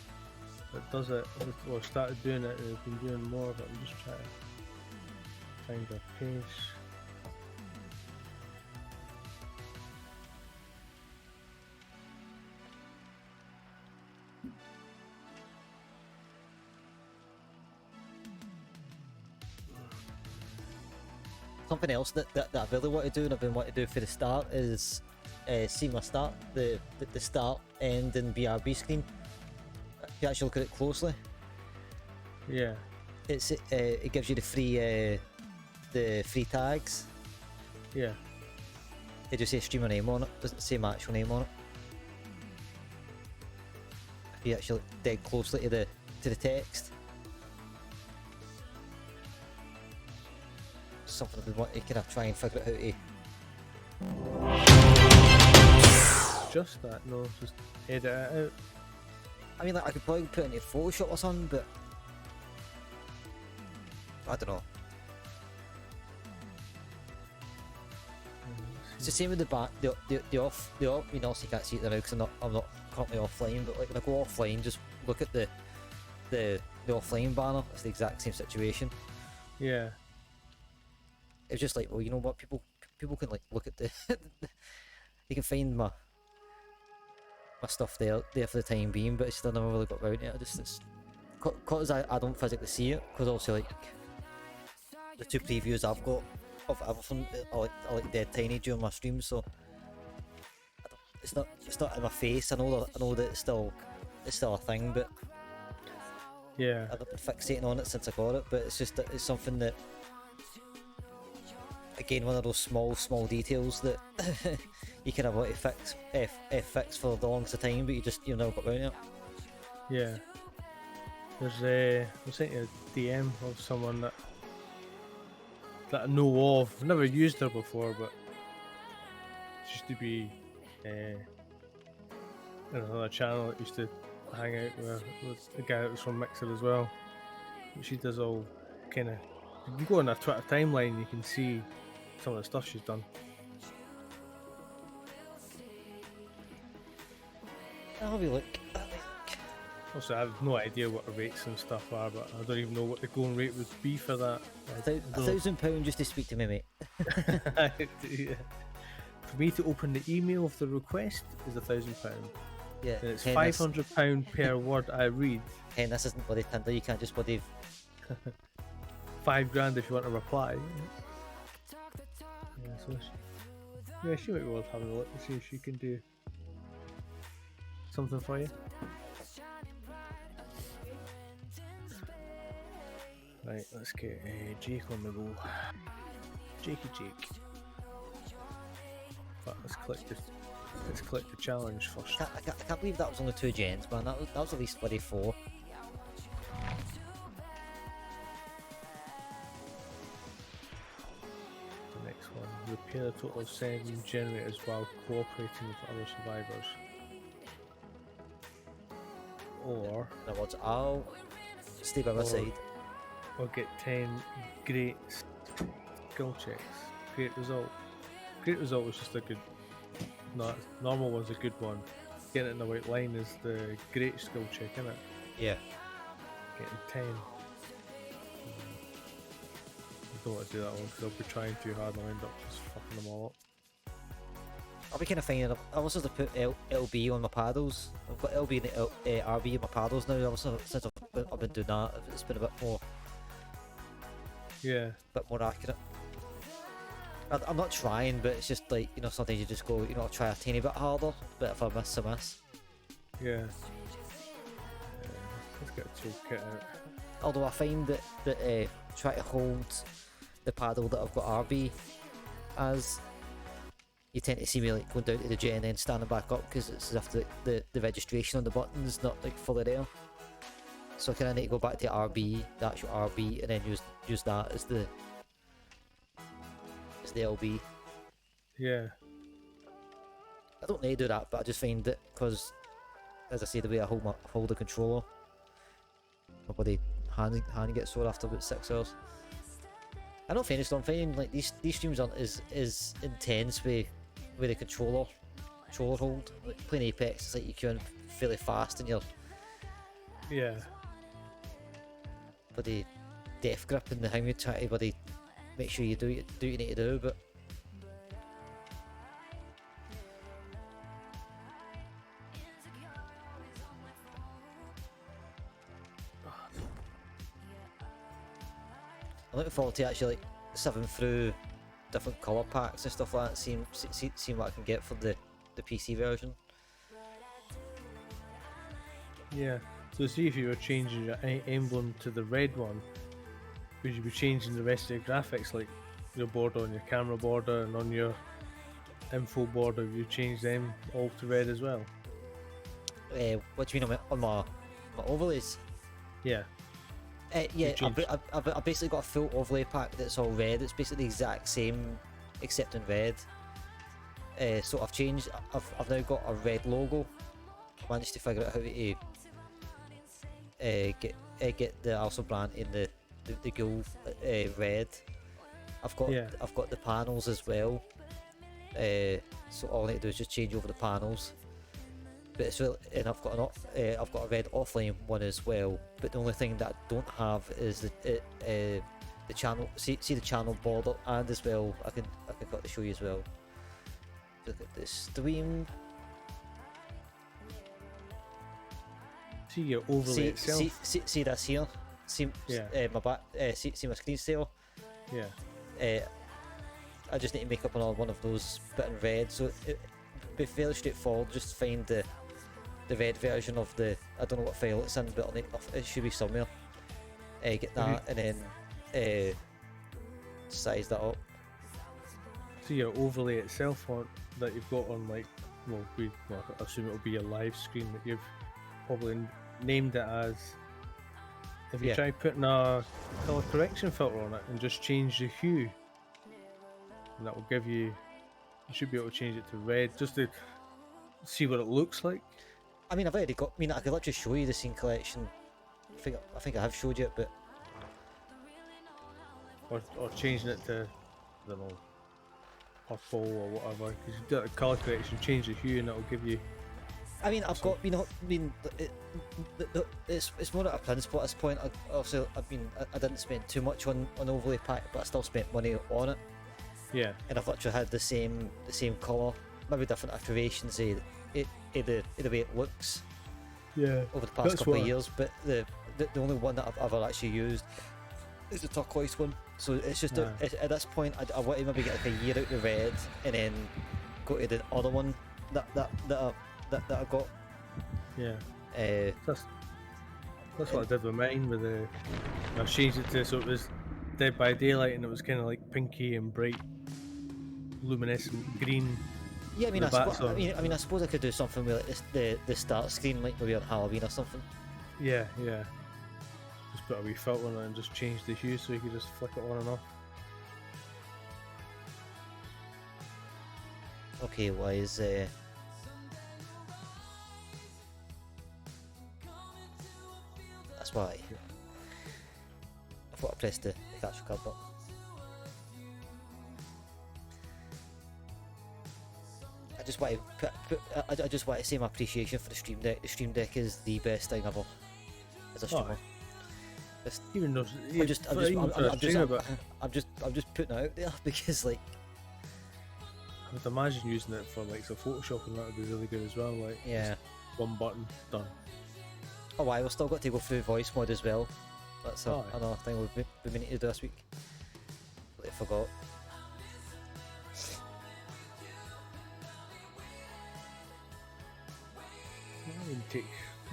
that does it, or started doing it, and has been doing more of it. I'm just trying to find their page. something else that I really want to do and I've been wanting to do for the start is see my start, the start, end, and BRB screen. If you actually look at it closely, Yeah. it gives you the free tags. Yeah. It just says streamer name on it, doesn't say my actual name on it. If you actually look dead closely to the text. Something I've been wanting to kind of try and figure out how to. Just that, no, just edit it out. I mean, like, I could probably put it into Photoshop or something, but I don't know. It's the same with the off. I mean, also you can't see it now because I'm not currently offline. But like when I go offline, just look at the offline banner. It's the exact same situation. Yeah. It's just like, well, you know what? People can like look at the. They can find my stuff there for the time being, but it's still never really got around it. It's because I don't physically see it, because also like the two previews I've got of everything are like dead tiny during my streams, so it's not in my face. I know that it's still a thing, but Yeah. I've been fixating on it since I got it. But it's just that it's something that, again, one of those small details that you kind of want to fix for the longest of time, but you've never got around it. Yeah. I sent you a DM of someone that I know of. I've never used her before, but she used to be in another channel that used to hang out with a guy that was from Mixer as well. But she does all kind of. If you go on her Twitter timeline, you can see some of the stuff she's done. I'll have a look. Also, I have no idea what the rates and stuff are, but I don't even know what the going rate would be for that. £1,000 just to speak to me, mate. Yeah. For me to open the email of the request is £1,000. Yeah. And it's Ken, £500 per word I read. Ken, this isn't bloody Tinder. You can't just bloody. £5,000 if you want to reply. Yeah, so she might be worth having a look and see if she can do something for you. Right, let's get Jake on the go. Jakey Jake. But let's click the challenge first. I can't believe that was only 2 gens, man. That was at least bloody 4. The next one. Repair a total of 7 generators while cooperating with other survivors. Or In other words, I'll stay by my side. or get 10 great skill checks. Great result. Great result was just a good. No, normal one's a good one. Getting it in the white line is the great skill check, isn't it? Yeah. Getting 10. I don't want to do that one because I'll be trying too hard and I'll end up just fucking them all up. I'll be kind of finding. I was supposed to put LB on my paddles. I've got LB and RB on my paddles now. Also, since I've been doing that, it's been a bit more accurate. I'm not trying, but it's just like, sometimes you just go, I'll try a tiny bit harder, but if I miss, I miss. Yeah. Let's get a toolkit out. Although I find that try to hold the paddle that I've got RB as, you tend to see me like going down to the gen and then standing back up, because it's as if the registration on the button's not like fully there. So I kind of need to go back to RB, the actual RB, and then use that as the LB. Yeah. I don't need to do that, but I just find that, because, as I say, the way I hold the controller, my bloody hand gets sore after about 6 hours. I don't find I'm finding like these streams aren't as intense with the controller hold. Like playing Apex, it's like you can fairly fast and you're bloody death grip and the how you try to bloody make sure you do what you need to do, but I'm looking forward to actually like sieving through different color packs and stuff like that. See what I can get for the PC version. Yeah. So see if you were changing your emblem to the red one, would you be changing the rest of your graphics, like your border on your camera border and on your info border? You change them all to red as well? What do you mean on my overlays? Yeah. Yeah, change- I've basically got a full overlay pack that's all red. It's basically the exact same except in red. So I've changed. I've now got a red logo. I managed to figure out how to get the Alpha brand in the ghoul red. I've got the panels as well. So all I need to do is just change over the panels. But it's really, and I've got a red offline one as well. But the only thing that I don't have is the channel. See the channel border, and as well I can got to show you as well. Look at this stream. See your overlay itself. See this here. See my back. See my screen still. Yeah. I just need to make up another one of those bit in red. So it'd be fairly straightforward. Just find the red version of the. I don't know what file it's in, but it should be somewhere. Get that and then size that up. See your overlay itself that you've got on, like, I assume it'll be your live screen that you've probably named it as. If you try putting a color correction filter on it and just change the hue, and that will give you. You should be able to change it to red just to see what it looks like. I mean, I've already got. I mean, I could literally show you the scene collection. I think I have showed you it, but Or changing it to, I don't know, purple or whatever. Because you do the color correction, change the hue, and it'll give you. I mean, I've got. It's more at a principle at this point. I didn't spend too much on overlay pack, but I still spent money on it. Yeah. And I've literally had the same colour, maybe different iterations of the way it looks. Yeah. Over the past couple of years, but the only one that I've ever actually used is the turquoise one. So it's just at this point I want to maybe get like a year out the red and then go to the other one that I got. Yeah. That's what I did with mine. I changed it to so it was Dead by Daylight, and it was kind of like pinky and bright, luminescent green. Yeah, I mean, I suppose I could do something with like the start screen, like maybe on Halloween or something. Yeah. Just put a wee filter on it and just change the hue so you could just flick it on and off. Okay, wise. That's why. I thought I pressed the capture card button. I just want to say my appreciation for the Stream Deck. The Stream Deck is the best thing ever as a streamer. Even though I'm just putting it out there because like I would imagine using it for like Photoshop and that would be really good as well. Like one button done. Oh, we've still got to go through voice mode as well. That's another thing we've been meaning to do this week. I forgot. To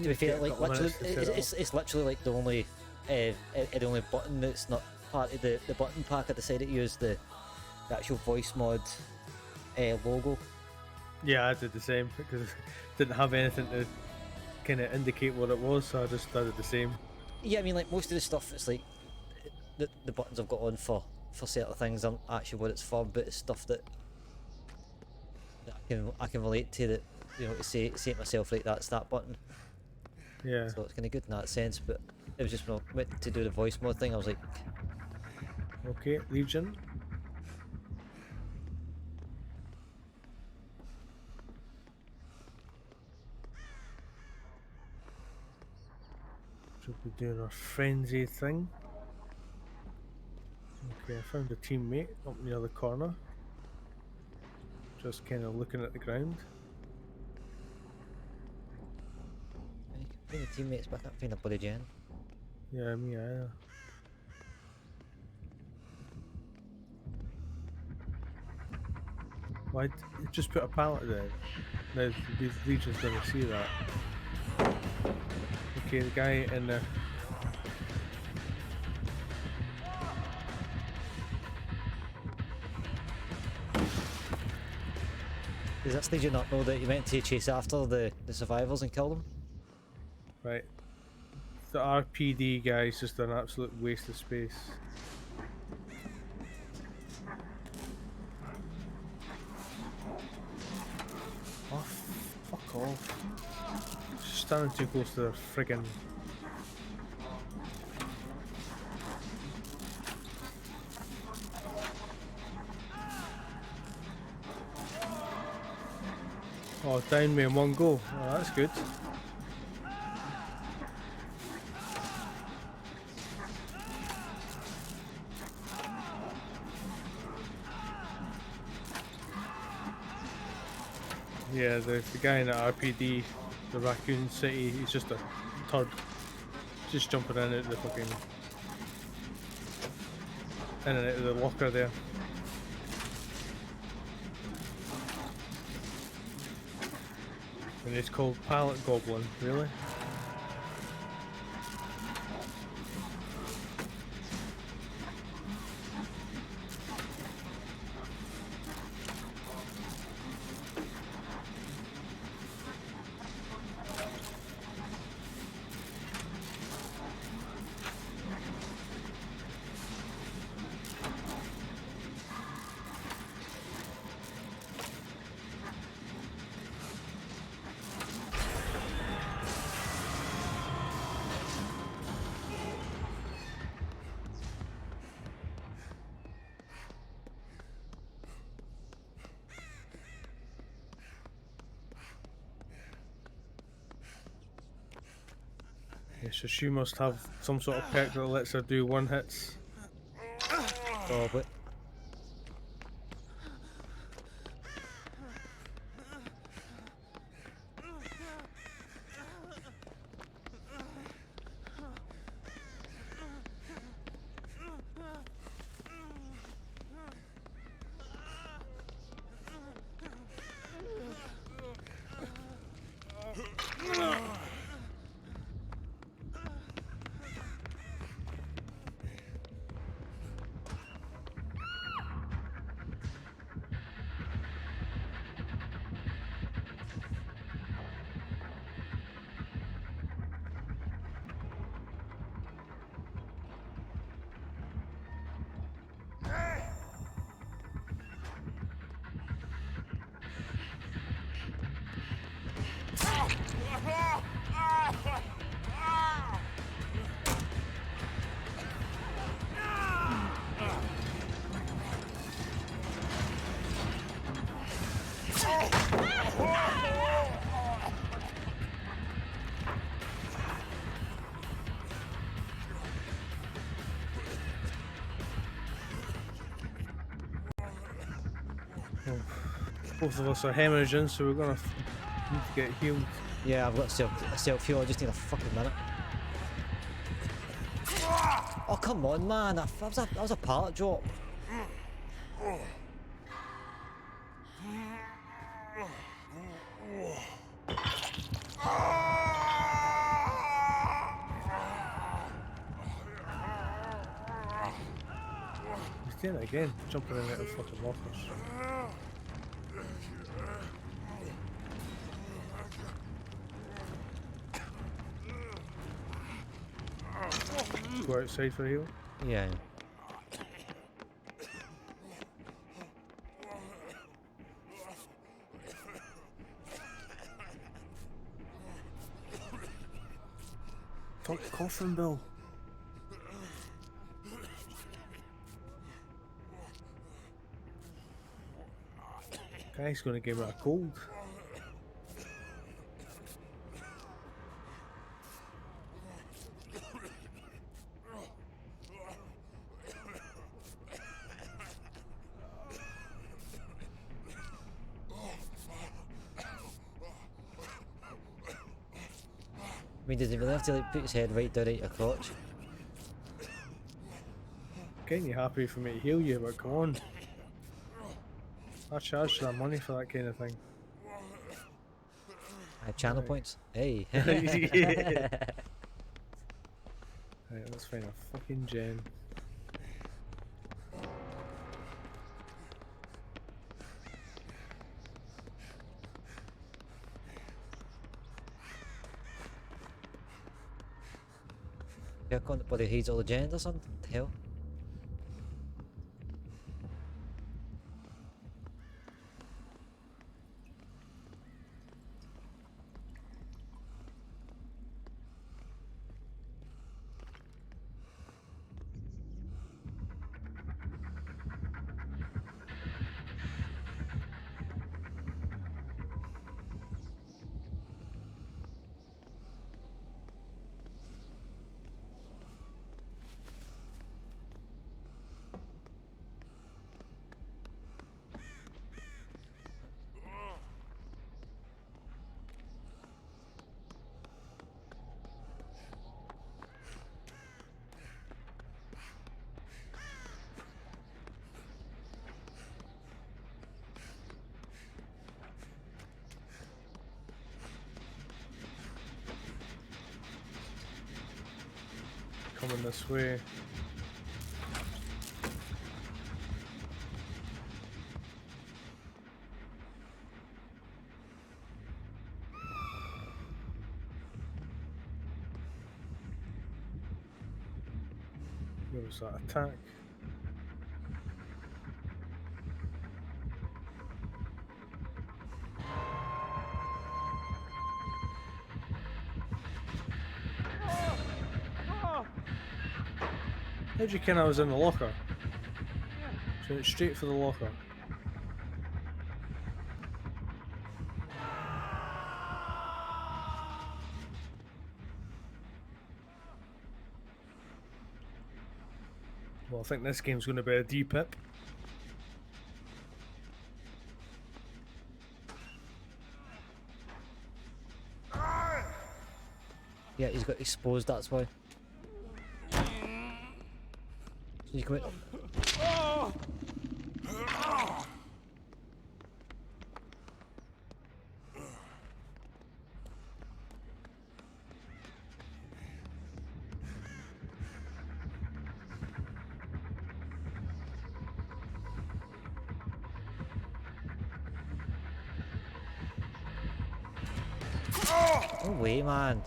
be fair, like literally, it's literally like the only button that's not part of the button pack. I decided to use the actual voice mod logo. Yeah, I did the same because it didn't have anything to kind of indicate what it was, so I just did the same. Yeah, I mean, like most of the stuff, it's like the buttons I've got on for certain things aren't actually what it's for, but it's stuff that I can relate to, that to say it myself, like that's that button. Yeah. So it's kind of good in that sense, but it was just when I went to do the voice mod thing, I was like, okay, Legion. Should be doing our frenzy thing. Okay, I found a teammate up near the corner. Just kind of looking at the ground. I can find the teammates, but I can't find a bloody gen. Yeah, me either. Why just put a pallet there? Now the Legion's gonna see that. Okay, the guy in the Does this Legion not know that you meant to chase after the survivors and kill them? right. The RPD guy's just an absolute waste of space. Oh, fuck off. Just standing too close to the friggin'. Oh, down me in one go. Oh, that's good. Yeah, the guy in the RPD, the Raccoon City, he's just a turd. Just jumping in at the fucking... in and out of the locker there. And it's called Pallet Goblin, really? Yeah, so she must have some sort of perk that lets her do one hits. Probably. Both of us are hemorrhaging, so we're gonna need to get healed. Yeah, I've got self heal. I just need a fucking minute. Oh come on, man! That was a pallet drop. He's doing it again, jumping in and out of fucking lockers. Go outside for a heal. Yeah. Fuck coffin, Bill. Guy's gonna give her a cold. I mean, does he really have to like put his head right down at your crotch? Getting you happy for me to heal you, but come on. I charge that money for that kind of thing. I have channel Right. points. Hey. Yeah. Right, let's find a fucking gem. You're going to bloody hides all the gens or something? What the hell? Coming this way. Where was that attack? How'd you ken I was in the locker? So went straight for the locker. Well, I think this game's going to be a D-pip. Yeah, he's got exposed, that's why. So you come in. No way, man.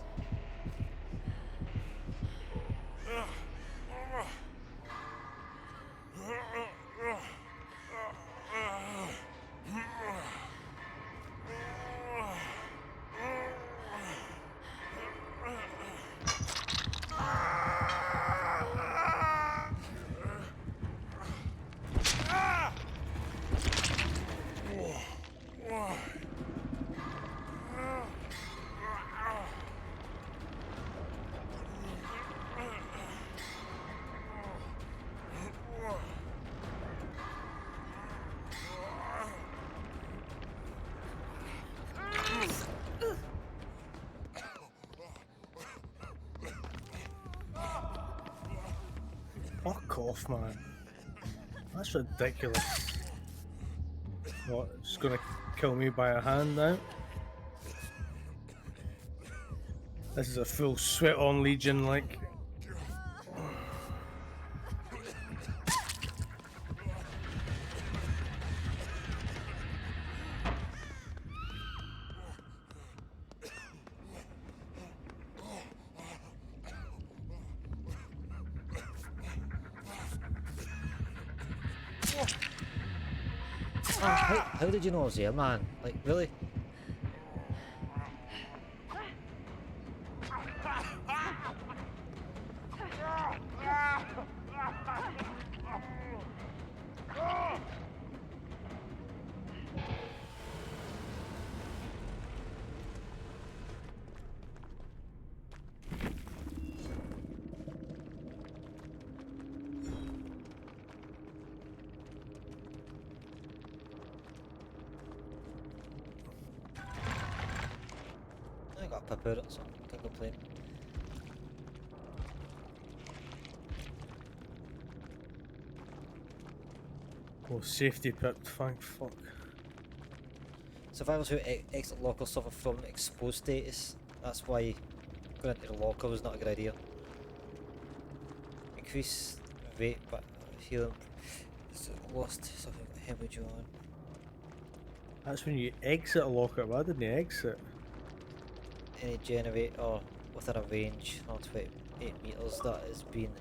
Fuck off, man. That's ridiculous. What, it's gonna kill me by a hand now? This is a full sweat on Legion, like. How did you know I was here, man? Like, really? I got a pip out, so I can't complain. Oh, safety pipped, thank fuck. Survivors who exit lockers suffer from exposed status. That's why going into the locker was not a good idea. Increase rate, but healing. Lost something hemorrhage on. That's when you exit a locker. Why didn't you exit? Any generator within a range of 28 meters that has been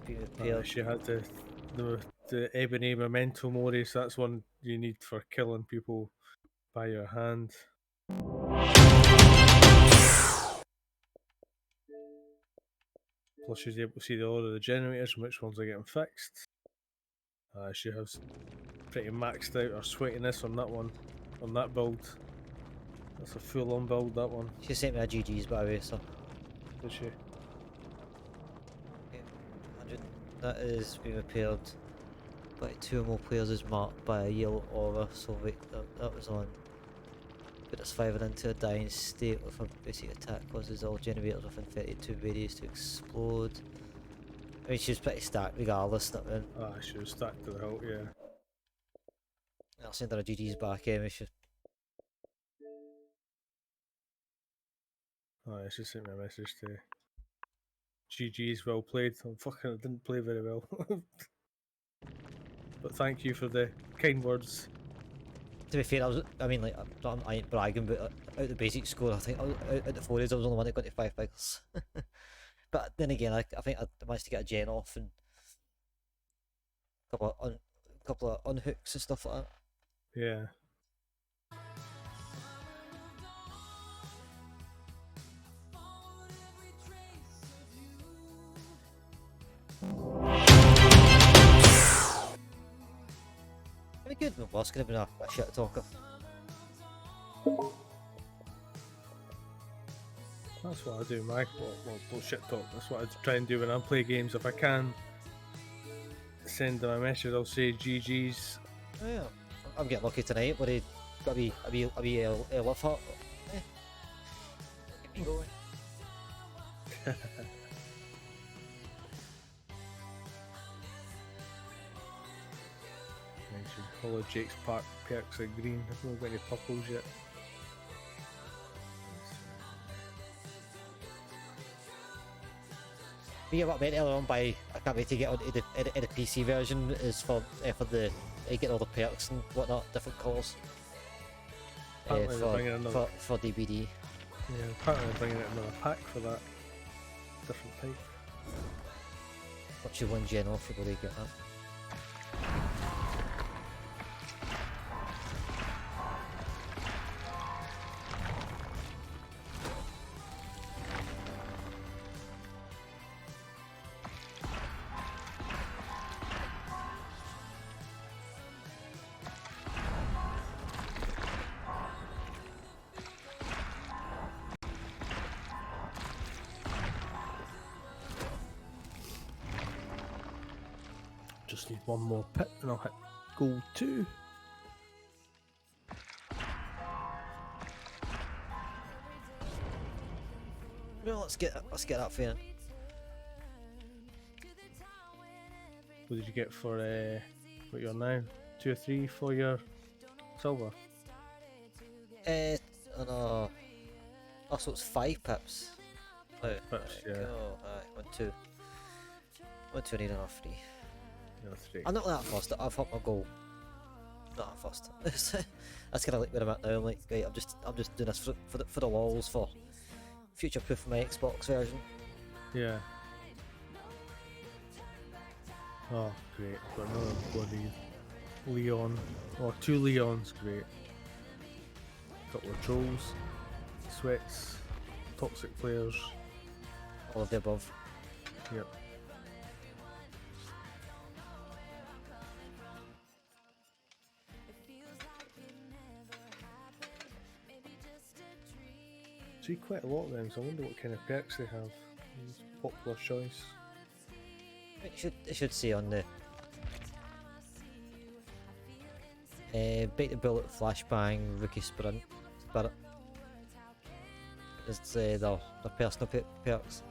repaired. She had the ebony memento moris. That's one you need for killing people by your hand. Plus, she's able to see the order of the generators and which ones are getting fixed. She has pretty maxed out her sweatiness on that one, on that build. That's a full-on build, that one. She sent me a GG's by the way, so. Did she? Okay, 100. That is being repaired. But 2 or more players is marked by a yellow aura, so wait, that was on. Put a survivor into a dying state with a basic attack, causes all generators within 32 radius to explode. I mean, she's pretty stacked regardless, not mean. She was stacked to the hilt, yeah. I'll send her a GG's back, she. She sent me a message to GG's, well played. I didn't play very well. But thank you for the kind words. To be fair, I ain't bragging, but out the basic score, I think out the 4 days I was the only one that got to 5 figures. But then again, I think I managed to get a gen off and a couple of unhooks and stuff like that. Yeah. It'd be good, but boss could have been a shit talker. That's what I do, Mike. Well, shit talk. That's what I try and do when I play games. If I can send them a message, I'll say GG's. Oh, yeah, I'm getting lucky tonight. But he got a wee love heart. Yeah. Keep me going. Follow Jake's park perks are green. I've not got any purples yet. But yeah, what I meant earlier on by I can't wait to get onto the PC version is for the get all the perks and whatnot, different colours. For DBD. Yeah, apparently they're bringing out another pack for that. Different type. What's your 1 gen off before they get that? Just need one more pit and I'll hit goal 2. No, let's get that for you. What did you get for what you're now? 2 or 3 for your silver? No. Also, it's 5 pips. Pips, yeah. Oh, 1, 2. 1, 2, I need another 3. You're 3. I'm not that fussed. I've hit my goal. Not that fussed. That's kind of like where I'm at now. I'm like, right, I'm just doing this for the walls for future proof of my Xbox version. Yeah. Oh, great. Got another bloody Leon. Oh, 2 Leons, great. Couple of trolls, sweats, toxic players. All of the above. Yep. See quite a lot of them, so I wonder what kind of perks they have. It's popular choice. It should say on the bait the bullet, flashbang, rookie spirit. It's the personal perks.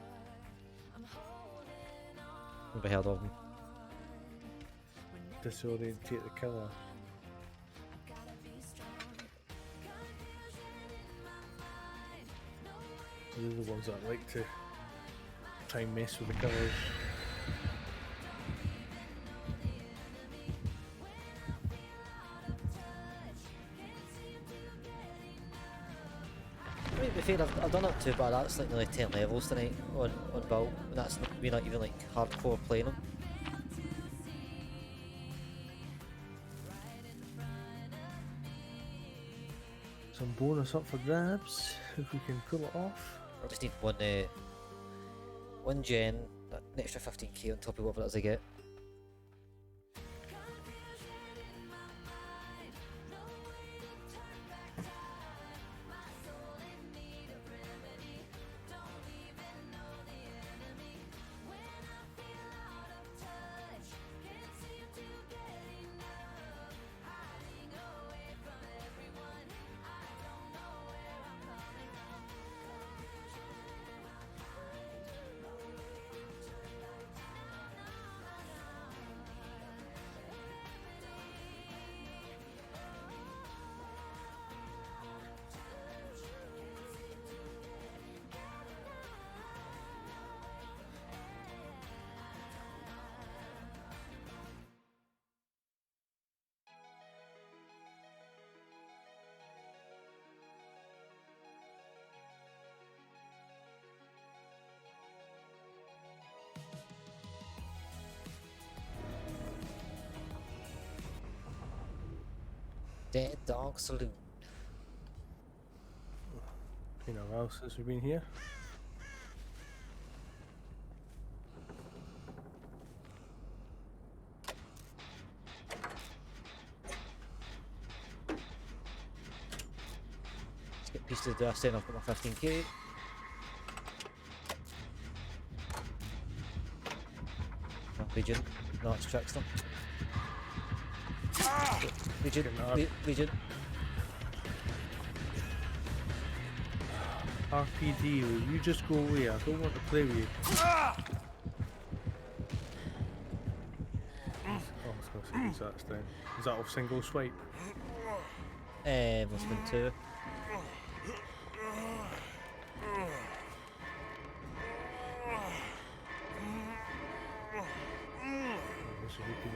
Never heard of them. Disorientate the killer. These are the ones that I like to try and mess with the colours. To be fair, I've done up to, but that's like nearly 10 levels tonight on build, and that's not, we're not even like hardcore playing them. Some bonus up for grabs if we can pull it off. I just need one gen, an extra 15k on top of whatever it is I get. Dead Dog Saloon. Been a while since we've been here. Let's get pieces of dust in, I've got my 15k. No, Legion. No, it's Trickster. Legion, Legion. RPD, will you just go away? I don't want to play with you. Oh, I was gonna say, that's down. Is that off single swipe? Must have been 2. This is looking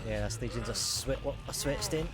Yeah, that's Legion's a sweat stain.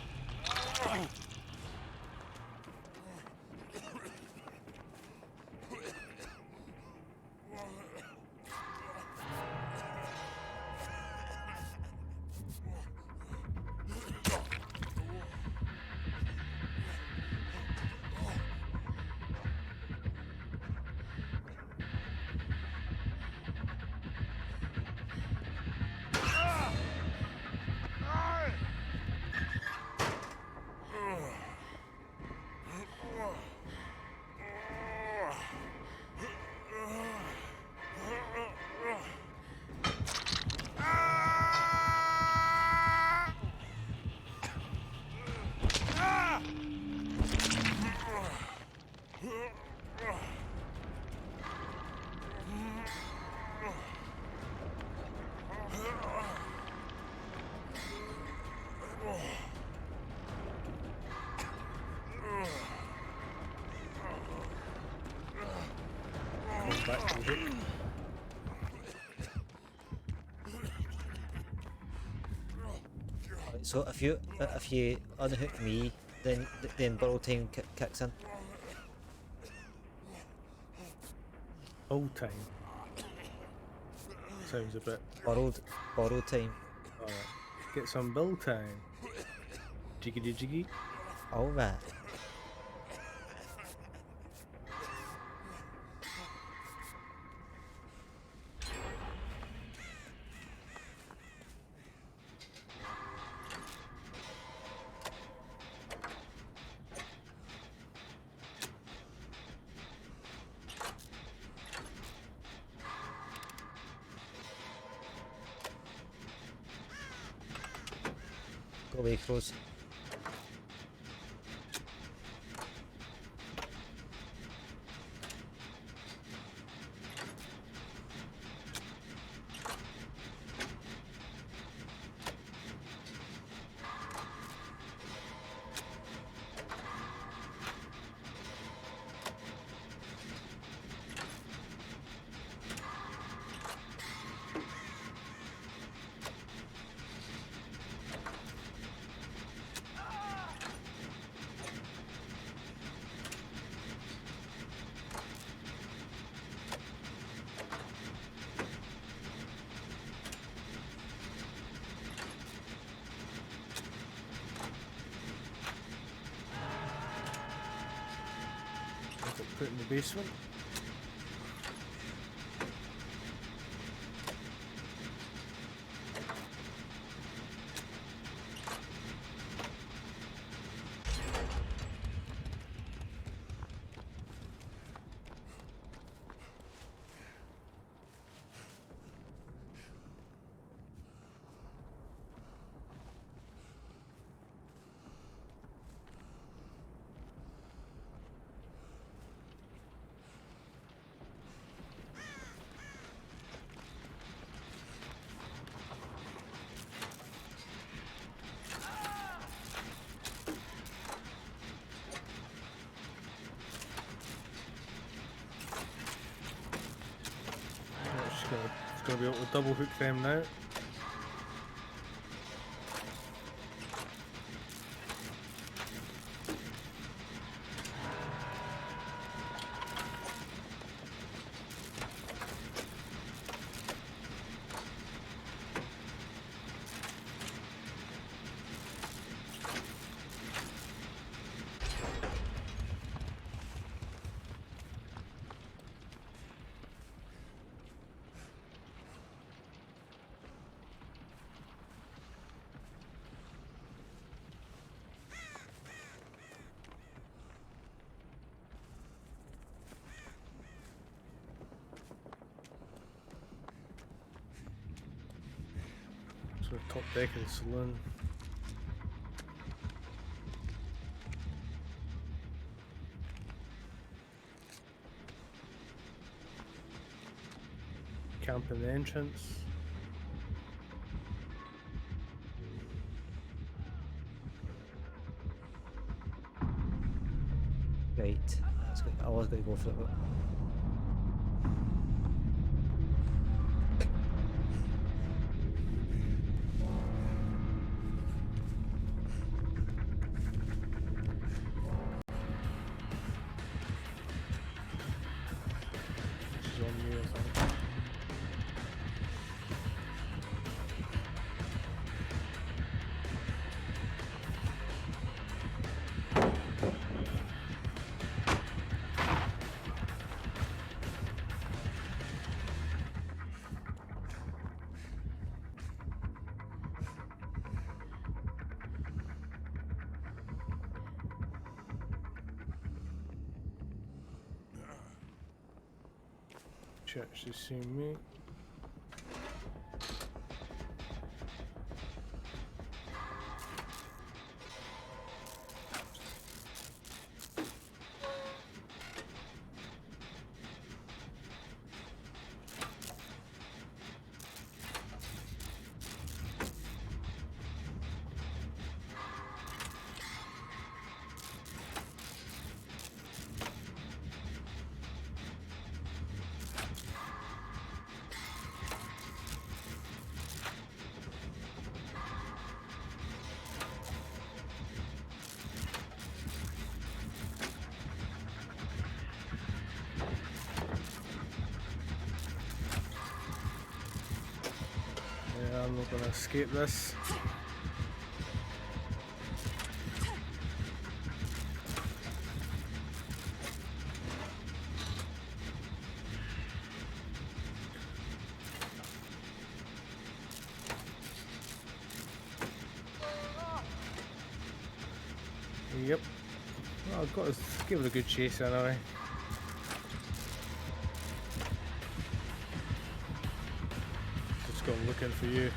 back to the hook. Right, so if you unhook me, then borrow time kicks in. Old time. Sounds a bit. Borrowed time. Alright. Get some build time. Jiggity jiggy. Alright. Go away, crows. Put in the basement. It's gonna be able to double hook them now. So top deck of the saloon. Camp in the entrance. Right. That's good. I was going to go for it. But... She's on me or something. Shit, she's seen me. Yeah, I'm not gonna escape this. Yep. Well, I've got to give it a good chase anyway. Just just go looking for you.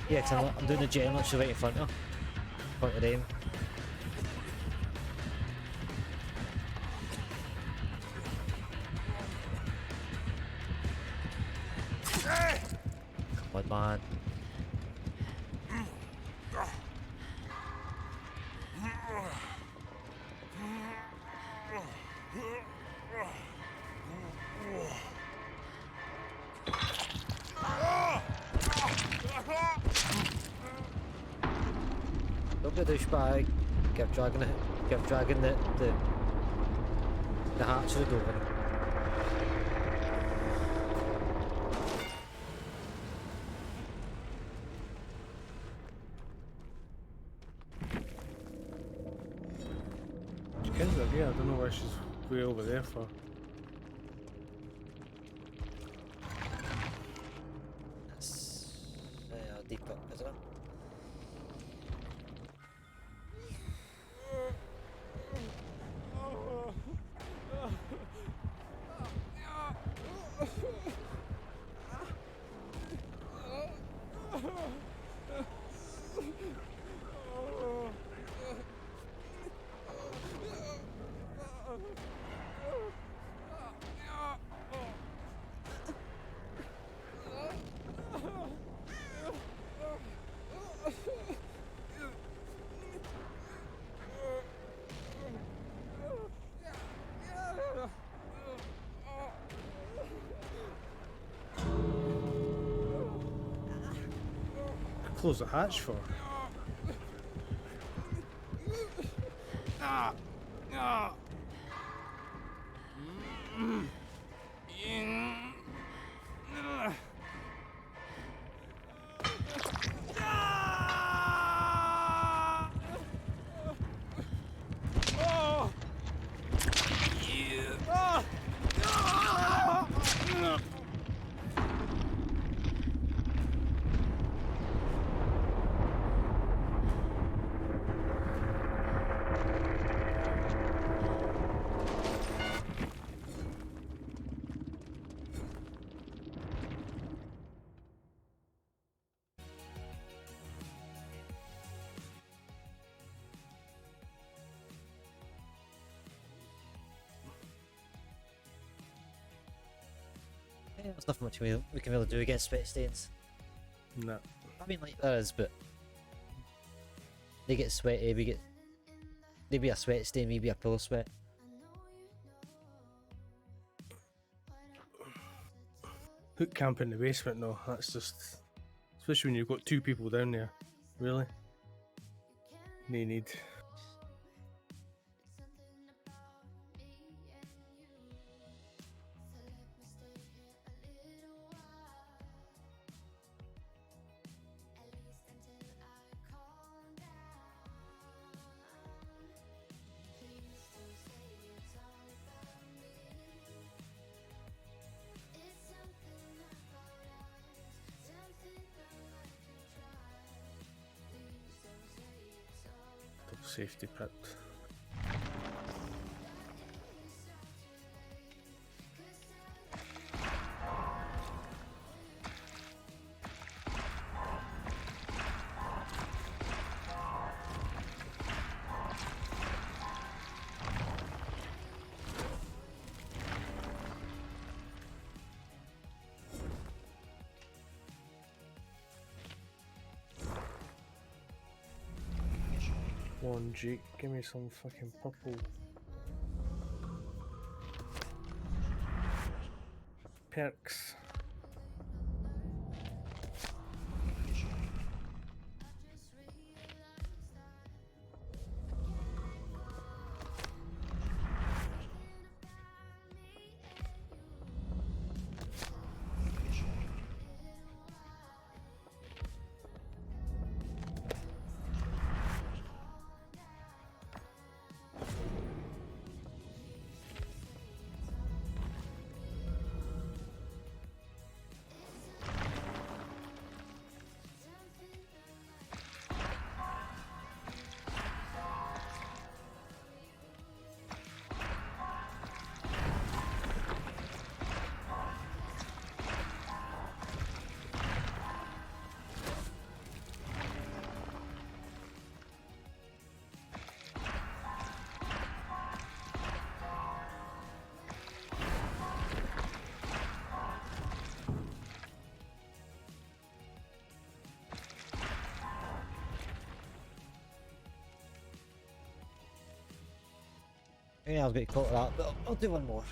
Yeah, because I'm doing the gem literally right in front of her. In front of them. Come on, man. Don't be a douchebag. Give Dragon the hatch of the door. Kids are here, I don't know why she's way over there for. That's deep up, isn't it? Close the hatch for. Yeah, there's nothing much we can really do against sweat stains. No. I mean, like, there is, but they get sweaty, we get maybe a sweat stain, maybe a pillow sweat. Hook camp in the basement, no, that's just. Especially when you've got two people down there. Really? No need. Safety pit. One Jake, give me some fucking purple perks. Yeah, I was going to call it that, but I'll do one more.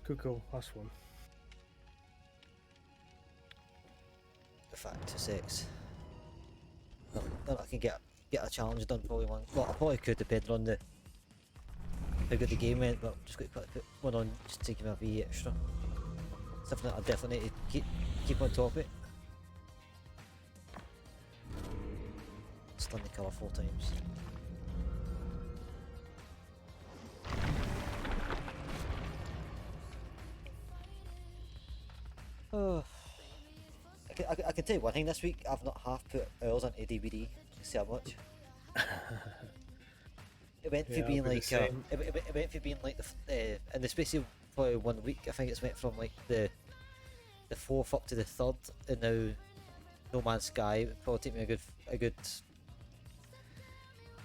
Cool, last one. In fact, 2 6. Then I can get a challenge done probably one. Well, I probably could depending on how good the game went, but I'm just going to put one on just to give me a wee extra. Something that I definitely need to keep on top of it. Stun the colour 4 times. Oh. I can tell you one thing this week, I've not half put hours into DBD, see how much. It went from being like, it went from being like in the space of probably 1 week, I think it's went from like the 4th up to the 3rd, and now No Man's Sky. It would probably take me a good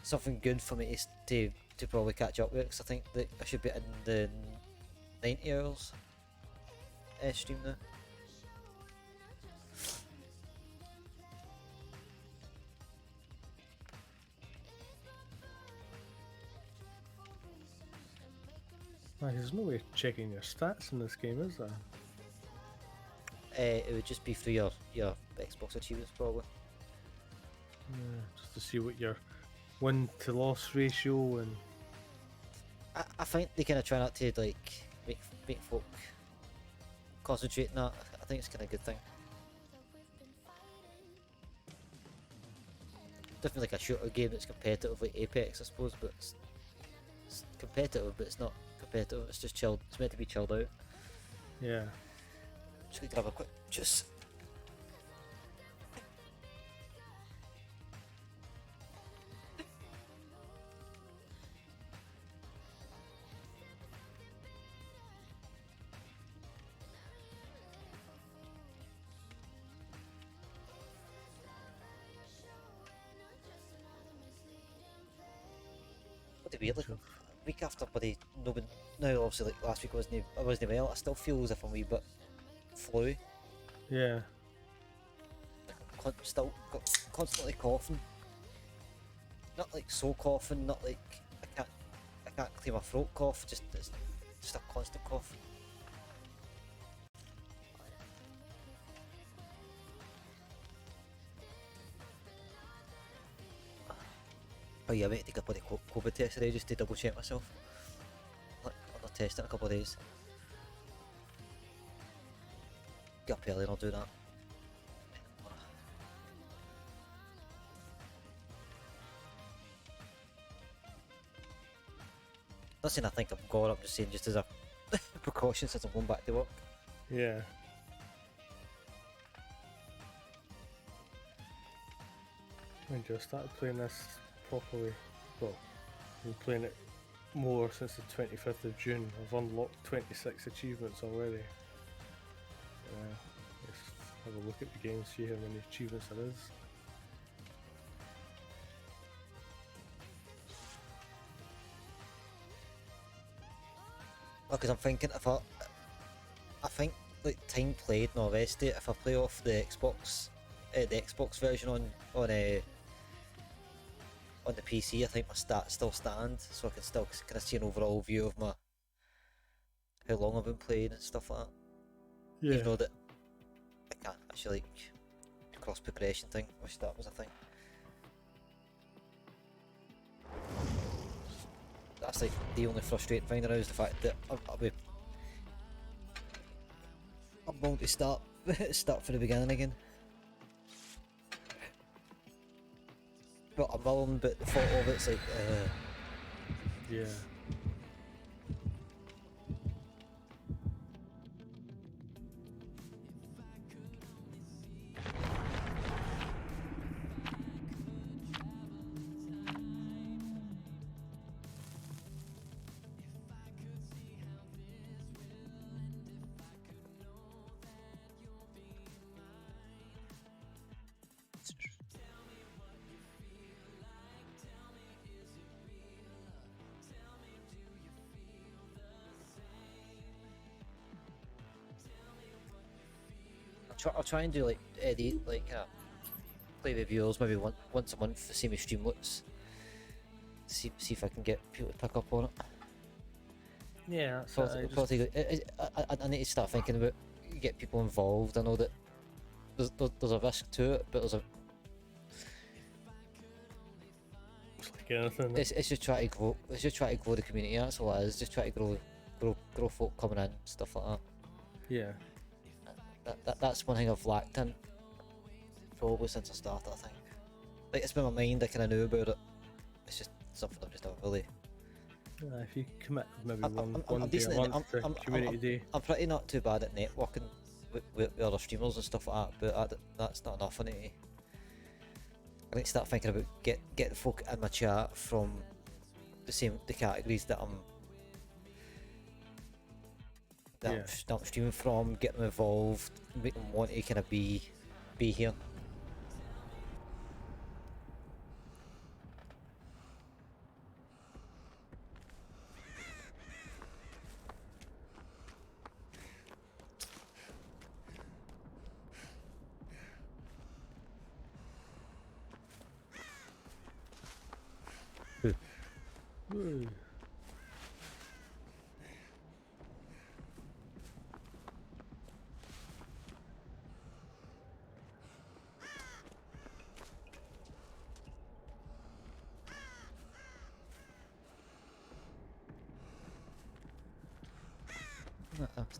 something good for me to probably catch up with, because I think that I should be in the 90 hours stream now. Like, there's no way of checking your stats in this game, is there? It would just be through your Xbox achievements probably. Yeah, just to see what your win to loss ratio and. I think they kind of try not to like make folk concentrate on that. I think it's kind of a good thing. Definitely like a shooter game that's competitive, like Apex, I suppose, but it's competitive, but it's not competitive. It's just chilled. It's meant to be chilled out. Yeah. Just gonna grab a quick juice. What a weird like week after buddy now obviously like last week I wasn't well, I still feel as if I'm a wee bit flu. Yeah. Still constantly coughing. Not like so coughing, not like I can't clear my throat cough, it's just a constant cough. Oh yeah, I might take a bloody COVID test today just to double check myself. I'm not testing in a couple of days. Get up early and I'll do that. Not saying I think I'm gone, I'm just saying just as a precaution since I'm going back to work. Yeah. Mind you, I started playing this properly. Well, I've been playing it more since the 25th of June. I've unlocked 26 achievements already. Let's have a look at the game, see how many achievements there is. Because I'm thinking I think like time played and all the rest of it, if I play off the Xbox version on the PC, I think my stats still stand, so I can still kind of see an overall view of how long I've been playing and stuff like that. Yeah. Even though that I can't actually like cross progression thing. Wish that was a thing. That's like the only frustrating thing there is the fact that I'm going to start from the beginning again. But I'm willing, but the thought of it's like Yeah. I'll try and do like play with viewers maybe once a month, the same as Streamlets. See if I can get people to pick up on it. Yeah, that's Probably, it. probably I need to start thinking about get people involved. I know that there's a risk to it, but there's a It's like anything. it's just try to grow. It's just try to grow the community. That's all it is. Just try to grow folk coming in, stuff like that. Yeah. That's one thing I've lacked in probably since I started. I think like it's been my mind. I kind of knew about it. It's just something I've just not really. If you commit maybe I'm one day a decent in it. month to community day. I'm pretty not too bad at networking with other streamers and stuff like that, but that's not enough. I need to start thinking about getting folk in my chat from the categories that I'm streaming from, get them involved, make them want to kind of be here. Woo.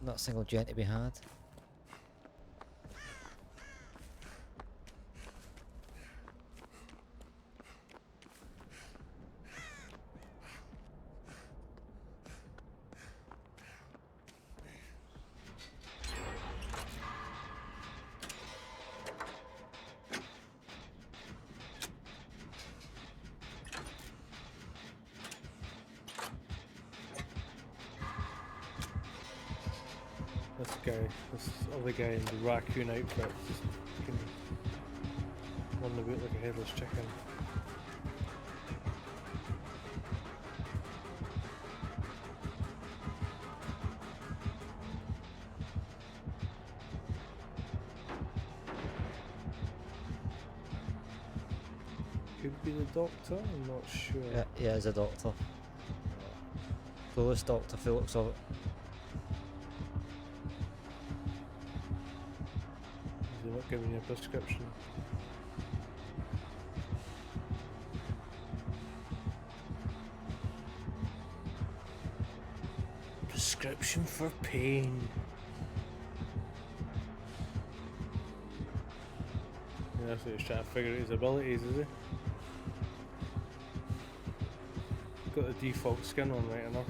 Not a single gent to be had. This other guy in the raccoon outfit, just fucking running about like a headless chicken. Could be the doctor, I'm not sure. Yeah, as a doctor. Close Doctor Phillips of it. Is he not giving you a prescription? Prescription for pain. Yeah, so he's trying to figure out his abilities, is he? Got the default skin on right enough.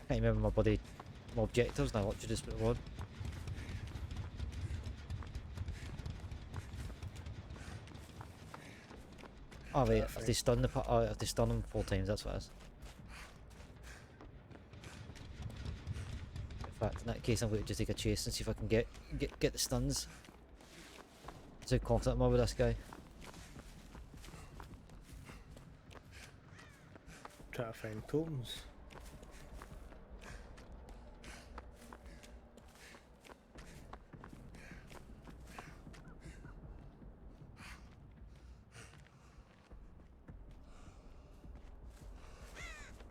Can't remember my objectives now. What should just put them on? Oh wait, if they stun if they stun them 4 times, that's what it is. In fact, in that case, I'm going to just take a chase and see if I can get the stuns. That's how confident am I with this guy. Try to find totems.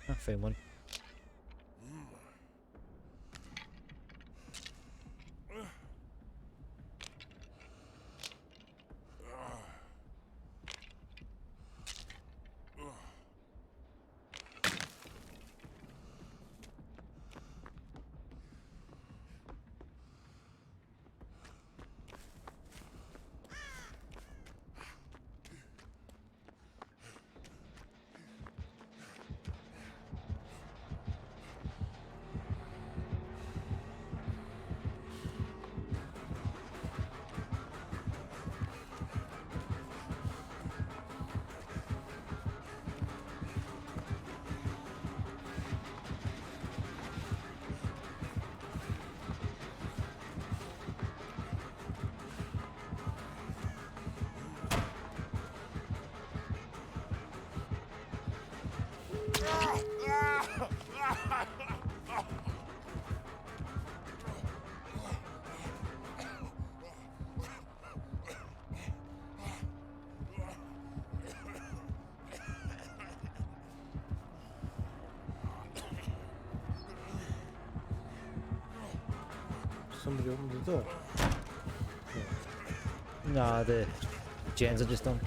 I found one. Somebody opened the door. Nah, the gens are just done.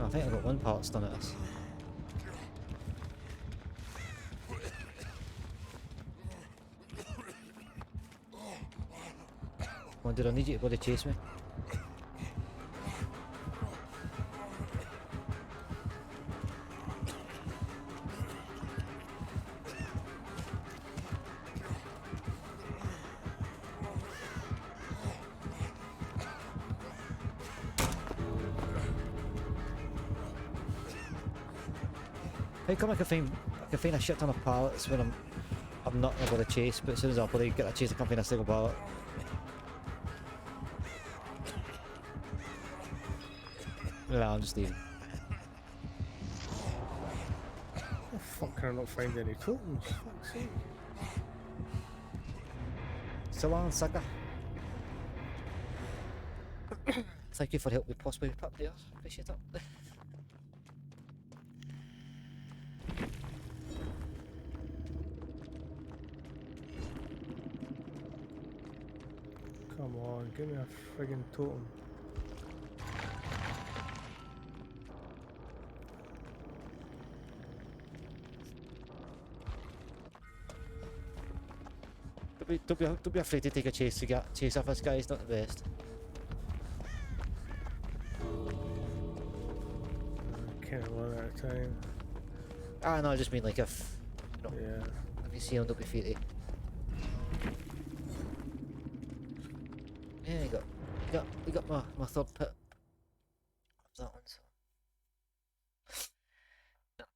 I think I got one part done at this. Come on, dude, I need you to bloody chase me. How come I can find a shit ton of pallets when I'm not able to chase, but as soon as I bloody get a chase I can't find a single pallet. Nah, I'm just leaving. Oh fuck, can I not find any totems? Fuck's sake. So long, sucker. Thank you for helping me possibly pick up there. Appreciate it. Come on, give me a friggin' totem. Don't be afraid to take a chase off this guy, he's not the best. Can't one at a time. Ah no, I just mean like if you know, Yeah. if you see him, don't be afraid to. Yeah, you got my third pit. That one. So.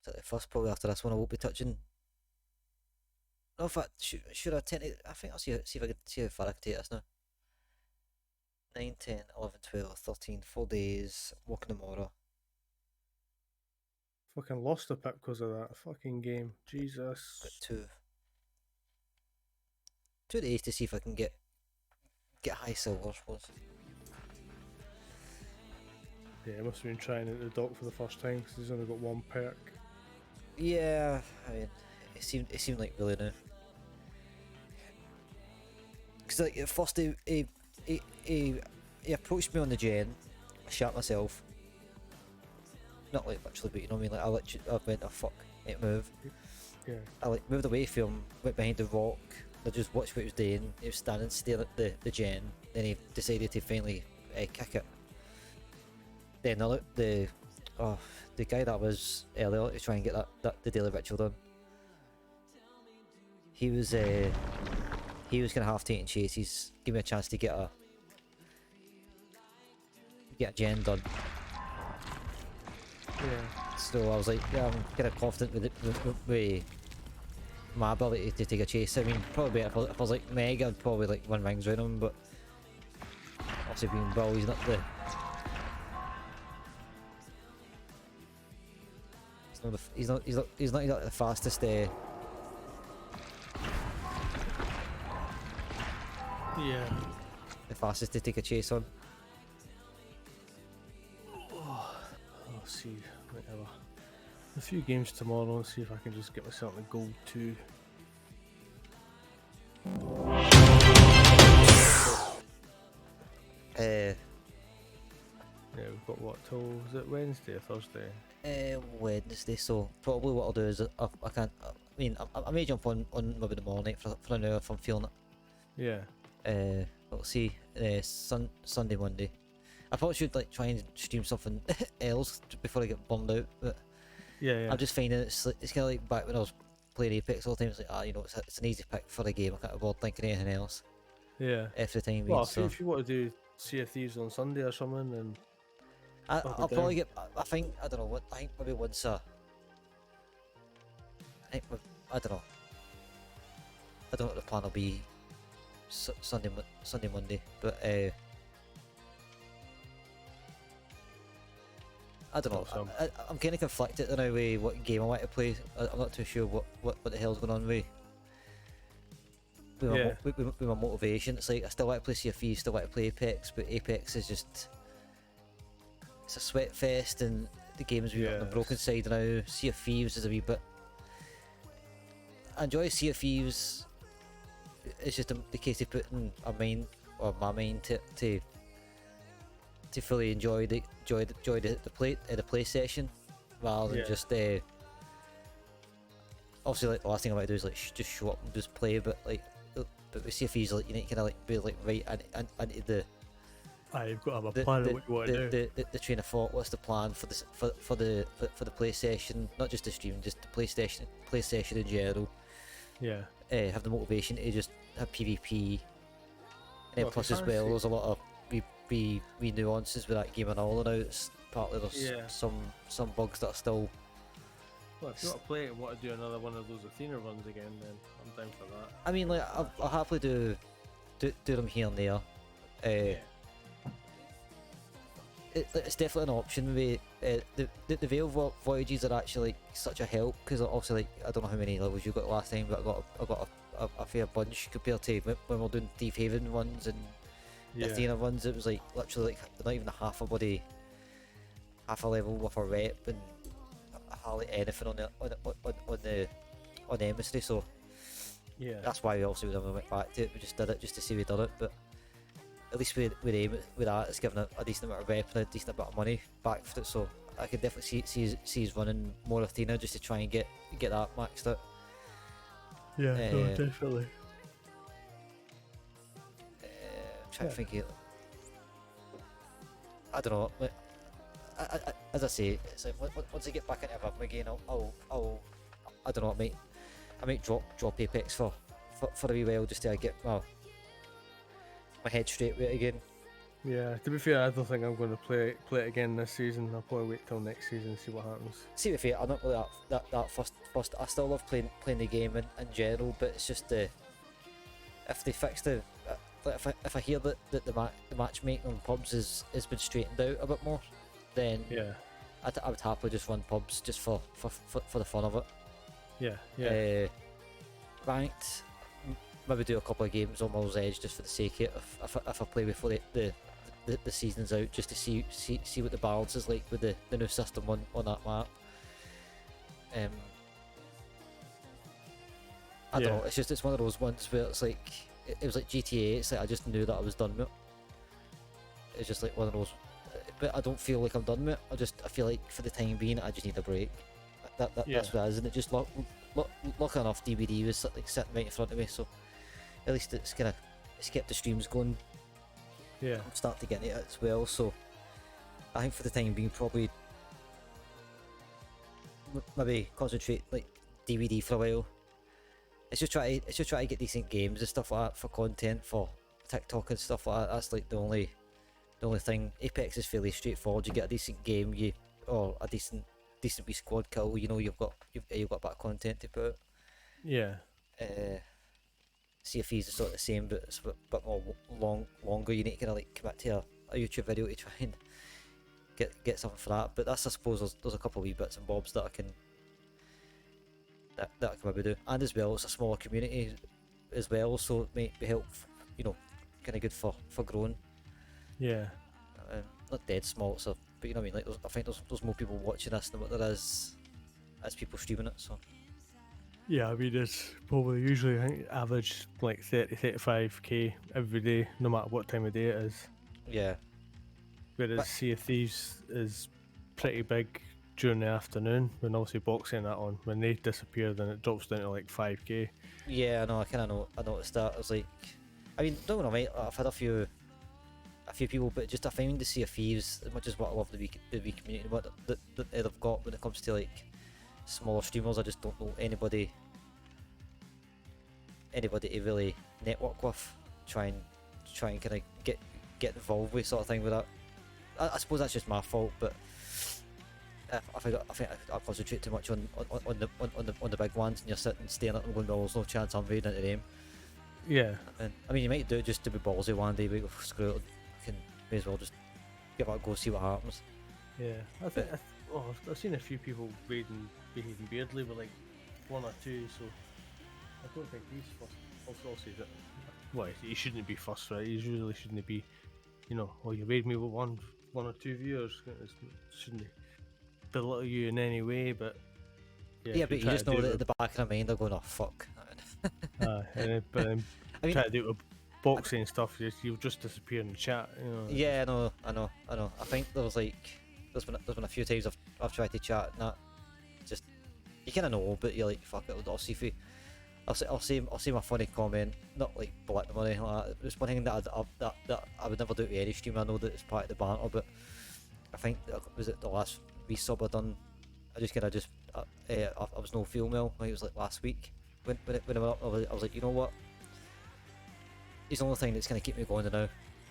The first probably after this one I won't be touching. No, in fact, should I tend to, I think I'll see if I can see how far I can take this now. 9, 10, 11, 12, 13, 4 days, walking tomorrow. Fucking lost a pip because of that fucking game. Jesus. Got 2 days to see if I can get high silver, I suppose. Yeah, I must have been trying it at the dock for the first time because he's only got 1 perk. Yeah, I mean, it seemed like really new. Because like at first he approached me on the gen, I shot myself, not like literally, but you know what I mean. Like I went, oh fuck, it move. Yeah. I like moved away from him, went behind the rock. I just watched what he was doing. He was standing staring at the gen. Then he decided to finally kick it. Then the guy that was earlier to try and get the daily ritual done. He was gonna have taken chases. Give me a chance to get a gen done. Yeah. So I was like, yeah, I'm kind of confident with my ability to take a chase. I mean, probably if I was like Meg, I'd probably like win rings around him, but obviously being Will, he's not exactly the fastest. Yeah. The fastest to take a chase on. I'll see. Might have a few games tomorrow and see if I can just get myself in gold 2. Yeah, we've got what till, is it Wednesday or Thursday? Wednesday. So probably what I'll do is I can't. I mean, I may jump on maybe tomorrow night for an hour if I'm feeling it. Yeah. We'll see. Sunday, Monday. I probably should like try and stream something else before I get bummed out. But Yeah. I'm just finding it's kind of like back when I was playing Apex all the time. It's like you know, it's an easy pick for the game. I can't avoid thinking anything else. Yeah. Every time. Well, So if you want to do Sea of Thieves on Sunday or something, then I'll probably get. I think I don't know what. I think maybe once I don't know. I don't know what the plan will be. Sunday, Monday, but I don't know. Awesome. I'm kind of conflicted in a way what game I want to play. I'm not too sure what the hell's going on with with my motivation. It's like I still want to play Sea of Thieves, still want to play Apex, but Apex is just it's a sweat fest, and the game's on the broken side now. Sea of Thieves is a wee bit. I enjoy Sea of Thieves. It's just the case of putting my mind to fully enjoy the play session, rather than just obviously like the last thing I want to do is like just show up and just play, but with Sea of Thieves, like you need to kind of like be like right into the. You've got to have a plan of what you want to do. The train of thought. What's the plan for this for the play session? Not just the stream, just the play session in general. Yeah. Have the motivation to just have PvP, and then Well, plus as well, there's a lot of wee nuances with that game and all. And now it's partly there's some bugs that are still. Well, if you want to play it and want to do another one of those Athena runs again, then I'm down for that. I mean, like I'll happily do them here and there. It's definitely an option. The Veil voyages are actually such a help because obviously like I don't know how many levels you got last time, but I got a fair bunch compared to when we were doing Thief Haven ones and the Athena ones. It was like literally like not even half a level with a rep and hardly anything on the emissary. So that's why we also went back to it. We just did it just to see we did it, but. At least with that, it's given a decent amount of rep and a decent amount of money back for it. So I could definitely see us running more Athena just to try and get that maxed out. Yeah, definitely. Trying to think. I don't know. Like, as I say, it's like once I get back into rhythm again, I don't know. I might drop Apex for a wee while just to get my head straight with it again. Yeah, to be fair, I don't think I'm going to play it again this season. I'll probably wait till next season and see what happens. See, with it, I'm not really that first. I still love playing the game in general, but it's just if they fix if I hear that the matchmaking on pubs has been straightened out a bit more, then I would happily just run pubs just for the fun of it. Ranked. Maybe do a couple of games on Mill's Edge just for the sake of it if I play before the season's out, just to see what the balance is like with the new system on that map. I don't know, it's one of those ones where it's like it was like GTA. It's like I just knew that I was done with it. It's just like one of those. but I don't feel like I'm done with it. I feel like for the time being, I just need a break. That's what it is, and it just lucky enough, DVD was like sitting right in front of me, so at least it's kept the streams going. Yeah. I'm starting to get it as well, so I think for the time being, probably maybe concentrate like DVD for a while. It's just try to get decent games and stuff like that for content for TikTok and stuff like that. That's like the only thing. Apex is fairly straightforward. You get a decent game, or a decent wee squad kill. You know you've got a bit of content to put. Yeah. Sea of Thieves is sort of the same, but it's a bit more longer. You need to kind of like commit to a YouTube video to try and get something for that. But that's, I suppose, there's a couple of wee bits and bobs that I can maybe do. And as well, it's a smaller community as well, so it might be helpful. You know, kind of good for growing. Yeah. Not dead small, so, but you know what I mean. Like, I think there's more people watching this than what there is as people streaming it. So. Yeah, I mean, it's probably usually, I think, average like 35k every day, no matter what time of day it is. Yeah. Whereas Sea of Thieves is pretty big during the afternoon, when obviously boxing that on. When they disappear, then it drops down to like 5k. Yeah, I know. I kind of know. I noticed that. I was like, I mean, don't get me wrong, I've had a few people, but just I find the Sea of Thieves, as much as what I love the wee community, what they've got when it comes to like smaller streamers, I just don't know anybody to really network with, try and kind of get involved with, sort of thing, with that. I suppose that's just my fault, but I think I concentrate too much on the big ones, and you're sitting staring at them going, well, there's no chance I'm raiding into them. Yeah. And I mean, you might do it just to be ballsy one day, but screw it, may as well just give it a go, see what happens. Yeah, I think I've seen a few people behaving weirdly with like one or two, so I don't think he's first. Also, that well, he shouldn't be first, right? He usually shouldn't be, you know. Oh, you raid me with one or two viewers. It shouldn't belittle you in any way, but yeah, but you just know that at the back of their mind they're going, oh fuck. But then I mean, try to do it with boxing and stuff. You'll just disappear in the chat. You know. Yeah, I know. I think there's been a few times I've tried to chat and that, just you kind of know, but you're like, fuck it, I'll see if I'll say my funny comment, not like black money like that. It's one thing that I would never do to any stream. I know that it's part of the banter, but I think was it the last resub I done. I just I was no feeling well. I think it was like last week when I went up. I was like, you know what? It's the only thing that's gonna keep me going now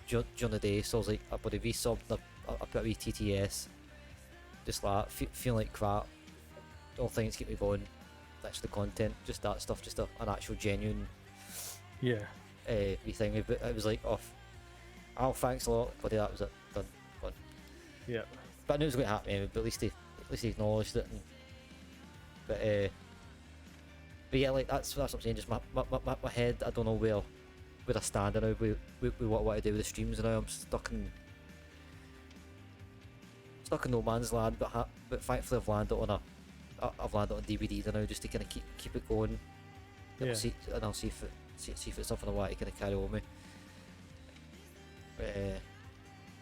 during the day. So I was like, I put a resub, I put a wee TTS, just like feeling like crap. The only thing that's keep me going. That's the content, just that stuff, just an actual genuine wee thing. But it was like, oh, thanks a lot, buddy. That was it, done. Yeah. But I knew it was going to happen anyway. But at least he acknowledged it. But yeah, like that's what I'm saying. Just my head. I don't know where I stand now with what I want to do with the streams now. I'm stuck in no man's land. But thankfully I've landed on DVD now, just to kind of keep it going. And I'll see if it's something I want to kind of carry on with.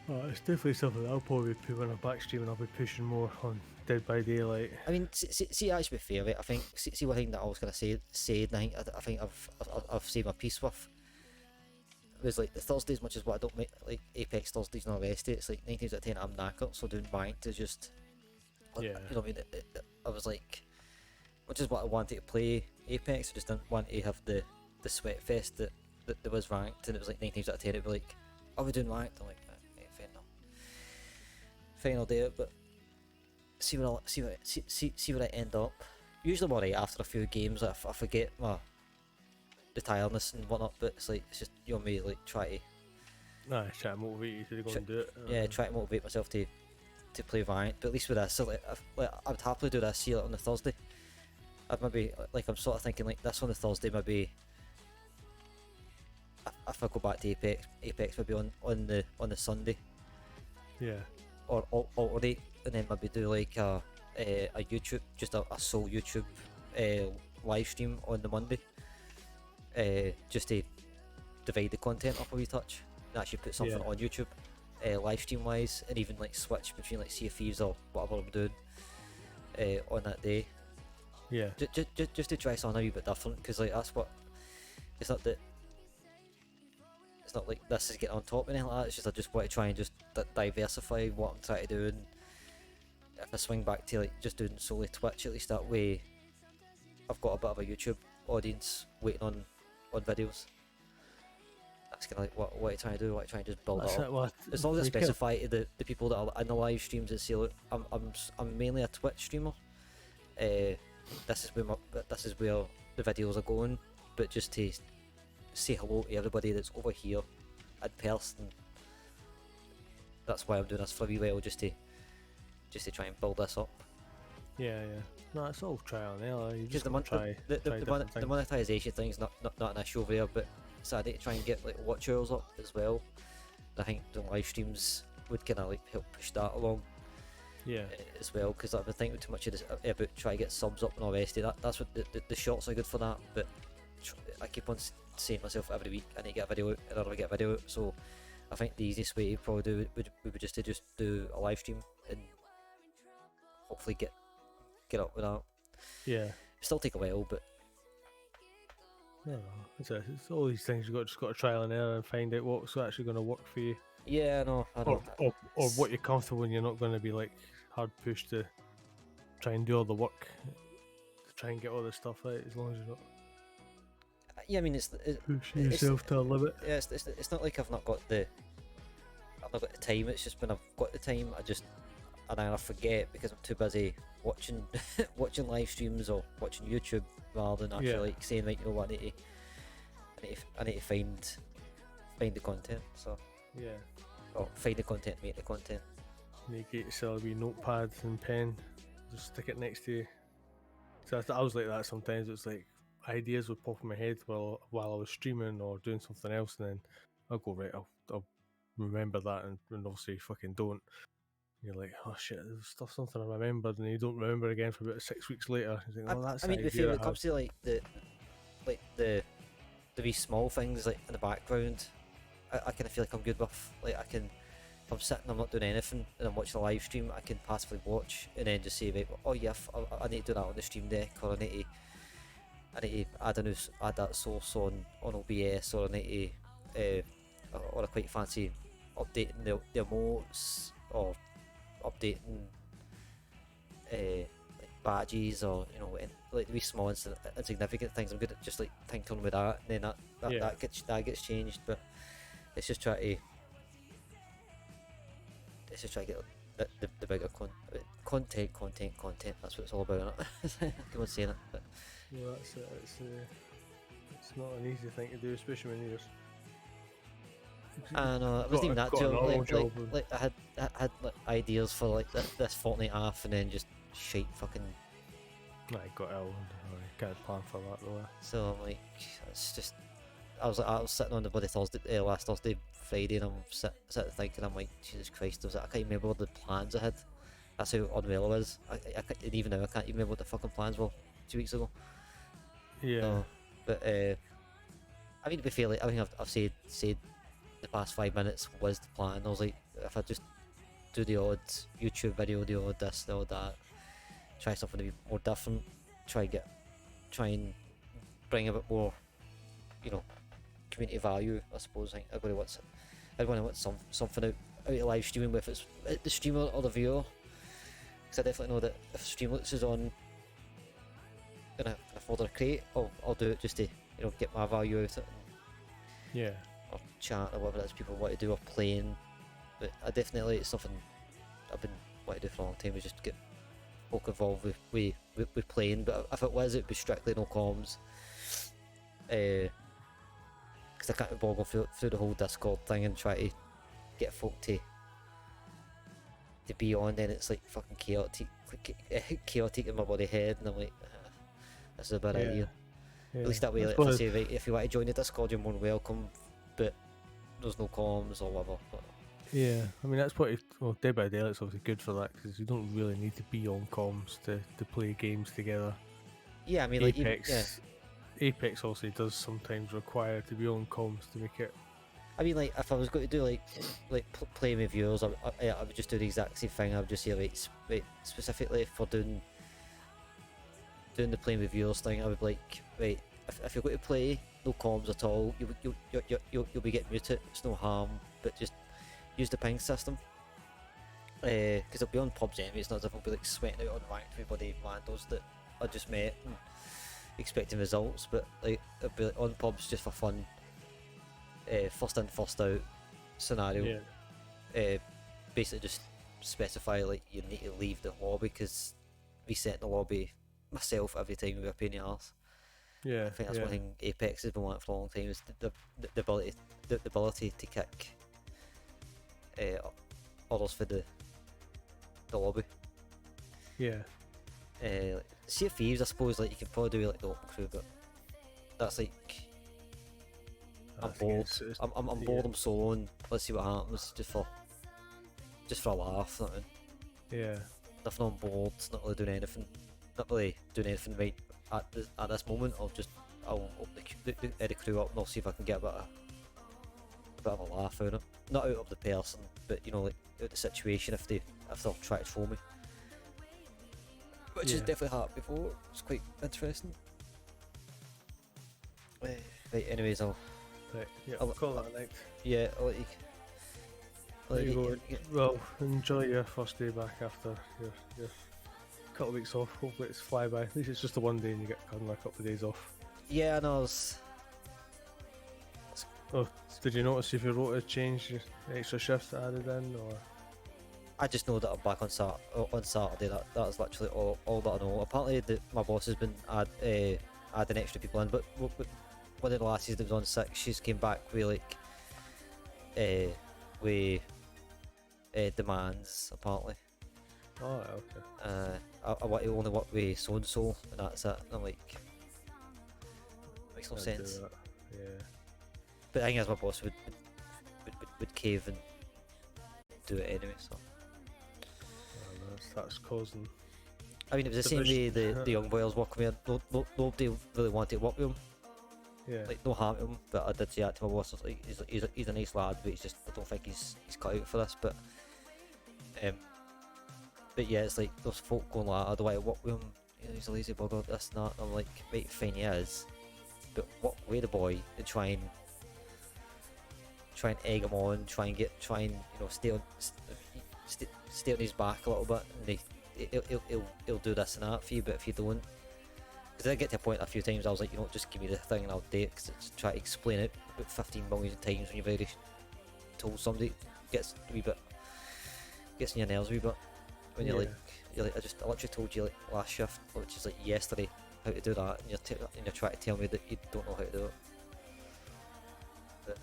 It's definitely something I'll probably put when I'm back streaming. I'll be pushing more on Dead by Daylight. I mean, see, actually, be fair, right? I think see one thing that I was gonna say, and I think I've said my piece with. It was like the Thursdays, much as what I don't make like Apex Thursdays and all the rest of it. It's like 9 times out of 10 I'm knackered, so doing ranked is just. You know what I mean? I was like, which is what I wanted to play Apex. I just didn't want to have the sweat fest that there was ranked, and it was like 9 times out of 10 it'd be like, are we doing ranked? I'm like, fair enough. Fine, I'll do it, but see where I end up. Usually I'm alright after a few games. I forget the tiredness and whatnot, but it's just you and me like try to motivate you to go and do it. Yeah, try to motivate myself to play Variant, but at least with this, so I would happily do this here on the Thursday. I'd maybe, like, I'm sort of thinking like this on the Thursday, maybe if I go back to Apex maybe on the Sunday. Yeah. Or alternate, and then maybe do like a YouTube, just a sole YouTube live stream on the Monday. Just to divide the content up a wee touch and actually put something on YouTube. live stream wise, and even like switch between like Sea of Thieves or whatever I'm doing on that day. Yeah. Just to try something a wee bit different, because like that's what it's not that it's not like this is getting on top of anything like that. It's just I just want to try and just diversify what I'm trying to do, and if I swing back to like just doing solely Twitch, at least that way I've got a bit of a YouTube audience waiting on videos. That's kind of like what I try to do. What I try and just build That's up. it, well, As long as I we can- specify to the people that are in the live streams that say, look, I'm mainly a Twitch streamer. This is where the videos are going, but just to say hello to everybody that's over here in person. That's why I'm doing this for a wee while, just to try and build this up. Yeah. No, it's all trial and error. You Because just gotta try the different things. monetization thing's not an issue over there, but so I need to try and get like watch hours up as well. I think the live streams would kind of like help push that along Yeah. as well, because I've been thinking too much of this, about trying to get subs up and all the rest of that. That's what the shorts are good for that, but I keep on saying to myself every week I need to get a video out, and I don't get a video out, so I think the easiest way to probably do it would be just to do a live stream and hopefully get up with that. Yeah. It'll still take a while, but No, it's all these things just got to trial and error and find out what's actually going to work for you, yeah, no, I know. or what you're comfortable and you're not going to be like hard pushed to try and do all the work to try and get all this stuff out. As long as you're not Yeah, I mean pushing it's- yourself to a limit. yeah, it's not like I've not got the time. It's just when I've got the time, I either forget because I'm too busy watching watching live streams or watching YouTube rather than actually Yeah. like saying, like, you know what, I need to find the content. So, Yeah. or find the content, make the content. And you get yourself a wee notepad and pen, just stick it next to you. So I was like that sometimes. It's like ideas would pop in my head while I was streaming or doing something else, and then I'll go, right, I'll remember that, and obviously fucking don't. You're like, oh shit, there's something I remembered, and you don't remember again for about 6 weeks later. You think, well, that's I mean, an to be idea fair, when I it had. comes to like the wee small things like in the background, I kind of feel like I'm good with. Like I can, if I'm sitting, I'm not doing anything, and I'm watching a live stream, I can passively watch and then just say, right, oh yeah, I need to do that on the stream deck, or I need to add that source on OBS, or I need to, or I quite fancy updating the emotes, or updating like badges, or like the wee small insignificant things. I'm good at just like tinkering with that, and then Yeah. that gets changed. But it's just try to get the bigger content. That's what it's all about, isn't it? I keep on saying it, but Well, that's it. It's not an easy thing to do, especially when you're. I know it wasn't even that got a job. normal job. Like I had like ideas for like this fortnight off, and then just shite fucking. I got ill. And I can't plan for that though. So I'm like, it's just. I was sitting on the bloody last Thursday, Friday, and I'm sitting thinking, I'm like, Jesus Christ, I can't even remember what the plans I had. That's how unreal I was. And even now I can't even remember what the fucking plans were 2 weeks ago. Yeah. No, but I mean, to be fair, like, I think I've said the past 5 minutes was the plan. I was like, if I just do the odd YouTube video, the odd this, the odd that, try something to be more different, try and bring a bit more, community value, I suppose. I think I'd want to want something out of live streaming, whether it's the streamer or the viewer. Because I definitely know that if Streamlabs is on and I can afford to create, I'll do it just to get my value out of it, Yeah. or chat or whatever it is people want to do, or playing. But I definitely, it's something I've been wanting to do for a long time, is just get folk involved with playing. But if it was, it'd be strictly no comms. Because I can't be bothered going through the whole Discord thing and try to get folk to be on. Then it's like fucking chaotic in my bloody head, and I'm like, this is a bad idea. Yeah. At least that way, That's like, if I what say, right, if you want to join the Discord, you're more than welcome, but there's no comms or whatever. But Yeah, I mean that's what. Well, Dead by Daylight is obviously good for that because you don't really need to be on comms to play games together. yeah, I mean, like, Apex, Apex also does sometimes require to be on comms to make it I mean, like, if I was going to do playing with viewers, I would just do the exact same thing. I would just say like specifically for doing the playing with viewers thing. I would like, right, if you're going to play, no comms at all. You'll be getting muted. It's no harm, but just use the ping system. Because it'll be on pubs anyway. It's not as if I'll be like sweating out on ranked with everybody randos that I just met and expecting results. But like it'll be like on pubs just for fun. First in, first out scenario. Yeah. Basically just specify like you need to leave the lobby because resetting the lobby myself every time would be a pain in the arse. Yeah. I think that's one thing Apex has been wanting for a long time is the ability to kick others for the lobby. Yeah. Sea of Thieves, I suppose, like you can probably do like the open crew, but that's like I'm bored. I'm bored. I'm soloing. Let's see what happens, just for a laugh. Nothing. Yeah. Nothing on board. Not really doing anything. Not really doing anything right at this moment. I'll open the crew up and I'll see if I can get a bit of a laugh out of it. Not out of the person, but you know, like out of the situation if they'll try to troll me. Which has definitely happened before. It's quite interesting. Right, anyways, Right, yeah, I'll call that next. yeah, I'll let you. There you go. Well, enjoy your first day back after your couple of weeks off. Hopefully it's fly by. At least it's just a one day and you get a couple of days off. Yeah, I know. Oh, did you notice if your rota changed, your extra shifts added in, or? I just know that I'm back on Saturday. That is literally all that I know. Apparently, my boss has been adding extra people in, but one of the lassies that was on sick, she's came back with like demands apparently. Oh, okay. I want to only work with so and so, and that's it. And I'm like, makes no Can't do sense. that. Yeah. But the thing is, my boss would cave and do it anyway. So That's causing. I mean, it was the same way the young boys working with him. Nobody really wanted to work with him. Yeah. Like, no harm to him, but I did say that to my boss. I was like, he's a nice lad, but I don't think he's cut out for this. But yeah, it's like those folk going like, I don't want to work with him. You know, he's a lazy bugger, this and that. And I'm like, right, fine, he is, but work with the boy and try and egg him on, try and stay on his back a little bit, and he'll do this and that for you. But if you don't, because I get to a point a few times I was like, you know, just give me the thing and I'll do it, because try to explain it about 15 million times when you've already told somebody, gets in your nerves a wee bit when you're like I literally told you like last shift, which is like yesterday, how to do that, and you're trying to tell me that you don't know how to do it. But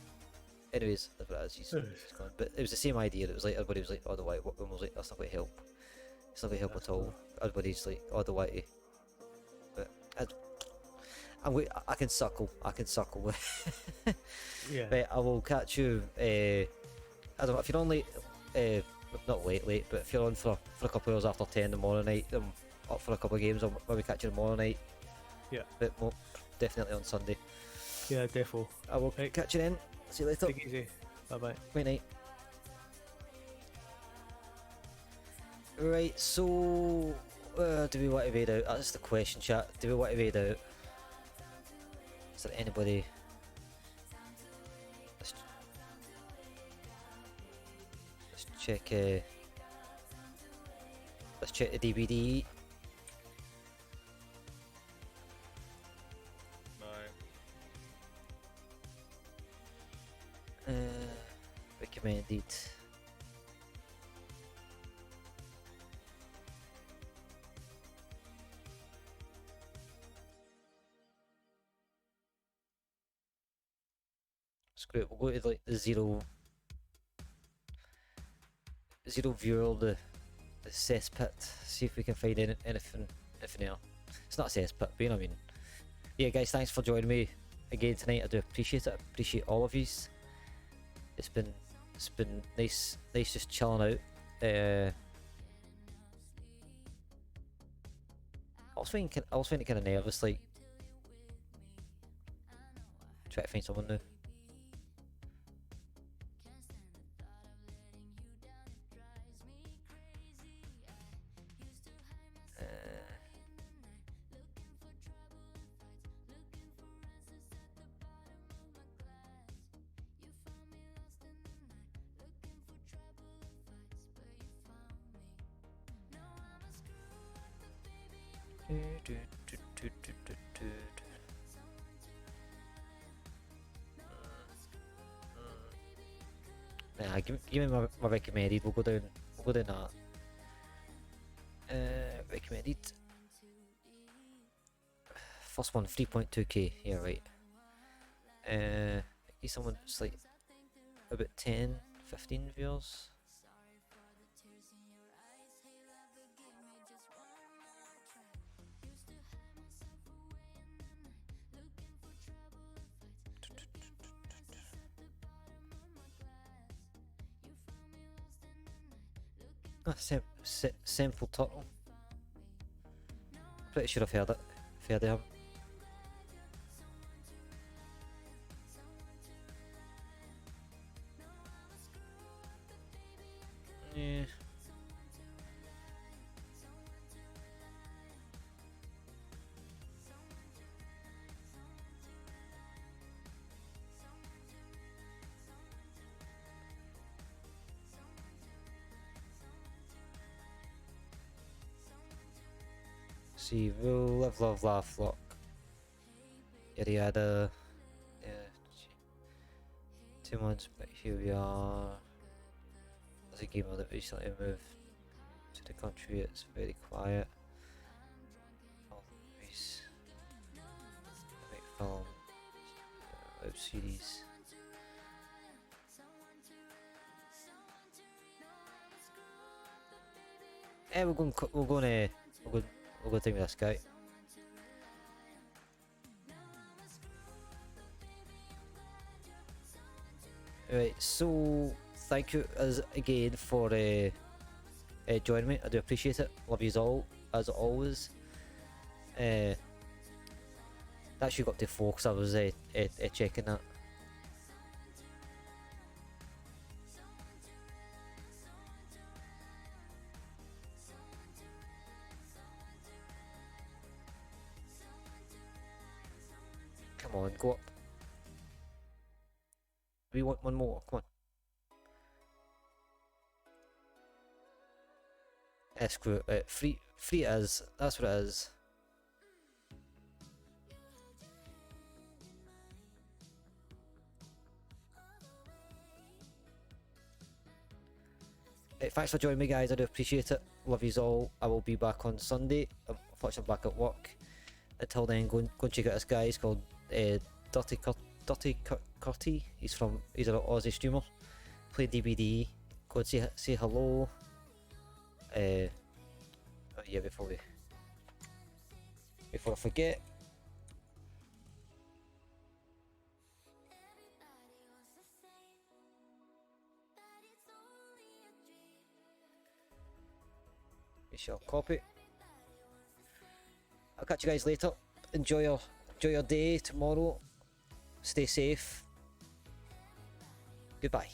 anyways, that's what it is. He's gone. But it was the same idea. It was like everybody was like, oh, the white one was like, that's not going to help. It's not going to help at all. Everybody's like, oh, the white. But I can suckle. Yeah. Right, I will catch you. I don't know if you're on late. Not late, but if you're on for a couple of hours after 10 tomorrow night, I'm up for a couple of games. I'll maybe catch you tomorrow night. Yeah. But more definitely on Sunday. Yeah, defo. I will catch you then. See you later. Take it easy. Bye bye. Good night. Right, so do we want to raid out? That's the question, chat. Do we want to raid out? Is there anybody? Let's check. Let's check the DVD. Recommended. Screw it, we'll go to like the zero viewer, the cesspit, see if we can find anything there. It's not a cesspit, but you know what I mean. Yeah guys, thanks for joining me again tonight. I do appreciate it. I appreciate all of yous. It's been nice just chilling out. I was finding it kind of nervous, like try to find someone new. Nah, give me my recommended. We'll go down. We'll go down that. Recommended. First one, 3.2k. Yeah, right. Get someone that's like about 10, 15 viewers. Ah, Simple Turtle. Pretty sure I've heard it. I've heard of him. Yeah. See, we'll live, love, laugh, lock. Yada yada. Yeah. 2 months, but here we are. There's a gamer that recently moved to the country. It's very quiet. Movies, make film, web series. We're going to with this guy. Right, so thank you again for joining me. I do appreciate it. Love yous all as always. That actually got to 4 because I was checking that. Come on, go up. We want one more. Come on. Screw it. Free it is. That's what it is. Thanks for joining me, guys. I do appreciate it. Love yous all. I will be back on Sunday. Unfortunately, I'm back at work. Until then, go and check out this guy. He's called Dirty Curty. He's an Aussie streamer. Play DBD. Go and say hello. Oh yeah, before I forget. We shall copy. I'll catch you guys later. Enjoy your day tomorrow. Stay safe. Goodbye.